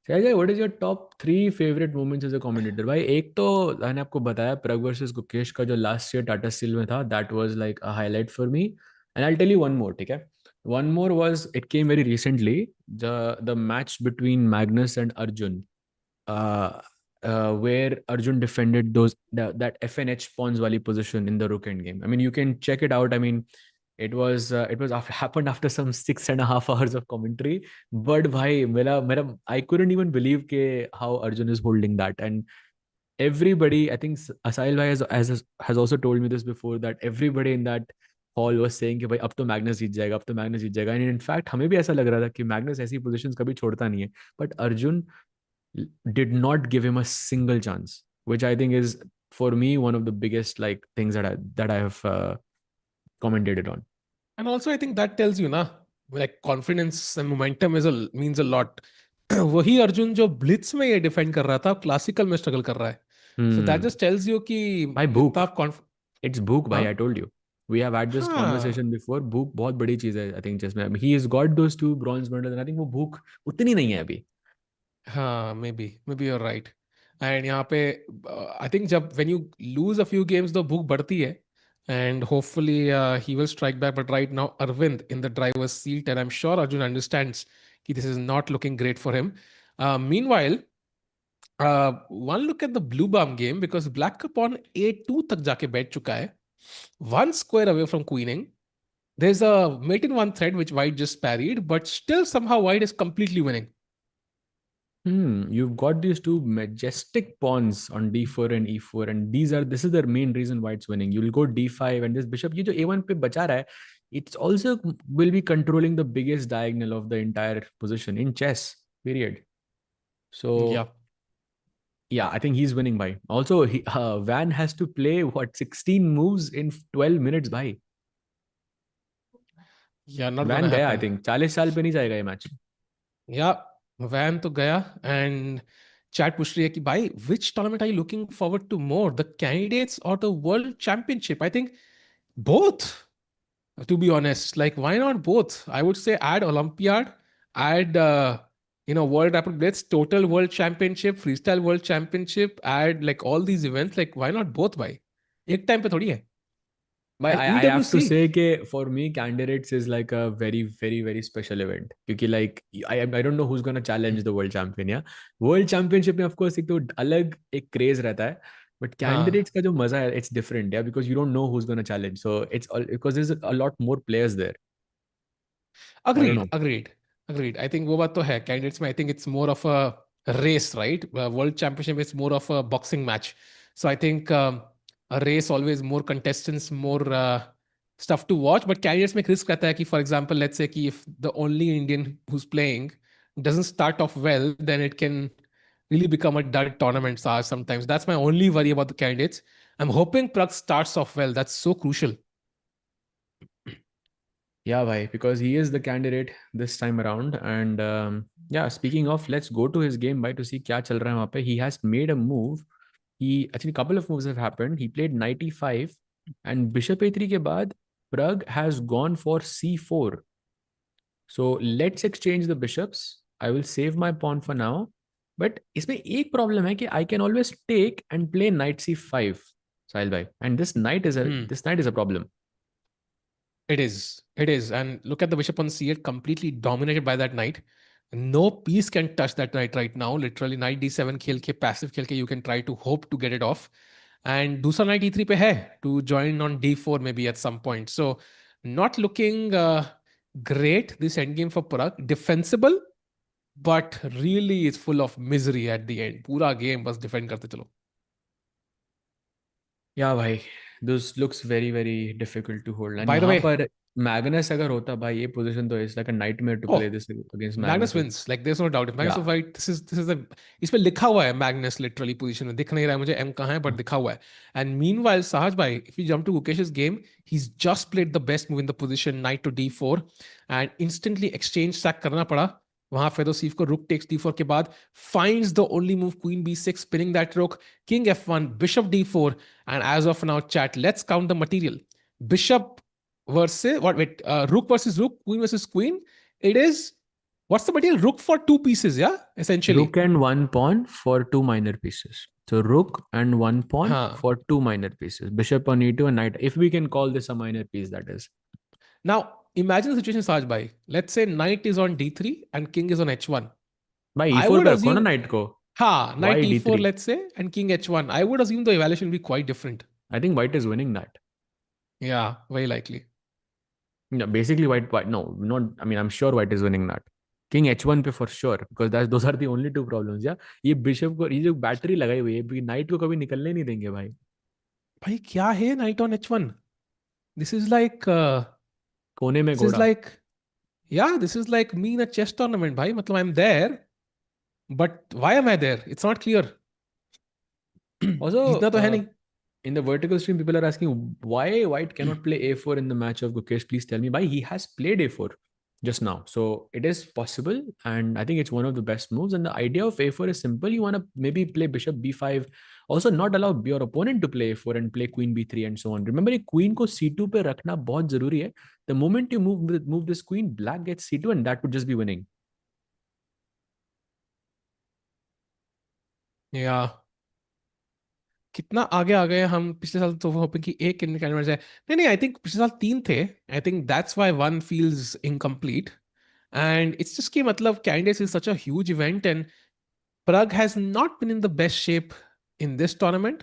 शायद what is your top 3 favourite moments as a commentator? भाई एक तो मैंने आपको बताया, प्रग वर्सेस गुकेश का जो लास्ट ईयर टाटा स्टील में था, that was like a highlight for me. And I tell you one more, ठीक है? One more was, it came very recently, the match between Magnus and Arjun, where Arjun defended that FNH pawns wali position in the rook end game. I mean, you can check it out. I mean, it was happened after some 6.5 hours of commentary. But bhai, mera I couldn't even believe ke how Arjun is holding that. And everybody, I think Asail bhai has also told me this before, that everybody in that hall was saying कि भाई अब तो Magnus जीत जाएगा, अब तो Magnus जीत जाएगा. And in fact हमें भी ऐसा लग रहा था कि मैग्नस ऐसी पोजीशंस कभी छोड़ता नहीं है. But Arjun did not give him a single chance, which I think is, for me, one of the biggest like things that I have commented on. And also I think that tells you ना, like confidence and momentum means a lot. वही अर्जुन जो Blitz में ये defend कर रहा था, classical में struggle कर रहा है. So that just tells you कि भाई इतना भूख, it's भूख भाई. I told you, we have had this हाँ conversation before. भूख बहुत बड़ी चीज है, I think, चेस में. He has got those 2 bronze medals, and I think वो भूख उतनी नहीं है अभी. हाँ, maybe you're right. एंड यहाँ पे आई थिंक जब when you lose a few games तो भूख बढ़ती है. And hopefully he will strike back. But right now, Arvind in the driver's seat, and I'm sure Arjun understands that this is not looking great for him. Meanwhile, one look at the Bluebaum game because Black pawn A2 तक जाके बैठ चुका है, one square away from queening. There's a mate in one thread which White just parried, but still somehow White is completely winning. You've got these two majestic pawns on d4 and e4, and this is the main reason why it's winning. You'll go d5, and this bishop, ये जो a1 पे बचा रहा है, it's also will be controlling the biggest diagonal of the entire position in chess. Period. Yeah. So yeah, I think he's winning by. Also, Van has to play what 16 moves in 12 minutes by. Yeah, not Van gonna गया I happen. think 40 साल पे नहीं जाएगा ये match. Yeah, Van तो गया. And chat पूछ रही है कि भाई which tournament are you looking forward to more, the candidates or the world championship? I think both, to be honest. Like, why not both? I would say add Olympiad, add World Rapid Blitz, Total World Championship, Freestyle World Championship, add like all these events. Like, why not both भाई? एक time पे थोड़ी है. But And I have to EWC. say that for me, candidates is like a very, very, very special event. Because like I don't know who's gonna challenge the world champion. Yeah, world championship में of course एक तो अलग एक craze रहता है. But हाँ. candidates का जो मजा है, it's different. Yeah, because you don't know who's gonna challenge. So it's all because there's a lot more players there. I don't Agreed, know. agreed, agreed. I think वो बात तो है. Candidates में I think it's more of a race, right? World Championship is more of a boxing match. So I think a race always more contestants, more stuff to watch. But candidates में risk रहता है कि, for example, let's say कि if the only Indian who's playing doesn't start off well, then it can really become a dud tournament sometimes. That's my only worry about the candidates. I'm hoping Pragg starts off well. That's so crucial. Yeah, bhai, because he is the candidate this time around. And yeah, speaking of, let's go to his game, bhai, to see क्या चल रहा है वहाँ पे. He has made a move. He actually a couple of moves have happened. He played knight e5 and bishop a3 के बाद Pragg has gone for c4. So let's exchange the bishops. I will save my pawn for now. But इसमें एक problem है कि I can always take and play knight c5, Sahil bhai. And Hmm. this knight is a problem. It is. It is. And look at the bishop on c8, completely dominated by that knight. No piece can touch that knight right now. Literally, knight d7 खेल के, passive खेल के, you can try to hope to get it off. And दूसरा knight e3 पे है to join on d4 maybe at some point. So not looking great this endgame for Pragg. Defensible, but really it's full of misery at the end. पूरा game बस defend करते चलो. Yeah भाई this looks very very difficult to hold and By the यहाँ way, पर Magnus अगर होता भाई ये पोजीशन तो it's like a nightmare to play oh, this against Magnus Magnus. wins. Like there's no doubt. If या Magnus was right, this is the, इसमें लिखा हुआ है Magnus literally position में. दिख नहीं रहा है मुझे M कहाँ है, but दिखा हुआ है. And meanwhile, Sahaj bhai, if you jump to Gukesh's game, he's just played the best move in the position, knight to d4, and instantly exchange sack करना पड़ा. वहां Fedoseev को rook takes d4 के बाद finds the only move queen b6, spinning that rook, king f1, bishop d4, and as of now, chat, let's count the material. Bishop versus what? Wait, rook versus rook, queen versus queen. It is. What's the material? Rook for two pieces, yeah? Essentially. rook and one pawn for two minor pieces. So rook and one pawn Huh. for two minor pieces. Bishop on e2 and knight. If we can call this a minor piece, that is. Now, imagine the situation, Saj bhai. Let's say knight is on d3 and king is on h1. भाई I e4 would पे रखो ना assume, knight को. ha, Why knight e4, d3? let's say, and king h1. I would assume the evaluation will be quite different. I think white is winning that. Yeah, very likely. Yeah, basically white no, not I mean I'm sure white is winning that. King h1 पे for sure because those are the only two problems. Yeah, ये bishop को ये जो battery लगाई हुई है night को कभी निकलने नहीं देंगे भाई. भाई क्या है knight on h1? This is like, कोने में this is घोड़ा. like, yeah, this is like me in a chess tournament, bhai. मतलब I'm there, but why am I there? It's not clear. Also, जीतना तो है नहीं. in the vertical stream, people are asking why white cannot play a4 in the match of Gukesh. Please tell me why. He has played a4 just now, so it is possible, and I think it's one of the best moves. And the idea of a4 is simple. You want to maybe play bishop b5. Also, not allow your opponent to play a4 and play queen b3 and so on. Remember, ये queen को c2 पे रखना बहुत जरूरी है. The moment you move this queen, black gets c2, and that would just be winning. Yeah. कितना आगे आ गए हम पिछले साल तो होपिंग कि एक इंडियन कैंडिडेट है। नहीं नहीं, आई थिंक पिछले साल 3 थे। आई think that's why one feels incomplete. And it's just कि मतलब candidates is such a huge event, and Prague has not been in the best shape in this tournament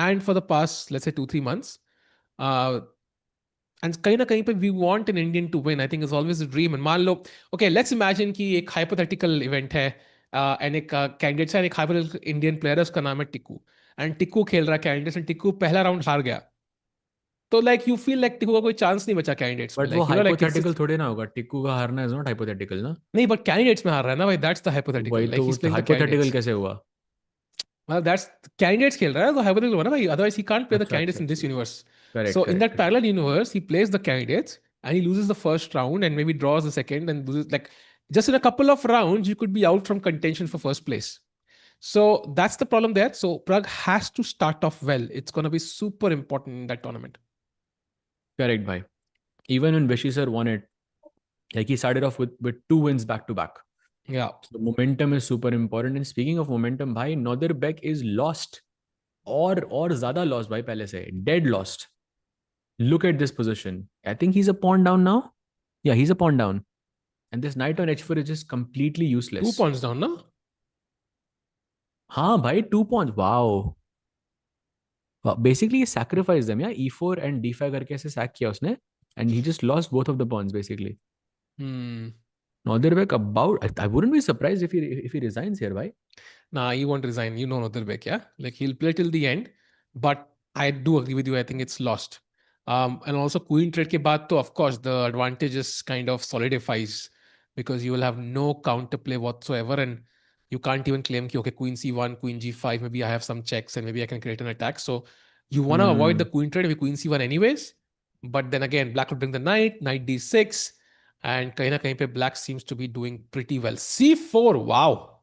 and for the past, let's say, 2-3 months. Uh, and कहीं ना कहीं पे we want an Indian to win. I think it's always a dream. And मान लो, okay, let's imagine कि एक hypothetical event है, and एक candidate है, and एक hypothetical Indian player है, उसका नाम है टिक्कू, एंड टिक्कू खेल रहा है कैंडिडेट, एंड टिक्कू पहला राउंड हार गया। तो like you feel like Tikku का कोई चांस नहीं बचा कैंडिडेट्स में, बट वो लाइक लाइक हाइपोथेटिकल थोड़े ना होगा, टिक्कू का हारना इज नॉट हाइपोथेटिकल ना। नहीं, बट कैंडिडेट्स में हार रहा है ना भाई, दैट्स द हाइपोथेटिकल, वही लाइक तो, ही is playing the hypothetical candidates. कैसे हुआ? Well, that's candidates खेल रहा है तो hypothetical हुआ ना भाई, otherwise he can't play the अच्छा candidates अच्छा in this अच्छा, universe. Correct So in correct that correct. parallel universe, he plays the candidates and he loses the first round and maybe draws the second and loses, like, just in a couple of rounds you could be out from contention for first place. So that's the problem there. So Prague has to start off well. It's going to be super important in that tournament. Correct भाई, even when Vishy sir won it, like he started off with two wins back to back. Yeah. So momentum is super important. And speaking of momentum, भाई Nodirbek is lost, और ज्यादा lost भाई, पहले से dead lost. Look at this position. I think he's a pawn down now. Yeah, he's a pawn down. And this knight on h4 is just completely 2 useless. points down, no? हाँ भाई, 2 pawns. Wow. Basically he sacrificed them, yeah, e4 and d5 करके ऐसे sack किया उसने, and he just lost both of the pawns basically. Hmm. Nodirbek about, I wouldn't be surprised if he resigns here, bhai. Nah, he won't resign. You know Nodirbek, yeah? Like he'll play till the end. But I do agree with you. I think it's lost. And also Queen trade ke baad to, of course, the advantages kind of solidifies because you will have no counterplay whatsoever, and you can't even claim ki, okay, Queen C1, Queen G5, maybe I have some checks and maybe I can create an attack. So you want to avoid the Hmm. Queen trade with Queen C1 anyways. But then again, Black will bring the knight, Knight D6, and kahin na kahin pe Black seems to be doing pretty well. C4, wow.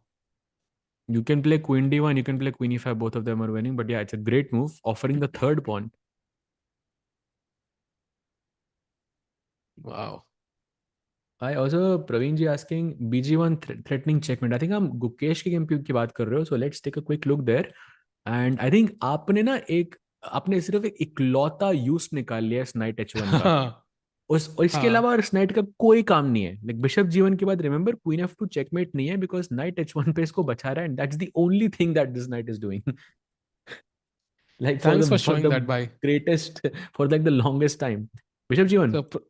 You can play queen d1, you can play queen e5, both of them are winning. But yeah, it's a great move, offering the third pawn. Wow. I also, Praveen ji asking bg1 threatening checkmate. I think हम गुकेश की game की बात कर रहे हो, so let's take a quick look there. And I think आपने सिर्फ एक इकलौता यूज निकाल लिया इस नाइट h1 का। हाँ और इसके हाँ, अलावा इस नाइट का कोई काम नहीं है। लाइक बिशप जीवन के बाद रिमेंबर क्वीन f2 चेकमेट नहीं है, बिकॉज नाइट h1 पे इसको बचा रहा है, and that's the only thing that this knight is doing. Like thanks for for showing the that भाई। Greatest, for like the longest time. Bishop जीवन। तो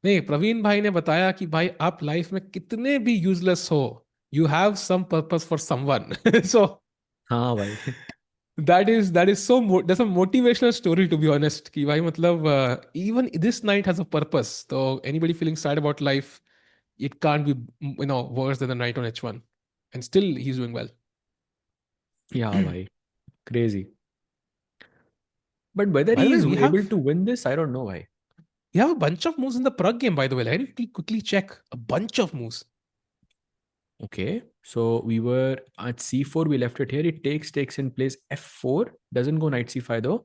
नहीं, प्रवीण भाई ने बताया कि भाई आप लाइफ में कितने भी यूजलेस हो, you have some purpose for someone. So हाँ भाई। that is so that's a motivational story, to be honest, कि भाई मतलब even this night has a purpose. So anybody feeling sad about life, it can't be worse than the night on h1, and still he's doing well. Yeah भाई, crazy. But whether By he the way, is we able have to win this, I don't know भाई। we have a bunch of moves in the Prague game, by the way. Let me quickly check a bunch of moves. Okay, so we were at c4, we left it here. It takes in place f4, doesn't go knight c5 though.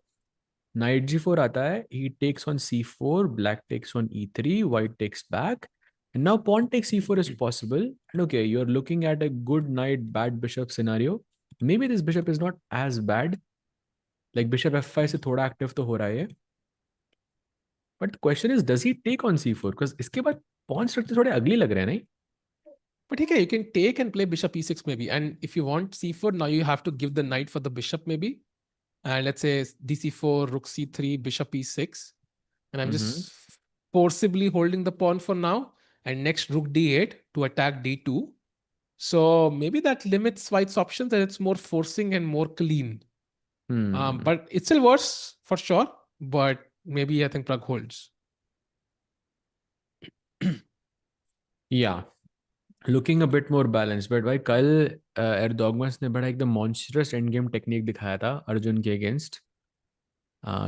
Knight g4 आता है, he takes on c4, black takes on e3, white takes back, and now pawn takes c4 is possible. And okay, you're looking at a good knight, bad bishop scenario. Maybe this bishop is not as bad. Like bishop f5 से थोड़ा active तो हो रहा है, but the question is, does he take on c4? Because इसके बाद pawn structure थोड़े ugly लग रहे हैं नहीं? But okay, you can take and play bishop e6 maybe. And if you want c4, now you have to give the knight for the bishop maybe. And let's say dc4, rook c3, bishop e6. And I'm Mm-hmm. just forcibly holding the pawn for now. And next rook d8 to attack d2. So maybe that limits white's options and it's more forcing and more clean. Hmm. But it's still worse for sure. But maybe I think Prague holds. Yeah. Looking a bit more balance, but भाई कल एर्दोगमस ने बड़ा एकदम monstrous and game technique दिखाया था अर्जुन के against.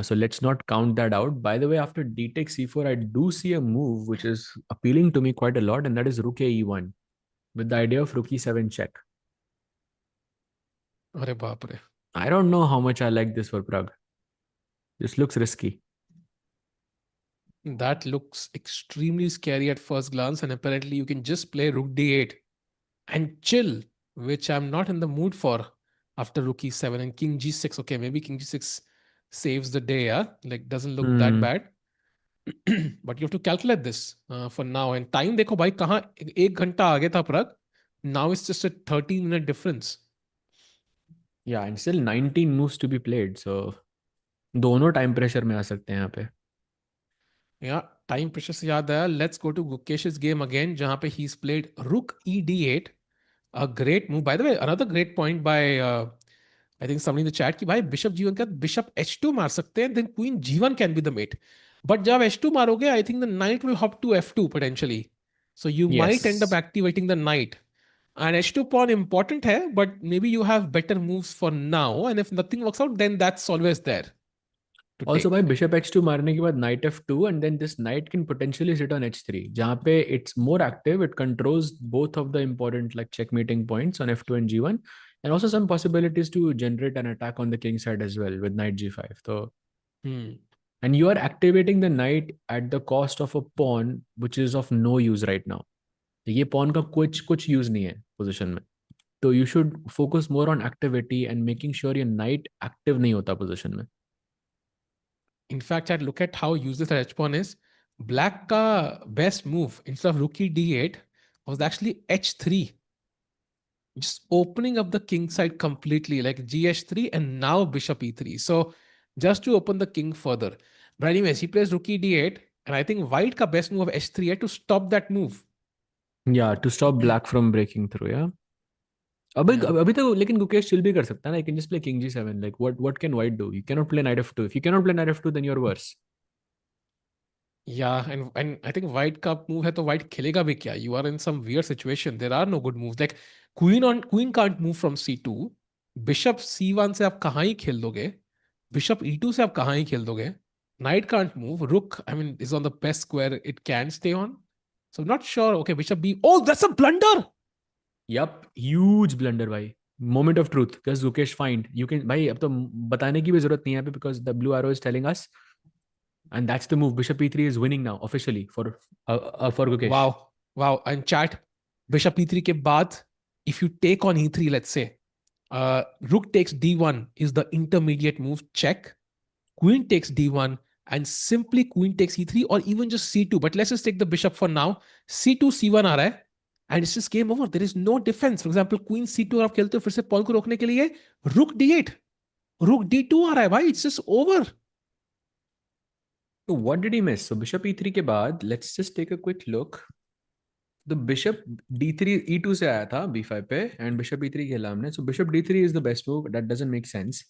So let's not count that out. By the way, after d takes c4, I do see a move which is appealing to me quite a lot, and that is rook a e1 with the idea of rook e7 check. अरे बाप रे. I don't know how much I like this for Prague. This looks risky. That looks extremely scary at first glance, and apparently you can just play rook d8 and chill, which I'm not in the mood for. after rook e7 and king g6. Okay, maybe king g6 saves the day, yeah? Like, doesn't look that bad. But you have to calculate this for now. And time देखो भाई कहाँ 1 घंटा आगे था Prag. Now it's just a 13-minute difference. Yeah, and still 19 moves to be played. So दोनों time pressure में आ सकते हैं यहाँ पे. Yeah, time pressure से याद आया. Let's go to Gukesh's game again, जहाँ पे he's played rook e d8. A great move. By the way, another great point by I think somebody in the chat कि भाई bishop g1 का bishop h2 मार सकते हैं, then queen g1 can be the mate. But जब h2 मारोगे, I think the knight will hop to f2 potentially. So you might end up Yes. activating the knight. And h2 pawn important है, but maybe you have better moves for now. And if nothing works out, then that's always there to Also, take. by bishop h2 मारने के बाद knight f2 and then this knight can potentially sit on h3 जहाँ पे it's more active. It controls both of the important like checkmating points on f2 and g1 and also some possibilities to generate an attack on the king side as well with knight g5. So and you are activating the knight at the cost of a pawn which is of no use right now. ये pawn का कुछ use नहीं है position में. So you should focus more on activity and making sure your knight active नहीं होता position में. In fact, I'd look at how useless that h pawn is. Black ka best move instead of rook d8 was actually h3. Just opening up the king side completely, like gh3 and now bishop e3. So just to open the king further. But anyways, he plays rook d8, and I think white ka best move of h3 है to stop that move. Yeah, to stop black from breaking through. Yeah. अभी Yeah. अभी तो लेकिन Gukesh chill भी कर सकता है ना. You can just play king g7. Like what can white do? You cannot play knight f2. If you cannot play knight f2, then you're worse. Yeah, and I think white का move है तो white खेलेगा भी क्या? You are in some weird situation. There are no good moves. Like queen can't move from c2. Bishop c1 से आप कहाँ ही खेल दोगे? Bishop e2 से आप कहाँ ही खेल दोगे? Knight can't move. Rook, I mean, is on the best square it can stay on. So I'm not sure. Okay, bishop b. Oh, that's a blunder. Yup, huge blunder भाई. Moment of truth. Because Gukesh find you can भाई अब तो बताने की भी जरूरत नहीं है यहाँ पे because the blue arrow is telling us. And that's the move. Bishop e3 is winning now officially for Gukesh. Wow. And chat, bishop e3 के बाद, if you take on e3, let's say, rook takes d1 is the intermediate move, check. Queen takes d1 and simply queen takes e3 or even just c2. But let's just take the bishop for now. c2 c1 आ रहा है and it's just game over. There is no defense. For example, queen c2 आप खेलते हो फिर से Paul को रोकने के लिए rook d8, rook d2 आ रहा है भाई. It's just over. So what did he miss? So bishop e3 के बाद let's just take a quick look. The bishop d3 e2 से आया था b5 पे and bishop e3 खेला हमने. So bishop d3 is the best move. That doesn't make sense.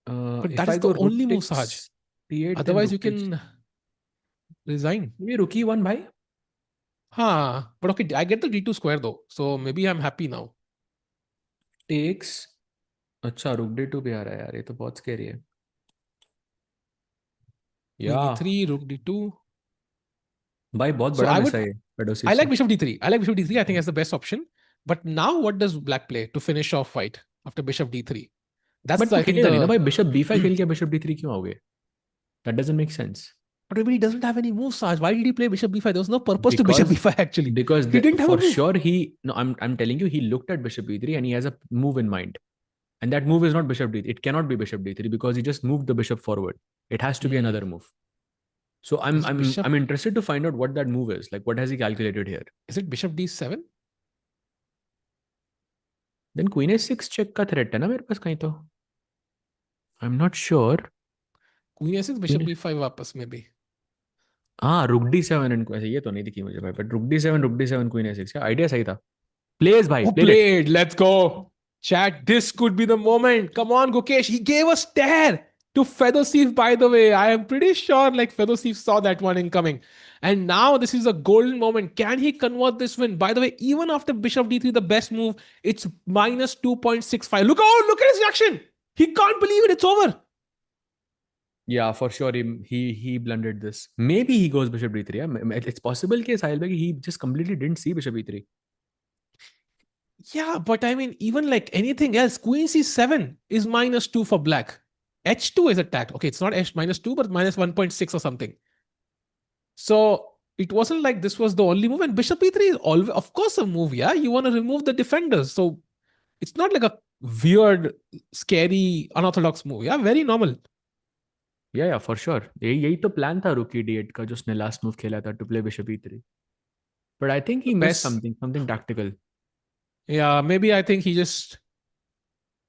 But If that I is the go rook only move, Sahaj. takes d8, then Otherwise, you rook takes. can resign. Maybe rook e1 भाई. But okay, I get the d2 square though. So maybe I'm happy now. Takes. अच्छा rook d2 भी आ रहा है यार. ये तो बहुत scary है. Queen Yeah. e3, rook d2. भाई बहुत So बड़ा मिस है ये Fedoseev I like से. bishop d3. I think that's the best option. But now what does black play to finish off white after bishop d3? That's But वो I think खेलेगा नहीं ना the. भाई. bishop b5 खेल के bishop d3 क्यों आओगे? That doesn't make sense. But maybe he doesn't have any moves, Saj. Why did he play bishop b5? There was no purpose to bishop Because b5 actually. because He didn't have a for move. sure he no I'm telling you he looked at bishop e3 and he has a move in mind. And that move is not bishop d3. It cannot be bishop d3 because he just moved the bishop forward. It has to be another move. So Is bishop, I'm interested to find out what that move is. Like what has he calculated here? is it bishop d7? Then queen a6 check का threat है ना मेरे पास कहीं तो. I'm not sure. Queen a6, bishop b5 वापस maybe. हाँ rook d7 and ऐसे ये तो नहीं दिखी मुझे भाई. But rook d7 queen a6 का idea सही था. Plays भाई. Who played? Let's go. Chat, this could be the moment. Come on, Gukesh. He gave a stare to Fedoseev, by the way. I am pretty sure like Fedoseev saw that one incoming. And now this is a golden moment. Can he convert this win? By the way, even after bishop d3, the best move, it's minus 2.65. Look at his reaction. He can't believe it. It's over. Yeah, for sure he blundered this. Maybe he goes bishop d3. Yeah? It's possible कि Sahil bhai he just completely didn't see bishop e3. Yeah, but I mean, even like anything else, queen c7 is minus 2 for black. h2 is attacked. Okay, it's not minus 2, but minus 1.6 or something. So it wasn't like this was the only move. And bishop e3 is always, of course, a move. Yeah, you want to remove the defenders. So it's not like a weird, scary, unorthodox move. Yeah, very normal. या for sure, यही तो plan था रूकी D8 का, जो उसने last move खेला था, to play bishop E3. But I think he miss Miss. Something tactical. Yeah, maybe I think he just,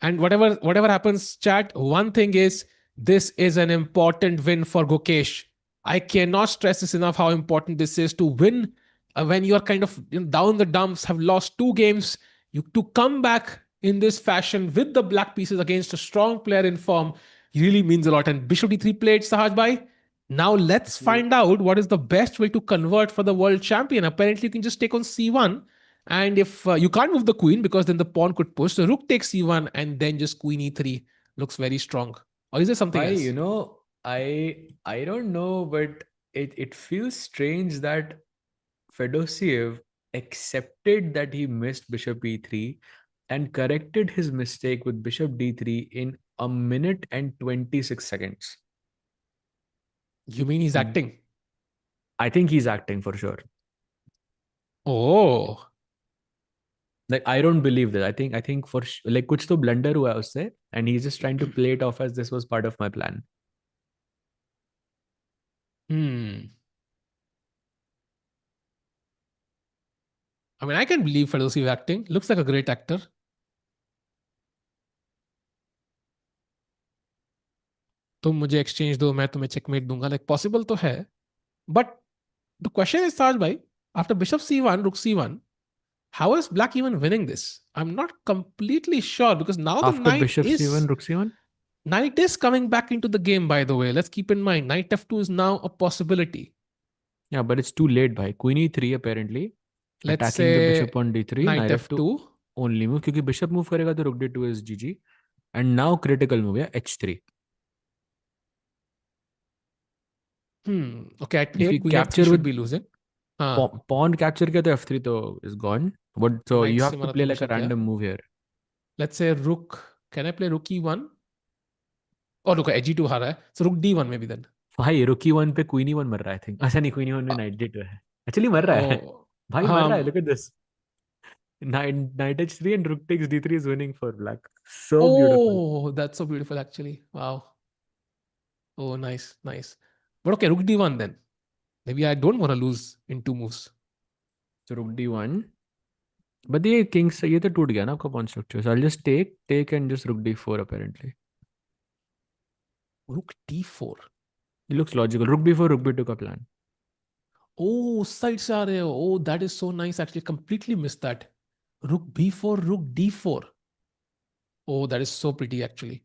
and whatever happens, chat. One thing is, this is an important win for Gukesh. I cannot stress this enough how important this is to win when you are kind of down the dumps, have lost 2 games. You to come back in this fashion with the black pieces against a strong player in form really means a lot. And Bishop D3 played, Sahaj Bhai. Now let's find out what is the best way to convert for the world champion. Apparently, you can just take on C1, and if you can't move the queen because then the pawn could push, the rook takes c1 and then just queen e3 looks very strong. Or is there something Why, else? I don't know, but it feels strange that Fedoseev accepted that he missed bishop E3 and corrected his mistake with bishop D3 in a minute and 26 seconds. You mean he's acting? I think he's acting for sure. Oh. Like, I don't believe that. I think for like kuch to blunder hua hai usse, and he's just trying to play it off as this was part of my plan. I mean, I can believe Fedoseev acting. Looks like a great actor. तुम मुझे exchange दो, मैं तुम्हें checkmate दूंगा. Like possible तो है. But the question is, Taj bhai, after bishop c1, rook c1, how is black even winning this? I'm not completely sure because now the After bishop C1, rook C1? knight is coming back into the game, by the way. Let's keep in mind, knight f2 is now a possibility. Yeah, but it's too late, bhai. Queen E3 apparently. Let's Attacking the say bishop on D3. knight Knight F2 f2. only move. क्योंकि bishop move करेगा तो rook D2 is GG. And now critical move, yeah, H3. Okay, I If you take queen f3 capture should with be losing. हाँ, pawn capture किया तो F3 तो is gone. But so knight you से have to मारा play तो like a bishop गया. random move here. Let's say rook. Can I play rook e1? Oh, look, g2 हारा है. So rook d1 maybe then. भाई rook E1 पे queen E1 मर रहा है, I think. अच्छा नहीं, queen E1 में Uh, knight D2 है. Actually मर रहा है. oh, भाई मर रहा है. Look at this. Knight H3 and rook takes D3 is winning for black. So beautiful. oh, that's so beautiful actually. Wow. Oh, nice, nice. But okay, rook d1 then. Maybe I don't want to lose in 2 moves. So rook D1. But ये king से ये तो टूट गया ना आपका pawn structure. So I'll just take and just rook D4 apparently. Rook d4. It looks logical. Rook B4, rook B2 का plan. Oh, side से आ रहे हो. Oh, that is so nice. Actually, completely missed that. Rook b4, rook d4. Oh, that is so pretty actually.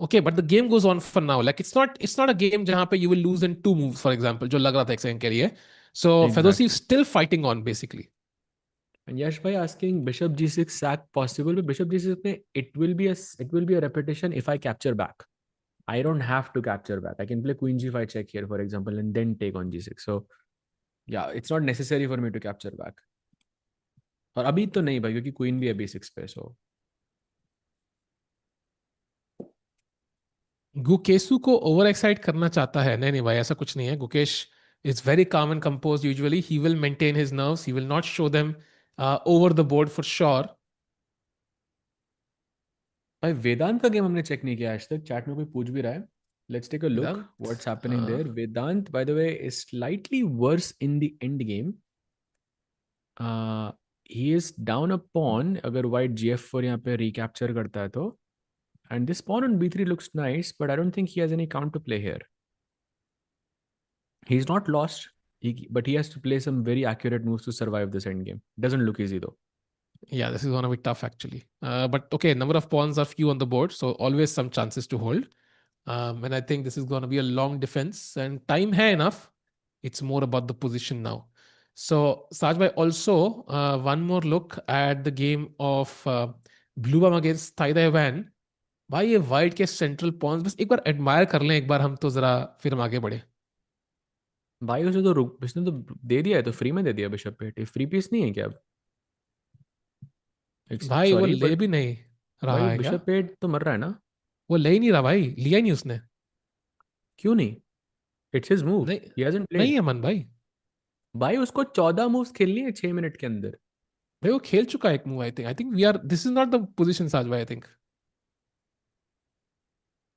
Okay, but the game goes on for now. Like it's not a game जहाँ पे you will lose in 2 moves, for example, जो लग रहा था एक second के लिए. So Fedoseev Exactly. still fighting on basically. And Yash bhai asking bishop G6 sack possible, but bishop G6 में it will be a repetition if I capture back. I don't have to capture back. I can play queen G5 check here, for example, and then take on G6. So yeah, it's not necessary for me to capture back. और अभी तो नहीं भाई, क्योंकि queen भी है B6 पे. So गुकेशु को ओवर एक्साइट करना चाहता है. नहीं नहीं भाई, ऐसा कुछ नहीं है. Gukesh is very calm and composed usually. He will maintain his nerves. He will not show them over the board for sure. भाई वेदांत का गेम हमने चेक नहीं किया आज तक. चैट में कोई पूछ भी रहा है. Let's take a look. Vedant, What's happening there? Vedant, by the way, is slightly worse in the end game. He is down a pawn अगर white gf4 यहाँ पे recapture करता है तो. And this pawn on b3 looks nice, but I don't think he has any counter play here. He's not lost, but he has to play some very accurate moves to survive this endgame. Doesn't look easy though. yeah, this is going to be tough actually. But okay, number of pawns are few on the board, so always some chances to hold. And I think this is going to be a long defense, and time hai enough. It's more about the position now. So Sajbhai, also one more look at the game of Bluebaum against Thai Dai Van. भाई ये white के central Pond's बस एक बार admire कर लें एक बार हम, तो जरा फिर हम आगे बढ़े. भाई उसने तो दे दिया है, तो फ्री में दे दिया बिशप पे. फ्री पीस नहीं है क्या अब? भाई वो सॉरी ले बट भी नहीं भाई रहा वो है क्या? बिशप पे तो मर रहा है ना. वो ले ही नहीं रहा भाई, लिया ही नहीं उसने. क्यों नहीं? It's his move. नहीं, ही हैजंट नहीं प्लेड. है मन भाई. भाई उसको 14 मूव्स खेलनी है 6 मिनट के अंदर. भाई वो खेल चुका है एक move, I think we are, this is not the position Saj भाई, आई थिंक.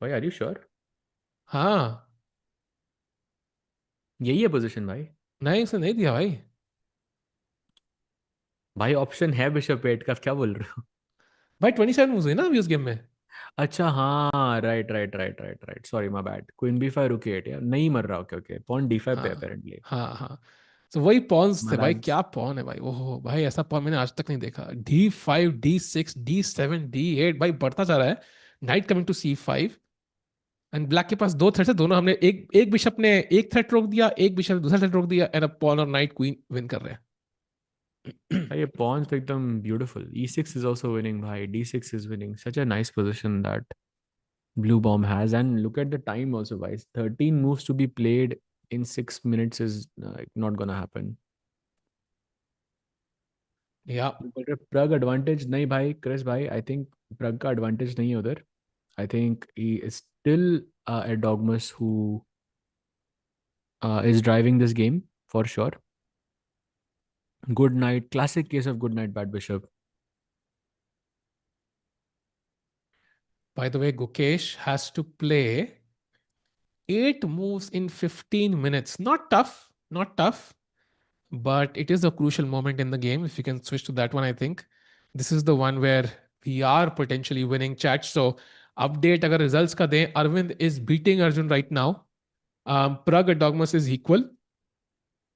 भाई आर यू श्योर? हाँ. यही है पोजीशन भाई. नहीं, उसने नहीं दिया भाई. भाई ऑप्शन है बिशप 8 का, क्या बोल रहे हो? भाई 27 मूव्स है ना अभी उस गेम में. अच्छा हाँ, right right right right right, sorry my bad. Queen बी5 रुके 8 यार, नहीं मर रहा. ओके ओके, पॉन डी5 पे हाँ अपेरेंटली. हाँ हाँ. तो वही पॉन्स थे भाई, महाराज. क्या पॉन है भाई. ओहो भाई, ऐसा पॉन मैंने आज तक नहीं देखा. D5 D6 D7 D8 भाई बढ़ता जा रहा है. Knight coming to C5. And black के पास दो थ्रेड्स है, दोनों हमने एक एक बिशप ने एक थ्रेड रोक दिया, एक बिशप ने दूसरा थ्रेड रोक दिया, एंड अब पॉन और नाइट क्वीन विन कर रहे हैं. ये pawns तो एकदम beautiful. E6 is also winning भाई. D6 is winning. Such a nice position that Bluebaum has. And look at the time also, guys. 13 moves to be played in 6 minutes is not gonna happen. या. बोल रहे प्रग advantage नहीं भाई, Chris भाई. I think प्रग का advantage नहीं है उधर. आई think he is still Erdogmus who is driving this game for sure. Good night. Classic case of good night, bad bishop. By the way, Gukesh has to play 8 moves in 15 minutes. Not tough, not tough, but it is a crucial moment in the game. If you can switch to that one, I think this is the one where we are potentially winning chat. So, update agar results ka dein, Arvind is beating Arjun right now. Pragg and Dogmas is equal.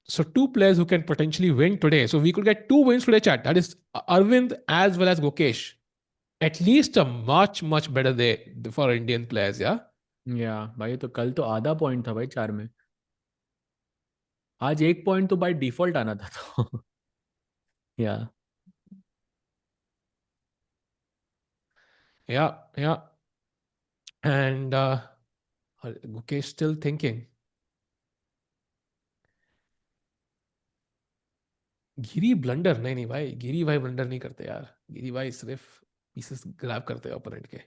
So, two players who can potentially win today. So, we could get two wins today, chat. That is Arvind as well as Gukesh. At least a much, much better day for Indian players, yeah? या भाई, तो कल तो आधा point था भाई 4 में. आज 1 पॉइंट तो बाय डिफॉल्ट आना था तो. या. Yeah, yeah. And Gukesh still thinking. Giri blunder नहीं, नहीं भाई, गिरी भाई ब्लंडर नहीं करते यार. गिरी भाई सिर्फ पीसेस ग्रैब करते हैं ओपोनेंट के.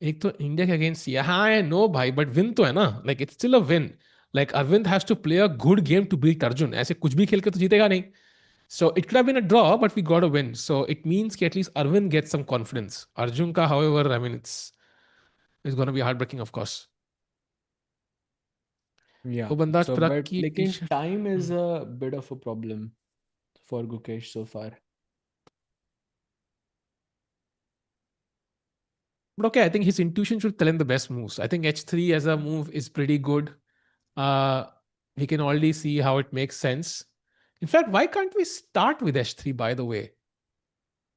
एक तो इंडिया के अगेंस्ट यहाँ है, नो भाई, बट विन तो है ना. Like it's still a win. Like Arvind has to play a good game to beat Arjun. ऐसे कुछ भी खेल के तो जीतेगा नहीं. So it could have been a draw, but we got a win. So it means that at least Arvind gets some confidence. Arjun ka, however, I mean, it's going to be heartbreaking, of course. या. वो बंदा आज सो प्राग but की T लेकिन shirt. Time is a bit of a problem for Gukesh so far. But okay, I think his intuition should tell him the best moves. I think H3 as a move is pretty good. Uh, he can already see how it makes sense. In fact, why can't we start with H3, by the way?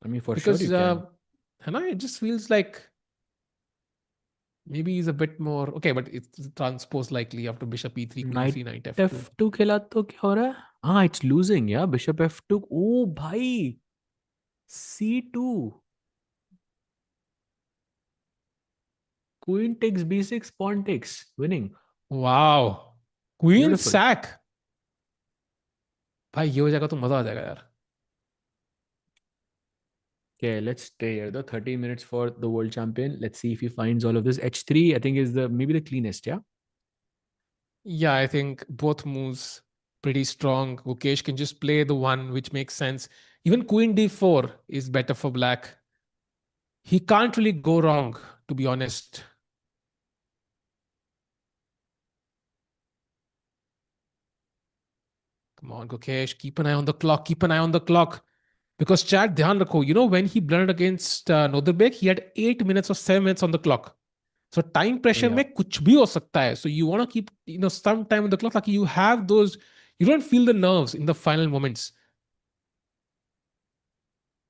I mean, for sure Because you can. it just feels like maybe he's a bit more okay, but it's transpose likely after bishop e3, queen night e3, knight f2. F2 खेला तो क्या हो रहा है? हाँ, it's losing yeah. Bishop F2. Oh भाई, C2. Queen takes B6, pawn takes, winning. Wow. Queen Beautiful. sack. भाई ये हो जाएगा तो मजा आ जाएगा यार. Okay, let's stay here. The 30 minutes for the world champion. Let's see if he finds all of this. H3, I think, is the maybe the cleanest. Yeah. Yeah, I think both moves pretty strong. Gukesh can just play the one which makes sense. Even queen d4 is better for black. He can't really go wrong, to be honest. Come on, Gukesh, keep an eye on the clock. Keep an eye on the clock. Because Chad, dhyan rakho, when he blundered against Nodirbek, he had 8 minutes or 7 minutes on the clock. So time pressure Yeah. में कुछ भी हो सकता है. So you want to keep some time on the clock, like you have those, you don't feel the nerves in the final moments.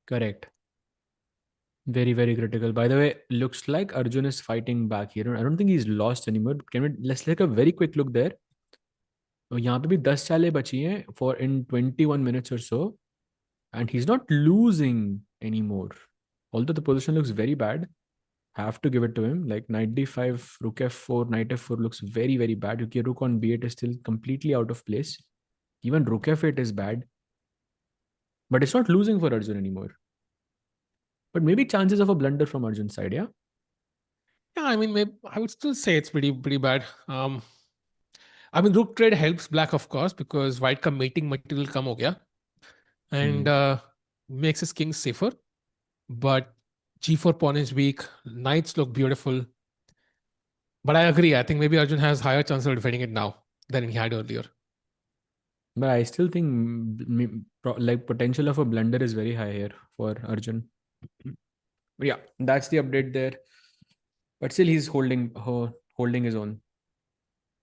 Correct. Very, very critical. By the way, looks like Arjun is fighting back here. I don't think he's lost anymore. Can we let's take a very quick look there. यहाँ पे भी 10 चालें बची हैं for in 21 minutes or so, and he's not losing anymore. Although the position looks very bad, have to give it to him. Like knight d5, rook f4, knight f4 looks very, very bad. Okay, rook on b8 is still completely out of place. Even rook f8 is bad. But it's not losing for Arjun anymore. But maybe chances of a blunder from Arjun's side, yeah? Yeah, I mean, maybe, I would still say it's pretty bad. I mean, rook trade helps black, of course, because white का mating material कम हो गया and makes his king safer. But g4 pawn is weak. Knights look beautiful. But I agree. I think maybe Arjun has higher chance of defending it now than he had earlier. But I still think like potential of a blunder is very high here for Arjun. But yeah, that's the update there. But still he's holding his own.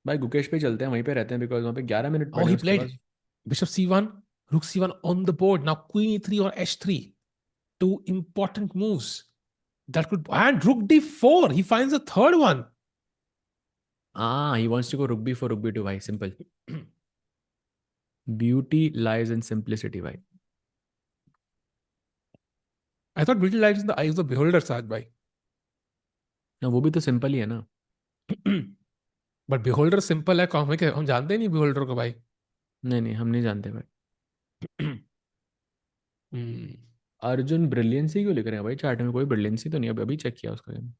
भाई गुकेश पे चलते हैं, वहीं पे रहते हैं because वहाँ पे 11 मिनट Oh, पड़े he हैं उसके played pass. bishop c1, rook c1 on the board. Now queen e3 or h3. Two important moves. That could, and rook d4. He finds a third one. He wants to go rook b4, rook b2, भाई. Simple. Beauty lies in simplicity, भाई. I thought beauty lies in the eyes of the beholder, Saj bhai. ना वो भी तो simple ही है ना. But beholder simple है, हम जानते नहीं बिहोल्डर को भाई. नहीं हम नहीं जानते भाई. Hmm. अर्जुन ब्रिलियंसी क्यों लिख रहे हैं भाई चैट में? कोई ब्रिलियंसी तो नहीं है, अभी चेक किया उसका गेम.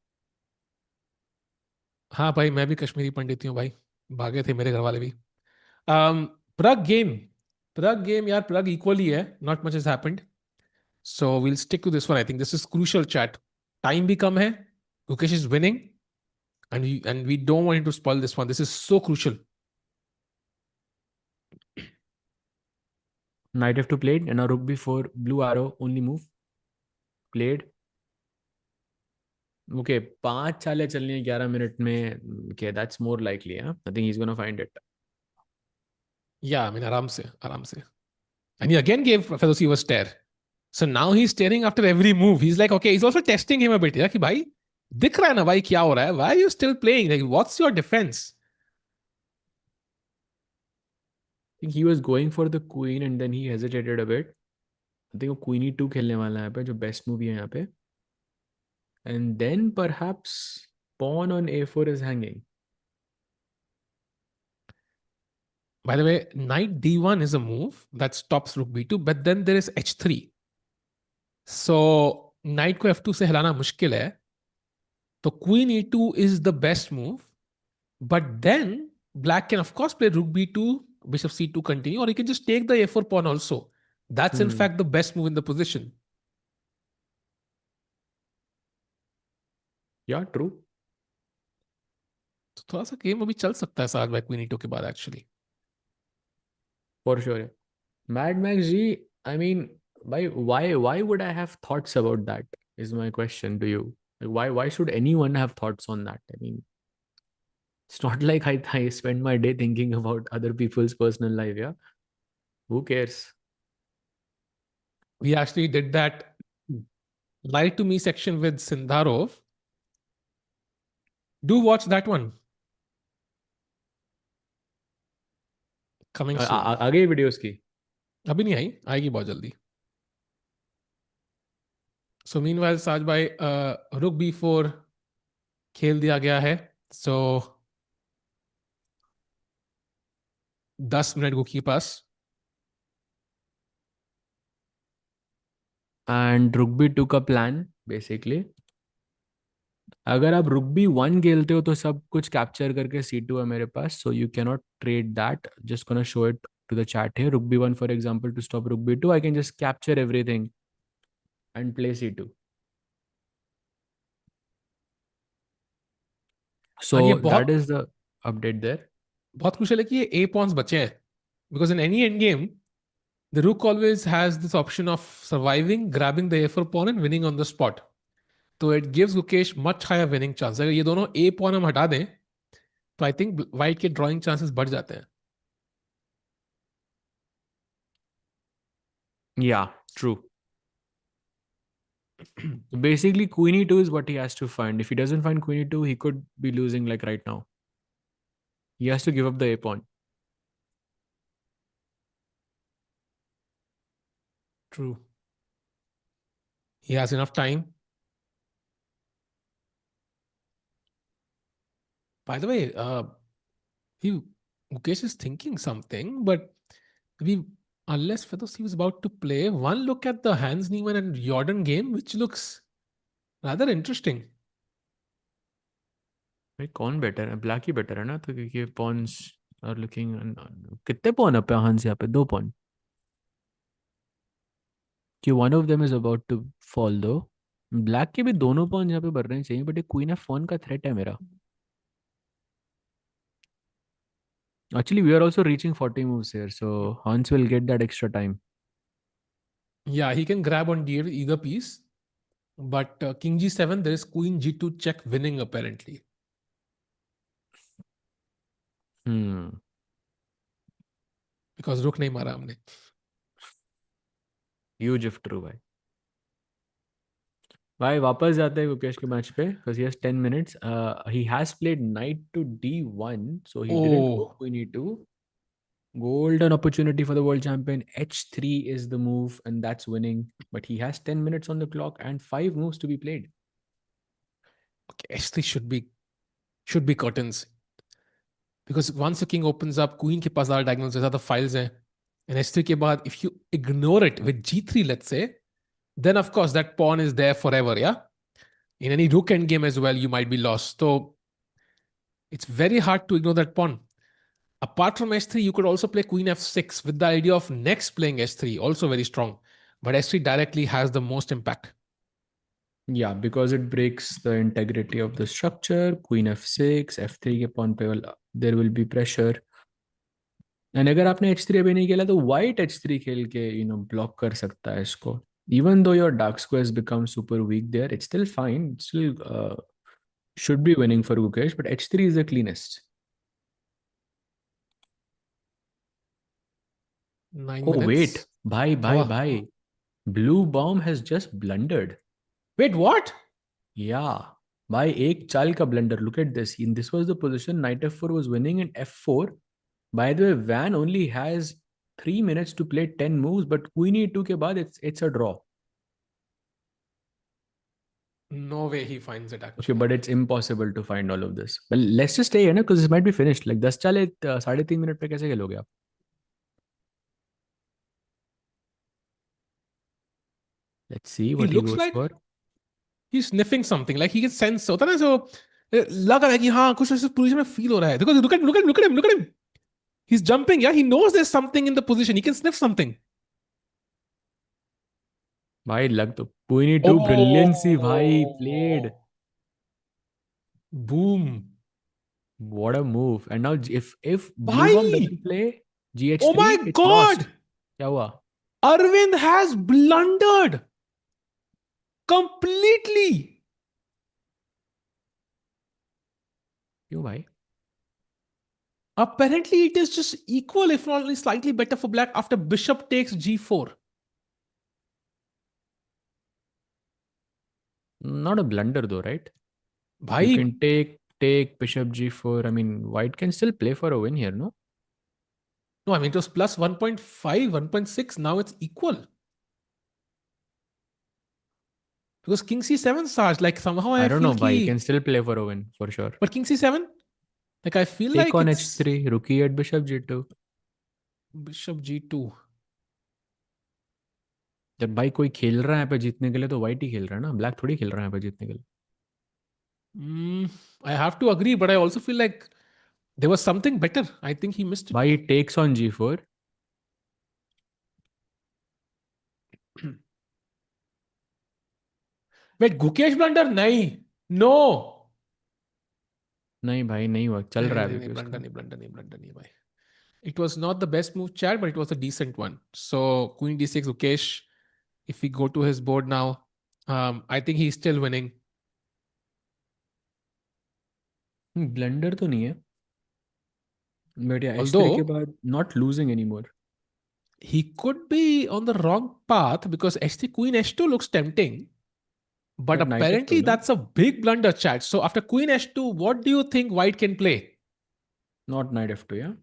हाँ भाई, मैं भी कश्मीरी पंडित ही हूँ भाई. भागे थे मेरे घर वाले भी. प्रग गेम. प्रग गेम यार, प्रग इक्वली है. Not much has happened. So we'll stick to this one. I think this is crucial chat. Time भी कम है. Gukesh is winning. And we don't want to spoil this one. This is so crucial. Knight f2 played and now rook b4, blue arrow only move played. Okay, 5 चालें चलनी है 11 minute में. Okay, that's more likely. I think he's gonna find it. Yeah, I mean, आराम से. And he again gave Fedoseev a stare. So now he's staring after every move. He's like, okay, he's also testing him a bit. Yeah, कि भाई दिख रहा है ना भाई क्या हो रहा है? Why are you still playing? Like, what's your defense? I think he was going for the queen and then he hesitated a bit. I think वो queen e2 खेलने वाला है यहाँ पे, जो best move है यहाँ पे. And then perhaps pawn on a4 is hanging. By the way, knight d1 is a move that stops rook b2, but then there is h3. So knight को f2 से हिलाना मुश्किल है. तो queen e2 is the best move. But then black can of course play rook b2, bishop c2 continue, or he can just take the a4 pawn also. That's in fact the best move in the position. Yeah, true. तो थोड़ा सा game अभी चल सकता है साथ queen e2 के बाद actually. For sure. Yeah. Mad Max G, I mean, why would I have thoughts about that is my question to you. Like, why should anyone have thoughts on that? I mean, it's not like I spend my day thinking about other people's personal life. Yeah, who cares? We actually did that Lie to Me section with Sindarov. Do watch that one. Coming soon. आ गई videos की? अभी नहीं आई, आएगी बहुत जल्दी. So meanwhile, साज भाई, रुक b4 खेल दिया गया है. So 10 मिनट गुक के पास. एंड रुक b2 का प्लान बेसिकली, अगर आप रुक b1 खेलते हो तो सब कुछ कैप्चर करके c2 है मेरे पास, so you can not trade that. Just gonna show it to the chat here. Rook b1 for example, to stop rook b2 I can just capture everything and play c2. So that is the update there. बहुत crucial है कि ये a pawns बचे हैं. Because in any end game, the rook always has this option of surviving, grabbing the a4 pawn and winning on the spot. तो it gives Gukesh much higher winning chance. अगर ये दोनों a pawn हम हटा दें तो I think white के drawing chances बढ़ जाते हैं. Yeah, true. Basically queen e2 is what he has to find. If he doesn't find queen e2 he could be losing like right now. He has to give up the a pawn. True. He has enough time. By the way, Gukesh is thinking something, but unless Fedoseev is about to play, one look at the Hans Niemann and Jorden game, which looks rather interesting. भाई कौन better है? Black ही better है ना, तो क्योंकि Pond's are looking. कितने pawn up है हंस यहाँ पे? 2 pawn. कि one of them is about to fall though. Black के भी दोनों pawn यहाँ पे बढ़ रहे चाहिए, but ये queen f1 का threat है मेरा. Actually, we are also reaching 40 moves here, so Hans will get that extra time. Yeah, he can grab on either piece. But king g7, there is queen g2 check winning apparently. Because रुक नहीं मारा हमने. Huge if true, भाई. भाई वापस जाते हैं गुकेश के मैच पे because he has 10 minutes. He has played knight to d1, so he didn't go queen e2. Golden opportunity for the world champion. h3 is the move, and that's winning. But he has 10 minutes on the clock and 5 moves to be played. Okay, h3 should be curtains. Because once the king opens up, queen के पास ज़्यादा diagonals, ज़्यादा files हैं. And h3 के बाद, if you ignore it with g3, let's say, then of course that pawn is there forever, yeah? In any rook endgame as well, you might be lost. So it's very hard to ignore that pawn. Apart from h3, you could also play queen f6 with the idea of next playing h3, also very strong. But h3 directly has the most impact. Yeah, because it breaks the integrity of the structure. Queen f6, f3 के pawn पे there will be pressure. And अगर आपने h3 अभी नहीं खेला तो white h3 खेल के block कर सकता है इसको. Even though your dark squares become super weak there, it's still fine. It still should be winning for Gukesh, but h3 is the cleanest. 9 minutes. Wait. Bhai. Bluebaum has just blundered. Wait, what? Yeah. Bhai, ek chal ka blunder. Look at this. This was the position. Knight f4 was winning and f4. By the way, Van only has 3 minutes to play 10 moves, but queen e2 ke baad it's a draw. No way he finds it actually. Okay, but it's impossible to find all of this. Well, let's just stay here, because this might be finished. Like 10 chale 3.5 minute pe kaise खेलोगे आप? Let's see what he goes for. He's sniffing something. Like he can sense. होता ना so लग रहा है कि हाँ कुछ ऐसे position में feel हो रहा है. Because look at him. He's jumping. Yeah, he knows there's something in the position. He can sniff something. भाई लग तो queen e2 brilliancy भाई played. Boom. What a move. And now if Bluebaum doesn't play gh3, oh my it's God, lost. क्या हुआ? Aravindh has blundered completely. क्यों भाई? Apparently it is just equal, if not only slightly better for black after bishop takes g4. Not a blunder though, right? Bhai, you can take bishop g4. I mean, white can still play for a win here, no? No, I mean it was plus 1.5, 1.6. Now it's equal. Because king c7 Sarge, like somehow I don't feel know, he can still play for a win for sure. But king c7, like I feel take like on it's h3, rook e8, bishop g2. bishop g2. जब भाई कोई खेल रहा है यहाँ पे जीतने के लिए तो white ही खेल रहा है ना, black थोड़ी खेल रहा है यहाँ पे जीतने के लिए. I have to agree, but I also feel like there was something better. I think he missed it. भाई he takes on g4. Wait, Gukesh blunder? नहीं. No. नहीं भाई नहीं हुआ, चल रहा है अभी blunder नहीं भाई. It was not the best move, Chad, but it was a decent one. So queen d6, Gukesh. If we go to his board now, I think he's still winning. Blunder तो नहीं है. But yeah, Although h3 के बाद not losing anymore. He could be on the wrong path because h3 queen h2 looks tempting. But apparently that's a big blunder, Chad. So after queen h2, what do you think white can play? Not knight f2, yeah?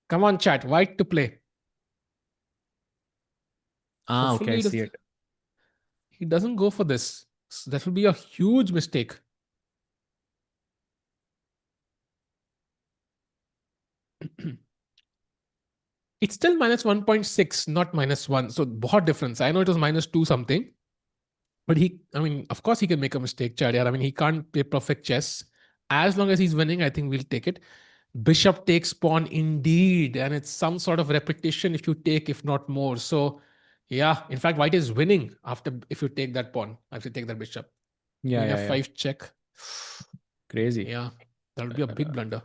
Come on, Chad. White to play. Okay, I see it. He doesn't go for this. So that will be a huge mistake. It's still minus 1.6, not minus 1. So बहुत difference. I know it was minus 2 something. But of course he can make a mistake, Chad. I mean, he can't play perfect chess. As long as he's winning, I think we'll take it. Bishop takes pawn indeed, and it's some sort of repetition if you take, if not more. So, yeah, in fact, white is winning after if you take that pawn, if you take that bishop. Yeah, Queen yeah, yeah. f5 check. Crazy. Yeah, that would be a big blunder.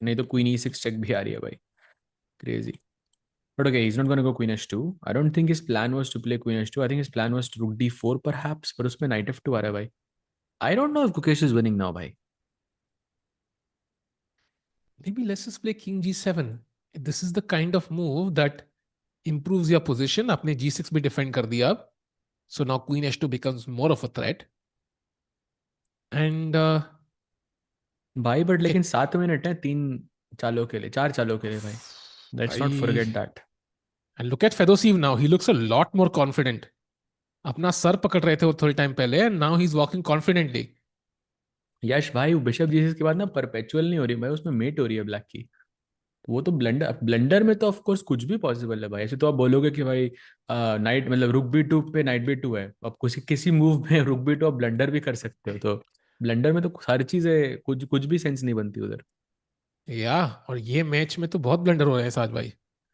नहीं तो queen e6 check भी आ रही है भाई. Crazy. But okay, he's not going to go queen h2. I don't think his plan was to play queen h2. I think his plan was to rook d4 perhaps, but उसमें knight f2 आ रहा है भाई. I don't know if Gukesh is winning now भाई. Maybe let's just play king g7. This is the kind of move that improves your position. आपने g6 भी defend कर दिया अब. So now queen h2 becomes more of a threat. And भाई but लेकिन 7 minute है 3 चालों के लिए, 4 चालों के लिए भाई. Let's not forget that. And look at Fedoseev now. He looks a lot more confident. अपना सर पकड़ रहे थे वो थोड़ी टाइम पहले, and now he's walking confidently. यश भाई, वो बिशप जीसस के बाद ना परपेचुअल नहीं हो रही भाई, उसमें मेट हो रही है ब्लैक की. वो तो ब्लेंडर में तो ऑफ कोर्स कुछ भी पॉसिबल है भाई. ऐसे तो आप बोलोगे कि भाई नाइट मतलब रुक बी टू पे नाइट बी टू है, आप किसी मूव में रुक बी टू आप ब्लेंडर भी कर सकते हो. तो ब्लेंडर में तो सारी चीजें कुछ कुछ भी सेंस नहीं बनती उधर. या और ये मैच में तो बहुत ब्लंडर हो रहे हैं साज भाई.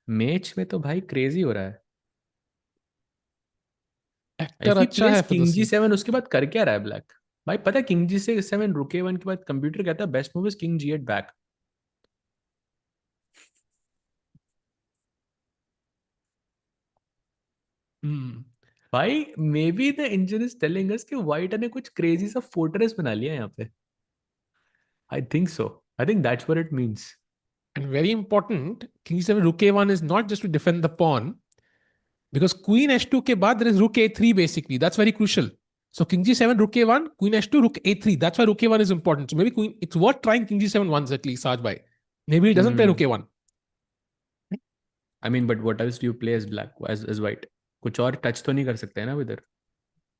मैच में तो भाई क्रेजी हो रहा है. एक्टर इफ ही अच्छा प्लेस है किंग जी फेदोसीव. सेवन उसके बाद कर क्या रहा है ब्लैक भाई? पता है किंग जी से 7 रुके 1 के बाद कंप्यूटर कहता है best move is king G 8 back. भाई may be the engine is telling us कि व्हाइट ने कुछ क्रेजी सा फोर्ट्रेस बना लिया यहाँ पे. I think so. I think that's what it means. And very important, king g7 rook a1 is not just to defend the pawn, because queen h2 के बाद there is rook a3 basically. That's very crucial. So king g7 rook a1, queen h2 rook a3. That's why rook a1 is important. So maybe queen, it's worth trying king g7 once at least, Saj bhai. Maybe he doesn't play rook a1. I mean but what else do you play as black as white? कुछ और touch तो नहीं कर सकते हैं ना इधर.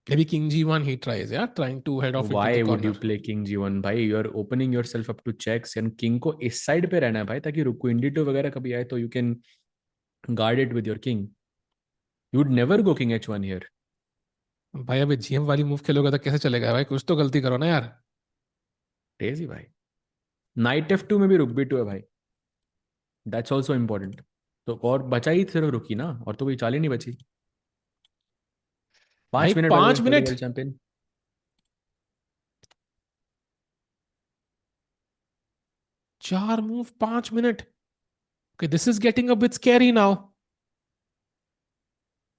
Maybe king g1 he tries, yeah, trying to head off into the Why would you corner. play king g1 भाई? You are opening yourself up to checks and king को इस साइड पे रहना है भाई, ताकि रुक queen d2 वगैरह कभी आए तो you can guard it with your king. You would never go king h1 here. भाई अभी जीएम वाली मूव खेलोगे तो कैसे चलेगा भाई? कुछ तो गलती करो ना यार. Crazy भाई. knight f2 में भी रुक b2 है भाई. That's also important. तो और बचा ही सिर्फ रुकी ना, और तो कोई चाल ही नहीं बची. भाई 5 minute by the way 5 for the minute. world champion. 4 move 5 minute. Okay, this is getting a bit scary now.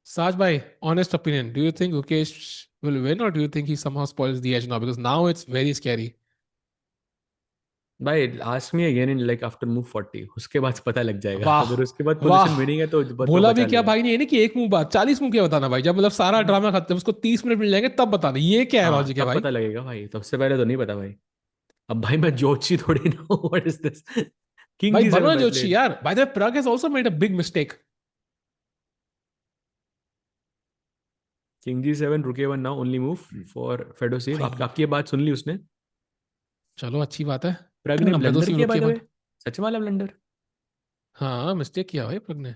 Saj bhai, honest opinion. Do you think Gukesh will win, or do you think he somehow spoils the edge now? Because now it's very scary. भाई ask me again in like after move 40, उसके बाद पता लग जाएगा. वाह अगर उसके बाद वाह. पोजीशन विनिंग है तो तो बोला भी बचा क्या लिया. भाई ने, ये नहीं कि एक मूव बाद 40 मूव क्या बताना भाई. जब मतलब सारा ड्रामा खत्म, उसको 30 मिनट मिल जाएंगे तब बताना. ये क्या है हाँ लॉजिक है तब भाई? पता लगेगा भाई, सबसे पहले तो नहीं पता भाई. अब भाई मैं जोशी थोड़ी ना हूँ. What is this? किंग भाई जी बनो 7 भाई जोशी प्लेड. यार. By the way, Pragg has also made a big mistake. King G 7 rook 1 now only move for Fedoseev. भाई आपकी ये बात सुन ली उसने. चलो अच्छी बात है. प्रग ने ब्लंडर फेदोसीव किया बाय रुके द वन. वे. सच वाला ब्लंडर. हाँ मिस्टेक किया भाई प्रग ने.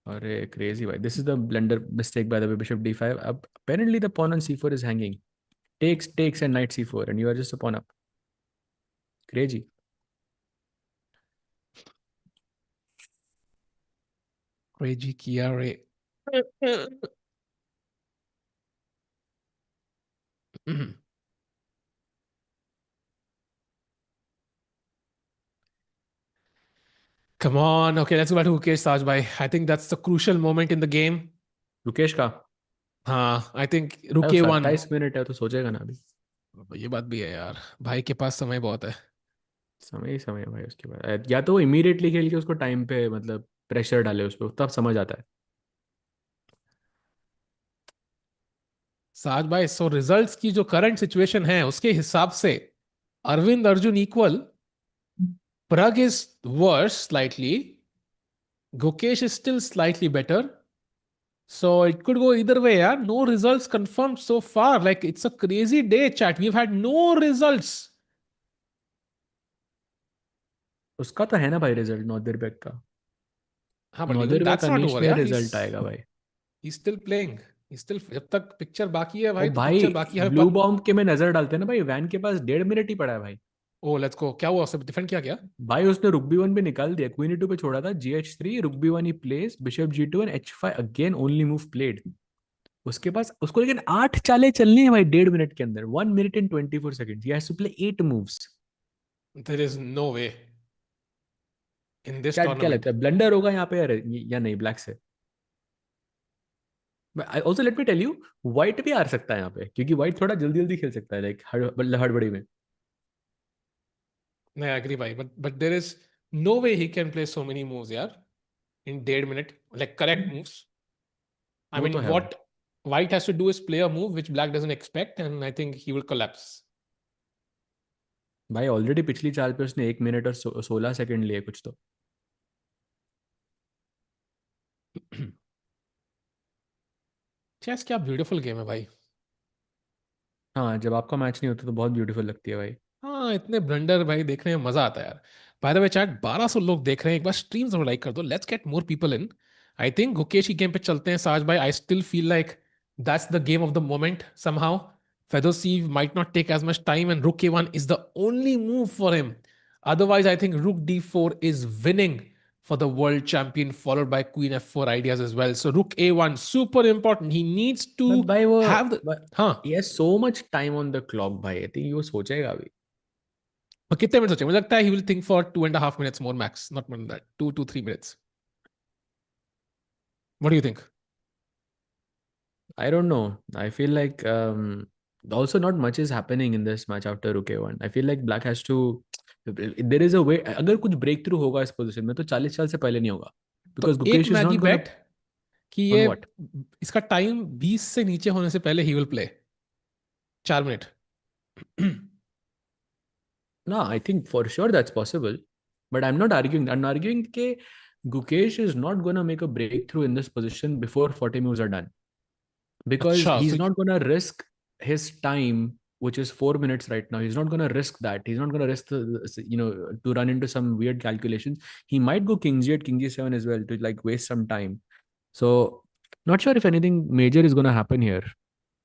अरे क्रेजी भाई. This is the blunder mistake by the way. Bishop d5. अब apparently the pawn on c4 is hanging. Takes and knight c4 and you are just a pawn up. Crazy. Crazy किया रे. Come on. Okay, let's go back to Gukesh Sajbhai. I think that's the crucial moment in the game. Rukesh का. हाँ, I think भाई रुके one. 27 minute है तो सोचेगा ना अभी. ये बात भी है यार. भाई के पास समय बहुत है. समय ही समय है भाई. उसके बाद या तो वो इमीडिएटली खेल के उसको टाइम पे मतलब प्रेशर डाले उस पर, तब समझ आता है. साज भाई, सो रिजल्ट्स की जो करंट सिचुएशन है उसके हिसाब से Arvind Arjun equal. Pragg is worse slightly. Gukesh is still slightly better. So it could go either way, yeah. No results confirmed so far. Like it's a crazy day, chat. We've had no results. उसका तो है ना भाई result नॉर्दरबैक का. हाँ, but even नॉर्दरबैक that's not Anish over, में yeah. Result आएगा भाई. He's still playing. He's still, जब तक पिक्चर बाकी है ओ भाई, तो भाई पिक्चर बाकी है. ब्लू बॉम्ब के में नजर डालते हैं ना भाई, वैन के पास 1.5 मिनट ही पड़ा है भाई. ओ लेट्स गो, क्या हुआ, उसने डिफेंड किया क्या? भाई उसने रुक B1 पे निकाल दिया, क्वीन E2 पे छोड़ा था, GH3 रुक B1 he place, bishop G2 and H5 again only move played. उसके पास उसको लेकिन 8 चालें चलनी है भाई 1.5 मिनट के अंदर, 1 minute and 24 second, he has to play 8 moves. There is no way in this क्या क्या टूर्नामेंट। लगता है, ब्लंडर होगा यहाँ पे या नहीं ब्लैक से? Also let me tell you, white भी हार सकता है यहाँ पे, क्योंकि व्हाइट थोड़ा जल्दी जल्दी खेल सकता है, लाइक हड़बड़ी में। नहीं, आई एग्री भाई, but there is no way he can play so many moves यार in 1.5 minute, like correct moves. I वो तो mean, है भाई। what White has to do is play a move which Black doesn't expect, and I think he will collapse. भाई already पिछली चाल पे उसने 1 मिनट और 16 सेकंड लिए कुछ तो। चेस क्या ब्यूटीफुल गेम है भाई। हाँ, जब आपका मैच नहीं होता तो बहुत ब्यूटीफुल लगती है भाई। हाँ, इतने ब्लंडर भाई देखने में मजा आता है यार। बाय द वे चैट, 1200 लोग देख रहे हैं, एक बार स्ट्रीम जरूर लाइक कर दो, let's get more people in. I think Gukesh की गेम पे चलते हैं साज भाई। I still feel like that's the game of the moment somehow. Fedosiev might not take as much time, and Rook A1 is the only move for him. Otherwise, I think Rook D4 is winning for the world champion, followed by Queen F4 ideas as well. So Rook A1, super important. He needs to but भाई वो, have the, हाँ। He has so much time on the clock भाई, I think वो सोचेगा अभी। और कितने minute सोचे, मुझे लगता है he will think for 2.5 minutes more max, not more than that, 2 to 3 minutes. What do you think? I don't know. I feel like also not much is happening in this match after Rook A1. I feel like Black has to. There is a way. अगर कुछ break through होगा इस position में तो 40 साल से पहले नहीं होगा. तो Because एक Gukesh is Maggi not gonna. बेट कि On ये what? इसका टाइम 20 से नीचे होने से पहले he will play 4 minute. No, I think for sure that's possible. But I'm not arguing. I'm arguing that Gukesh is not gonna make a breakthrough in this position before 40 moves are done. Because अच्छा, he's so not going to risk his time, which is 4 minutes right now. He's not going to risk that. He's not going to risk to run into some weird calculations. He might go king g8, king g7 as well to like waste some time. So not sure if anything major is going to happen here.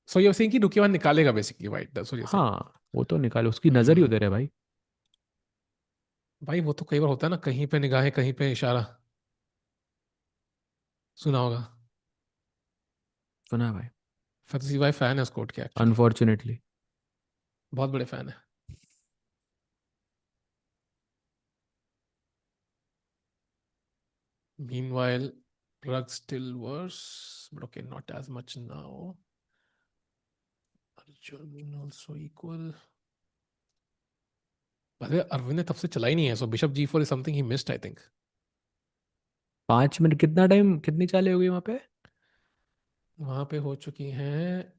So you saying कि रुकिया निकालेगा basically white, that's what you saying. हाँ, वो तो निकाले, उसकी नजर ही हम्म, उधर है भाई। भाई वो तो कई बार होता है ना, कहीं पे निगाहें कहीं पे इशारा, सुना होगा। सुना है भाई। फतसी भाई फैन है उस कोट के एक्चुअली, अनफॉर्चुनेटली। बहुत बड़े फैन है। Meanwhile, Pragg still worse, but okay, not as much now. Arjun also equal. अरे अरविंद ने तब से चला ही नहीं है, सो bishop G4 is something he missed I think. 5 minute कितना टाइम, कितनी चालें हो गई वहां पे? वहां पे हो चुकी हैं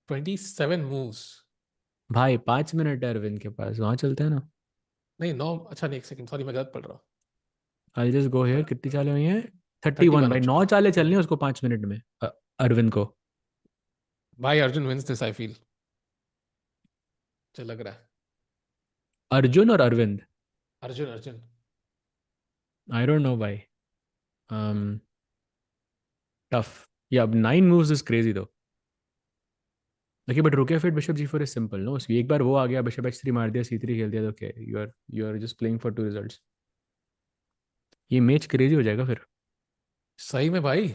27 मूव्स। भाई 5 मिनट है अरविंद के पास, वहां चलते हैं ना। नहीं 9, अच्छा नहीं, एक सेकंड, सॉरी मैं गलत पढ़ रहा आई जस्ट गो हेयर, हूँ। कितनी चालें हुई हैं? थर्टी थर्टी वन वन हो भाई, चुकी 9 चालें है। चलनी है उसको 5 मिनट में, अरविंद को। भाई Arjun wins this I feel, मुझे लग रहा है। अर्जुन और Arvind? Arjun, Arjun. I don't know भाई। टफ। या अब 9 मूव्स इज क्रेजी दो। देखिए बट रुके फिर बिशप जी4 इज सिंपल नो, एक बार वो आ गया, बिशप H3 मार दिया, C3 खेल दिया, तो क्या, you are just playing for 2 results. ये मैच क्रेजी हो जाएगा फिर। सही में भाई।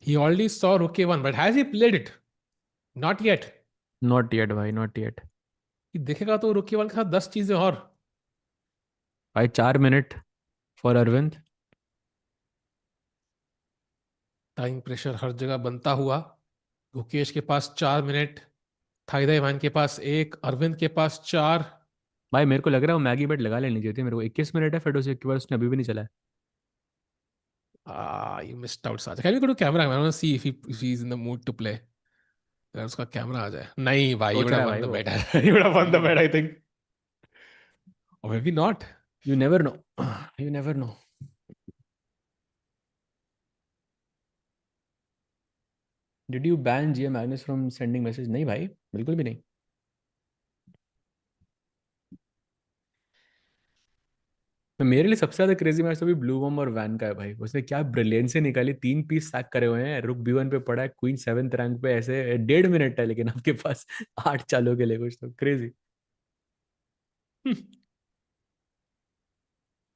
He already saw rook a1, but has he played it? Not yet. Not yet भाई, नॉट येट। कि देखेगा तो rook a1 के साथ 10 चीजें और। भाई 4 minute for Arvind. Time pressure हर जगह बनता हुआ। गुकेश के पास 4 मिनट, थाईदाई वैन के पास एक, अरविंद के पास 4। भाई मेरे को लग रहा है वो मैगी बेट लगा लेनी चाहिए थी मेरे को, 21 मिनट है फेडोसेव के बाद, उसने अभी भी नहीं चला है। You missed out, Saja. Can we go to camera? I want to see if he's in the mood to play. अगर उसका कैमरा आ जाए। नहीं भाई, you सोच would रहा have है won भाई the वो। bet. You would have won the bet, I think. Or maybe not. You never know, you never know. Did you ban जी मैग्नस फ्रॉम सेंडिंग मैसेज? नहीं भाई, बिल्कुल भी नहीं। मेरे लिए सबसे ज्यादा क्रेजी मैच अभी ब्लूबम और वैन का है भाई। उसने क्या ब्रिलियंस निकाली, 3 पीस सैक करे हुए हैं, रुक B1 पे पड़ा है, क्वीन 7th रैंक पे, ऐसे 1.5 मिनट है लेकिन आपके पास 8 चालों के लिए, कुछ तो crazy.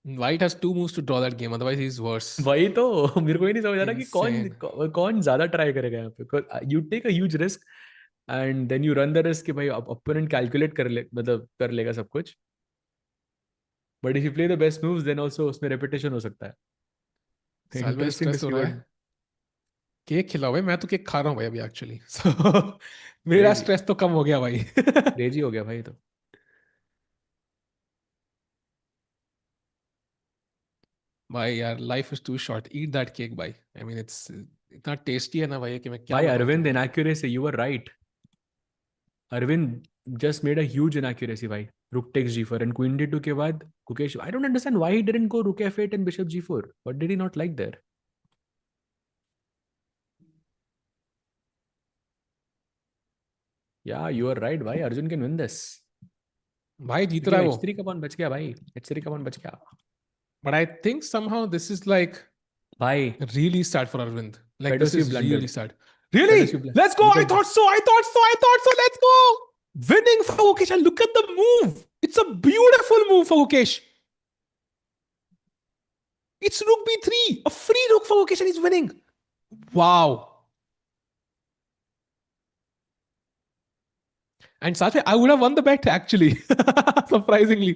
White has 2 moves to draw that game, otherwise he's worse. वही तो मेरे को ही नहीं समझ आ रहा कि Insane. कौन ज्यादा ट्राई करेगा यहाँ पे। You take a huge risk and then you run the risk कि भाई ओपोनेंट कैलकुलेट कर ले, मतलब कर लेगा सब कुछ। But if you play the best moves then also उसमें रेपिटेशन हो सकता है। साल में इंटरेस्टिंग टू स्ट्रेस हो सी रहा व्हाट। है। केक खिलाओ भाई, मैं तो केक खा रहा हूँ भाई अभी एक्चुअली। सो मेरा क्रेजी, स्ट्रेस तो कम हो गया भाई। क्रेजी हो गया भाई तो। भाई यार, life is too short, eat that cake भाई। आई मीन इट्स इतना टेस्टी है ना भाई कि मैं क्या भाई बताऊं अरविंद तुमको। Inaccuracy, you were right. Arvind just made a huge inaccuracy भाई। rook takes g4 and queen d2 के बाद Gukesh, I don't understand why he didn't go rook f8 and bishop g4. What did he not like there? Yeah, you are right भाई, Arjun can win this। भाई जीत क्योंकि रहा है वो। h3 का pawn बच गया भाई, h3 का pawn बच गया but I think somehow this is like भाई। really sad for Arvind. Like this Fedoseev is really blundered, sad. Really? Fedoseev Let's go. look I at thought this। so. I thought so. I thought so. I thought so. Winning for Gukesh. And look at the move. It's a beautiful move for Gukesh. It's rook b3. A free rook for Gukesh and he's winning. Wow. And Sachin, I would have won the bet actually. Surprisingly.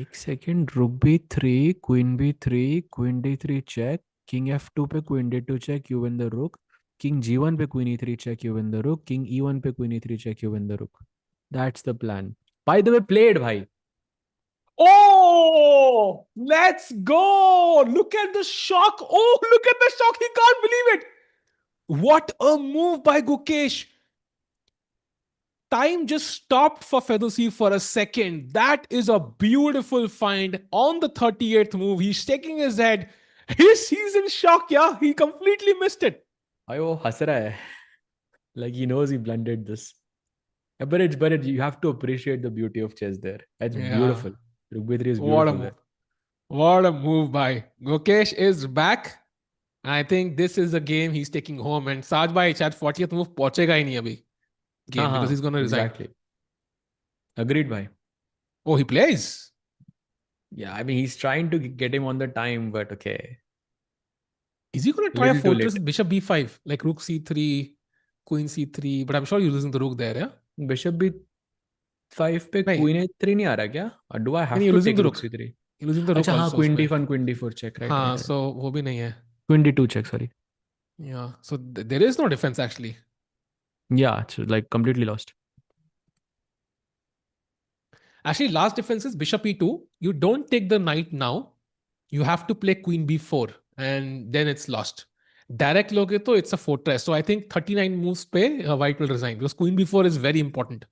एक second, रुक b3, queen b3, queen d3 check, king f2 पे queen d2 check, you win the rook, king g1 पे queen e3 check, you win the rook, king e1 पे queen e3 check, you win the rook. That's the plan. By the way played भाई। Oh, let's go. Look at the shock. Oh, look at the shock. He can't believe it. What a move by Gukesh. Time just stopped for Fedoseev for a second. That is a beautiful find on the 38th move. He's shaking his head. He's in shock, yeah. He completely missed it. भाई वो हंस रहा है, like he knows he blundered this। But you have to appreciate the beauty of chess there। That's Yeah. beautiful। Rook b3 is What a beautiful move. there। What a move by Gukesh is back. I think this is the game he's taking home. And Saj bhai शायद 40th move पहुंचेगा ही नहीं अभी हाँ game because he's हाँ, going to resign. exactly, agreed भाई। Oh, he plays. Yeah, I mean he's trying to get him on the time, but okay, Is he going to a try a little too fortress late। with bishop b5 like rook c3, queen c3? But I'm sure you're losing the rook there, yeah. Bishop b5 पे नहीं, queen a3 नहीं आ रहा क्या? Or do I have you're to losing take the rook rook. c3? You're losing the rook अच्छा हाँ, also queen उसमें. d1 queen d4 check, right हाँ, right right. so वो भी नहीं है. Queen d2 check, sorry. Yeah, so there is no defense actually. Yeah, it's like completely lost। Actually, last defense is bishop e2. You don't take the knight now. You have to play queen b4 and then it's lost. Direct loge to it's a fortress. So I think 39 moves pe white will resign because queen b4 is very important.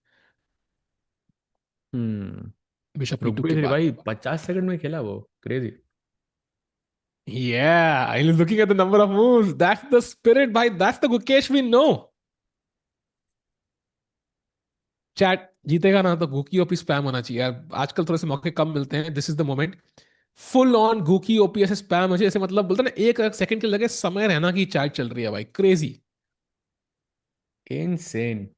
Bishop रुक e2 भी के थे बाद. भाई, 50 second में खेला वो, crazy. Yeah, I'm looking at the number of moves. That's the spirit, bhai. That's the Gukesh we know. Chat जीतेगा ना तो गुकी ओपी स्पैम होना चाहिए यार। आजकल थोड़े से मौके कम मिलते हैं। This is the moment. Full on Gukki OP ऐसे स्पैम हो जाए, जैसे मतलब बोलते हैं ना, एक सेकंड के लगे समय रहना की चैट चल रही है भाई। क्रेजी। इनसेन।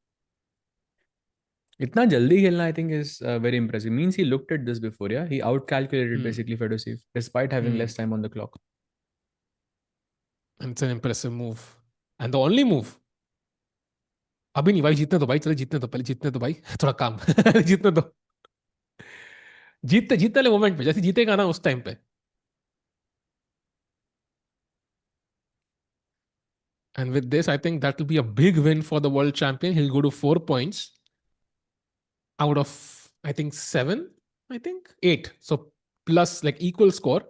इतना जल्दी खेलना I think is very impressive. Means he looked at this before, yeah he out calculated Hmm. Basically Fedoseev despite having Hmm. Less time on the clock. And it's an impressive move. And the only move। अभी नहीं भाई, जीतने दो भाई, चले जीतने दो, पहले जीतने दो भाई। थोड़ा काम। जीतने दो। जीतते जीतने वाले मोमेंट पे, जैसे जीतेगा ना उस टाइम पे। And with this, I think that will be a big win for the world champion. He'll go to 4 points out of, I think, 7, I think 8. So plus like equal score.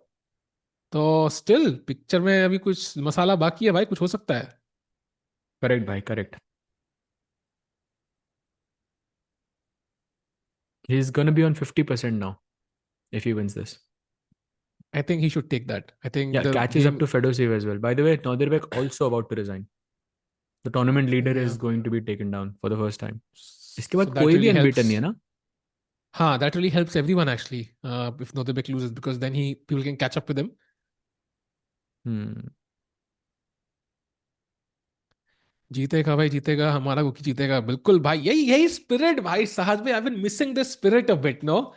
तो still picture में अभी कुछ मसाला बाकी है भाई, कुछ हो सकता है। करेक्ट भाई, correct. He is gonna be on 50% now if he wins this। I think he should take that. I think Yeah, the catches up game. to Fedoseev as well। By the way, Nodirbek also about to resign। The tournament leader या is going to be taken down for the first time। इसके सो बाद that कोई भी really unbeaten helps. नहीं है ना? हाँ, that really helps everyone actually. If Nodirbek loses, because then people can catch up with him. Hmm. जीतेगा भाई, जीतेगा हमारा कुकी, जीतेगा बिल्कुल भाई। यही यही स्पिरिट भाई साहब में। I been missing this spirit a bit, no.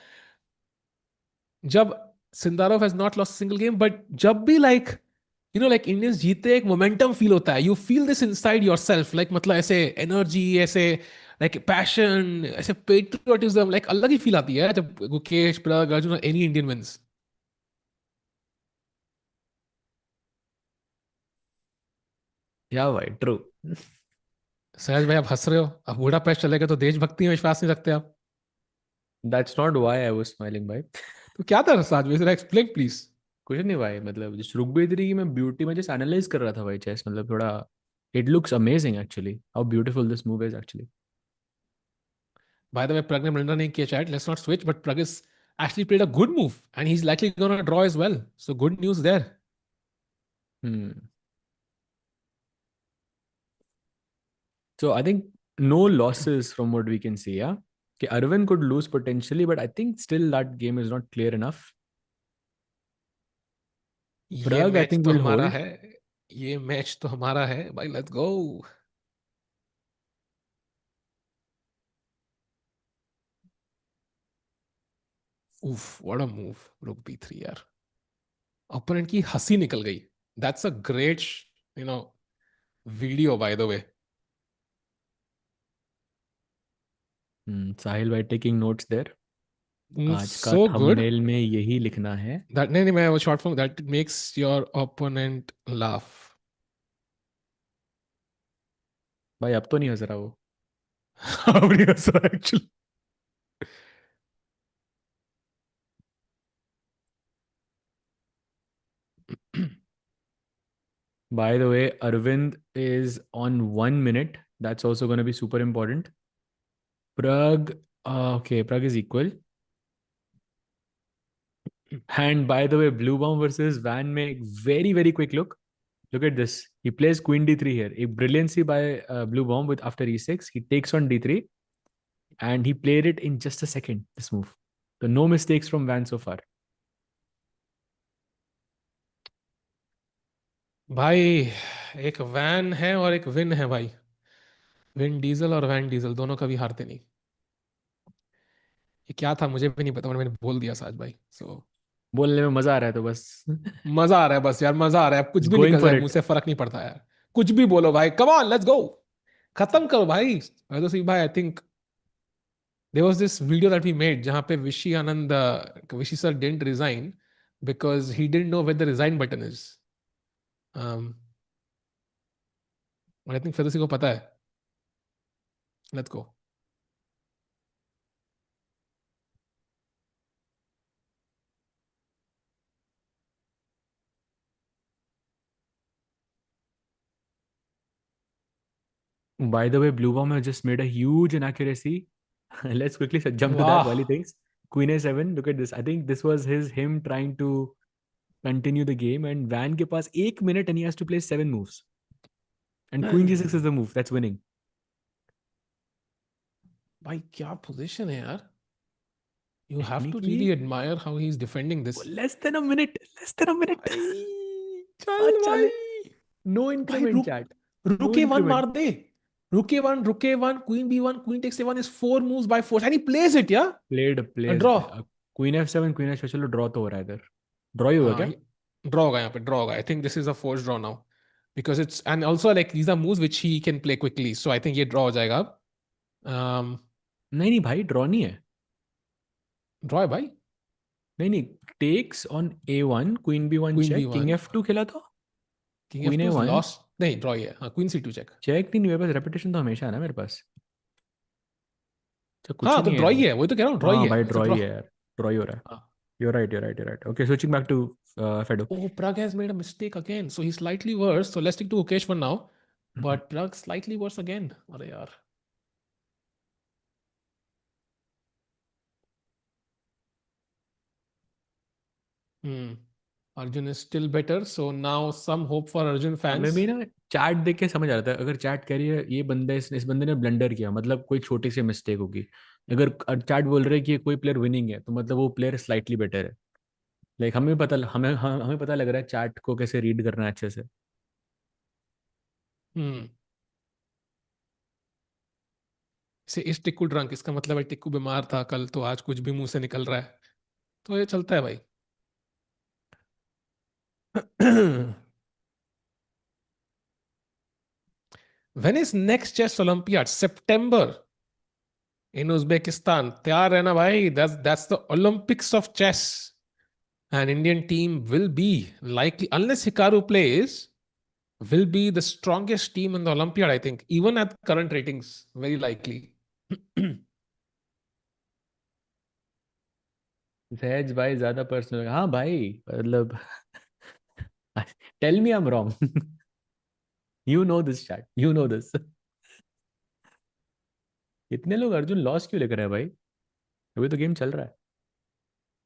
जब Sindarov has not lost single game, but जब भी लाइक लाइक इंडियंस जीते, एक मोमेंटम फील होता है। You feel this inside yourself, like मतलब ऐसे एनर्जी, ऐसे लाइक पैशन, ऐसे पेट्रियोटिज्म, लाइक अलग ही फील आती है जब Gukesh, Pragg, Arjun, any Indian wins. Yeah भाई, ट्रू। सहज भाई, आप हंस रहे हो। अब बूढ़ा पैच चलेगा तो देशभक्ति में विश्वास नहीं रखते आप। That's not why I was smiling भाई। तो क्या था सहज भाई, एक्सप्लेन प्लीज। कुछ नहीं भाई, मतलब जिस रुकबेदरी की मैं ब्यूटी में जस्ट एनालाइज कर रहा था भाई, चेस मतलब थोड़ा it looks amazing actually, how beautiful this move is actually. By the way, Pragg ने blunder नहीं किया शायद. Let's not switch, but Pragg is actually played a good move and he's likely going to draw as well. So good news there. Hmm. So I think no losses from what we can see, yeah. Okay, Arvind could lose potentially, but I think still that game is not clear enough. ये Pragg, I match think, तो will हमारा hold. है। ये match तो हमारा है भाई, let's गो। उफ, व्हाट अ मूव। रुक B3 यार। ओपोनेंट की हंसी निकल गई। That's a great you know video by the way. Sahil भाई टेकिंग नोट्स देयर। आज का सो गुड। थंबनेल में यही लिखना है। दैट नहीं नहीं, मैं वो short form, that makes your opponent laugh. भाई अब तो नहीं हंस रहा वो। Actually. By the way, Arvind is on 1 minute. That's also going to be super important. Pragg, okay, Pragg is equal. And by the way, Bluebaum versus Van make very, very quick look. Look at this. He plays Queen D3 here. A brilliancy by Bluebaum with after E6. He takes on D3 and he played it in just a second, this move. So no mistakes from Van so far. भाई एक van है और एक win है भाई। Vin Diesel और Vin Diesel दोनों कभी हारते नहीं। ये क्या था मुझे भी नहीं पता, मैंने बोल दिया साज भाई। सो बोलने में मजा आ रहा है तो बस मजा आ रहा है बस यार, मजा आ रहा है। अब कुछ भी going निकल for जाए मुंह it. से फर्क नहीं पड़ता यार। कुछ भी बोलो भाई, कम ऑन लेट्स गो। खत्म करो भाई। तो सी भाई, I think there was this video that we made जहां पे Vishy Anand, Vishy sir didn't resign because he didn't know where the resign button is. I think Fedoseev को पता है। Let's go. By the way, Bluebaum has just made a huge inaccuracy. Let's quickly jump to that वाह while he thinks. Queen A7, look at this. I think this was him trying to continue the game. And Van ke paas 1 minute and he has to play 7 moves. And Queen G6 is the move that's winning. भाई क्या position है यार। You have to Technically, really admire how he's defending this. less than a minute. Less than a minute. भाई चल Saat chale. भाई। No भाई increment, रुक, chat. No rook a one increment. मार दे। Rook a one, queen B1, queen takes A1 is four moves by force and he plays it, yeah? A Plays. draw। Queen F7, Queen H5. चलो draw तो हो रहा है इधर. Draw ही होगा हाँ, क्या? ड्रॉ होगा यहाँ पे, ड्रॉ होगा। I think this is a force draw now because it's and also like these are moves which he can play quickly, so I think ये ड्रॉ हो जाएगा अब। नहीं नहीं भाई, draw नहीं है. ड्रॉ है भाई। नहीं नहीं, takes on A1, queen B1 queen check, king B1, F2 खेला तो king queen F2 A1 lost नहीं, ड्रॉ ही है। हाँ, क्वीन C2 चेक। चेक नहीं, मेरे पास रेपिटेशन तो हमेशा है ना मेरे पास. तो कुछ हाँ तो नहीं है ड्रॉ यार. ही है, वही तो कह रहा हूँ, ड्रॉ ही हाँ है, भाई, it's a draw he draw. है यार. ड्रॉ ही हो रहा है. You're right. Okay, switching back to Fedo. Oh, Pragg has made a mistake again. So he's slightly worse. So let's stick to Ukesh for now. But Pragg slightly worse again. अरे यार। Hmm. Arjun is still better. So now some hope for Arjun हमें भी fans. ना chat देख के समझ आ रहा था, अगर चैट कह रही है ये बंदे इस बंदे ने ब्लंडर किया, मतलब कोई छोटी सी मिस्टेक होगी, अगर चैट बोल रहे हैं कि कोई प्लेयर विनिंग है तो मतलब वो प्लेयर स्लाइटली बेटर है। लाइक हमें पता लग रहा है चैट को कैसे रीड करना है अच्छे से। हम्म से इस टिक्कू ड्रंक, इसका मतलब है टिक्कू बीमार था कल, तो आज कुछ भी मुंह से निकल रहा है, तो ये चलता है भाई। When is next chess Olympiad? September in Uzbekistan. तैयार रहना भाई, that's the Olympics of chess. An Indian team will be likely, unless Hikaru plays, will be the strongest team in the Olympiad, I think, even at current ratings, very likely. सहज भाई ज्यादा personal, हाँ भाई मतलब tell me I am wrong. You know this chat, you know this. इतने लोग Arjun loss क्यों लेकर है भाई? अभी तो गेम चल रहा है।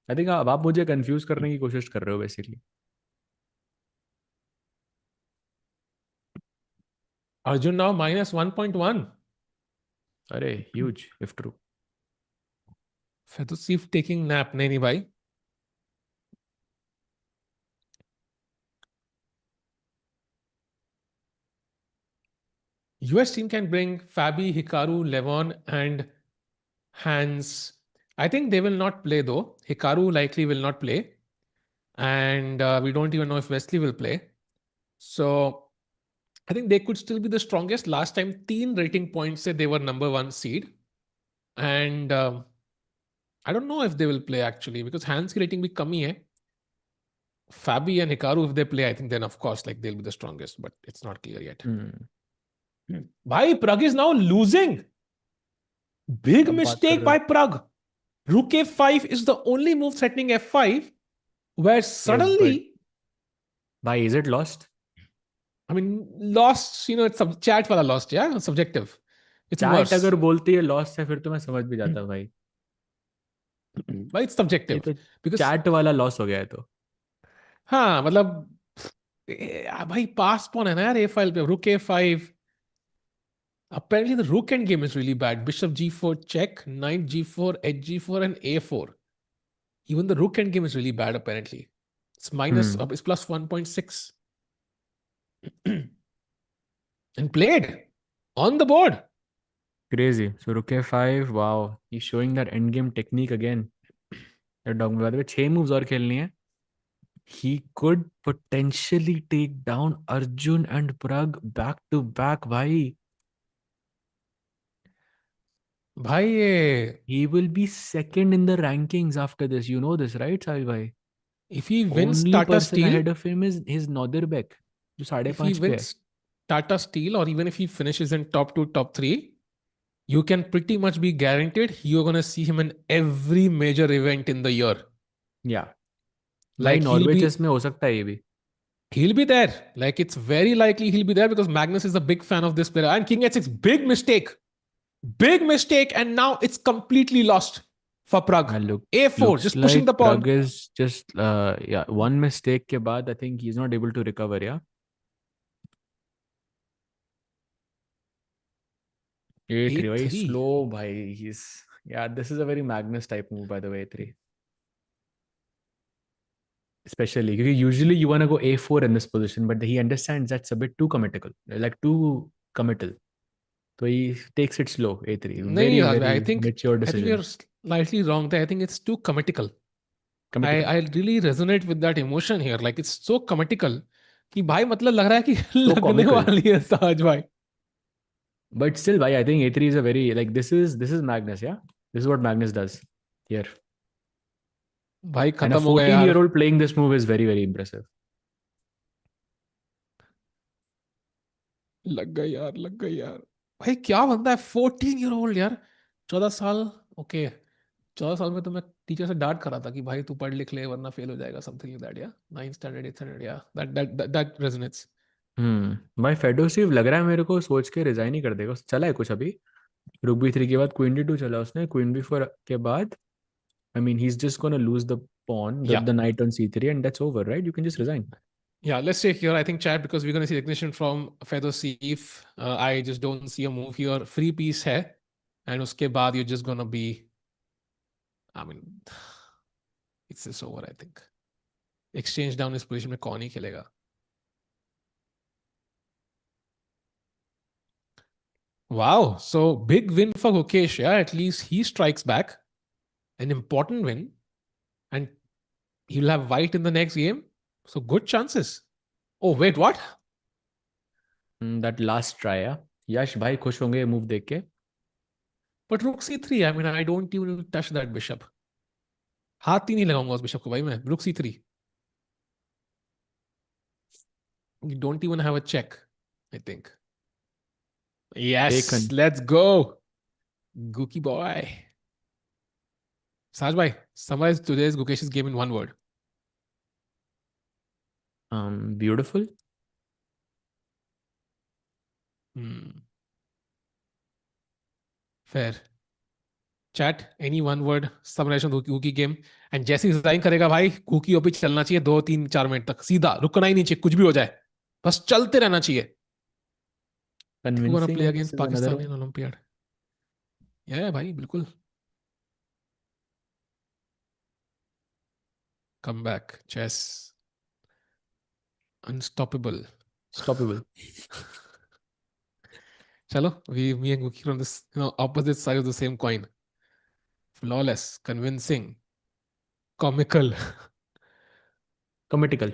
आई थिंक आप मुझे कंफ्यूज करने की कोशिश कर रहे हो बेसिकली। Arjun now minus 1.1. अरे huge if true. Fedoseev taking nap. नहीं नहीं भाई, US team can bring Fabi, Hikaru, Levon, and Hans. I think they will not play though. Hikaru likely will not play, and we don't even know if Wesley will play. So I think they could still be the strongest. Last time, 3 rating points say they were number 1 seed, and I don't know if they will play actually because Hans की rating भी कमी है. Fabi and Hikaru, if they play, I think then of course like they'll be the strongest, but it's not clear yet. Bhai, Pragg is now losing. Big अब बात कर mistake रहे हो? by Pragg. Rook a5 is the only move threatening f5, where yes but suddenly, भाई is it lost? I mean, lost, it's chat wala lost, yeah, subjective. It's chat worse. अगर बोलती है lost है फिर तो मैं समझ भी जाता भाई। But it's ये subjective तो because, चैट वाला लॉस हो गया है तो। हाँ मतलब भाई पास पॉन है ना यार, ए फाइल पे रुक a5. Apparently the rook end game is really bad. Bishop g4 check, knight g4, h4, and a4. Even the rook end game is really bad apparently. It's minus, हम्म it's plus 1.6. And played on the board. Crazy. So rook 5, wow he showing that end game technique again. डॉग में बाद में 6 moves और खेलनी है। He could potentially take down Arjun and Pragg back to back भाई। भाई ये, He will be second in the rankings after this. You know this, right, Sahil bhai? if he wins Only Tata person Steel, ahead of him is his Nodirbek, जो साढ़े if he पाँच पे है। wins Tata Steel, or even if he finishes in top 2, top 3, you can pretty much be guaranteed you're going to see him in every major event in the year. या भाई Like Norway chess में हो सकता है ये भी। he'll be there. Like it's very likely he'll be there because Magnus is a big fan of this player. And King H6, big mistake, and now it's completely lost for Pragg. Look, A4, looks just pushing the like pawn. Pragg is just yeah, one mistake के बाद I think he's not able to recover. Yeah, A3 भाई A3. slow भाई he's yeah, this is a very Magnus type move by the way, A3 especially because usually you want to go A4 in this position, but he understands that's a bit too committal. So he takes it slow, A3. Nahi, Very, I very think mature I think decision. you're slightly wrong there. I think it's too committal. I Committal. I really resonate with that emotion here. Like it's so committal कि भाई मतलब लग रहा है कि So लगने comical. वाली है सहज भाई. But still, why I think A3 is a very like this is Magnus, yeah? This is what Magnus does here. भाई And a खत्म हो गया यार. 14-year-old playing this move is very, very impressive. लग गई यार. भाई क्या बंदा है, 14 year old यार. 14 साल. ओके, 14 साल में तो मैं टीचर से डांट करा था कि भाई तू पढ़ लिख ले वरना फेल हो जाएगा, समथिंग लाइक दैट, या 9th standard 8th standard, या दैट रेजोनेट्स. भाई फेडोसिव लग रहा है मेरे को सोच के रिजाइन ही कर देगा। चला है कुछ अभी। रुक B3 के बाद क्वीन D2 चला उसने, क्वीन B4 के बाद I mean he's just gonna lose the pawn, the, या the knight on C3 and that's over, right? You can just resign. Yeah, let's take here. I think chat because we're going to see recognition from Fedoseev. I just don't see a move here. Free piece है. And uske baad you're just gonna be, I mean, it's just over, I think. Exchange down इस position में कौन ही खेलेगा? Wow, so big win for Gukesh. Yeah, at least he strikes back. An important win. And he'll have white in the next game. So good chances. Oh, wait, what? That last try, yeah. यश भाई खुश होंगे move देख के. But rook c3, I mean, I don't even touch that bishop. हाथ ही नहीं लगाऊंगा उस bishop को भाई मैं. Rook c3. You don't even have a check, I think. Yes, Taken. let's go. Gookie boy. Saj bhai, summarize today's Gukesh's game in one word. Beautiful. Fair. Chat, any one word summarization of Gookie game. And जैसे design करेगा भाई, Gookie OP चलना चाहिए 2-3-4 minute तक सीधा, रुकना ही नहीं चाहिए, कुछ भी हो जाए, बस चलते रहना चाहिए. Who gonna Convincing play है, against this is another Pakistan in one. Olympiad? Yeah, भाई बिल्कुल. Comeback, chess, unstoppable. Stoppable. Chalo, me and Gookie are on this, opposite side of the same coin. Flawless, convincing, comical, Comitical.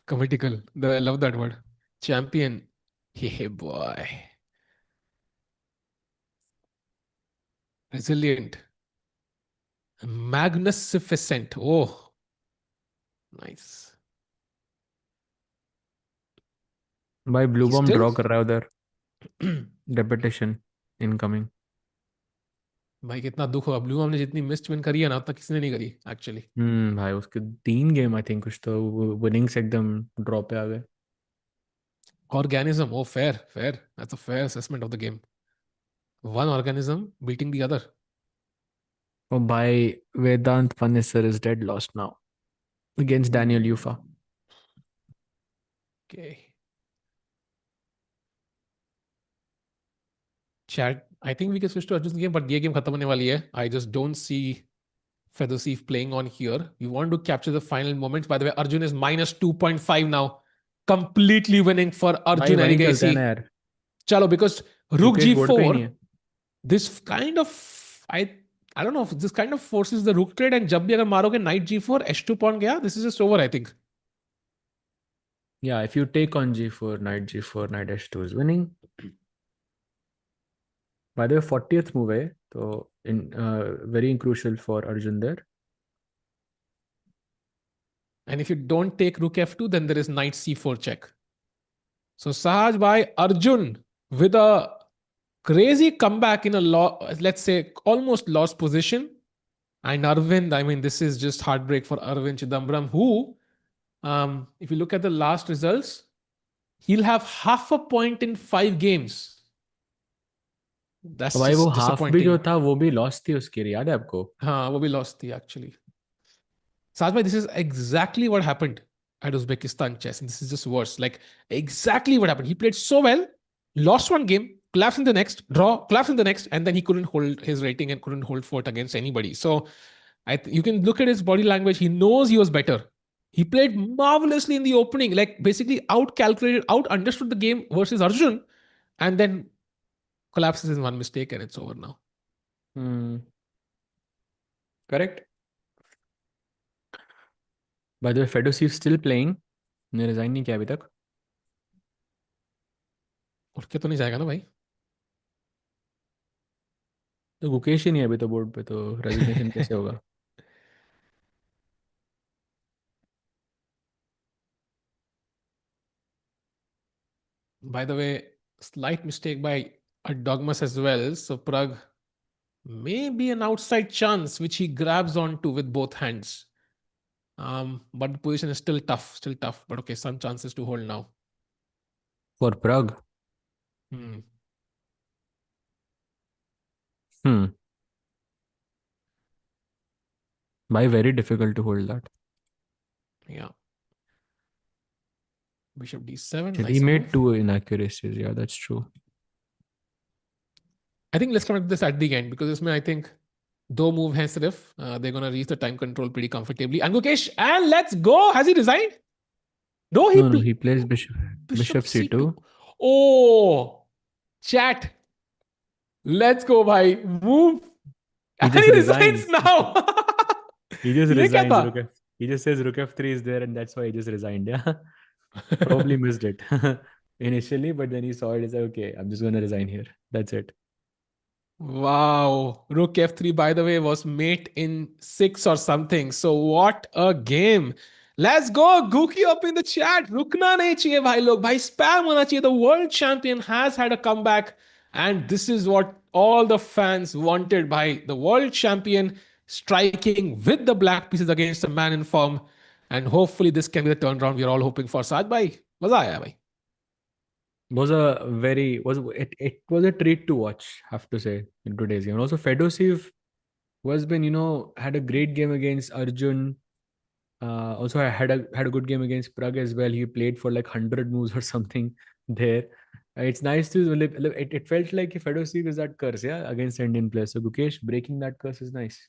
comitical. I love that word. Champion. Hey boy. Resilient. Magnificent. Oh, nice. भाई Bluebaum Still? draw कर रहा है उधर. Repetition incoming. भाई कितना दुख होगा. Blue हमने जितनी मिस्ड विन करी है ना, उतना किसी ने नहीं करी एक्चुअली. भाई उसके 3 गेम आई थिंक कुछ तो विनिंग्स एकदम ड्रॉ पे आ गए. Organism. Oh, fair. That's a fair assessment of the game. One organism beating the other. Oh भाई Vedant Panesar is dead lost now against Daniil Yuffa. Okay. Chat. I think we can switch to Arjun's game, but ये game खत्म होने वाली है. I just don't see Fedoseev playing on here. We want to capture the final moments. By the way, Arjun is minus 2.5 now. Completely winning for भाई Arjun वहीं चलते हैं Erigaisi. ना यार. Chalo, because Rook Mukesh board पे ही नहीं G4, है. this kind of, I don't know, if this kind of forces the Rook trade, and जब भी अगर मारोगे Knight G4, H2 pawn गया, this is just over, I think. Yeah, if you take on G4, Knight G4, Knight H2 is winning. By the way, 40th move है, so very crucial for Arjun there. And if you don't take Rook F2, then there is Knight C4 check. So Sahaj bhai, Arjun with a crazy comeback in a let's say almost lost position. And Arvind, I mean, this is just heartbreak for Aravindh Chithambaram, who, if you look at the last results, he'll have half a point in 5 games. That's तो भाई वो just half भी disappointing. जो था वो भी loss थी उसकी, याद है आपको? हाँ, वो भी lost थी actually. Sajbhai, this is exactly what happened at Uzbekistan chess. And this is just worse. Like, exactly what happened. He played so well, lost one game, collapsed in the next, draw, collapsed in the next, and then he couldn't hold his rating and couldn't hold fort against anybody. So you can look at his body language. He knows he was better. He played marvelously in the opening, like basically out calculated, out understood the game versus Arjun, and then collapses in one mistake and it's over now. Correct. By the way, Fedoseev still playing. ने resign नहीं किया अभी तक. उठ के तो नहीं जाएगा ना भाई. तो गुकेश ही नहीं है अभी तो बोर्ड पे, तो रेजिग्नेशन कैसे होगा? By the way, slight mistake by Erdogmus as well. So Pragg may be an outside chance which he grabs onto with both hands. But the position is still tough. But okay, some chances to hold now. For Pragg. By very difficult to hold that. Yeah. Bishop D7. He Nice made move. 2 inaccuracies. Yeah, that's true. I think let's come at this at the end because इसमें I think दो move हैं सिर्फ. They're gonna reach the time control pretty comfortably. And Gukesh, and let's go. Has he resigned? No, No, no, he plays Bishop bishop c2. C2. Oh, chat. Let's go, bhai. Move. He And just he resigns resigns. now. He just ये क्या resigns. था? He just says rook f3 is there, and that's why he just resigned. Yeah, probably missed it initially, but then he saw it. He's like, okay, I'm just gonna resign here. That's it. Wow. Rook F3, by the way, was mate in 6 or something. So what a game. Let's go. Gookie up in the chat. रुकना नहीं चाहिए भाई लोग. भाई spam होना चाहिए. The world champion has had a comeback. And this is what all the fans wanted by the world champion striking with the black pieces against a man in form. And hopefully this can be the turnaround we're all hoping for. Saad bhai, मजा आया भाई. It was a treat to watch, have to say, in today's game. And also Fedoseev, who has been, had a great game against Arjun. Also I had a good game against Pragg as well. He played for like 100 moves or something there. It's nice to it felt like Fedoseev is that curse, yeah, against Indian players. So Gukesh breaking that curse is nice.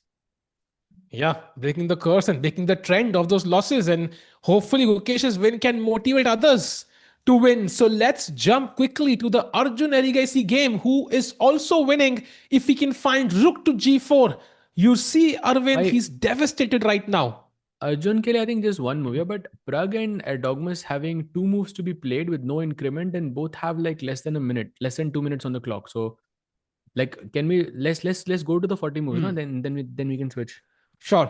Yeah, breaking the curse and breaking the trend of those losses. And hopefully, Gukesh's win can motivate others to win. So let's jump quickly to the Arjun Erigaisi game, who is also winning if he can find rook to g4. You see, Arvind, he's devastated right now. Arjun Kelly, I think just one move, yeah, but Pragg and Erdogmus having two moves to be played with no increment, and both have like less than a minute, less than 2 minutes on the clock. So, like, can we let's go to the 40 moves, no? Then we can switch. Sure.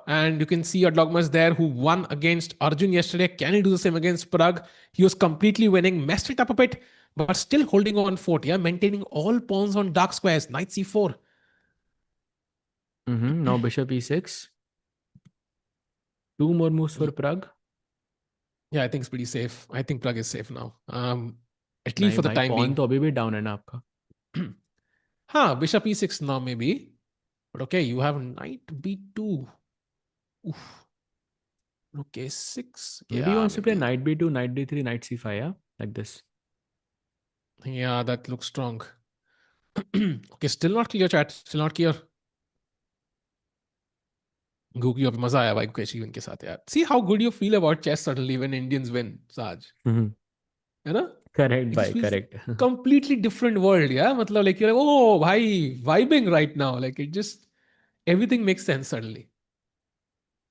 And you can see Erdogmus there who won against Arjun yesterday. Can he do the same against Pragg? He was completely winning, messed it up a bit, but still holding on fort, yeah, maintaining all pawns on dark squares. Knight c4. Now bishop e6. Two more moves for Pragg. Yeah, I think it's pretty safe. I think Pragg is safe now. At least for the time pawn being. तो अभी भी down है ना आपका. Bishop e6 now maybe. But okay, you have knight b2. Oof. Rook a6. Maybe he wants to play knight b2, knight d3, knight c5, yeah? Like this. Yeah, that looks strong. Okay, still not clear, chat. Still not clear. Gookie, अभी मजा आया भाई Gukesh even के साथ यार. See how good you feel about chess suddenly when Indians win, Saj. है ना? Correct, It bhai, just feels correct. completely different world, yeah? मतलब like you're like, oh, bhai, vibing right now. Like it just, everything makes sense suddenly.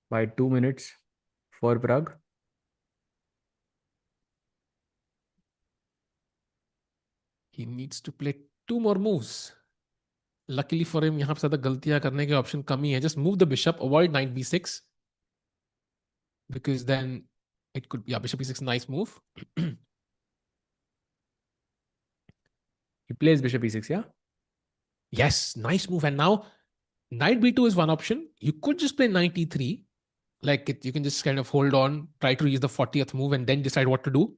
By 2 minutes for Pragg. He needs to play 2 more moves. Luckily for him, यहाँ पे ज़्यादा गलतियां करने के option कम ही है. Just move the bishop, avoid knight b6. Because then it could, yeah, bishop e6, nice move. He plays bishop e6, yeah? Yes, nice move. And now knight b2 is one option. You could just play knight e3. Like you can just kind of hold on, try to reach the 40th move and then decide what to do.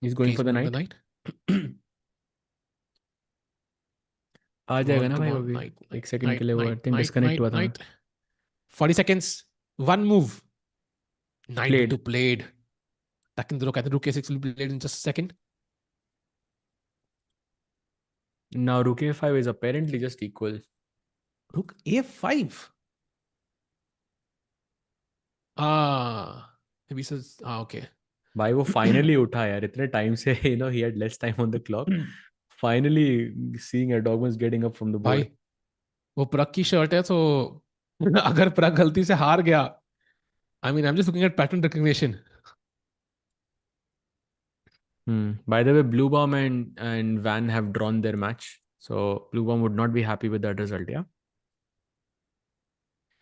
He's going for the knight. आ जाएगा ना भाई वो भी. एक second के लिए वो I think disconnect हुआ था. 40 seconds, one move. Knight b2 played. Tuck in the rook. I think rook a6 will be played in just a second. Now rook a5 is apparently just equal. Rook a5. Maybe says okay. भाई वो finally उठा यार इतने time से he had less time on the clock. Finally seeing Erdogmus getting up from the board. भाई वो प्रग की shirt है तो अगर प्रग गलती से हार गया, I mean, I'm just looking at pattern recognition. By the way, Bluebaum and Van have drawn their match. So Bluebaum would not be happy with that result, yeah?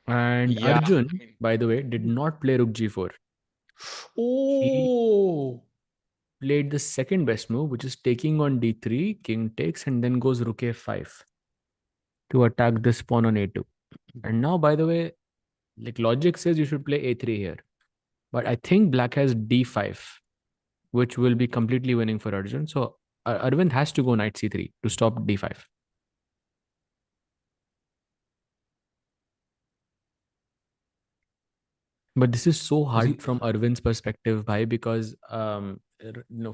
And Yeah, Arjun, by the way, did not play rook g4. Oh! He played the second best move, which is taking on d3, king takes, and then goes rook a5 to attack this pawn on a2. And now, by the way, like logic says you should play a3 here. But I think black has d5, which will be completely winning for Arjun. So Arvind has to go knight c3 to stop d5. But this is so hard from Arvind's perspective, bhai, because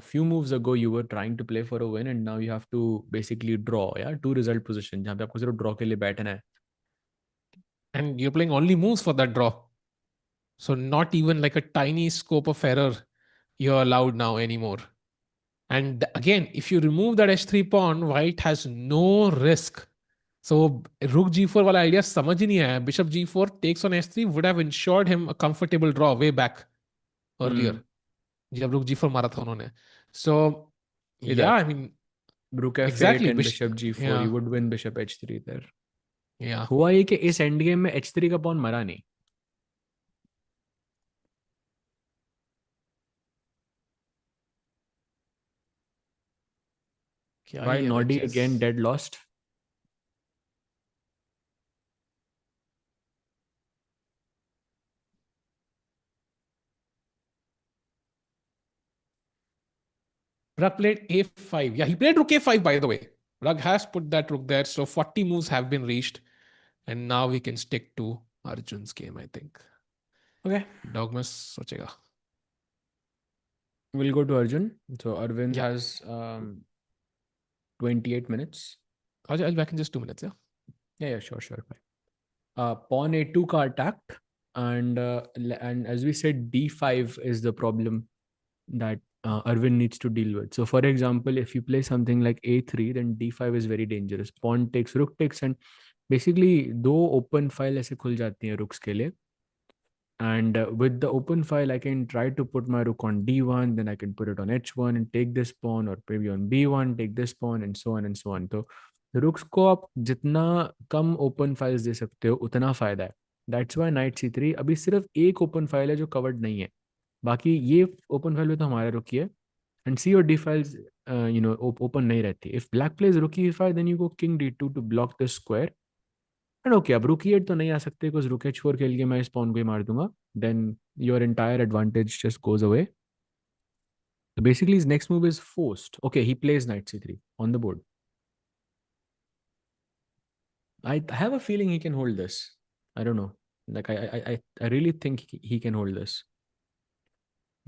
few moves ago you were trying to play for a win and now you have to basically draw, yeah, 2 result position जहाँ पे आपको सिर्फ draw के लिए बैठना है. And you're playing only moves for that draw. So not even like a tiny scope of error you're allowed now anymore. And again, if you remove that h3 pawn, white has no risk. So rook g4 वाला idea समझ ही नहीं आया. Bishop g4 takes on h3 would have ensured him a comfortable draw way back earlier. जब rook g4 मारा था उन्होंने. So yeah, इधर I mean rook f8 exactly. and bishop g4, you Yeah, would win bishop h3 there. yeah. हुआ ये कि इस end game में h3 का पॉन मरा नहीं. क्या Why ही है Nodi chess. again dead lost? Pragg played a5. Yeah, he played rook a5 by the way. Pragg has put that rook there. So 40 moves have been reached. And now we can stick to Arjun's game, I think. Okay. Dogmas सोचेगा. We'll go to Arjun. So Arvind Yeah. has 28 minutes. I'll be back in just 2 minutes, yeah? Yeah, sure. Pawn a2 का attacked. And as we said, d5 is the problem that Arvind needs to deal with. So for example, if you play something like a3, then d5 is very dangerous. Pawn takes, rook takes, and basically दो open file ऐसे खुल जाती हैं rooks के लिए. And with the open file, I can try to put my rook on d1, then I can put it on h1 and take this pawn, or maybe on b1, take this pawn, and so on and so on. तो रुक्स को आप जितना कम open files दे सकते हो उतना फायदा है. That's why night c3 अभी सिर्फ एक ओपन फाइल है जो कवर्ड नहीं है. बाकी ये ओपन फाइल में तो हमारा रुक ही है. एंड सी और डी फाइल्स ओपन नहीं रहती. If black plays rook e5 then you go king d2 to block this square. And okay, अब रुक e8 तो नहीं आ सकते बिकॉज रुक h4 खेल के मैं इस पॉन को ही मार दूंगा. Then your entire advantage just goes away. So basically his next move is forced. Okay, he plays knight c3 on the board. I have a feeling he can hold this. I don't know. Like I really think he can hold this.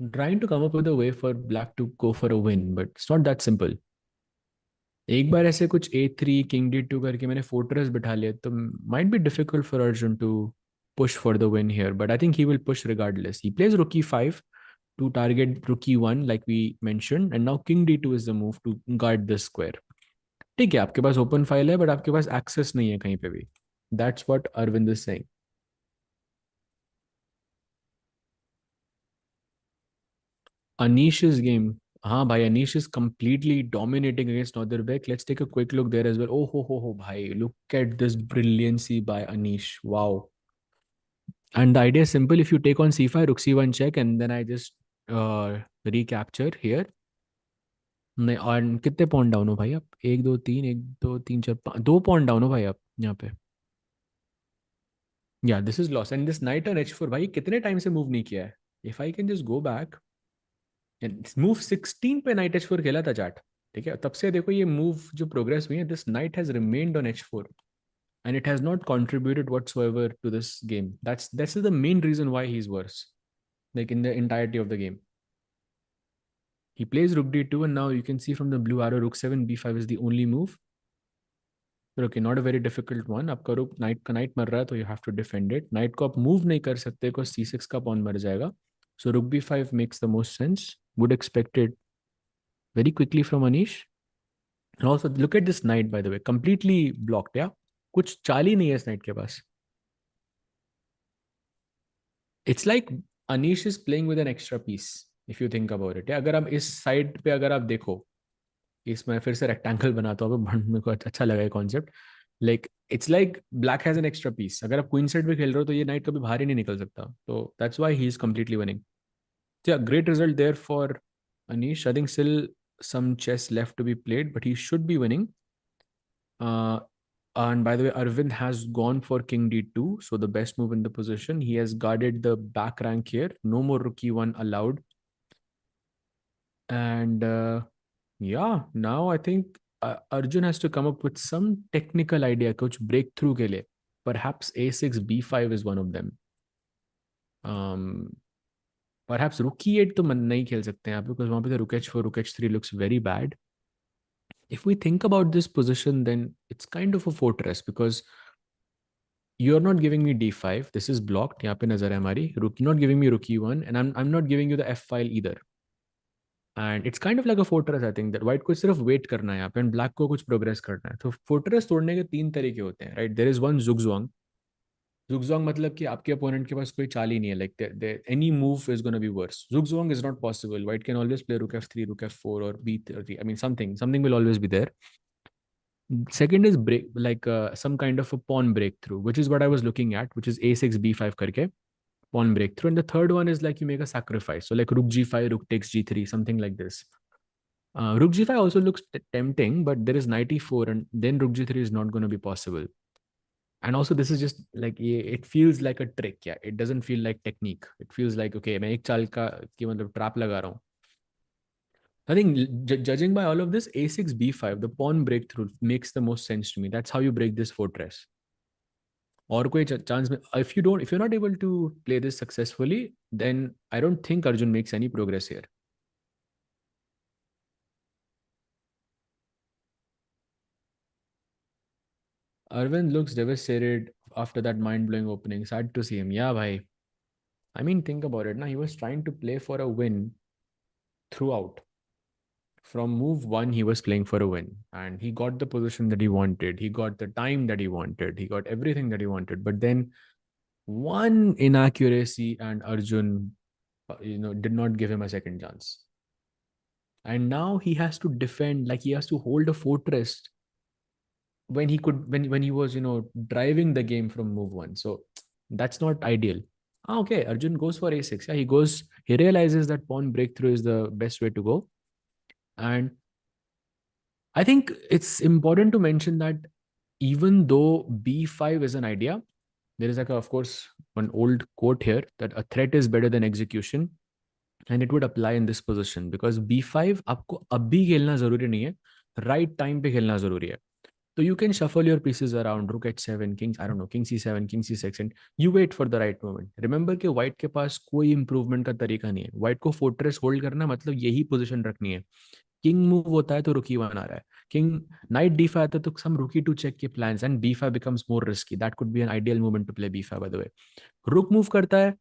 I'm trying to come up with a way for black to go for a win, but it's not that simple. एक बार ऐसे कुछ a3 king d2 करके मैंने fortress बिठा लिया तो might be difficult for Arjun to push for the win here, but I think he will push regardless. He plays rook e5 to target rook e1 like we mentioned, and now king d2 is the move to guard this square. ठीक है, आपके पास open file है but आपके पास access नहीं है कहीं पे भी. That's what Arvind is saying. Anish's game. हाँ भाई, Anish is completely dominating against Nodirbek. Let's take a quick look there as well. Oh ho bhai, look at this brilliancy by Anish. Wow. And the idea is simple. If you take on c5, rook c1 check, and then I just recapture here. नहीं, और कितने point down हो भाई आप? 1 2 3 2 point down हो भाई आप यहाँ पे. Yeah, this is lost. And this knight on h4 भाई कितने टाइम से मूव नहीं किया है. If I can just go back and move 16 पे knight h4 खेला था चाट. ठीक है, तब से देखो ये मूव जो प्रोग्रेस हुई है. This knight has remained on h4 and it has not contributed whatsoever to this game. That's the main reason why he's worse, like in the entirety of the game. He plays rook d2 and now you can see from the blue arrow rook 7 b5 is the only move. But okay, not a very difficult one. आपका रुक night का night मर रहा है तो you have to defend it. Knight को आप move नहीं कर सकते बिकॉज c6 का पॉन मर जाएगा. सो रुक b5 makes the most sense. Would expect it very quickly from Anish. And also look at this knight by the way, completely blocked. Yeah, कुछ चाल ही नहीं है इस knight के पास. It's like Anish is playing with an extra piece if you think about it. Yeah, अगर हम इस side पे अगर आप देखो, इसमें फिर से रेक्टेंगल बनाता हूँ, मेरे को अच्छा लगा ये concept. Like it's like black has an extra piece. अगर आप क्वीन साइड पे खेल रहे हो तो ये नाइट कभी बाहर ही नहीं निकल सकता. तो that's why he is completely winning. Great result there for Anish. I think still some chess left to be played, but he should be winning. And by the way, Arvind has gone for king d2, so the best move in the position. He has guarded the back rank here. No more rook e1 allowed. And yeah, now I think Arjun has to come up with some technical idea, कुछ breakthrough के लिए. Perhaps a6 b5 is one of them. Perhaps rook e8 तो मन नहीं खेल सकते हैं यहाँ पे, because वहाँ पे तो rook h4, rook h3 looks very bad. If we think about this position, then it's kind of a fortress, because you're not giving me d5. This is blocked. यहाँ पे नजर है हमारी. Rook, you're not giving me rook e1, and I'm not giving you the f file either. And it's kind of like a fortress, I think, that white को सिर्फ wait करना है यहाँ पे, and black को कुछ progress करना है. तो fortress तोड़ने के 3 तरीके होते हैं, right? There is one zugzwang. Zugzwang मतलब कि आपके opponent के पास कोई चाल ही नहीं है. Like any move is going to be worse. Zugzwang is not possible. White can always play rook f3, rook f4, or b3. I mean, something will always be there. Second is break, like some kind of a pawn breakthrough, which is what I was looking at, which is a6 b5 karke, pawn breakthrough. And the third one is like you make a sacrifice, so like rook g5, rook takes g3, something like this. Rook g5 also looks tempting, but there is knight e4, and then rook g3 is not going to be possible. And also this is just like, it feels like a trick. Yeah, it doesn't feel like technique. It feels like, okay, मैं एक चाल का की मतलब trap लगा रहा हूँ. I think judging by all of this, a6 b5, the pawn breakthrough makes the most sense to me. That's how you break this fortress. और कोई chance में, if you're not able to play this successfully, then I don't think Arjun makes any progress here. Arvind looks devastated after that mind-blowing opening. Sad to see him. Yeah, bhai. I mean, think about it. Now he was trying to play for a win throughout. From move one, he was playing for a win, and he got the position that he wanted. He got the time that he wanted. He got everything that he wanted. But then one inaccuracy, and Arjun, did not give him a second chance. And now he has to defend, like he has to hold a fortress when he could, when he was, driving the game from move one. So that's not ideal. Okay, Arjun goes for a6. Yeah, he realizes that pawn breakthrough is the best way to go. And I think it's important to mention that even though b5 is an idea, there is like of course one old quote here that a threat is better than execution, and it would apply in this position, because b5 आपको अभी खेलना जरूरी नहीं है, right time पे खेलना जरूरी है. So you can shuffle your pieces around, rook h7, king c7, king c6, and you wait for the right moment. Remember कि white के पास कोई improvement का तरीका नहीं है. White को fortress hold करना मतलब यही position रखनी है. King move होता है तो rook e1 आ रहा है. King knight d5 आता है तो some rook e2 check के plans, and b5 becomes more risky. That could be an ideal moment to play b5, by the way. Rook move करता है.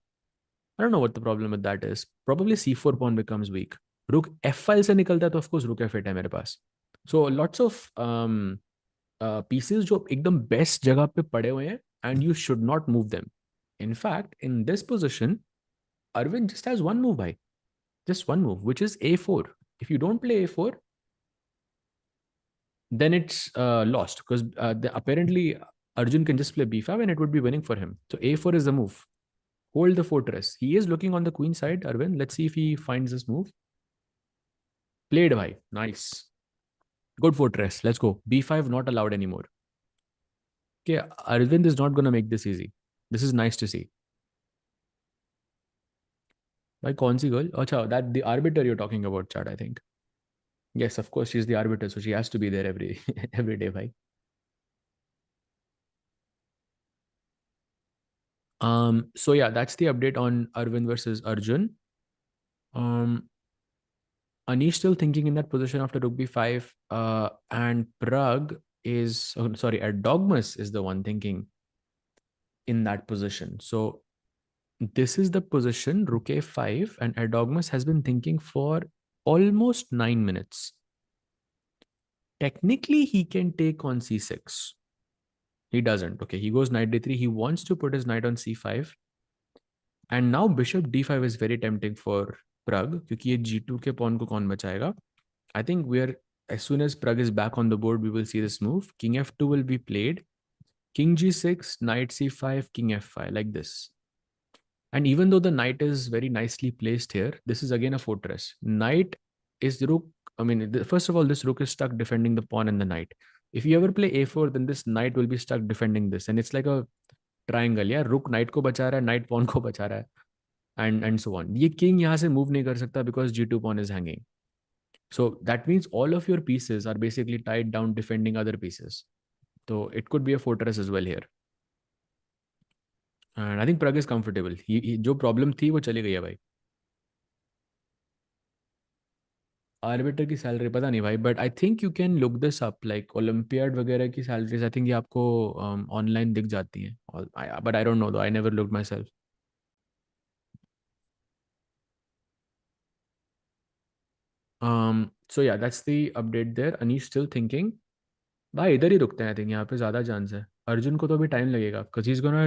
I don't know what the problem with that is. Probably c4 pawn becomes weak. Rook f5 से निकलता है तो of course rook f8 है मेरे पास. So lots of pieces जो एकदम best जगह पे पड़े हुए हैं, and you should not move them. In fact, in this position, Arvind just has one move, bhai. Just one move, which is a4. If you don't play a4, then it's lost, because apparently Arjun can just play b5 and it would be winning for him. So a4 is the move. Hold the fortress. He is looking on the queen side, Arvind. Let's see if he finds this move. Played, bhai. Nice. Good fortress. Let's go. b5 not allowed anymore. Okay, Arvind is not going to make this easy. This is nice to see. By kaun si girl? Acha, that the arbiter you're talking about, Chad, I think. Yes, of course, she's the arbiter, so she has to be there every every day, bhai. So yeah, that's the update on Arvind versus Arjun. Anish still thinking in that position after rook b5, and Pragg is, oh, sorry, Erdogmus is the one thinking in that position. So this is the position, rook a5, and Erdogmus has been thinking for almost 9 minutes. Technically, he can take on c6. He doesn't. Okay, he goes knight d3. He wants to put his knight on c5. And now bishop d5 is very tempting for Pragg, क्योंकि ये g2 के pawn को कौन बचाएगा? I think as soon as Pragg is back on the board, we will see this move. King f2 will be played. King g6, knight c5, king f5, like this. And even though the knight is very nicely placed here, this is again a fortress. Knight is the rook. I mean, first of all, this rook is stuck defending the pawn and the knight. If you ever play a4, then this knight will be stuck defending this. And it's like a triangle. Yeah, rook knight को बचा रहा है, knight pawn को बचा रहा है, and so on. ये king यहाँ से move नहीं कर सकता because g2 pawn is hanging. So that means all of your pieces are basically tied down defending other pieces. So it could be a fortress as well here. And I think Pragg is comfortable. जो problem थी वो चली गई है भाई. Orbiter की salary पता नहीं भाई, but I think you can look this up, like olympiad वगैरह की सैलरीज आई थिंक ये आपको ऑनलाइन दिख जाती हैं, बट आई डोंट नो दो, I never looked my self. So yeah, that's the update there. Anish still thinking. भाई इधर ही रुकते हैं, आई थिंक यहाँ पे ज्यादा चांस है. अर्जुन को तो अभी टाइम लगेगा, because he's gonna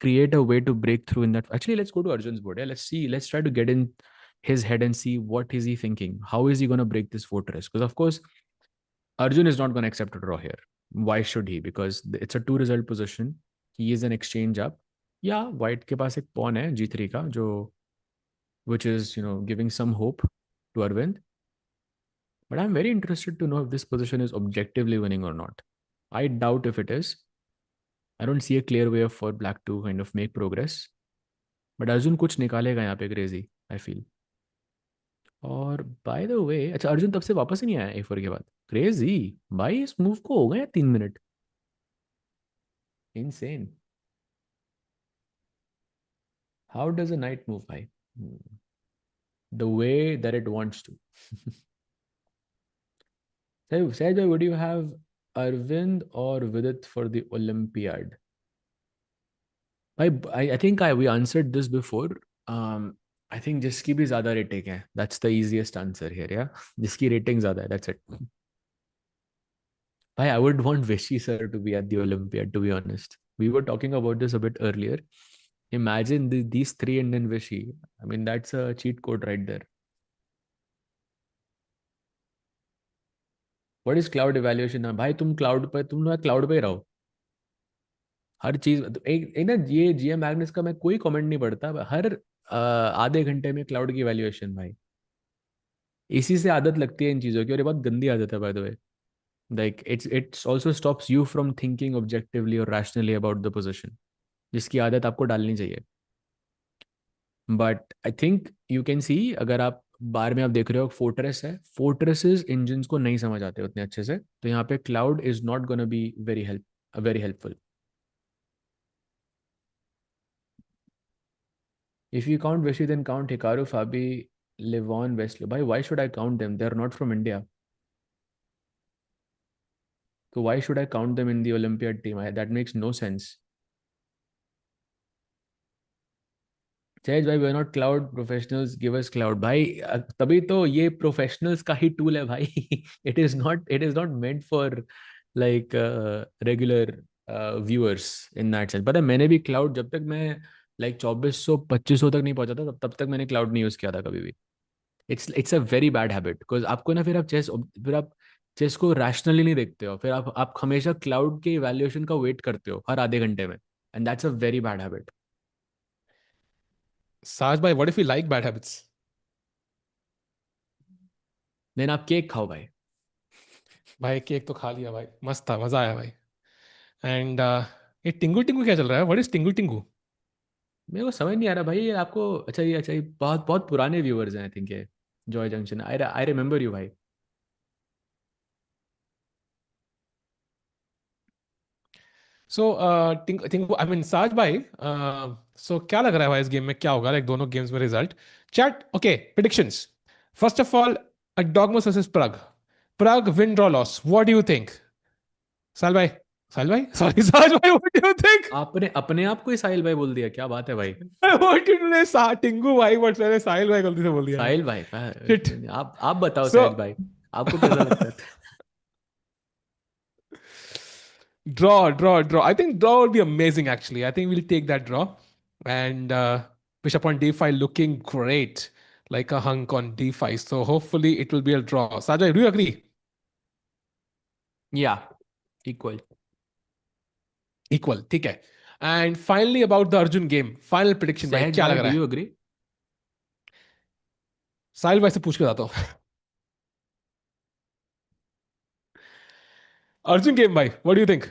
create a way to break through in that. Actually, let's go to Arjun's board. Yeah, let's see. Let's try to get in his head and see what is he thinking. How is he gonna break this fortress? Because of course, Arjun is not gonna accept a draw here. Why should he? Because it's a two-result position. He is an exchange up. Yeah, White के पास एक pawn है G3 का जो, which is giving some hope to Arvind. But I'm very interested to know if this position is objectively winning or not. I doubt if it is. I don't see a clear way for black to kind of make progress. But Arjun कुछ निकालेगा यहाँ पे crazy, I feel. और by the way, अच्छा अर्जुन तब से वापस ही नहीं आया A4 के बाद. Crazy. भाई इस मूव को हो गए 3 minute. Insane. How does a knight move, भाई? The way that it wants to. Sahaj, would you have Arvind or Vidit for the Olympiad? I think we answered this before. I think जिसकी भी ज़्यादा rating है, that's the easiest answer here, yeah. जिसकी rating ज़्यादा है, that's it. I would want Vishy sir to be at the Olympiad, to be honest. We were talking about this a bit earlier. Imagine these three and then Vishy. I mean, that's a cheat code right there. What is cloud evaluation? भाई तुम cloud पे रहो. हर चीज एक ना ये GM Magnus का मैं कोई कमेंट नहीं पढ़ता, हर आधे घंटे में क्लाउड की वैल्यूएशन भाई. इसी से आदत लगती है इन चीजों की, और ये बहुत गंदी आदत है by the way. Like it's also stops you from thinking objectively और रैशनली अबाउट द पोजिशन, जिसकी आदत आपको डालनी चाहिए. But I think you can सी, अगर आप बार में आप देख रहे हो फोर्ट्रेस है, फोर्ट्रेसेस इंजन को नहीं समझ आते उतने अच्छे से, तो यहाँ पे cloud is not gonna B very helpful. If you count Veshi, then count Hikaru, Fabi, Levon, Wesley. Bhai, why should I count them? They're not from India. So why should I count them in the Olympiad team? That makes no sense. Sahaj भाई, we're not cloud professionals. Give us cloud. भाई तभी तो ये professionals का ही tool है भाई. It is not meant for like regular viewers in that sense. पता है मैंने भी cloud जब तक मैं like 2400 2500 तक नहीं पहुंचा था, तब तक मैंने cloud नहीं यूज किया था कभी भी. It's a very bad habit, because आपको ना फिर आप चेस को रैशनली नहीं देखते हो, फिर आप हमेशा क्लाउड के इवैल्यूएशन का वेट करते हो हर आधे घंटे में, and that's a very bad habit. Saj bhai, what if we like bad habits? Then आप केक खाओ भाई. भाई केक तो खा लिया भाई, मस्त था, मजा आया भाई. एंड ये टिंगू टिंगू क्या चल रहा है? What is Tingu Tingu? मेरे को समझ नहीं आ रहा भाई, ये आपको अच्छा ये बहुत बहुत पुराने व्यूअर्स हैं आई थिंक ये. Joy junction, I remember you भाई. सो टिंगू, आई मीन साज भाई, सो क्या लग रहा है भाई इस गेम में क्या होगा, लाइक दोनों गेम्स में result? Chat, okay, predictions. First of all, Dogmus versus Pragg. Pragg win draw loss, what do you think? साल भाई, साल भाई, सॉरी साज भाई, व्हाट डू यू थिंक? आपने अपने आप को ही साहिल भाई बोल दिया, क्या बात है भाई. व्हाट डिड यू से? टिंगू भाई, बट मैंने साहिल भाई गलती से बोल दिया यार. साहिल भाई शिट. आप बताओ सो सहज भाई, आपको कैसा लगता है. draw. I think draw would be amazing actually. I think we'll take that draw. And bishop on d5 looking great, like a hunk on d5. So hopefully it will be a draw. Sajay, do you agree? या equal. Equal, ठीक है. And finally about the Arjun game, final prediction भाई, सहज क्या भाई, लग do रहा है? You agree? साहिल भाई से पूछ के जाता हूँ. अर्जुन गेम भाई, what do you think?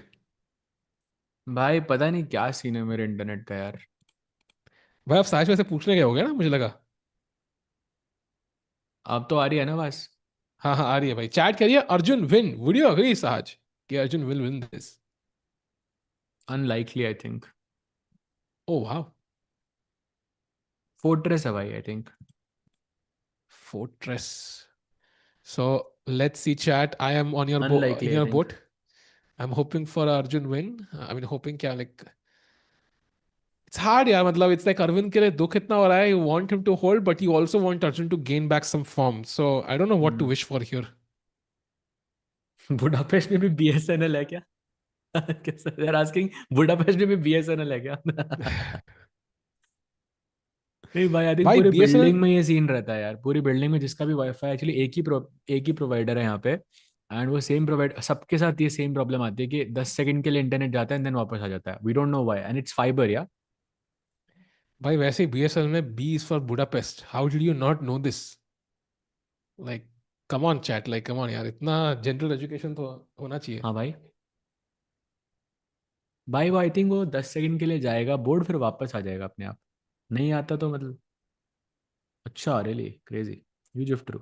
भाई पता नहीं क्या सीन है मेरे इंटरनेट का यार. भाई आप साहिल भाई से पूछने गए हो गया ना, मुझे लगा. अब तो आ रही है ना बस. हाँ हाँ, आ रही है भाई. चैट करिए, Arjun win, would you agree Sahaj कि Arjun will win this? Unlikely I think. Oh वाह. फोर्ट्रेस है भाई I think. Fortress. So let's see, chat. I am on your in Unlikely, I your think. boat. I'm hoping for Arjun win. I mean, hoping क्या like it's hard, यार. मतलब it's like Arvind के लिए दुख इतना हो रहा है. You want him to hold, but you also want Arjun to gain back some form. So I don't know what to wish for here. Budapest में भी बीएसएनएल है क्या? कैसा यार आस्किंग, बुडापेस्ट में भी बीएसएनएल है क्या? नहीं भाई, आई थिंक भाई पूरी BSNL. बिल्डिंग में ये सीन रहता है यार, पूरी बिल्डिंग में जिसका भी वाईफाई, एक्चुअली एक ही प्रोवाइडर है यहाँ पे, एंड वो सेम प्रोवाइडर सबके साथ ये सेम प्रॉब्लम आती है कि 10 सेकंड के लिए इंटरनेट जाता है एंड देन वापस आ जाता है, we don't know why, and it's fibre yeah. भाई वैसे ही BSNL में B is for Budapest. How did you not know this? Like, come on chat. Like, come on यार. इतना जनरल एजुकेशन तो होना चाहिए. हाँ भाई, भाई वो आई थिंक वो 10 सेकंड के लिए जाएगा बोर्ड, फिर वापस आ जाएगा अपने आप, नहीं आता तो मतलब। अच्छा, really crazy, huge of true,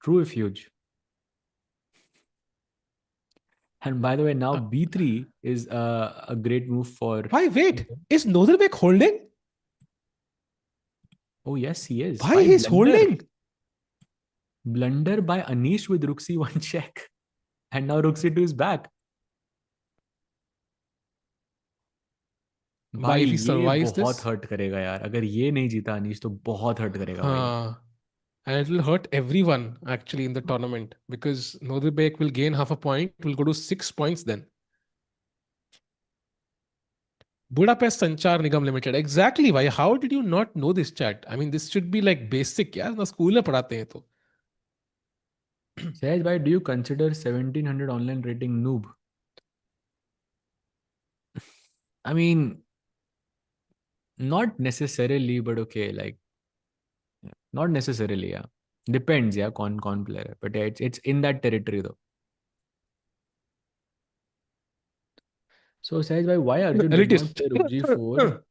true if huge. And by the way, now Uh, B3 is a great move for. भाई wait. Is Nodirbek holding? Oh yes, he is. भाई By he's blunder, holding. blunder by Anish with Rook C1 check, and now Rook C2 is back. Bhai, भाई if he ये survives बहुत this, hurt करेगा यार, अगर ये नहीं जीता अनीश तो बहुत हर्ट करेगा भाई। and it will hurt everyone actually in the tournament because Nodirbek will gain half a point, will go to 6 points then. Budapest Sanchar Nigam Limited. Exactly, why? How did you not know this, chat? I mean, this should be like basic, यार ना school में पढ़ाते हैं तो. सहज भाई, do you consider 1700 online rating noob? I mean, not necessarily, but okay, like not necessarily, yeah. Depends, yeah, कौन player है, but yeah, it's in that territory though. So Sahaj bhai, why Arjun did not Elitist. play Rook G4?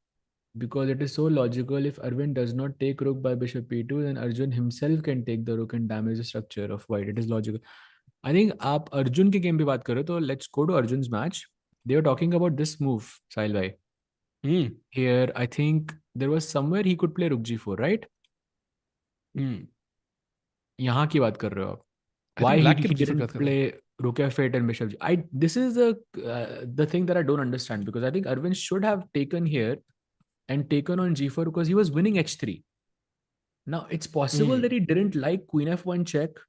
Because it is so logical. If Erwin does not take Rook by Bishop E2, then Arjun himself can take the Rook and damage the structure of White. It is logical. I think आप अर्जुन के game पे बात करो तो let's go to Arjun's match. They were talking about this move, Sahil bhai. Hmm. Here, I think there was somewhere he could play Rook G4, right? Hmm. यहाँ की बात कर रहे हो आप? I Why think he black की he prefer didn't करते थे. play Rook F8 and Bishop G? This is the thing that I don't understand, because I think Arvind should have taken here and taken on G4 because he was winning H3. Now it's possible Hmm. that he didn't like Queen F1 check.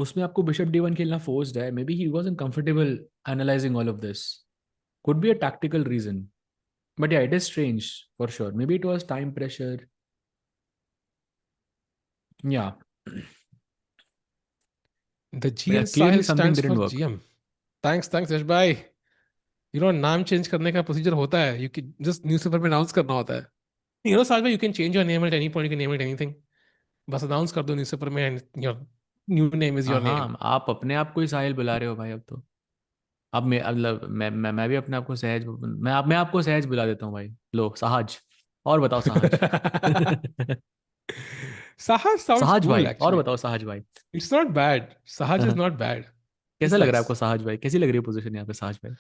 उसमें आपको Bishop D1 खेलना forced है. Maybe he wasn't comfortable analyzing all of this. Could be a tactical reason. But yeah, it is strange for sure. Maybe it was time pressure. Yeah. The But yeah, GN clearly Sahil something stands for didn't work. GM. Thanks यश भाई. नाम change करने का procedure होता है. You can just newspaper में announce करना होता है. साहब भाई, you can change your name at any point. You can name it anything. बस अनाउंस कर दो न्यूज़पेपर में and your new name is हाँ your name. हाँ, आप अपने आप को ही साहिल बुला रहे हो भाई अब तो। अब मैं भी अपने आप को सहज, मैं आपको सहज बुला देता हूँ भाई। लो साहज, और बताओ साहज। Sahaj sounds साहज cool भाई, और actually. बताओ साहज भाई। It's not bad. Sahaj is not bad. कैसा It's लग रहा है nice. आपको साहज भाई? कैसी लग रही है पोजीशन यहाँ पे साहज भाई?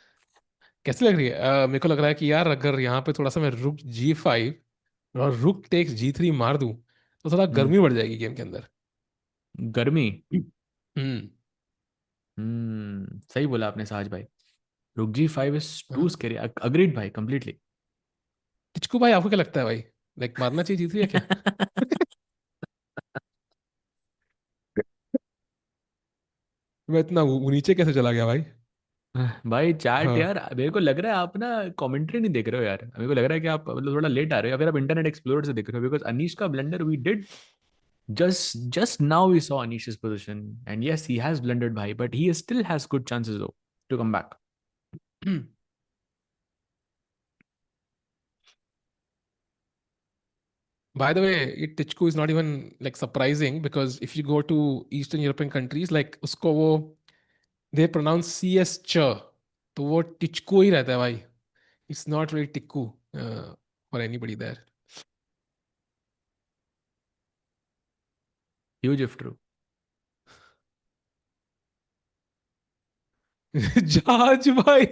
कैसी लग रही है? मेरे को लग रहा है कि यार अगर यहाँ पे थोड़ा सा मैं रुक G5 और रुक टेक्स G3 मार दूं तो थोड़ा हम्म। गर्मी बढ़ जाएगी गेम के अंदर. गर्मी। हम्म. सही बोला आपने साहज भाई। रुक G5 इज टू हाँ. स्कैरी, अग्रीड भाई, कंप्लीटली। टिचकू भाई, आपको क्या लगता है भाई? लाइक मारना चाहिए G3 या क्या? मैं इतना नीचे कैसे चला गया भाई? भाई चैट हाँ. यार, मेरे को लग रहा है आप ना कमेंट्री नहीं देख रहे हो यार, मेरे को लग रहा है कि आप मतलब थोड़ा लेट आ रहे हो, या फिर आप इंटरनेट एक्सप्लोरर से देख रहे हो, बिकॉज अनीश का blunder we did just now we saw Anish's position, and yes, he has blundered bhai, but he still has good chances though to come back. By the way, Tichku is not even like surprising because if you go to Eastern European countries, like usko wo they pronounce CS ch, तो वो टिचको ही रहता है भाई. It's not really Tikku for anybody there. Huge if true. जहाज भाई.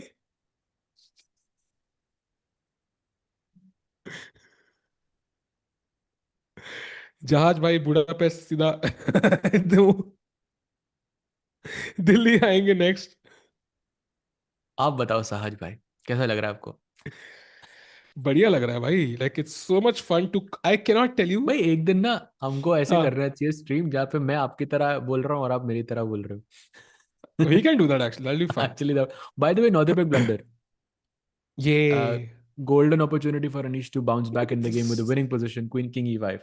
जहाज भाई Budapest सीधा तो दिल्ली आएंगे नेक्स्ट। आप बताओ साहज भाई, कैसा लग रहा है आपको? बढ़िया लग रहा है भाई, like it's so much fun to, I can not tell you. भाई एक दिन ना हमको ऐसे हाँ, करना चाहिए स्ट्रीम जहाँ पे मैं आपकी तरह बोल रहा हूँ और आप मेरी तरह बोल रहे वी हो। Can do that actually, that'll be fun. Actually by the way, Nodirbek blunder. ये Golden opportunity for Anish to bounce back in the game with a winning position, Queen King E5.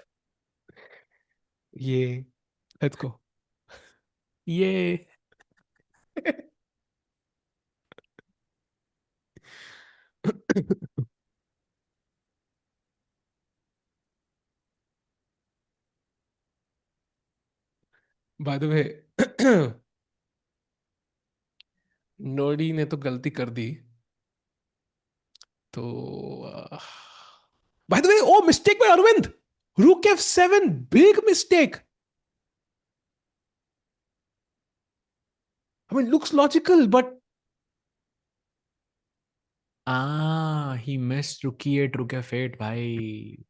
ये let's go. ये bye the वे नोडी ने तो गलती कर दी, तो by the way, oh mistake by Arvind, rook F7, big mistake. I mean, looks logical, but he missed rook f8 भाई.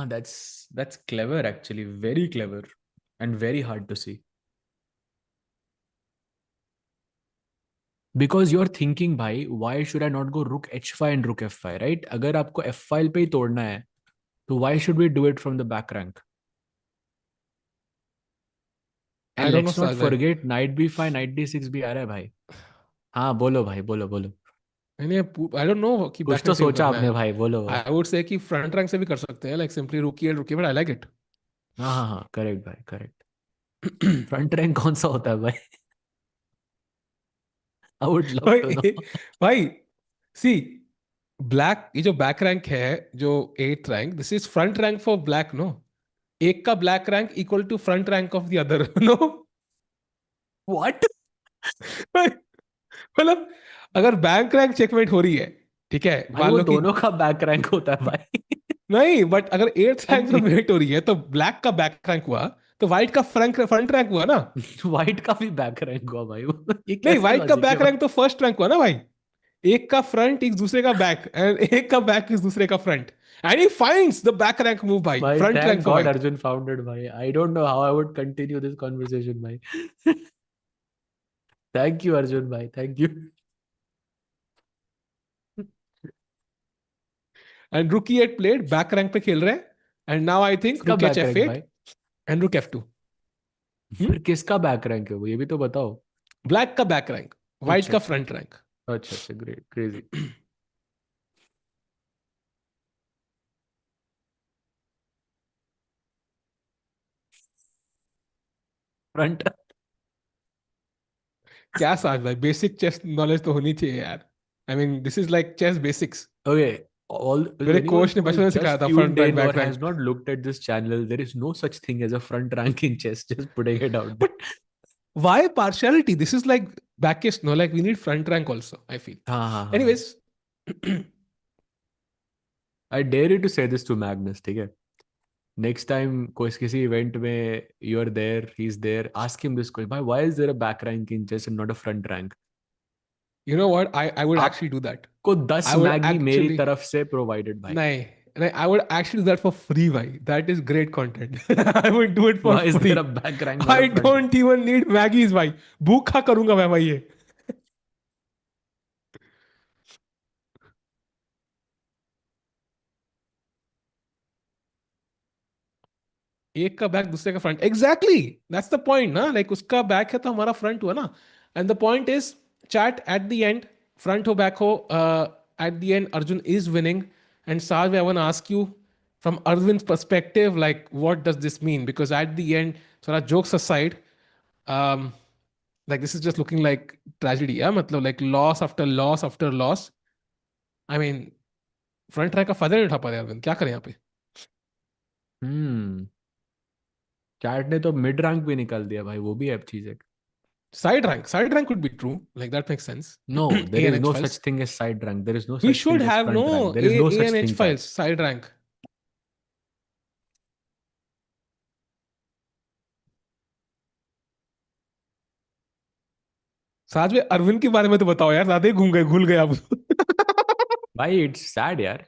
That's clever actually, very clever and very hard to see. Because you're thinking भाई, why should I not go rook h5 and rook f5, right? अगर आपको f file पे ही तोड़ना है, तो why should we do it from the back rank? I And don't know let's not Sajai. forget knight b5, knight d6 भी आ रहा है भाई. हाँ बोलो भाई, बोलो बोलो. मैंने आई डोंट नो कि कुछ बैक तो रैंक से क्यों सोचा करना आपने है। भाई, बोलो. आई वुड से कि फ्रंट रैंक से भी कर सकते हैं, लाइक सिंपली रुकी एंड रुकी, बट आई लाइक इट। हाँ हाँ हाँ, करेक्ट भाई, करेक्ट. फ्रंट रैंक कौन सा होता है भाई? I would love to know. भाई भाई सी, ब्लैक, ये जो बैक रैंक है, जो eight rank, this is front rank for black, no. एक का black rank equal to front rank of the other, no. What? मतलब अगर बैंक रैंक चेकमेट हो रही है, ठीक है, भाई मान वो लो कि दोनों का बैक रैंक होता है भाई. नहीं, बट अगर एट्थ हाँ रैंक में जी. मेट हो रही है तो ब्लैक का बैक रैंक हुआ, तो व्हाइट का फ्रंट रैंक हुआ ना। व्हाइट का भी बैक रैंक हुआ भाई. ये नहीं, कैसा व्हाइट का लॉजिक है बैक भाई? रैंक तो फर्स्ट रैंक हुआ ना भाई। एक का फ्रंट, एक दूसरे का बैक, एंड एक का बैक इस दूसरे का front, and he finds the back rank move भाई, भाई front rank thank for god white. Arjun found it भाई. I don't know how I would continue this conversation भाई. थैंक यू अर्जुन भाई, thank you. And rook e eight played back rank पे खेल रहे हैं, and now I think किसका rook H back F rank eight भाई? And rook F2। फिर किसका बैक रैंक है वो, ये भी तो बताओ. ब्लैक का बैक रैंक, व्हाइट अच्छा का अच्छा फ्रंट रैंक। अच्छा अच्छा अच्छा, ग्रेट, क्रेजी. फ्रंट. क्या साज भाई, बेसिक चेस नॉलेज तो होनी चाहिए यार। I mean this is like chess basics. Okay, all मेरे anyone कोच ने who बचपन has में सिखाया just था tuned front rank in or back has rank. not looked at this channel, there is no such thing as a front rank in chess. Just putting it out there. But why partiality? This is like backist, no? Like we need front rank also, I feel. हाँ हाँ हाँ. Anyways, I dare you to say this to Magnus, ठीक है? Next time कोई किसी event में you are there, he's there, ask him this question. Why is there a back rank in chess and not a front rank? you know what? I would actually do that. आपको 10 I would Maggi मेरी actually, तरफ से provided भाई. nahi, nahi, I would actually do that for free, bhai. That is great content. I would do it for Why is there a free. back rank, not a I front rank? don't even need Maggies, bhai. भूखा करूंगा मैं भाई ये। एक का back दूसरे का front, exactly that's the point ना, लाइक उसका बैक है तो हमारा फ्रंट हुआ ना। And the point is, that at the end, front हो बैक हो, at the end Arjun is winning. And so I want to ask you from Arvind's perspective, like what does this mean? Because at the end, sort of jokes aside, um, like this is just looking like tragedy, yeah, मतलब like loss after loss after loss. I mean, front rank का फायदा नहीं उठा पा रहे अरविंद, क्या करें यहाँ पे। हम्म. चैट ने तो मिड रैंक भी निकाल दिया भाई, वो भी है चीज है. Side rank could be true, like that makes sense. No, there A and is H no such files. thing as side rank. There is no We such should thing as have front rank. no There is no A such and H thing, chat. files, side rank. साथ में अरविंद के बारे में तो बताओ यार, ज्यादा ही घूम गए, घुल गए अब। भाई इट्स सैड यार.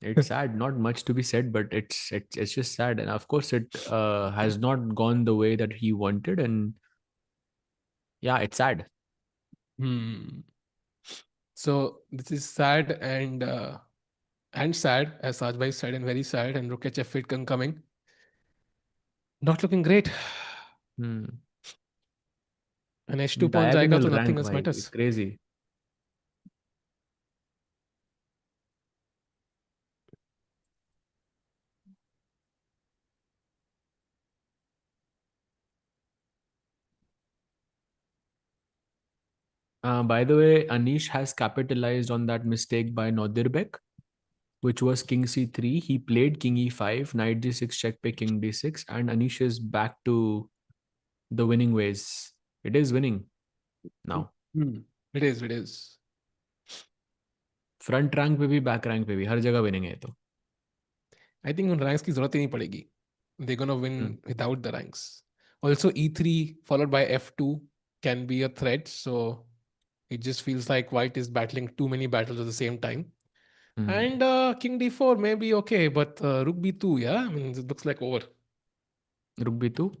It's sad. Not much to be said, but it's just sad. And of course, it has not gone the way that he wanted. And yeah, it's sad. Hmm. So this is sad and sad, as Sajbhai said, and very sad. And Rukesh Fit coming, not looking great. Hmm. And H2 pawn जाएगा Diagonal तो nothing rank, else bhai. matters. Crazy. By the way, Anish has capitalized on that mistake by Nodirbek, which was king c3. He played king e5, knight g6, check pay king d6, and Anish is back to the winning ways. It is winning now. Hmm. It is. It is. Front rank पे भी back rank पे भी हर जगह winning है तो I think उन ranks की जरूरत ही नहीं पड़ेगी. They're gonna win without the ranks. Also, E3 followed by F2 can be a threat. So it just feels like White is battling too many battles at the same time. And King D4 may be okay, but Rook B2, yeah, I mean, it looks like over. रुक B to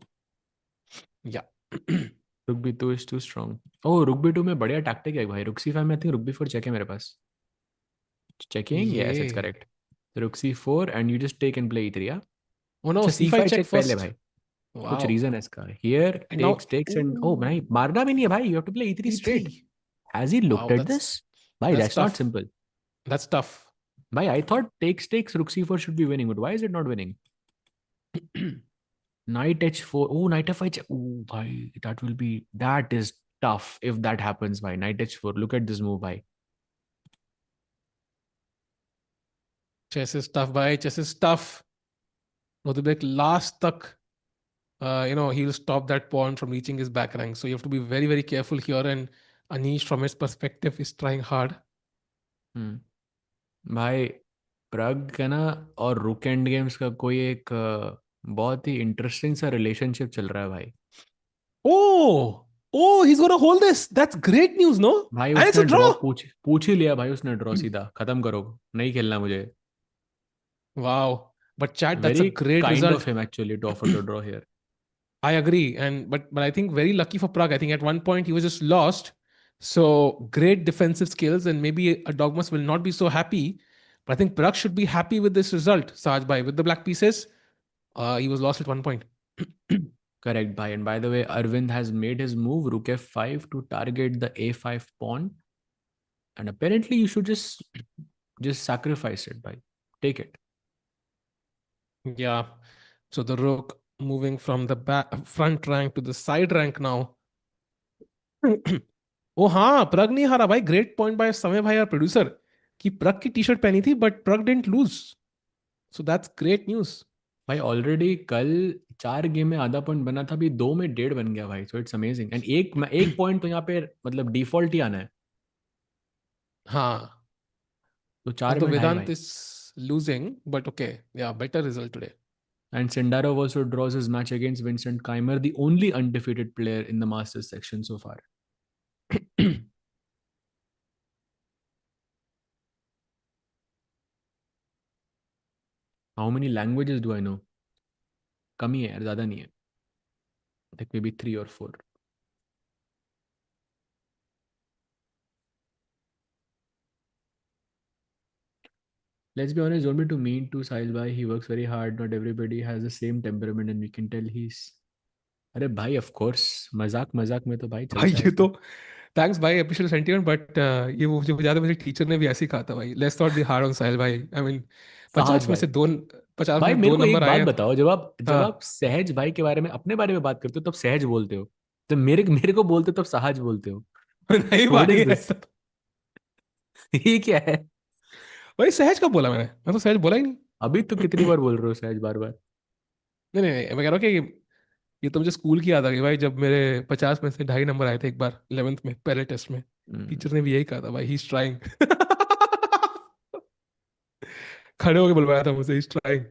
Yeah. Rook B two is too strong oh rook B to में बढ़िया tactic है भाई रुक c five में I think rook b four check है मेरे पास checking yes it's Yeah. Correct rook c four and you just take and play ई3 या Oh no, अच्छा c C5 five check check पहले first. भाई कुछ Wow. रीजन है इसका here And now, takes and oh ooh, भाई मारना भी नहीं है भाई यू हैव टू प्ले ई3 straight E3. Has he looked Wow, at this भाई that's that's not tough. Simple That's tough. भाई I thought takes rook c four should be winning but why is it not winning Knight h4. Oh, knight f5. Oh, bhai, that will be that is tough if that happens. Bhai, knight h4. Look at this move, bhai. Chess is tough, bhai. Chess is tough. Nodirbek last tak, he'll stop that pawn from reaching his back rank. So you have to be very, very careful here. And Anish, from his perspective, is trying hard. भाई प्रग का ना और रुक and games का कोई एक बहुत ही interesting सा रिलेशनशिप चल रहा है भाई He's gonna hold this. That's great news, no? भाई And it's उसने a ड्रॉ draw. पूछ ही लिया भाई उसने ड्रॉ सीधा खत्म करो नहीं खेलना मुझे Wow. But chat, that's a very great kind result. Of him actually to offer the draw here I agree. And but I think very lucky for Prague. I think at one point he was just lost. So great defensive skills, and maybe a Dogmas will not be so happy. But I think Prague should be happy with this result, Saj Bhai. With the black pieces, he was lost at one point. Correct, bhai. And by the way, Arvind has made his move, rook f5 to target the a5 pawn. And apparently you should just sacrifice it, bhai. Take it. Yeah. So the rook moving from the back front rank to the side rank now. ओ हाँ प्रग नहीं हारा भाई great point by समय भाई और producer कि प्रग की T shirt पहनी थी but Pragg didn't lose so that's great news भाई ऑलरेडी कल 4 गेम में आधा पॉइंट बना था अभी 2 में 1.5 बन गया भाई सो इट्स अमेजिंग एंड एक पॉइंट तो यहाँ पे मतलब डिफॉल्ट ही आना है हाँ तो 4 although में 2.5 Vedant भाई is losing but okay yeah better result today. And Sindarov also draws his match against Vincent Keymer, the only undefeated player in the Masters section so far. How many languages do I know? कम ही है यार ज़्यादा नहीं है like maybe 3 or 4. Let's be honest, don't be too mean to Sahil bhai. He works very hard. Not everybody has the same temperament, and we can tell he's. अरे भाई of course मजाक मजाक में तो भाई भाई चलता है ये सब तो थैंक्स भाई अप्रिशिएट सेंटीमेंट बट ये वो जो ज्यादा मेरे टीचर ने भी ऐसे ही कहा था भाई let's not be hard on Sahil भाई आई मीन सहज 50 में भाई से दो 50 में भाई से मेरे दो को नंबर एक आए बात हैं बताओ जब आप हाँ सहज भाई के बारे में अपने बारे में बात करते हो तब सहज बोलते हो तो मेरे मेरे को बोलते हो तब सहज बोलते हो नहीं व्हाट भाई इज दिस ऐसा ये क्या है भाई सहज कब बोला मैं तो सहज बोला ही नहीं अभी तो कितनी बार बोल रहे हो सहज बार बार नहीं नहीं नहीं, मैं कह रहा हूँ कि ये तो मुझे स्कूल की याद आ गई भाई जब मेरे 50 में से 2.5 नंबर आए थे एक बार 11th में पहले टेस्ट में टीचर ने भी यही कहा था भाई ही इज ट्राइंग खड़े होके बुलवाया था मुझे he is trying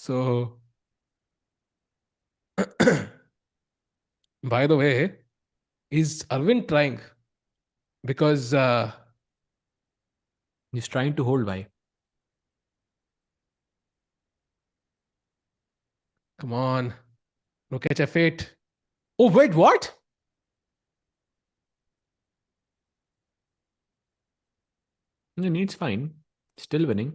so by the way is Arvind trying because is trying to hold भाई Come on. Gukesh F8. Oh, wait, what? It's fine. Still winning.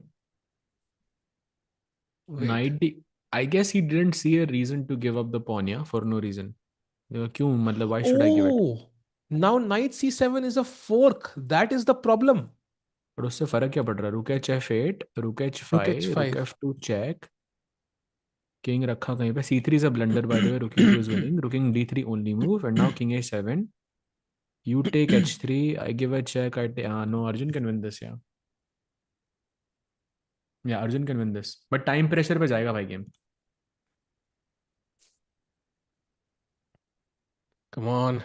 Wait. Knight D. I guess he didn't see a reason to give up the pawn, yeah, for no reason. क्यों मतलब why should I give it? Oh, now knight c7 is a fork. That is the problem. पर उससे फर्क क्या पड़ रहा है? रुक एच एफ एट, रुक एच Rook फाइव, रुक h5. F two check, king रखा कहीं पे. c3 is a blunder by the way. Rook e2 is winning. Rooking d3 only move, and now king a7. You take h3. I give a check. No, Arjun can win this. Yeah, Arjun can win this. But time pressure पे जाएगा भाई game. Come on.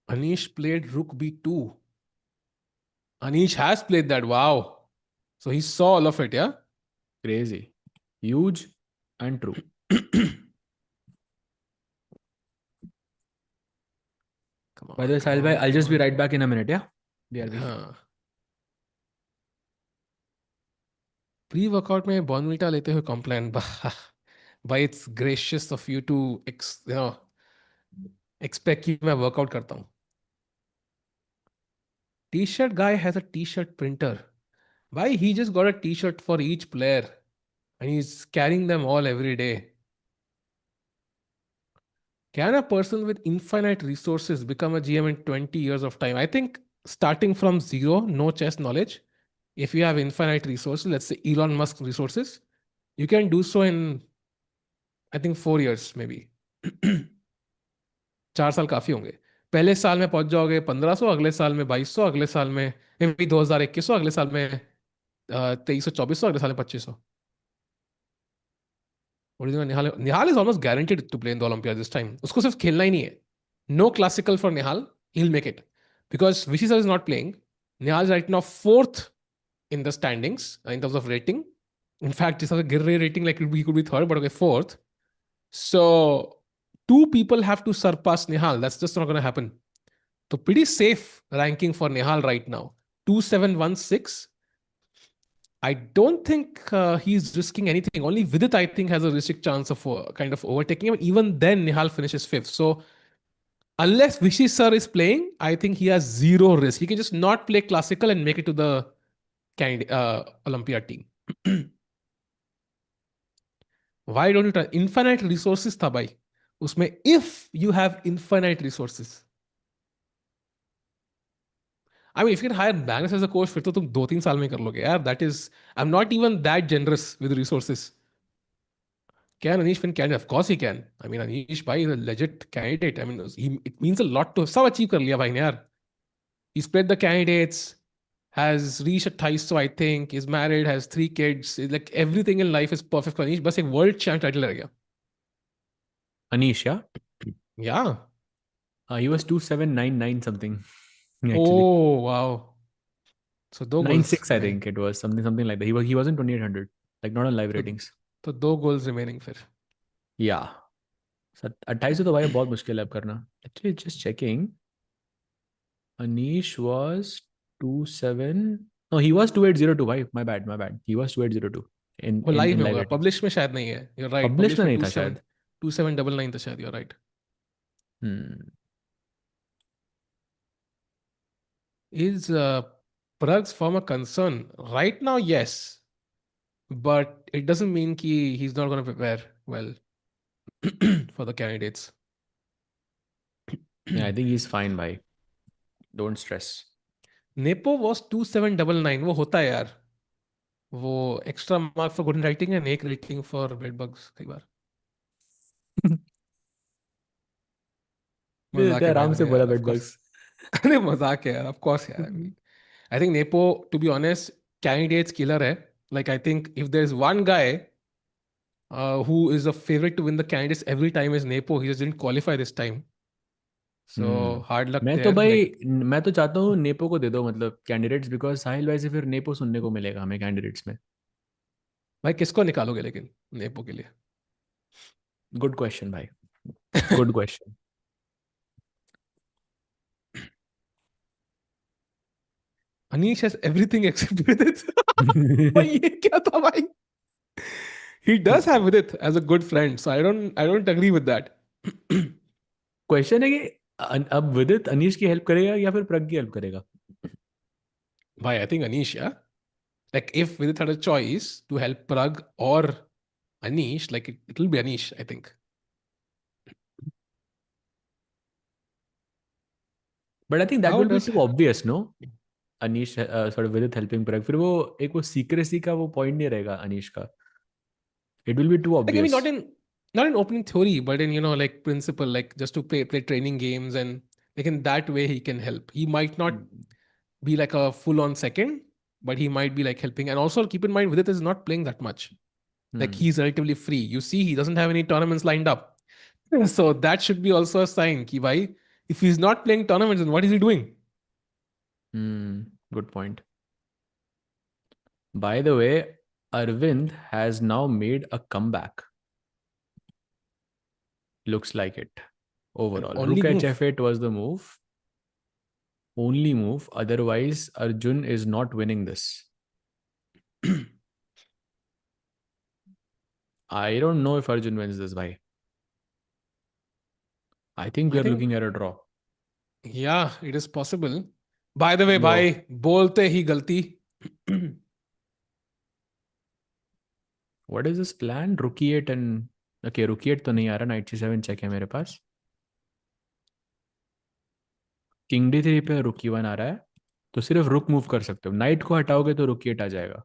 Anish played rook b2. Anish has played that. Wow. So he saw all of it, yeah? Crazy, huge, and true. Come By the on, way, come Sahil bhai, on, I'll come just be on. right back in a minute. Yeah, DRB. हाँ. Pre workout में Bournvita लेते हुए Complan. भाई it's gracious of you to expect कि मैं workout करता हूँ. T-shirt guy has a T-shirt printer. Why he just got a T-shirt for each player and he's carrying them all every day. Can a person with infinite resources become a GM in 20 years of time? I think starting from zero, no chess knowledge, if you have infinite resources, let's say Elon Musk resources, you can do so in, I think, 4 years maybe. 4 साल काफी होंगे. पहले साल में पहुंच जाओगे 1500, अगले साल में 2200, अगले साल में मे बी 2000 2100, अगले साल में 2300 2400, अगले साल में 2500. Nihal Nihal is almost guaranteed to play in the Olympiad this time. उसको सिर्फ खेलना ही नहीं है. No classical for Nihal. He will make it because Vishy sir is not playing. Nihal is right now fourth in the standings in terms of rating. In fact, it's a गिर रही rating like he could be third, but okay, fourth. So two people have to surpass Nihal. That's just not going to happen. So pretty safe ranking for Nihal right now. 2716. I don't think he's risking anything. Only Vidit, I think, has a realistic chance of kind of overtaking him. Even then, Nihal finishes fifth. So unless Vishy sir is playing, I think he has zero risk. He can just not play classical and make it to the Olympiad team. Why don't you try? Infinite resources था भाई. उसमें if you have infinite resources. I mean, if you can hire Magnus as a coach, फिर तो तुम 2-3 साल में कर लोगे यार. That is, I'm not even that generous with resources. Can Anish win candidate? Of course he can. I mean, Anish bhai is a legit candidate. I mean, it means a lot to सब achieve कर लिया भाई ने यार. He's played the candidates, has reached 250, I think, is married, has 3 kids. Like everything in life is perfect for Anish. बस एक world champ title रह गया. Anish, yeah. Yeah. He was 2799 something actually. Oh, wow. So दो goals 96 I remaining. think it was something like that. He wasn't 2800, like not on live तो ratings. तो 2 goals remaining फिर. Yeah. 28 तो भाई बहुत मुश्किल है अब करना. Actually, just checking. Anish was 27. No, he was 2802. Why? My bad. He was 2802 in वो in लाइव in में live होगा. ratings. पब्लिश में शायद नहीं है. You're right. पब्लिश पब्लिश में में नहीं था 27 शायद. 2799 था शायद. You're right. Is Pragg's form a concern? Right now, yes. But it doesn't mean he's not going to prepare well for the candidates. Yeah, I think he's fine, bhai. Don't stress. Nepo was 2799. वो होता है यार. वो extra mark for good writing and एक rating for bed bugs कई बार. मजाक है भाई आराम से मैंने बोला यार. Of bed course. बग्स. अरे मजाक है यार. ऑफ कोर्स यार. I think Nepo, to be honest, candidates killer hai. Like I think if there's one guy who is a favorite to win the candidates every time is Nepo. He just didn't qualify this time. So hard luck मैं तो there. भाई Like मैं तो चाहता हूँ nepo को दे दो मतलब कैंडिडेट्स, बिकॉज साहिल भाई से फिर नेपो सुनने को मिलेगा हमें कैंडिडेट्स में. भाई किसको निकालोगे लेकिन नेपो के लिए? गुड क्वेश्चन भाई. Good question. Anish has everything except Vidit. भाई ये क्या था भाई? He does have Vidit as a good friend, so I don't agree with that. Question है कि अब विदित अनीश की हेल्प करेगा या फिर प्रज्ञ की हेल्प करेगा? Bhai, I think Anish, yeah. Like if Vidit had a choice to help Pragg or Anish, like it'll be Anish, I think. But I think that How will be does too obvious, no? Anish sort Vidit helping Pragg, फिर वो एक वो secrecy का वो point नहीं रहेगा अनीश का. It will be too like maybe obvious. not in opening theory, but in like principle, like just to play training games and like in that way he can help. He might not be like a full on second, but he might be like helping. And also keep in mind Vidit is not playing that much. Like he's relatively free. You see, he doesn't have any tournaments lined up. So that should be also a sign ki bhai, if he's not playing tournaments, then what is he doing? Good point. By the way, Arvind has now made a comeback. Looks like it. An Overall, only rook move. hf8 was the move. Only move. Otherwise, Arjun is not winning this. I don't know if Arjun wins this, bhai. I think we I are think, looking at a draw. yeah, it is possible. By the way, No. bhai, bolte hi galti. What is this plan? Rook e8 and... Okay, rook e8 तो नहीं आ रहा. Knight c7 check है मेरे पास. King d3 पे rook e1 आ रहा है. तो सिर्फ रुक मूव कर सकते हो. नाइट को हटाओगे तो रुक e8 आ जाएगा.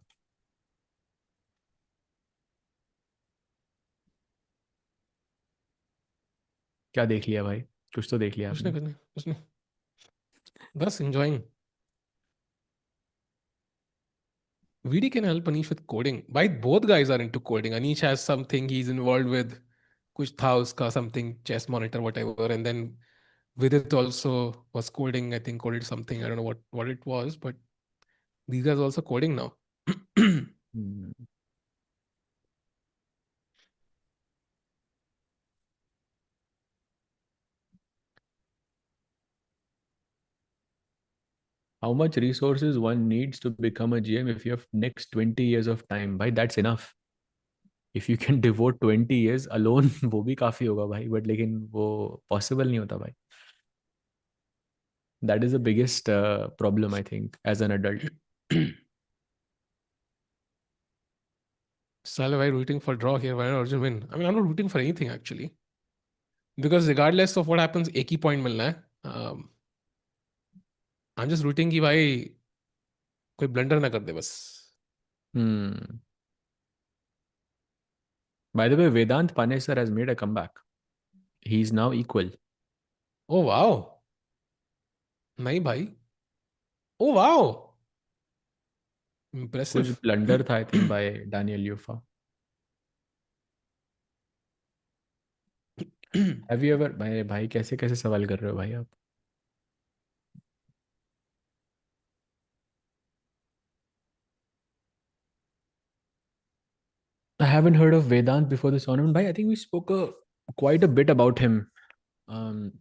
क्या देख लिया भाई? कुछ तो देख लिया कुछ नहीं आपने. कुछ नहीं कुछ नहीं, बस enjoying. VD can help Anish with coding. Why both guys are into coding? Anish has something he's involved with, kuch tha uska something chess monitor whatever, and then Vidit also was coding. I think coded something. I don't know what it was, but these guys are also coding now. Hmm. How much resources one needs to become a GM if you have next 20 years of time? भाई that's enough. If you can devote 20 years alone, वो भी काफी होगा भाई. But लेकिन वो possible नहीं होता भाई. That is the biggest problem I think as an adult. Salve rooting for draw here. Why not Arjun win? I mean, I'm not rooting for anything actually, because regardless of what happens, एक ही point मिलना है. I'm just rooting कि भाई कोई blunder ना कर दे बस. Hmm. By the way, Vedant Panesar has made a comeback. He's now equal. Oh wow. नहीं भाई. Oh wow. कुछ Impressive. ब्लंडर था I think by Daniel UEFA. Have you ever... भाई भाई कैसे कैसे सवाल कर रहे हो भाई आप? I haven't heard of Vedant before this tournament. Bhai, I think we spoke quite a bit about him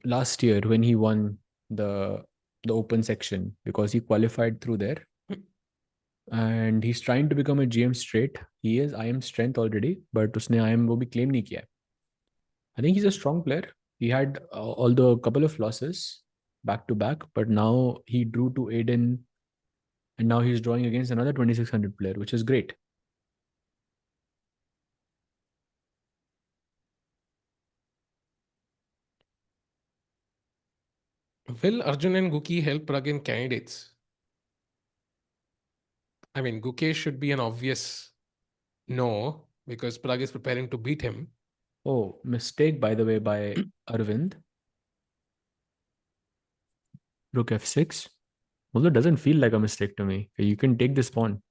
last year when he won the the open section because he qualified through there. And he's trying to become a GM straight. He is IM strength already, but उसने IM वो भी claim नहीं किया. I think he's a strong player. He had although a couple of losses back to back, but now he drew to Aydin, and now he's drawing against another 2600 player, which is great. Will Arjun and Guki help Pragg in candidates? I mean, Gukesh should be an obvious no because Pragg is preparing to beat him. Oh, mistake by the way by Aravindh. Rook f6. Although it doesn't feel like a mistake to me. You can take this pawn.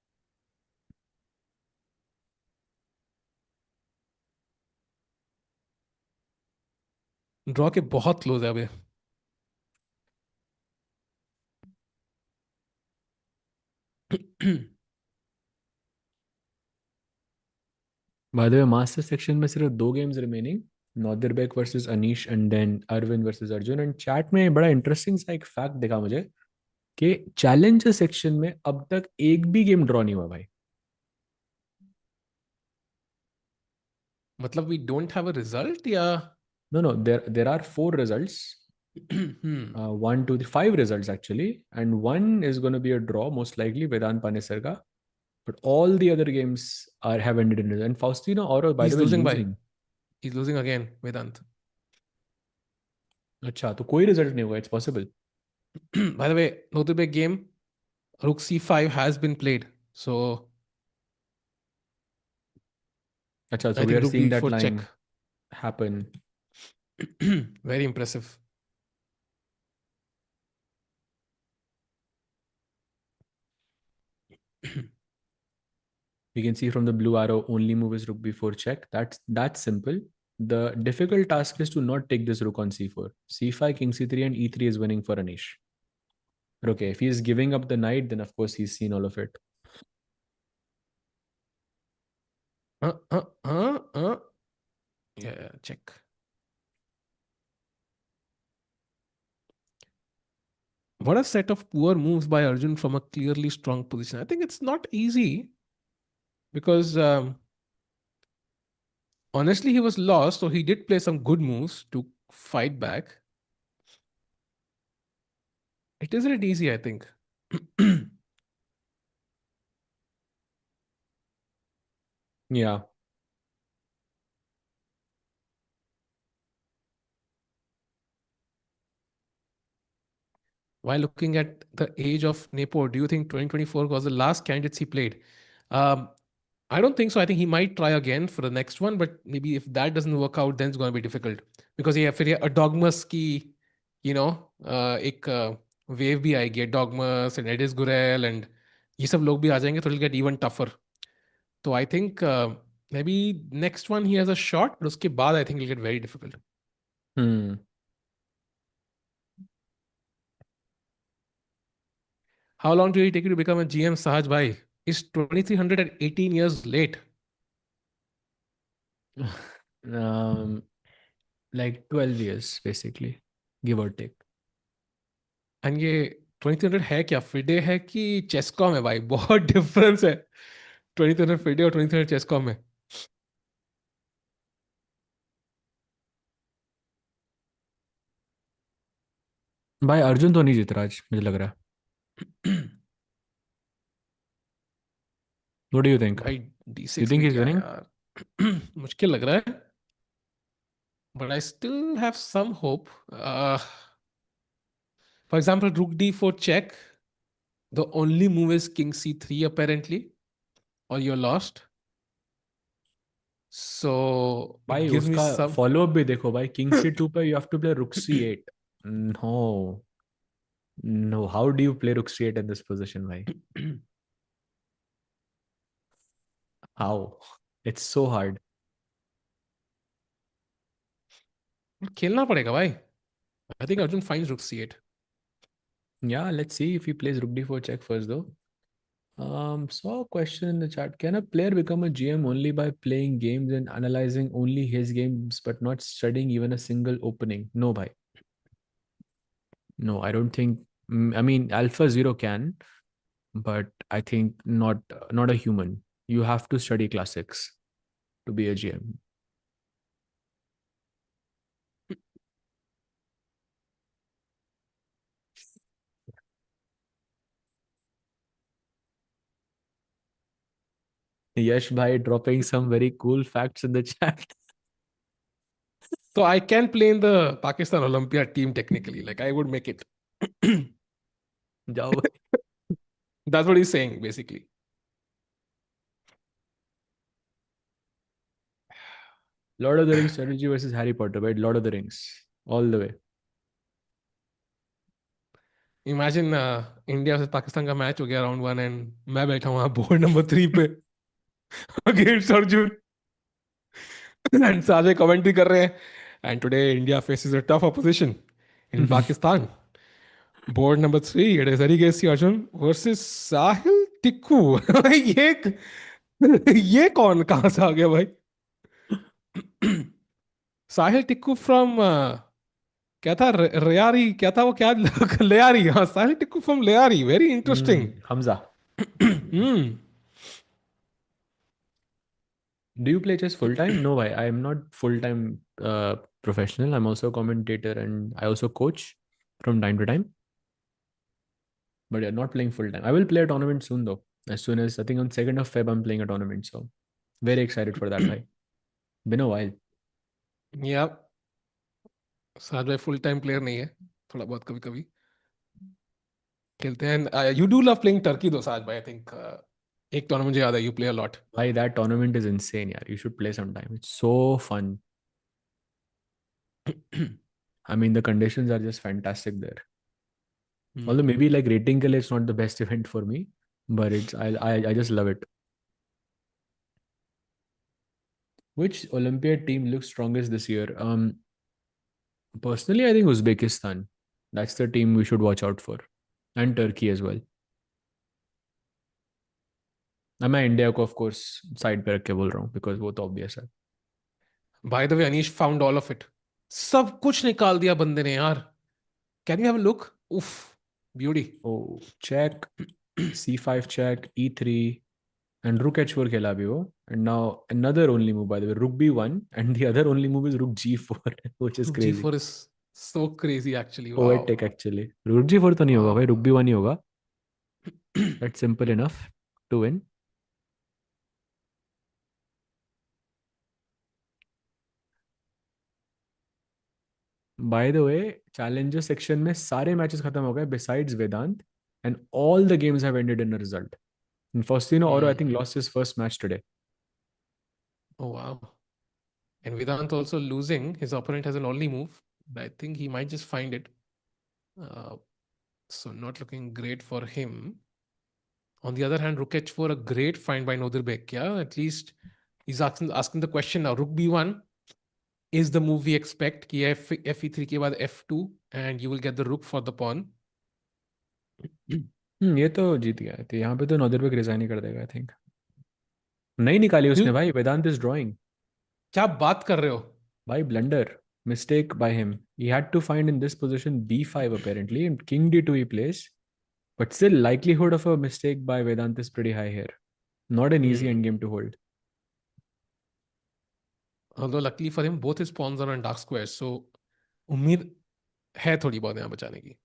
Draw के बहुत close है अभी. By the way, master section में सिर्फ 2 games remaining. Nodirbek versus Anish and then Erwin versus Arjun. And chat में बड़ा interesting सा एक fact देखा मुझे कि चैलेंजर सेक्शन में अब तक एक भी गेम ड्रॉ नहीं हुआ भाई. मतलब we don't have a result या No, there are 4 results. hmm. 1, 2, 3, 5 results actually, and one is going to be a draw, most likely Vedant Panesarga. But all the other games have ended in result. And Faustino Oro, by the He's way, losing by. losing. He's losing again, Vedant. अच्छा तो कोई result नहीं हुआ. It's possible. By the way, Nodirbek game, Rook C5 has been played. So अच्छा, so I we think are Rook seeing that D4 check. line happen. Very impressive. We can see from the blue arrow, only move is rook b4 check. That's simple. The difficult task is to not take this rook on c4. c5, king c3, and e3 is winning for Anish. But okay, if he's giving up the knight, then of course he's seen all of it. Uh, uh, uh, uh. Yeah, check. What a set of poor moves by Arjun from a clearly strong position. I think it's not easy because honestly, he was lost. So he did play some good moves to fight back. It isn't easy, I think. Yeah. While looking at the age of Nepo, do you think 2024 was the last candidates he played? Um, I don't think so. I think he might try again for the next one, but maybe if that doesn't work out, then it's going to be difficult because ये फिर ये Erdogmus की एक wave भी आएगी Erdogmus and Edis Gurel and ये सब लोग भी आ जाएंगे तो it'll get even tougher. So I think maybe next one he has a shot, but उसके बाद I think it'll get very difficult. How long did it take you to become a GM, Sahaj Bhai? Is 2300 at 18 years late? Like 12 years basically, give or take. And ये 2300 है क्या FIDE है कि चेसकॉम है भाई बहुत डिफरेंस है 2300 FIDE और 2300 चेसकॉम में भाई अर्जुन तो नहीं जीत रहा आज, मुझे लग रहा है. What do you think? भाई You D6 think में he's क्या winning? यार मुश्किल लग रहा है but I still have some hope. For example, Rook D4 check. The only move is King C3 apparently, or you're lost. So it भाई gives me उसका some. फॉलो अप भी देखो भाई. किंग c2 पे you have to play rook c8. No, no. How do you play rook c8 in this position, भाई? How? It's so hard. खेलना पड़ेगा भाई. I think Arjun finds Rook C8. Yeah, let's see if he plays rook d4 check first though. Saw a question in the chat. Can a player become a GM only by playing games and analyzing only his games but not studying even a single opening? No, bhai. No, I don't think. I mean, Alpha Zero can, but I think not a human. You have to study classics to be a GM. Yash bhai dropping some very cool facts in the chat. So I can play in the Pakistan Olympiad team technically. Like I would make it. जाओ भाई. That's what he's saying, basically. Lord of the Rings strategy versus Harry Potter, right? Lord of the Rings, all the way. Imagine India versus Pakistan का match हो गया round 1 and मैं बैठा हूँ board number 3 पे against Arjun and सारे commentary कर रहे हैं and today India faces a tough opposition in Pakistan board number 3 it is Erigaisi Arjun versus Sahil Tickoo ये ये कौन कहां से आ गया भाई साहिल टिक्कू फ्रॉम क्या था रेयारी, क्या था वो, क्या लेयारी, हाँ Sahil Tickoo from Lyari, very interesting. Hamza. Hmm. Do you play chess full time? No, I am not full time professional. I'm also a commentator and I also coach from time to time. But yeah, not playing full time. I will play a tournament soon though. As soon as I think on 2nd of Feb, I'm playing a tournament. So very excited for that, bhai. Been a while. या साहब भाई full time player नहीं है, थोड़ा बहुत कभी कभी खेलते हैं. You do love playing Turkey दो साहब भाई, आई थिंक एक टूर्नामेंट मुझे याद है, you play a lot. Bhai, that tournament is insane, yeah. You should play sometime. It's so fun. I mean, the conditions are just fantastic there. Although maybe like rating ke liye it's not the best event for me, but I just love it. Which Olympiad team looks strongest this year? Personally, I think Uzbekistan. That's the team we should watch out for, and Turkey as well. मैं India को of course side पे रख के बोल रहा हूँ because वो तो ऑब्वियस है. By the way Anish found all of it, सब कुछ निकाल दिया बंदे ने यार. Can you have a look? उफ, beauty. O check, c5 check, e3 and rook h4 खेला भी वो. And now another only move, by the way, rook b1, and the other only move is rook g4 which is Rook crazy. g4 is so crazy actually. Wow. Poetic actually. rook g4 तो नहीं होगा भाई, Wow. rook b1 ही होगा. That's simple enough to win. By the way, challenger section में सारे matches खत्म हो गए besides Vedant, and all the games have ended in a result. And Faustino Oro, I think, lost his first match today. Oh wow. And Vedant also losing. His opponent has an only move. But I think he might just find it. Uh, so not looking great for him. On the other hand, Rook h4, a great find by Nodirbek. Yeah, at least he's asking the question now. Rook b1 is the move we expect. Ki fe3 ke baad f2 and you will get the rook for the pawn. ये तो जीत गया. तो यहाँ पे तो नॉदरबेक resign ही कर देगा I think. नहीं निकाली उसने भाई. वेदांत इज ड्राइंग. क्या बात कर रहे हो? भाई blunder, mistake by him. He had to find in this position b5 apparently, and king d2 he plays. But still, likelihood of a mistake by Vedant is pretty high here. Not an easy endgame to hold. Although luckily for him, both his pawns are on dark squares. So उम्मीद है थोड़ी बहुत यहाँ बचाने की.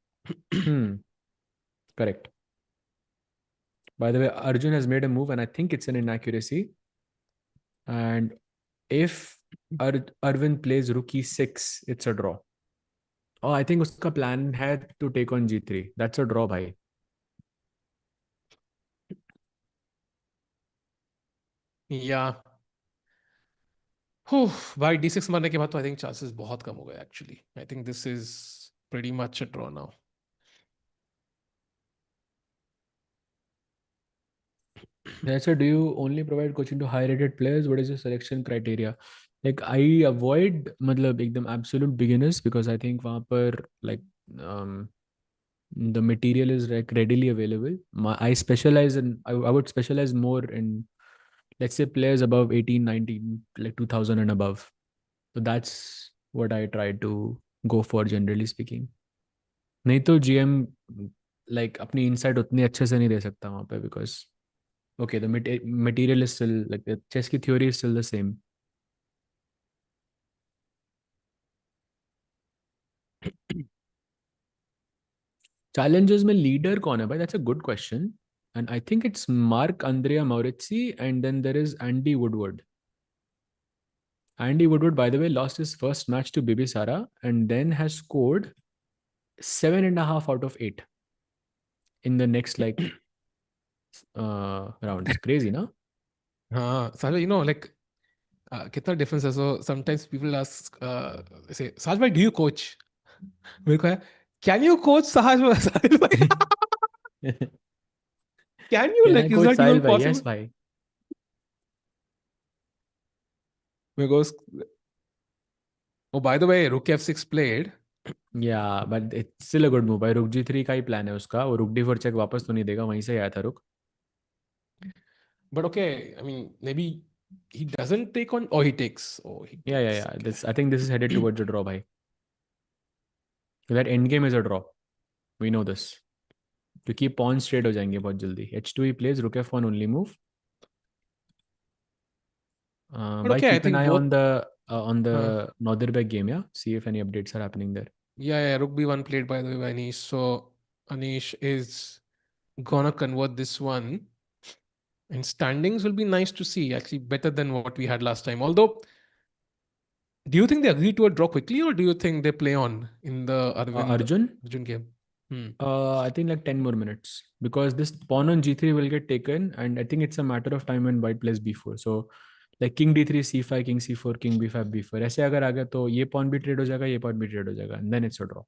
Correct. By the way, Arjun has made a move and I think it's an inaccuracy. And if Arvind plays rook e6, it's a draw. Oh, I think uska plan had to take on g3. That's a draw, bhai. Yeah. भाई d6 मारने के बाद तो I think chances बहुत कम हो गए actually. I think this is pretty much a draw now. Yeah, so do you only provide coaching to high-rated players? What is your selection criteria? Like I avoid मतलब एकदम absolute beginners because I think वहाँ पर like um, the material is like readily available. I specialize in I would specialize more in, let's say, players above 18, 19, like 2000 and above. So that's what I try to go for generally speaking. नहीं तो GM like अपनी insight उतनी अच्छे से नहीं दे सकता वहाँ पे because okay, the material is still like the chess की theory is still the same. Challenges में leader कौन है भाई? That's a good question. And I think it's Marc'Andria Maurizzi, and then there is Andy Woodward. Andy Woodward, by the way, lost his first match to Bibisara and then has scored 7.5 out of 8 in the next like rounds. Crazy, no? हाँ साहिल, you know like कितना difference है. So sometimes people ask से साहिल भाई do you coach? मेरे को है can you coach साहिल भाई? Can you, Can I like is coach that Sahil even bhai? Yes, possible? bhai. मेरे को oh by the way, rook f6 played. Yeah, but it's still a good move. भाई रुक g3 का ही plan है उसका. वो रुक d4 चेक वापस तो नहीं देगा, वहीं से आया था रुक. But okay, I mean, maybe he doesn't take on, or he takes. Oh, he Yeah, yeah, takes. yeah. Okay. This I think this is headed towards a draw, bhai. That end game is a draw. We know this. क्योंकि pawn straight हो जाएंगे बहुत जल्दी. H2 he plays, rook f1 only move. But Bhai, okay, I keep an think eye both. on Uh, the Nodirbek game, yeah. See if any updates are happening there. yeah, Rook B1 played by the way by Anish. So Anish is gonna convert this one. And standings will be nice to see. Actually, better than what we had last time. Although, do you think they agree to a draw quickly, or do you think they play on in the Arvind Arjun, Arjun game? Hmm. I think like 10 more minutes because this pawn on g3 will get taken, and I think it's a matter of time when white plays b4. So like king d3, c5, king c4, king b5, b4. ऐसे अगर आ गया तो ये pawn भी trade हो जाएगा, ये pawn भी trade हो जाएगा, and then it's a draw.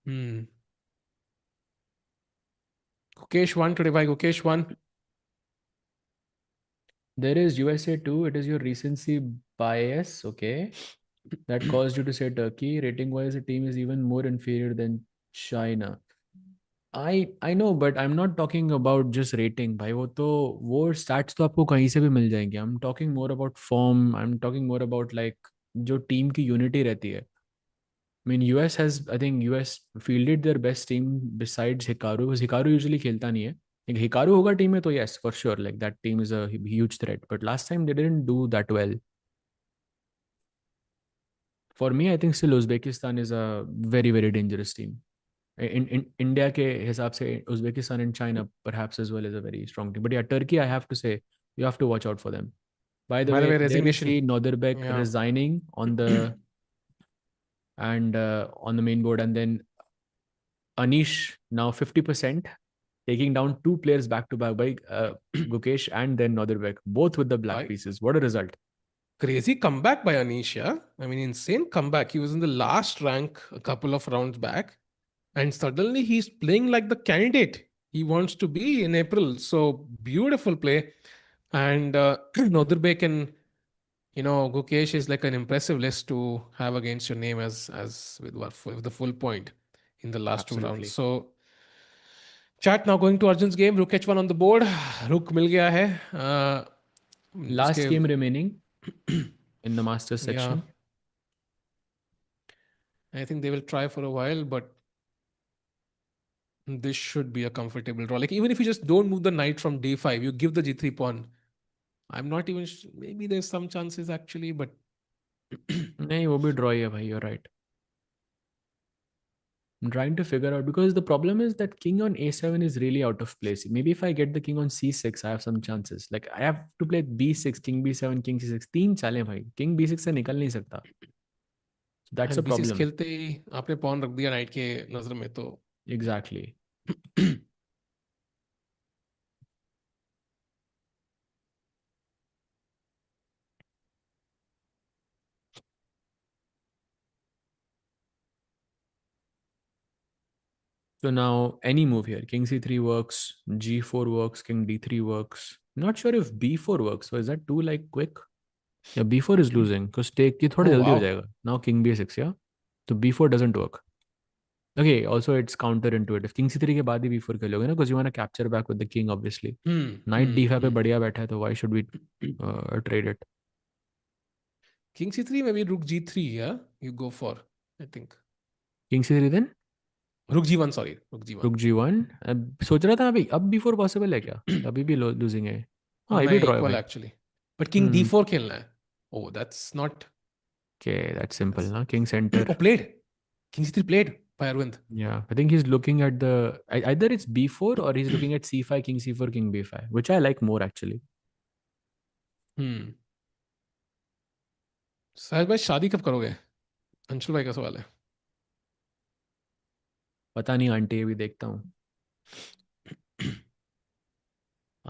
Hmm. Gukesh won today by Gukesh won. There is USA 2. It is your recency bias, okay? That caused you to say Turkey. Rating wise, the team is even more inferior than China. I know, but I'm not talking about just rating. भाई वो stats तो आपको कहीं से भी मिल जाएंगे. I'm talking more about form. I'm talking more about like जो team की unity रहती है. I mean, US has, I think US fielded their best team besides Hikaru, because Hikaru usually खेलता नहीं है. Like Hikaru होगा team में तो yes, for sure. Like that team is a huge threat. But last time they didn't do that well. For me, I think still Uzbekistan is a very, very dangerous team. In India के हिसाब से Uzbekistan and China perhaps as well is a very strong team. But yeah, Turkey, I have to say, you have to watch out for them. By the By the way, way, there you resignation. see Nodirbek Yeah. resigning on the on the main board, and then Anish now 50%, taking down two players back to back by Gukesh and then Nodirbek, both with the black By pieces. What a result! crazy comeback by Anish. Yeah? I mean, insane comeback. He was in the last rank a couple of rounds back, and suddenly he's playing like the candidate he wants to be in April. So beautiful play. And Nodirbek and Gukesh is like an impressive list to have against your name as with the full point in the last two rounds. Absolutely. So chat now going to Arjun's game. Rook H1 on the board. Rook मिल गया है. Last उसके game remaining in the Masters yeah, section. I think they will try for a while, but this should be a comfortable draw. Like even if you just don't move the knight from d5, you give the g3 pawn. I'm not even. Maybe there's some chances actually, but नहीं वो भी draw ही है भाई. You're right. I'm trying to figure out because the problem is that king on a7 is really out of place. Maybe if I get the king on c6, I have some chances. Like I have to play b6, king b7, king c6. तीन चालें भाई. King b6 से निकल नहीं सकता. So that's a b6 problem. खेलते ही आपने pawn रख दिया knight के नजर में तो Exactly. So now any move here, king c3 works, g4 works, king d3 works. Not sure if b4 works. So is that too like quick? Yeah, b4 is losing because take ये थोड़ा oh जल्दी हो wow. जाएगा. Now king b6, yeah. So b4 doesn't work. Okay, also it's counterintuitive. King c3 के बाद ही b4 खेलोगे ना, because you want to capture back with the king obviously. Knight d5 पे बढ़िया बैठा है तो why should we trade it? King c3 maybe rook g3, yeah, you go for, I think. King c3 then Rook g1, sorry, rook g1. rook g1. सोच रहा था अभी अब b4 पॉसिबल है क्या? अभी भी लूजिंग है. हाँ ये भी नहीं, ड्रॉ है equal भाई. actually. But king d4 खेलना है. Oh, that's not. Okay, that's simple That's, ना. King center. oh, played. King c3 played by Arvind. Yeah, I think he's looking at the either it's b4 or he's looking at c5, king c4, king b5, which I like more actually. साहिल भाई शादी कब करोगे? अंशुल भाई का सवाल है. पता नहीं आंटी, अभी देखता हूँ.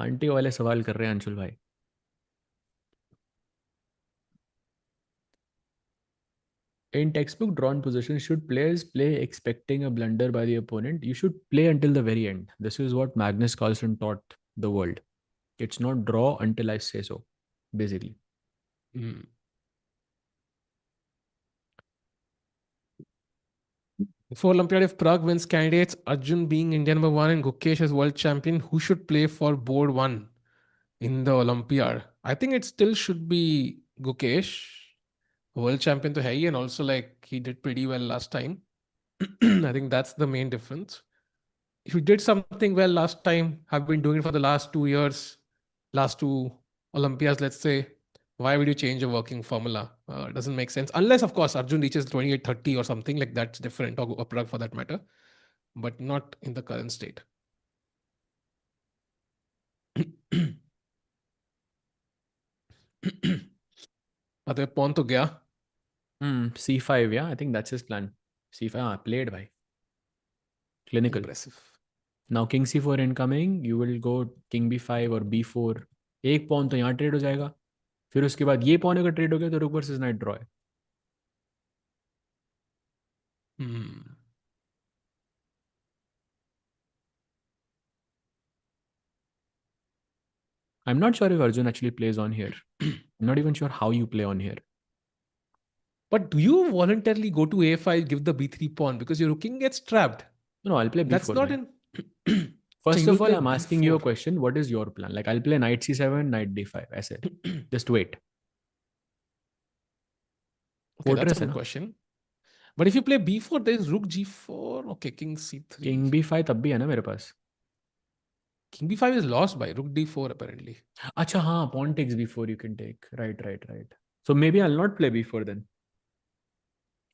आंटी वाले सवाल कर रहे हैं अंशुल भाई. In textbook drawn position, should players play expecting a blunder by the opponent? You should play until the very end. This is what Magnus Carlsen taught the world. It's not draw until I say so, basically. For Olympiad, if Prague wins candidates, Arjun being Indian number one and Gukesh as world champion, who should play for board one in the Olympiad? I think it still should be Gukesh. World champion to hai, and also like he did pretty well last time. I think that's the main difference. If you did something well last time, have been doing it for the last 2 years, last two Olympiads, let's say, why would you change a working formula? It doesn't make sense. Unless, of course, Arjun reaches 28-30 or something like that's different, or a Pragg for that matter, but not in the current state. अरे पौन तो गया. C5, yeah, I think that's his plan. C5, played by. Clinical. Impressive. Now king C4 incoming, you will go king B5 or B4. एक pawn तो यहाँ trade हो जाएगा, फिर उसके बाद ये पॉन अगर ट्रेड हो गया तो रुक वर्सेस नाइट ड्रॉ है. I'm not sure if Arjun actually plays on here. I'm not even sure how you play on here. But do you voluntarily go to A5, give the B3 pawn because your rooking gets trapped? No, I'll play B4. That's not man. in. First So of all, play I'm asking you a B4. question. What is your plan? Like, I'll play knight C7, knight D5. I said, just wait. Okay, Fortress that's a good question. But if you play B4, there is rook G4. Okay, king C3. King B5 तब भी है ना मेरे पास. King B5 is lost by rook D4 apparently. अच्छा हाँ, pawn takes B4 you can take. Right. So maybe I'll not play B4 then.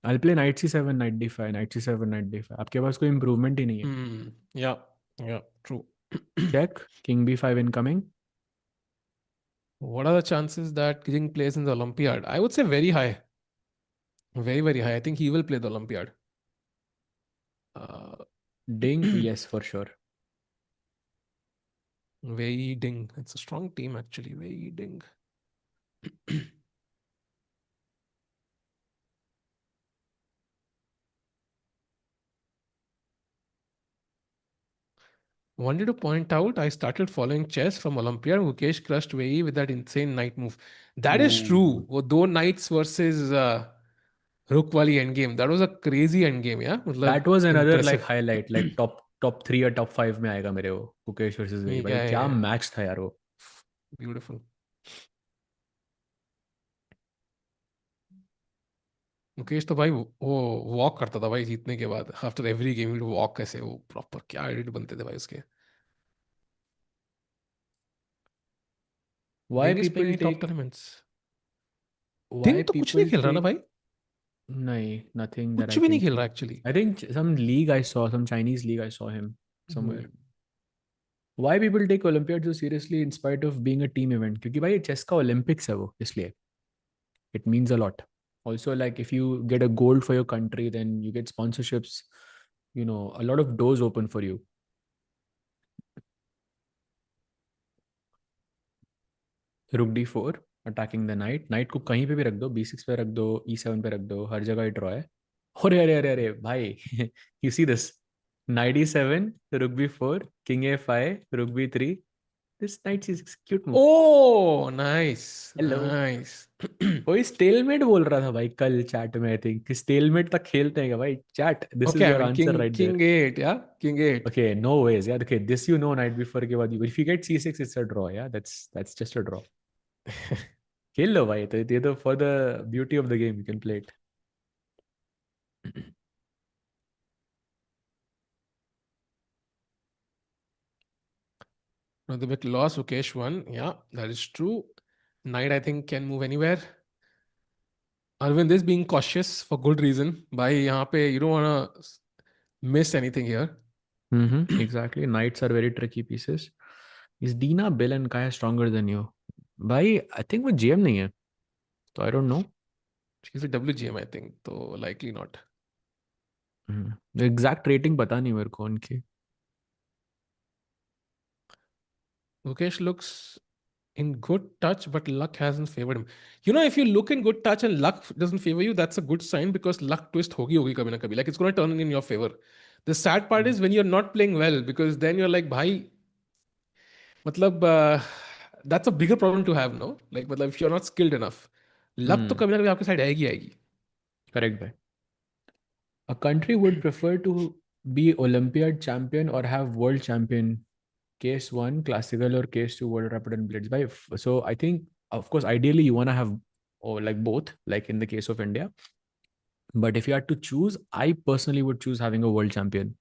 I'll play knight C7, knight D5, knight C7, knight D5. आपके पास कोई improvement ही नहीं है. Yeah, true. Check. King B5 incoming. What are the chances that King plays in the Olympiad? I would say very high. Very, very high. I think he will play the Olympiad. Ding, yes, for sure. Wei Ding. It's a strong team actually. Wei Ding. Wanted to point out, I started following chess from Olympia. Gukesh crushed Wei with that insane knight move. That is true. वो दो knights versus rook wali endgame. That was a crazy endgame, yeah. That was another impressive. like highlight, like top 3 or top 5 में आएगा मेरे वो Gukesh versus वेई. भाई क्या match था यार वो. Beautiful. मुकेश तो भाई वो वॉक करता था भाई जीतने के बाद. आफ्टर एवरी गेम ही वॉक. कैसे वो प्रॉपर क्या एडिट बनते थे भाई उसके. Why Ding is people playing top take tournaments. why Ding तो कुछ people नहीं खेल रहा ना take भाई. नहीं, nothing that कुछ I भी can नहीं खेल see. रहा actually. I think some league I saw, some Chinese league I saw him somewhere. Why people take Olympiad so seriously in spite of being a team event? क्योंकि भाई chess का Olympics है वो, इसलिए it means a lot. Also, like if you get a gold for your country, then you get sponsorships. You know, a lot of doors open for you. Rook D4, attacking the knight. Knight को कहीं पे भी रख दो, B6 पे रख दो, E7 पे रख दो, हर जगह ही ड्रॉ है. अरे भाई, you see this? Knight E7, Rook B4, King A5, Rook B3. This knight is cute move. Oh, nice. Hello. Nice. कोई स्टेलमेट बोल रहा था भाई कल चैट में. आई थिंक स्टेलमेट तक खेलते हैं क्या भाई. Chat, this is Okay, I your mean answer right there. king 8, yeah? King 8. Okay, no ways. Yeah, okay, this you know night before के बाद. If you get C6, it's a draw. Yeah, that's just a draw. खेल लो भाई. तो ये तो for the beauty of the game you can play it. Nodirbek lost, Gukesh won. Yeah, that is true. Knight, I think, can move anywhere. Arvind is being cautious for good reason. By यहाँ पे, you don't want to miss anything here. Exactly. Knights are very tricky pieces. Is Dina, Bill and Kaya stronger than you? भाई I think वो GM नहीं है. So I don't know. She's a WGM, I think. So likely not. Exact rating पता नहीं मेरे को उनकी. Gukesh looks in good touch, but luck hasn't favored him. You know, if you look in good touch and luck doesn't favor you, that's a good sign because luck twist hogi kabhi na kabhi. Like it's going to turn in your favor. The sad part is when you're not playing well because then you're like, bhai, matlab, that's a bigger problem to have, no? Like, matlab, if you're not skilled enough, luck to kabhi na kabhi aapke side aayegi. Correct, bhai. A country would prefer to be Olympiad champion or have world champion. Case 1 classical or case 2 world rapid and blitz. So I think of course ideally you want to have like both, like in the case of India. But if you had to choose, I personally would choose having a world champion.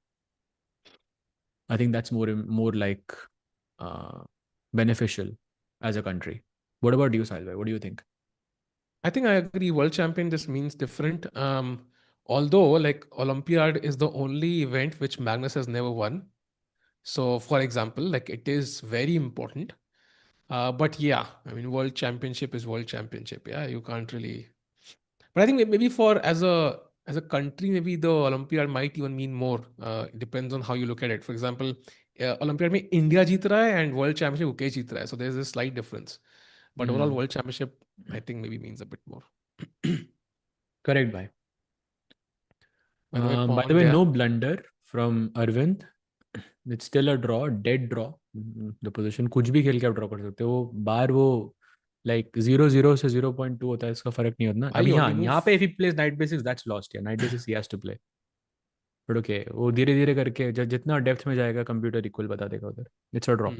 I think that's more like uh, beneficial as a country. What about you, Salva? What do you think? I think I agree. World champion just means different. Although, like, Olympiad is the only event which Magnus has never won. So, for example, like, it is very important. But yeah, I mean, world championship is world championship. Yeah, you can't really. But I think maybe for as a country, maybe the Olympiad might even mean more. It depends on how you look at it. For example, Olympiad में India जीत रहा है and world championship UK जीत रहा है. So there's a slight difference. But overall, world championship, I think maybe means a bit more. Correct, bhai. By the Pawn way, गया. no blunder from Arvind. It's still a draw, dead draw. The position कुछ भी खेल के आप draw कर सकते हो. वो बार वो like 0-0 से 0.2 होता है, इसका फर्क नहीं होता. I अभी हाँ, only move. यहाँ पे if he plays knight b6, that's lost. Yeah, knight b6 he has to play. But okay, वो धीरे धीरे करके जितना डेप्थ में जाएगा कंप्यूटर इक्वल बता देगा उधर. It's a draw.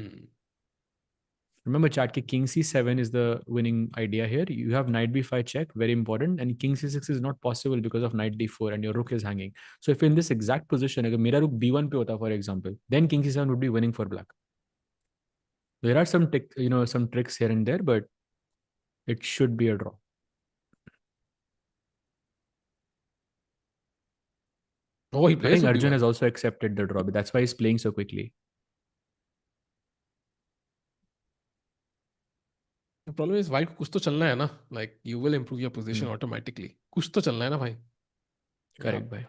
Remember, chat ki king c7 is the winning idea here. You have knight b5 check, very important, and king c6 is not possible because of knight d4 and your rook is hanging. So if in this exact position, agar mera rook b1 pe hota, for example, then king c7 would be winning for black. There are some tricks here and there, but it should be a draw. Oh, he I plays think with Arjun B1. has also accepted the draw, but that's why he's playing so quickly. The problem is white को कुछ तो चलना है ना. Like you will improve your position automatically. कुछ तो चलना है ना भाई. Correct, bhai.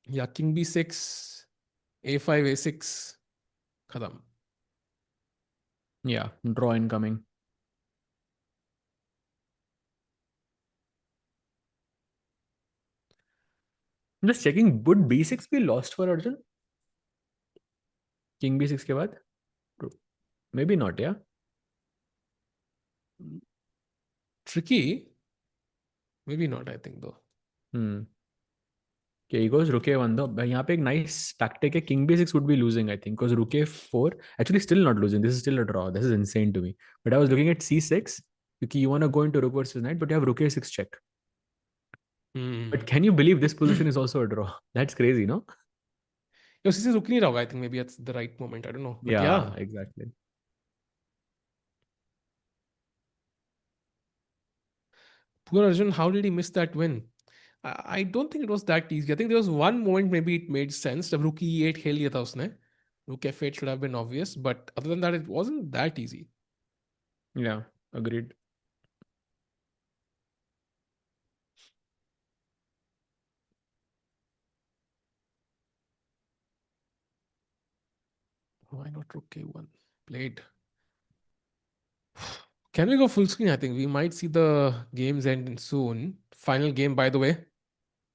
Yeah, king b6, a5, a6, खत्म. Yeah, draw incoming. I'm just checking, would b6 be lost for Arjun? King b6 के बाद? Maybe not, yeah? Tricky. Maybe not, I think though. Okay, he goes rook a1 though. यहाँ पे एक nice tactic है. King b6 would be losing, I think, because rook a4 actually still not losing. This is still a draw. This is insane to me. But I was looking at c6 because you want to go into rook versus knight, but you have rook a6 check. But can you believe this position is also a draw? That's crazy, no? Yo, c6 रुक नहीं रहा होगा. I think maybe that's the right moment. I don't know. But yeah. Exactly. Poor Arjun, how did he miss that win? I don't think it was that easy. I think there was one moment maybe it made sense. जब rook e8 खेल लिया था उसने. Rook f8 should have been obvious. But other than that, it wasn't that easy. Yeah, agreed. Why not rook a1? Played. Can we go full screen? I think we might see the games end soon. Final game, by the way.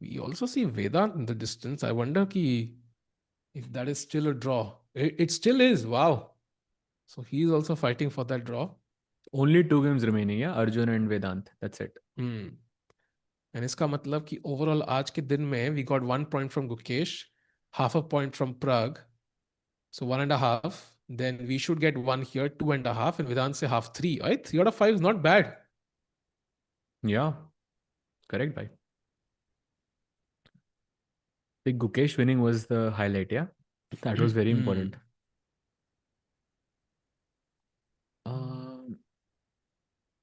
We also see Vedant in the distance. I wonder if that is still a draw. It still is. Wow. So he's also fighting for that draw. Only 2 games remaining, yeah? Arjun and Vedant. That's it. And इसका मतलब कि overall आज के दिन में we got 1 point from Gukesh, half a point from PRAGG. So 1.5. Then we should get 1 here, 2.5, and Vedant say half 3. Right? 3 out of 5 is not bad. Yeah. Correct, bhai. The Gukesh winning was the highlight, yeah? That was very important.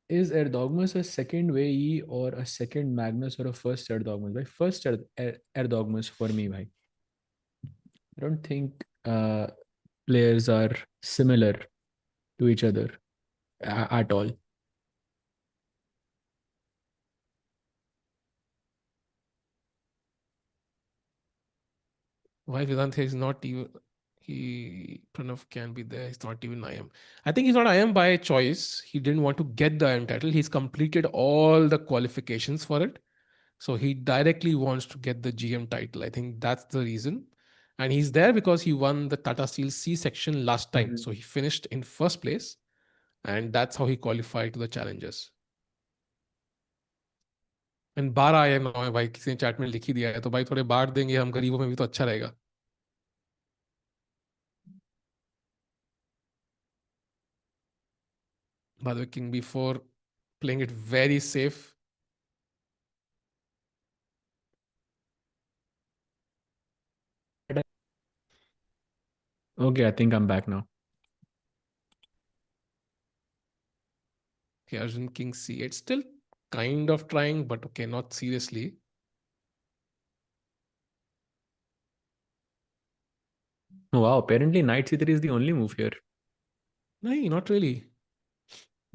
Is Erdogmus a second Wei or a second Magnus or a first Erdogmus? Bhai, first Erdogmus for me, bhai. I don't think players are similar to each other at all. Why Vedant is not even Pranav can be there. He's not even IM. I think he's not IM by choice. He didn't want to get the IM title. He's completed all the qualifications for it. So he directly wants to get the GM title. I think that's the reason. And he's there because he won the Tata Steel C section last time. So he finished in first place. And that's how he qualified to the challenges. And 12 आए 9 है भाई. किसी ने chat में लिख ही दिया है तो भाई थोड़े बांट देंगे हम गरीबों में भी तो अच्छा रहेगा. By the way, king b4, playing it very safe. Okay, I think I'm back now. Okay, Arjun king c8. Still kind of trying, but okay, not seriously. Wow, apparently knight c3 is the only move here. No, not really.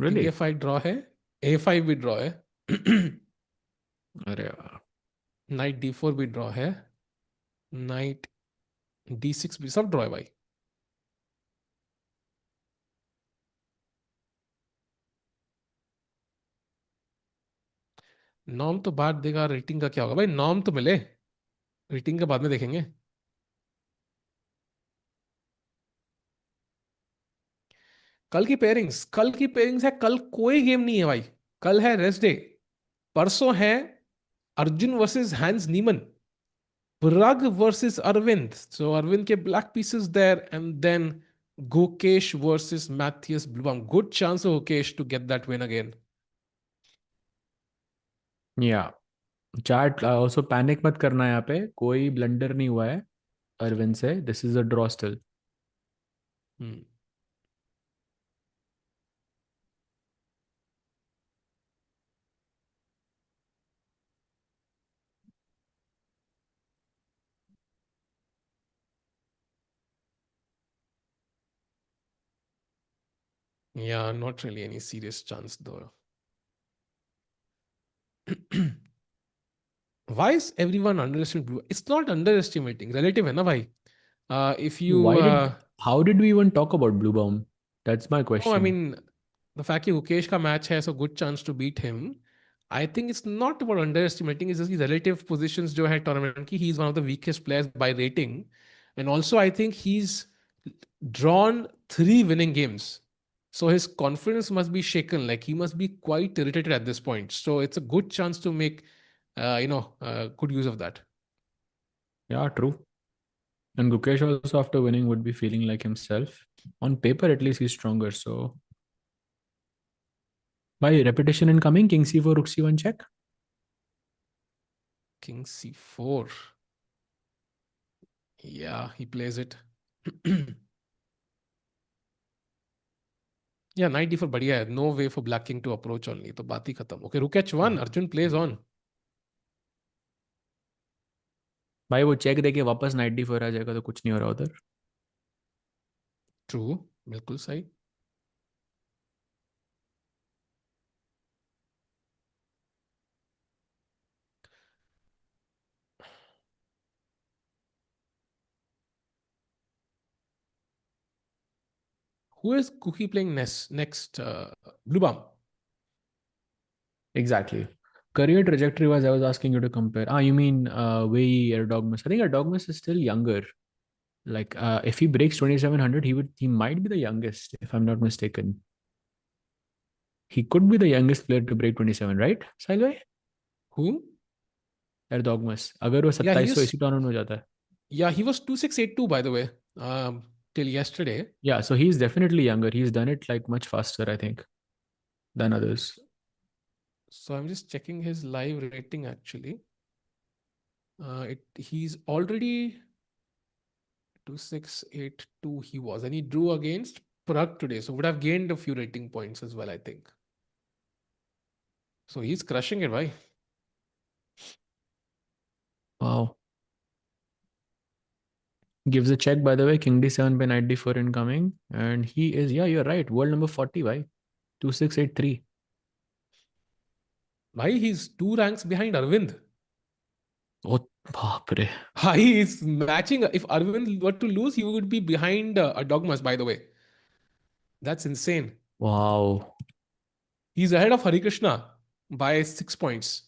King Really? a5 draw है, a5 भी draw है. अरे वाह. Knight d4 भी draw है, Knight d6 भी सब draw है भाई. नॉर्म तो बाद देगा, रेटिंग का क्या होगा भाई? नॉर्म तो मिले, रेटिंग के बाद में देखेंगे. कल की पेयरिंग्स है, कल कोई गेम नहीं है भाई. कल है रेस्ट डे. परसों है अर्जुन वर्सेस हैंस नीमन, Pragg versus Aravindh. So Aravindh के black pieces there, and then Gukesh versus Matthias Bluebaum. Good chance of Gukesh to get that win again. या चैट ऑल्सो पैनिक मत करना, यहाँ पे कोई ब्लंडर नहीं हुआ है अरविंद से. This is a draw still. Hmm. Yeah, not really any serious chance though. Why is everyone underestimating Blue? It's not underestimating. Relative है ना भाई. If you Why did how did we even talk about Bluebaum? That's my no, I question. mean the fact that Gukesh का match has a good chance to beat him. I think it's not about underestimating. It's just his relative positions जो है tournament की. He's one of the weakest players by rating, and also I think he's drawn 3 winning games. So his confidence must be shaken. Like he must be quite irritated at this point. So it's a good chance to make, good use of that. Yeah, true. And Gukesh also after winning would be feeling like himself. On paper, at least he's stronger. So by repetition incoming, king c4, rook c1 check. King c4. Yeah, he plays it. Yeah, knight d4 बढ़िया है. No way for black king to approach only. तो बात ही खत्म. Okay, rook h1. Arjun plays on. भाई वो check देके वापस night d4 आ जाएगा तो कुछ नहीं हो रहा उधर. True. बिल्कुल सही. Who is Cookie playing next? Bluebaum. Exactly. Career trajectory was I was asking you to compare. Ah, you mean way Erdogmus. I think Erdogmus is still younger. Like if he breaks 2700, he might be the youngest, if I'm not mistaken. He could be the youngest player to break 27, right? Sailway? Who? Erdogmus. अगर वो Yeah, he 2700 is. इसी tournament में जाता है. Yeah, he was 2682 by the way. Till yesterday. Yeah, so he's definitely younger. He's done it like much faster, I think, than others. So I'm just checking his live rating actually. He's already 2682 he was, and he drew against Prague today, so would have gained a few rating points as well, I think. So he's crushing it, right? Wow. Gives a check, by the way. King d7 by knight d4 incoming. And he is, yeah, you're right. World number 40, bhai. 2683. Bhai, he's 2 ranks behind Arvind. Oh, baap re. Bhai, he's matching. If Arvind were to lose, he would be behind Erdogmus, by the way. That's insane. Wow. He's ahead of Hari Krishna by 6 points.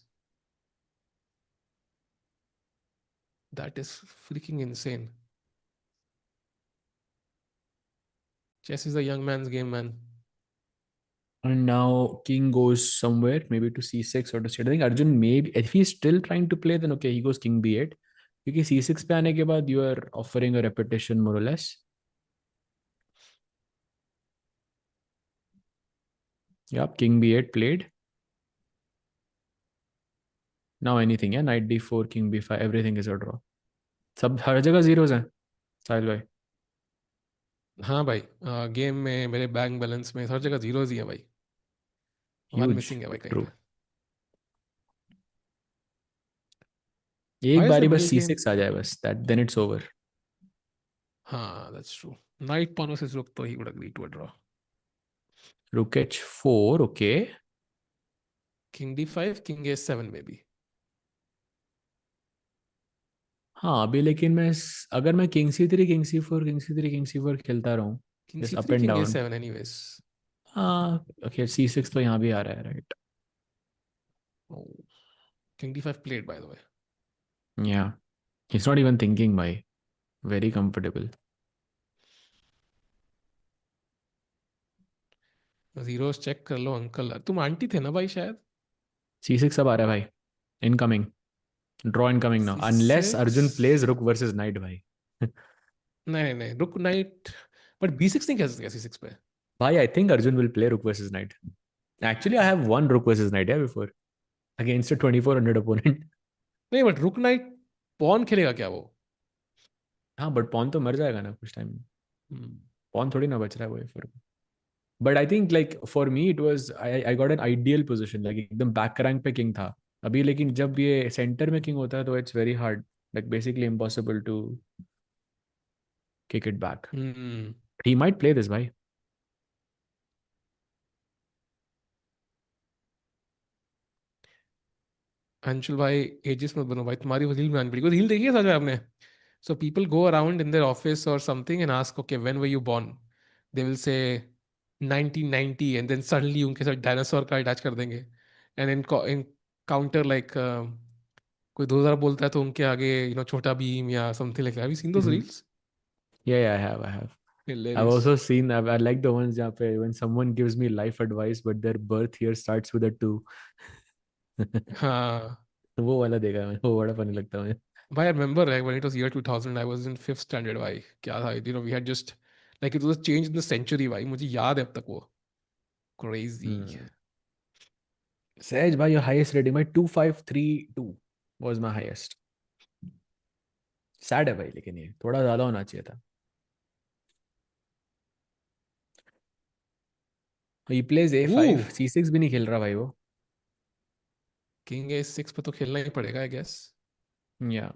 That is freaking insane. Chess is a young man's game, man. And now king goes somewhere, maybe to c6 or to c8. I think Arjun maybe, if he's still trying to play, then okay, he goes king b8. Because c6 पे आने के बाद you are offering a repetition more or less. Yep, king b8 played. Now anything, yeah, knight d4, king b5, everything is a draw. सब हर जगह zeros हैं साहिल भाई. हाँ भाई, गेम में मेरे बैंक बैलेंस में हर जगह जीरोज ही है भाई. One Huge. मिसिंग है भाई कहीं True. पे. एक वैसे बारी मुझे बस गेम. c6 आ जाए बस, that then it's over. हाँ, that's true. Knight pawn versus rook तो he would agree to a draw. Rook h4, okay. King d5, king a7 में भी. हाँ अभी लेकिन अगर मैं king c3 king c4 king c3 king c4 खेलता रहूँ, king just up c3, and king down. a7 anyways. हाँ ओके, c6 तो यहाँ भी आ रहा है, right. King d5 played by the वे. या he's not even thinking भाई, very comfortable. जीरोस चेक कर लो अंकल. तुम आंटी थे ना भाई शायद. c6 अब आ रहा है भाई, incoming. Draw incoming now unless c6. Arjun plays rook versus knight भाई. नहीं नहीं नहीं, रुक नाइट. बट b6 नहीं खेल सकते c6 पे. भाई I think Arjun will play rook versus knight. Actually, I have won rook versus knight yeah before against a 2400 opponent. नहीं, बट रुक नाइट पॉन खेलेगा क्या वो? हाँ बट पॉन तो मर जाएगा ना कुछ टाइम में. हम्म. पॉन थोड़ी ना बच रहा है वो फिर. But I think like for me it was I got an ideal position, like एकदम बैक रैंक पे किंग था. अभी लेकिन जब ये सेंटर में किंग होता है तो it's very hard, like basically impossible to kick it back. Hmm. He might play this भाई. अंशुल भाई, एजिस मत बनो भाई, तुम्हारी रील में आनी पड़ेगी. रील देखी है सच में आपने? So people go around in their office or something and ask, okay when were you born? They will say 1990, and then suddenly उनके साथ डायनासोर का अटैच कर देंगे. एंड इन काउंटर लाइक कोई 2000 बोलता है तो उनके आगे छोटा भीम या something like. Have you seen those reels? Yeah, I have. I've hilarious. also seen, I like the ones जहाँ पे when someone gives me life advice but their birth year starts with a 2. हाँ वो वाला देखा है मैंने, वो बड़ा फनी लगता है मुझे. भाई, I remember like when it was year 2000, I was in 5th standard भाई. क्या था, we had just like it was a change in the century भाई. मुझे याद है अब तक वो. Crazy. Hmm. Sahaj bhai, your highest rating by 2532 was my highest. Sad है भाई, लेकिन ये थोड़ा ज्यादा होना चाहिए था. He plays oh, a5, c6 भी नहीं खेल रहा भाई वो. किंग ए6 पे तो खेलना ही पड़ेगा आई गेस. या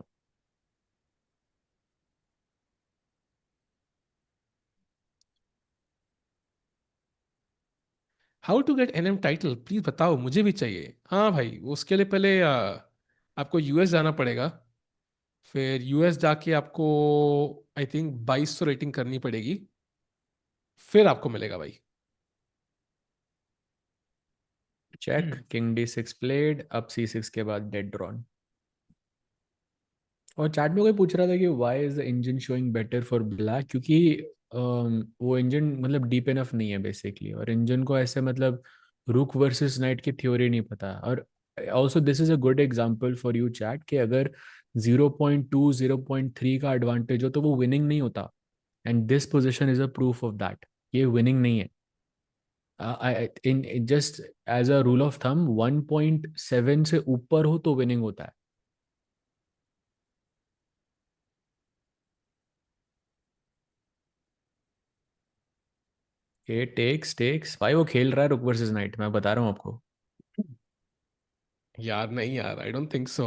how to get NM title please बताओ, मुझे भी चाहिए. हाँ भाई, उसके लिए पहले आपको यूएस जाना पड़ेगा. फिर यूएस जाके आपको आई थिंक 2200 रेटिंग करनी पड़ेगी. फिर आपको मिलेगा भाई. चेक, किंग d6 प्लेड, अब c6 के बाद डेड ड्रॉन. और चैट में कोई पूछ रहा था कि why is the engine showing better for black, क्योंकि वो इंजन मतलब डीप इनफ नहीं है बेसिकली, और इंजन को ऐसे मतलब रुक वर्सेस नाइट की थ्योरी नहीं पता. और also this is a good example for you chat कि अगर 0.2 0.3 का एडवांटेज हो तो वो विनिंग नहीं होता. And this position is a proof of that, ये विनिंग नहीं है. In just as a rule of thumb 1.7 से ऊपर हो तो विनिंग होता है. ये टेक्स भाई, वो खेल रहा है रुक वर्सेस नाइट, मैं बता रहा हूँ आपको. यार नहीं यार, आई डोंट थिंक सो.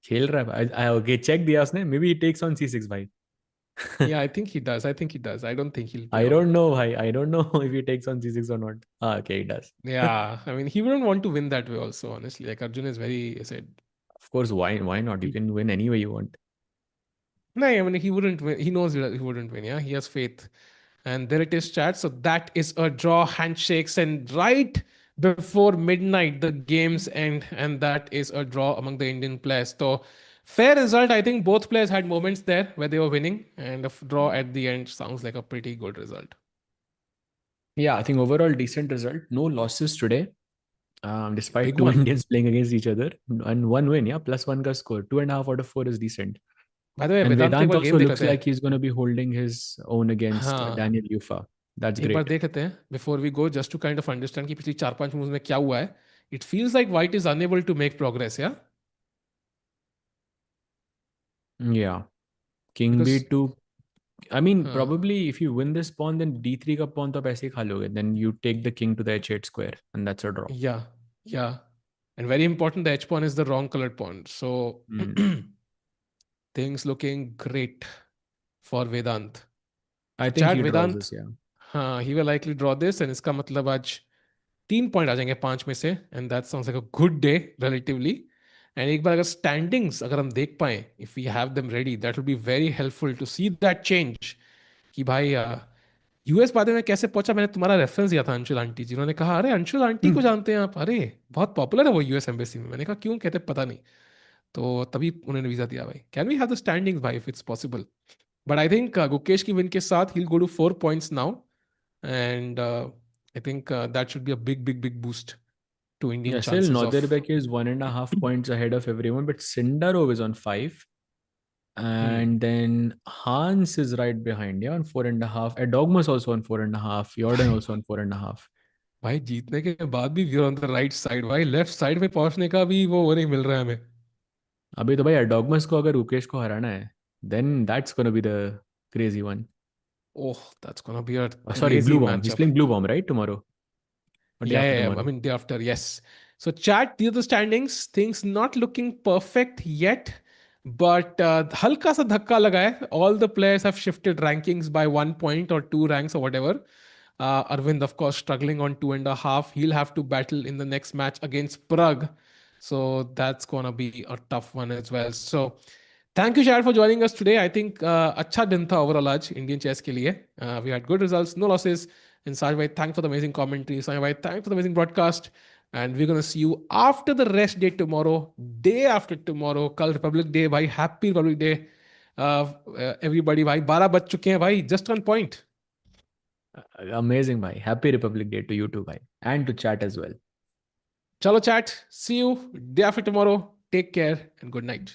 खेल रहा है. ओके चेक दिया उसने, may be takes on c6 भाई. Yeah, I think he does. I think he does. I don't think he'll play I on. Don't know भाई, I don't know if he takes on c6 or not. हाँ okay he does. Yeah, I mean, he wouldn't want to win that way also, honestly. Like, Arjun is very said. Of course, why not, you can win any way you want. No, I mean, he wouldn't win. He knows he wouldn't win. Yeah, he has faith. And there it is, chat. So that is a draw, handshakes, and right before midnight, the games end, and that is a draw among the Indian players. So fair result. I think both players had moments there where they were winning, and a draw at the end sounds like a pretty good result. Yeah, I think overall decent result, no losses today, despite Big two one. Indians playing against each other, and one win. Yeah, +1 ka score, 2.5 out of 4 is decent. By the way, And Vedant का एक Vedant बार game also देखा looks था. like he's going to be holding his own against हाँ. Daniil Yuffa. That's एक बार great. देख लेते हैं before we go, just to kind of understand कि पिछली 4-5 मूव्स में क्या हुआ है. It feels like white is unable to make progress, या Yeah. King because b2. I mean, हाँ probably if you win this pawn, then d3 का pawn तो आप ऐसे ही खा लोगे. Then you take the king to the h8 square, and that's a draw. Yeah yeah and very important, the H pawn is the wrong coloured pawn, so Hmm. Things looking great for Vedant. I so think chat he draws Vedant, this, yeah. हाँ he will likely draw this, and इसका मतलब आज 3 point आ जाएंगे 5 में से, and that sounds like a good day relatively. And एक बार अगर स्टैंडिंग्स अगर हम देख पाए, if we have them ready, that will be very helpful to see that change. कि भाई यूएस बाद में कैसे पहुंचा. मैंने तुम्हारा रेफरेंस दिया था अंशुल आंटी, जिन्होंने कहा अरे अंशुल आंटी को Hmm. जानते हैं आप, अरे बहुत पॉपुलर है वो यूएस एम्बेसी में. मैंने कहा क्यों, कहते पता नहीं. तो तभी उन्होंने वीजा दिया. भाई can we have the standings भाई, if it's possible. But I think Gukesh की विन के साथ ही go to 4 points now, and I think that should be a big big big boost to Indian Yeah, still chances of. Nodirbek is 1.5 points ahead of everyone, but Sindarov is on 5. Hmm. And then Hans is right behind, yeah, on 4.5. Erdogmus also on 4.5. Jordan भाई also on 4.5. भाई जीतने के बाद भी we are on the right side भाई, left side पे पहुंचने का भी वो नहीं मिल रहा है हमें. अभी तो भाई Erdogmus को अगर रुकेश को हराना है, then that's gonna be the crazy one. Oh, that's gonna be a Sorry, crazy Bluebaum. He's matchup. playing Bluebaum, right? Tomorrow or day after Yeah. I tomorrow. mean, day after, yes. So, chat, these are the standings. Things not looking perfect yet, but halka sa dhakka laga hai. All the players have shifted rankings by 1 point or 2 ranks or whatever. Arvind, of course, struggling on 2.5. He'll have to battle in the next match against Prague. So, that's gonna be a tough one as well. So, thank you, Shad, for joining us today. I think अच्छा दिन था overall आज Indian chess के लिए. We had good results, no losses. And Saj bhai, thanks for the amazing commentary. Saj bhai, thanks for the amazing broadcast. And we're gonna see you after the rest day tomorrow, day after tomorrow. कल Republic Day भाई, Happy Republic Day. Everybody भाई, 12 बज चुके हैं भाई, just on point. Amazing, bhai. Happy Republic Day to you too, bhai. And to chat as well. चलो chat, see you day after tomorrow. Take care and good night.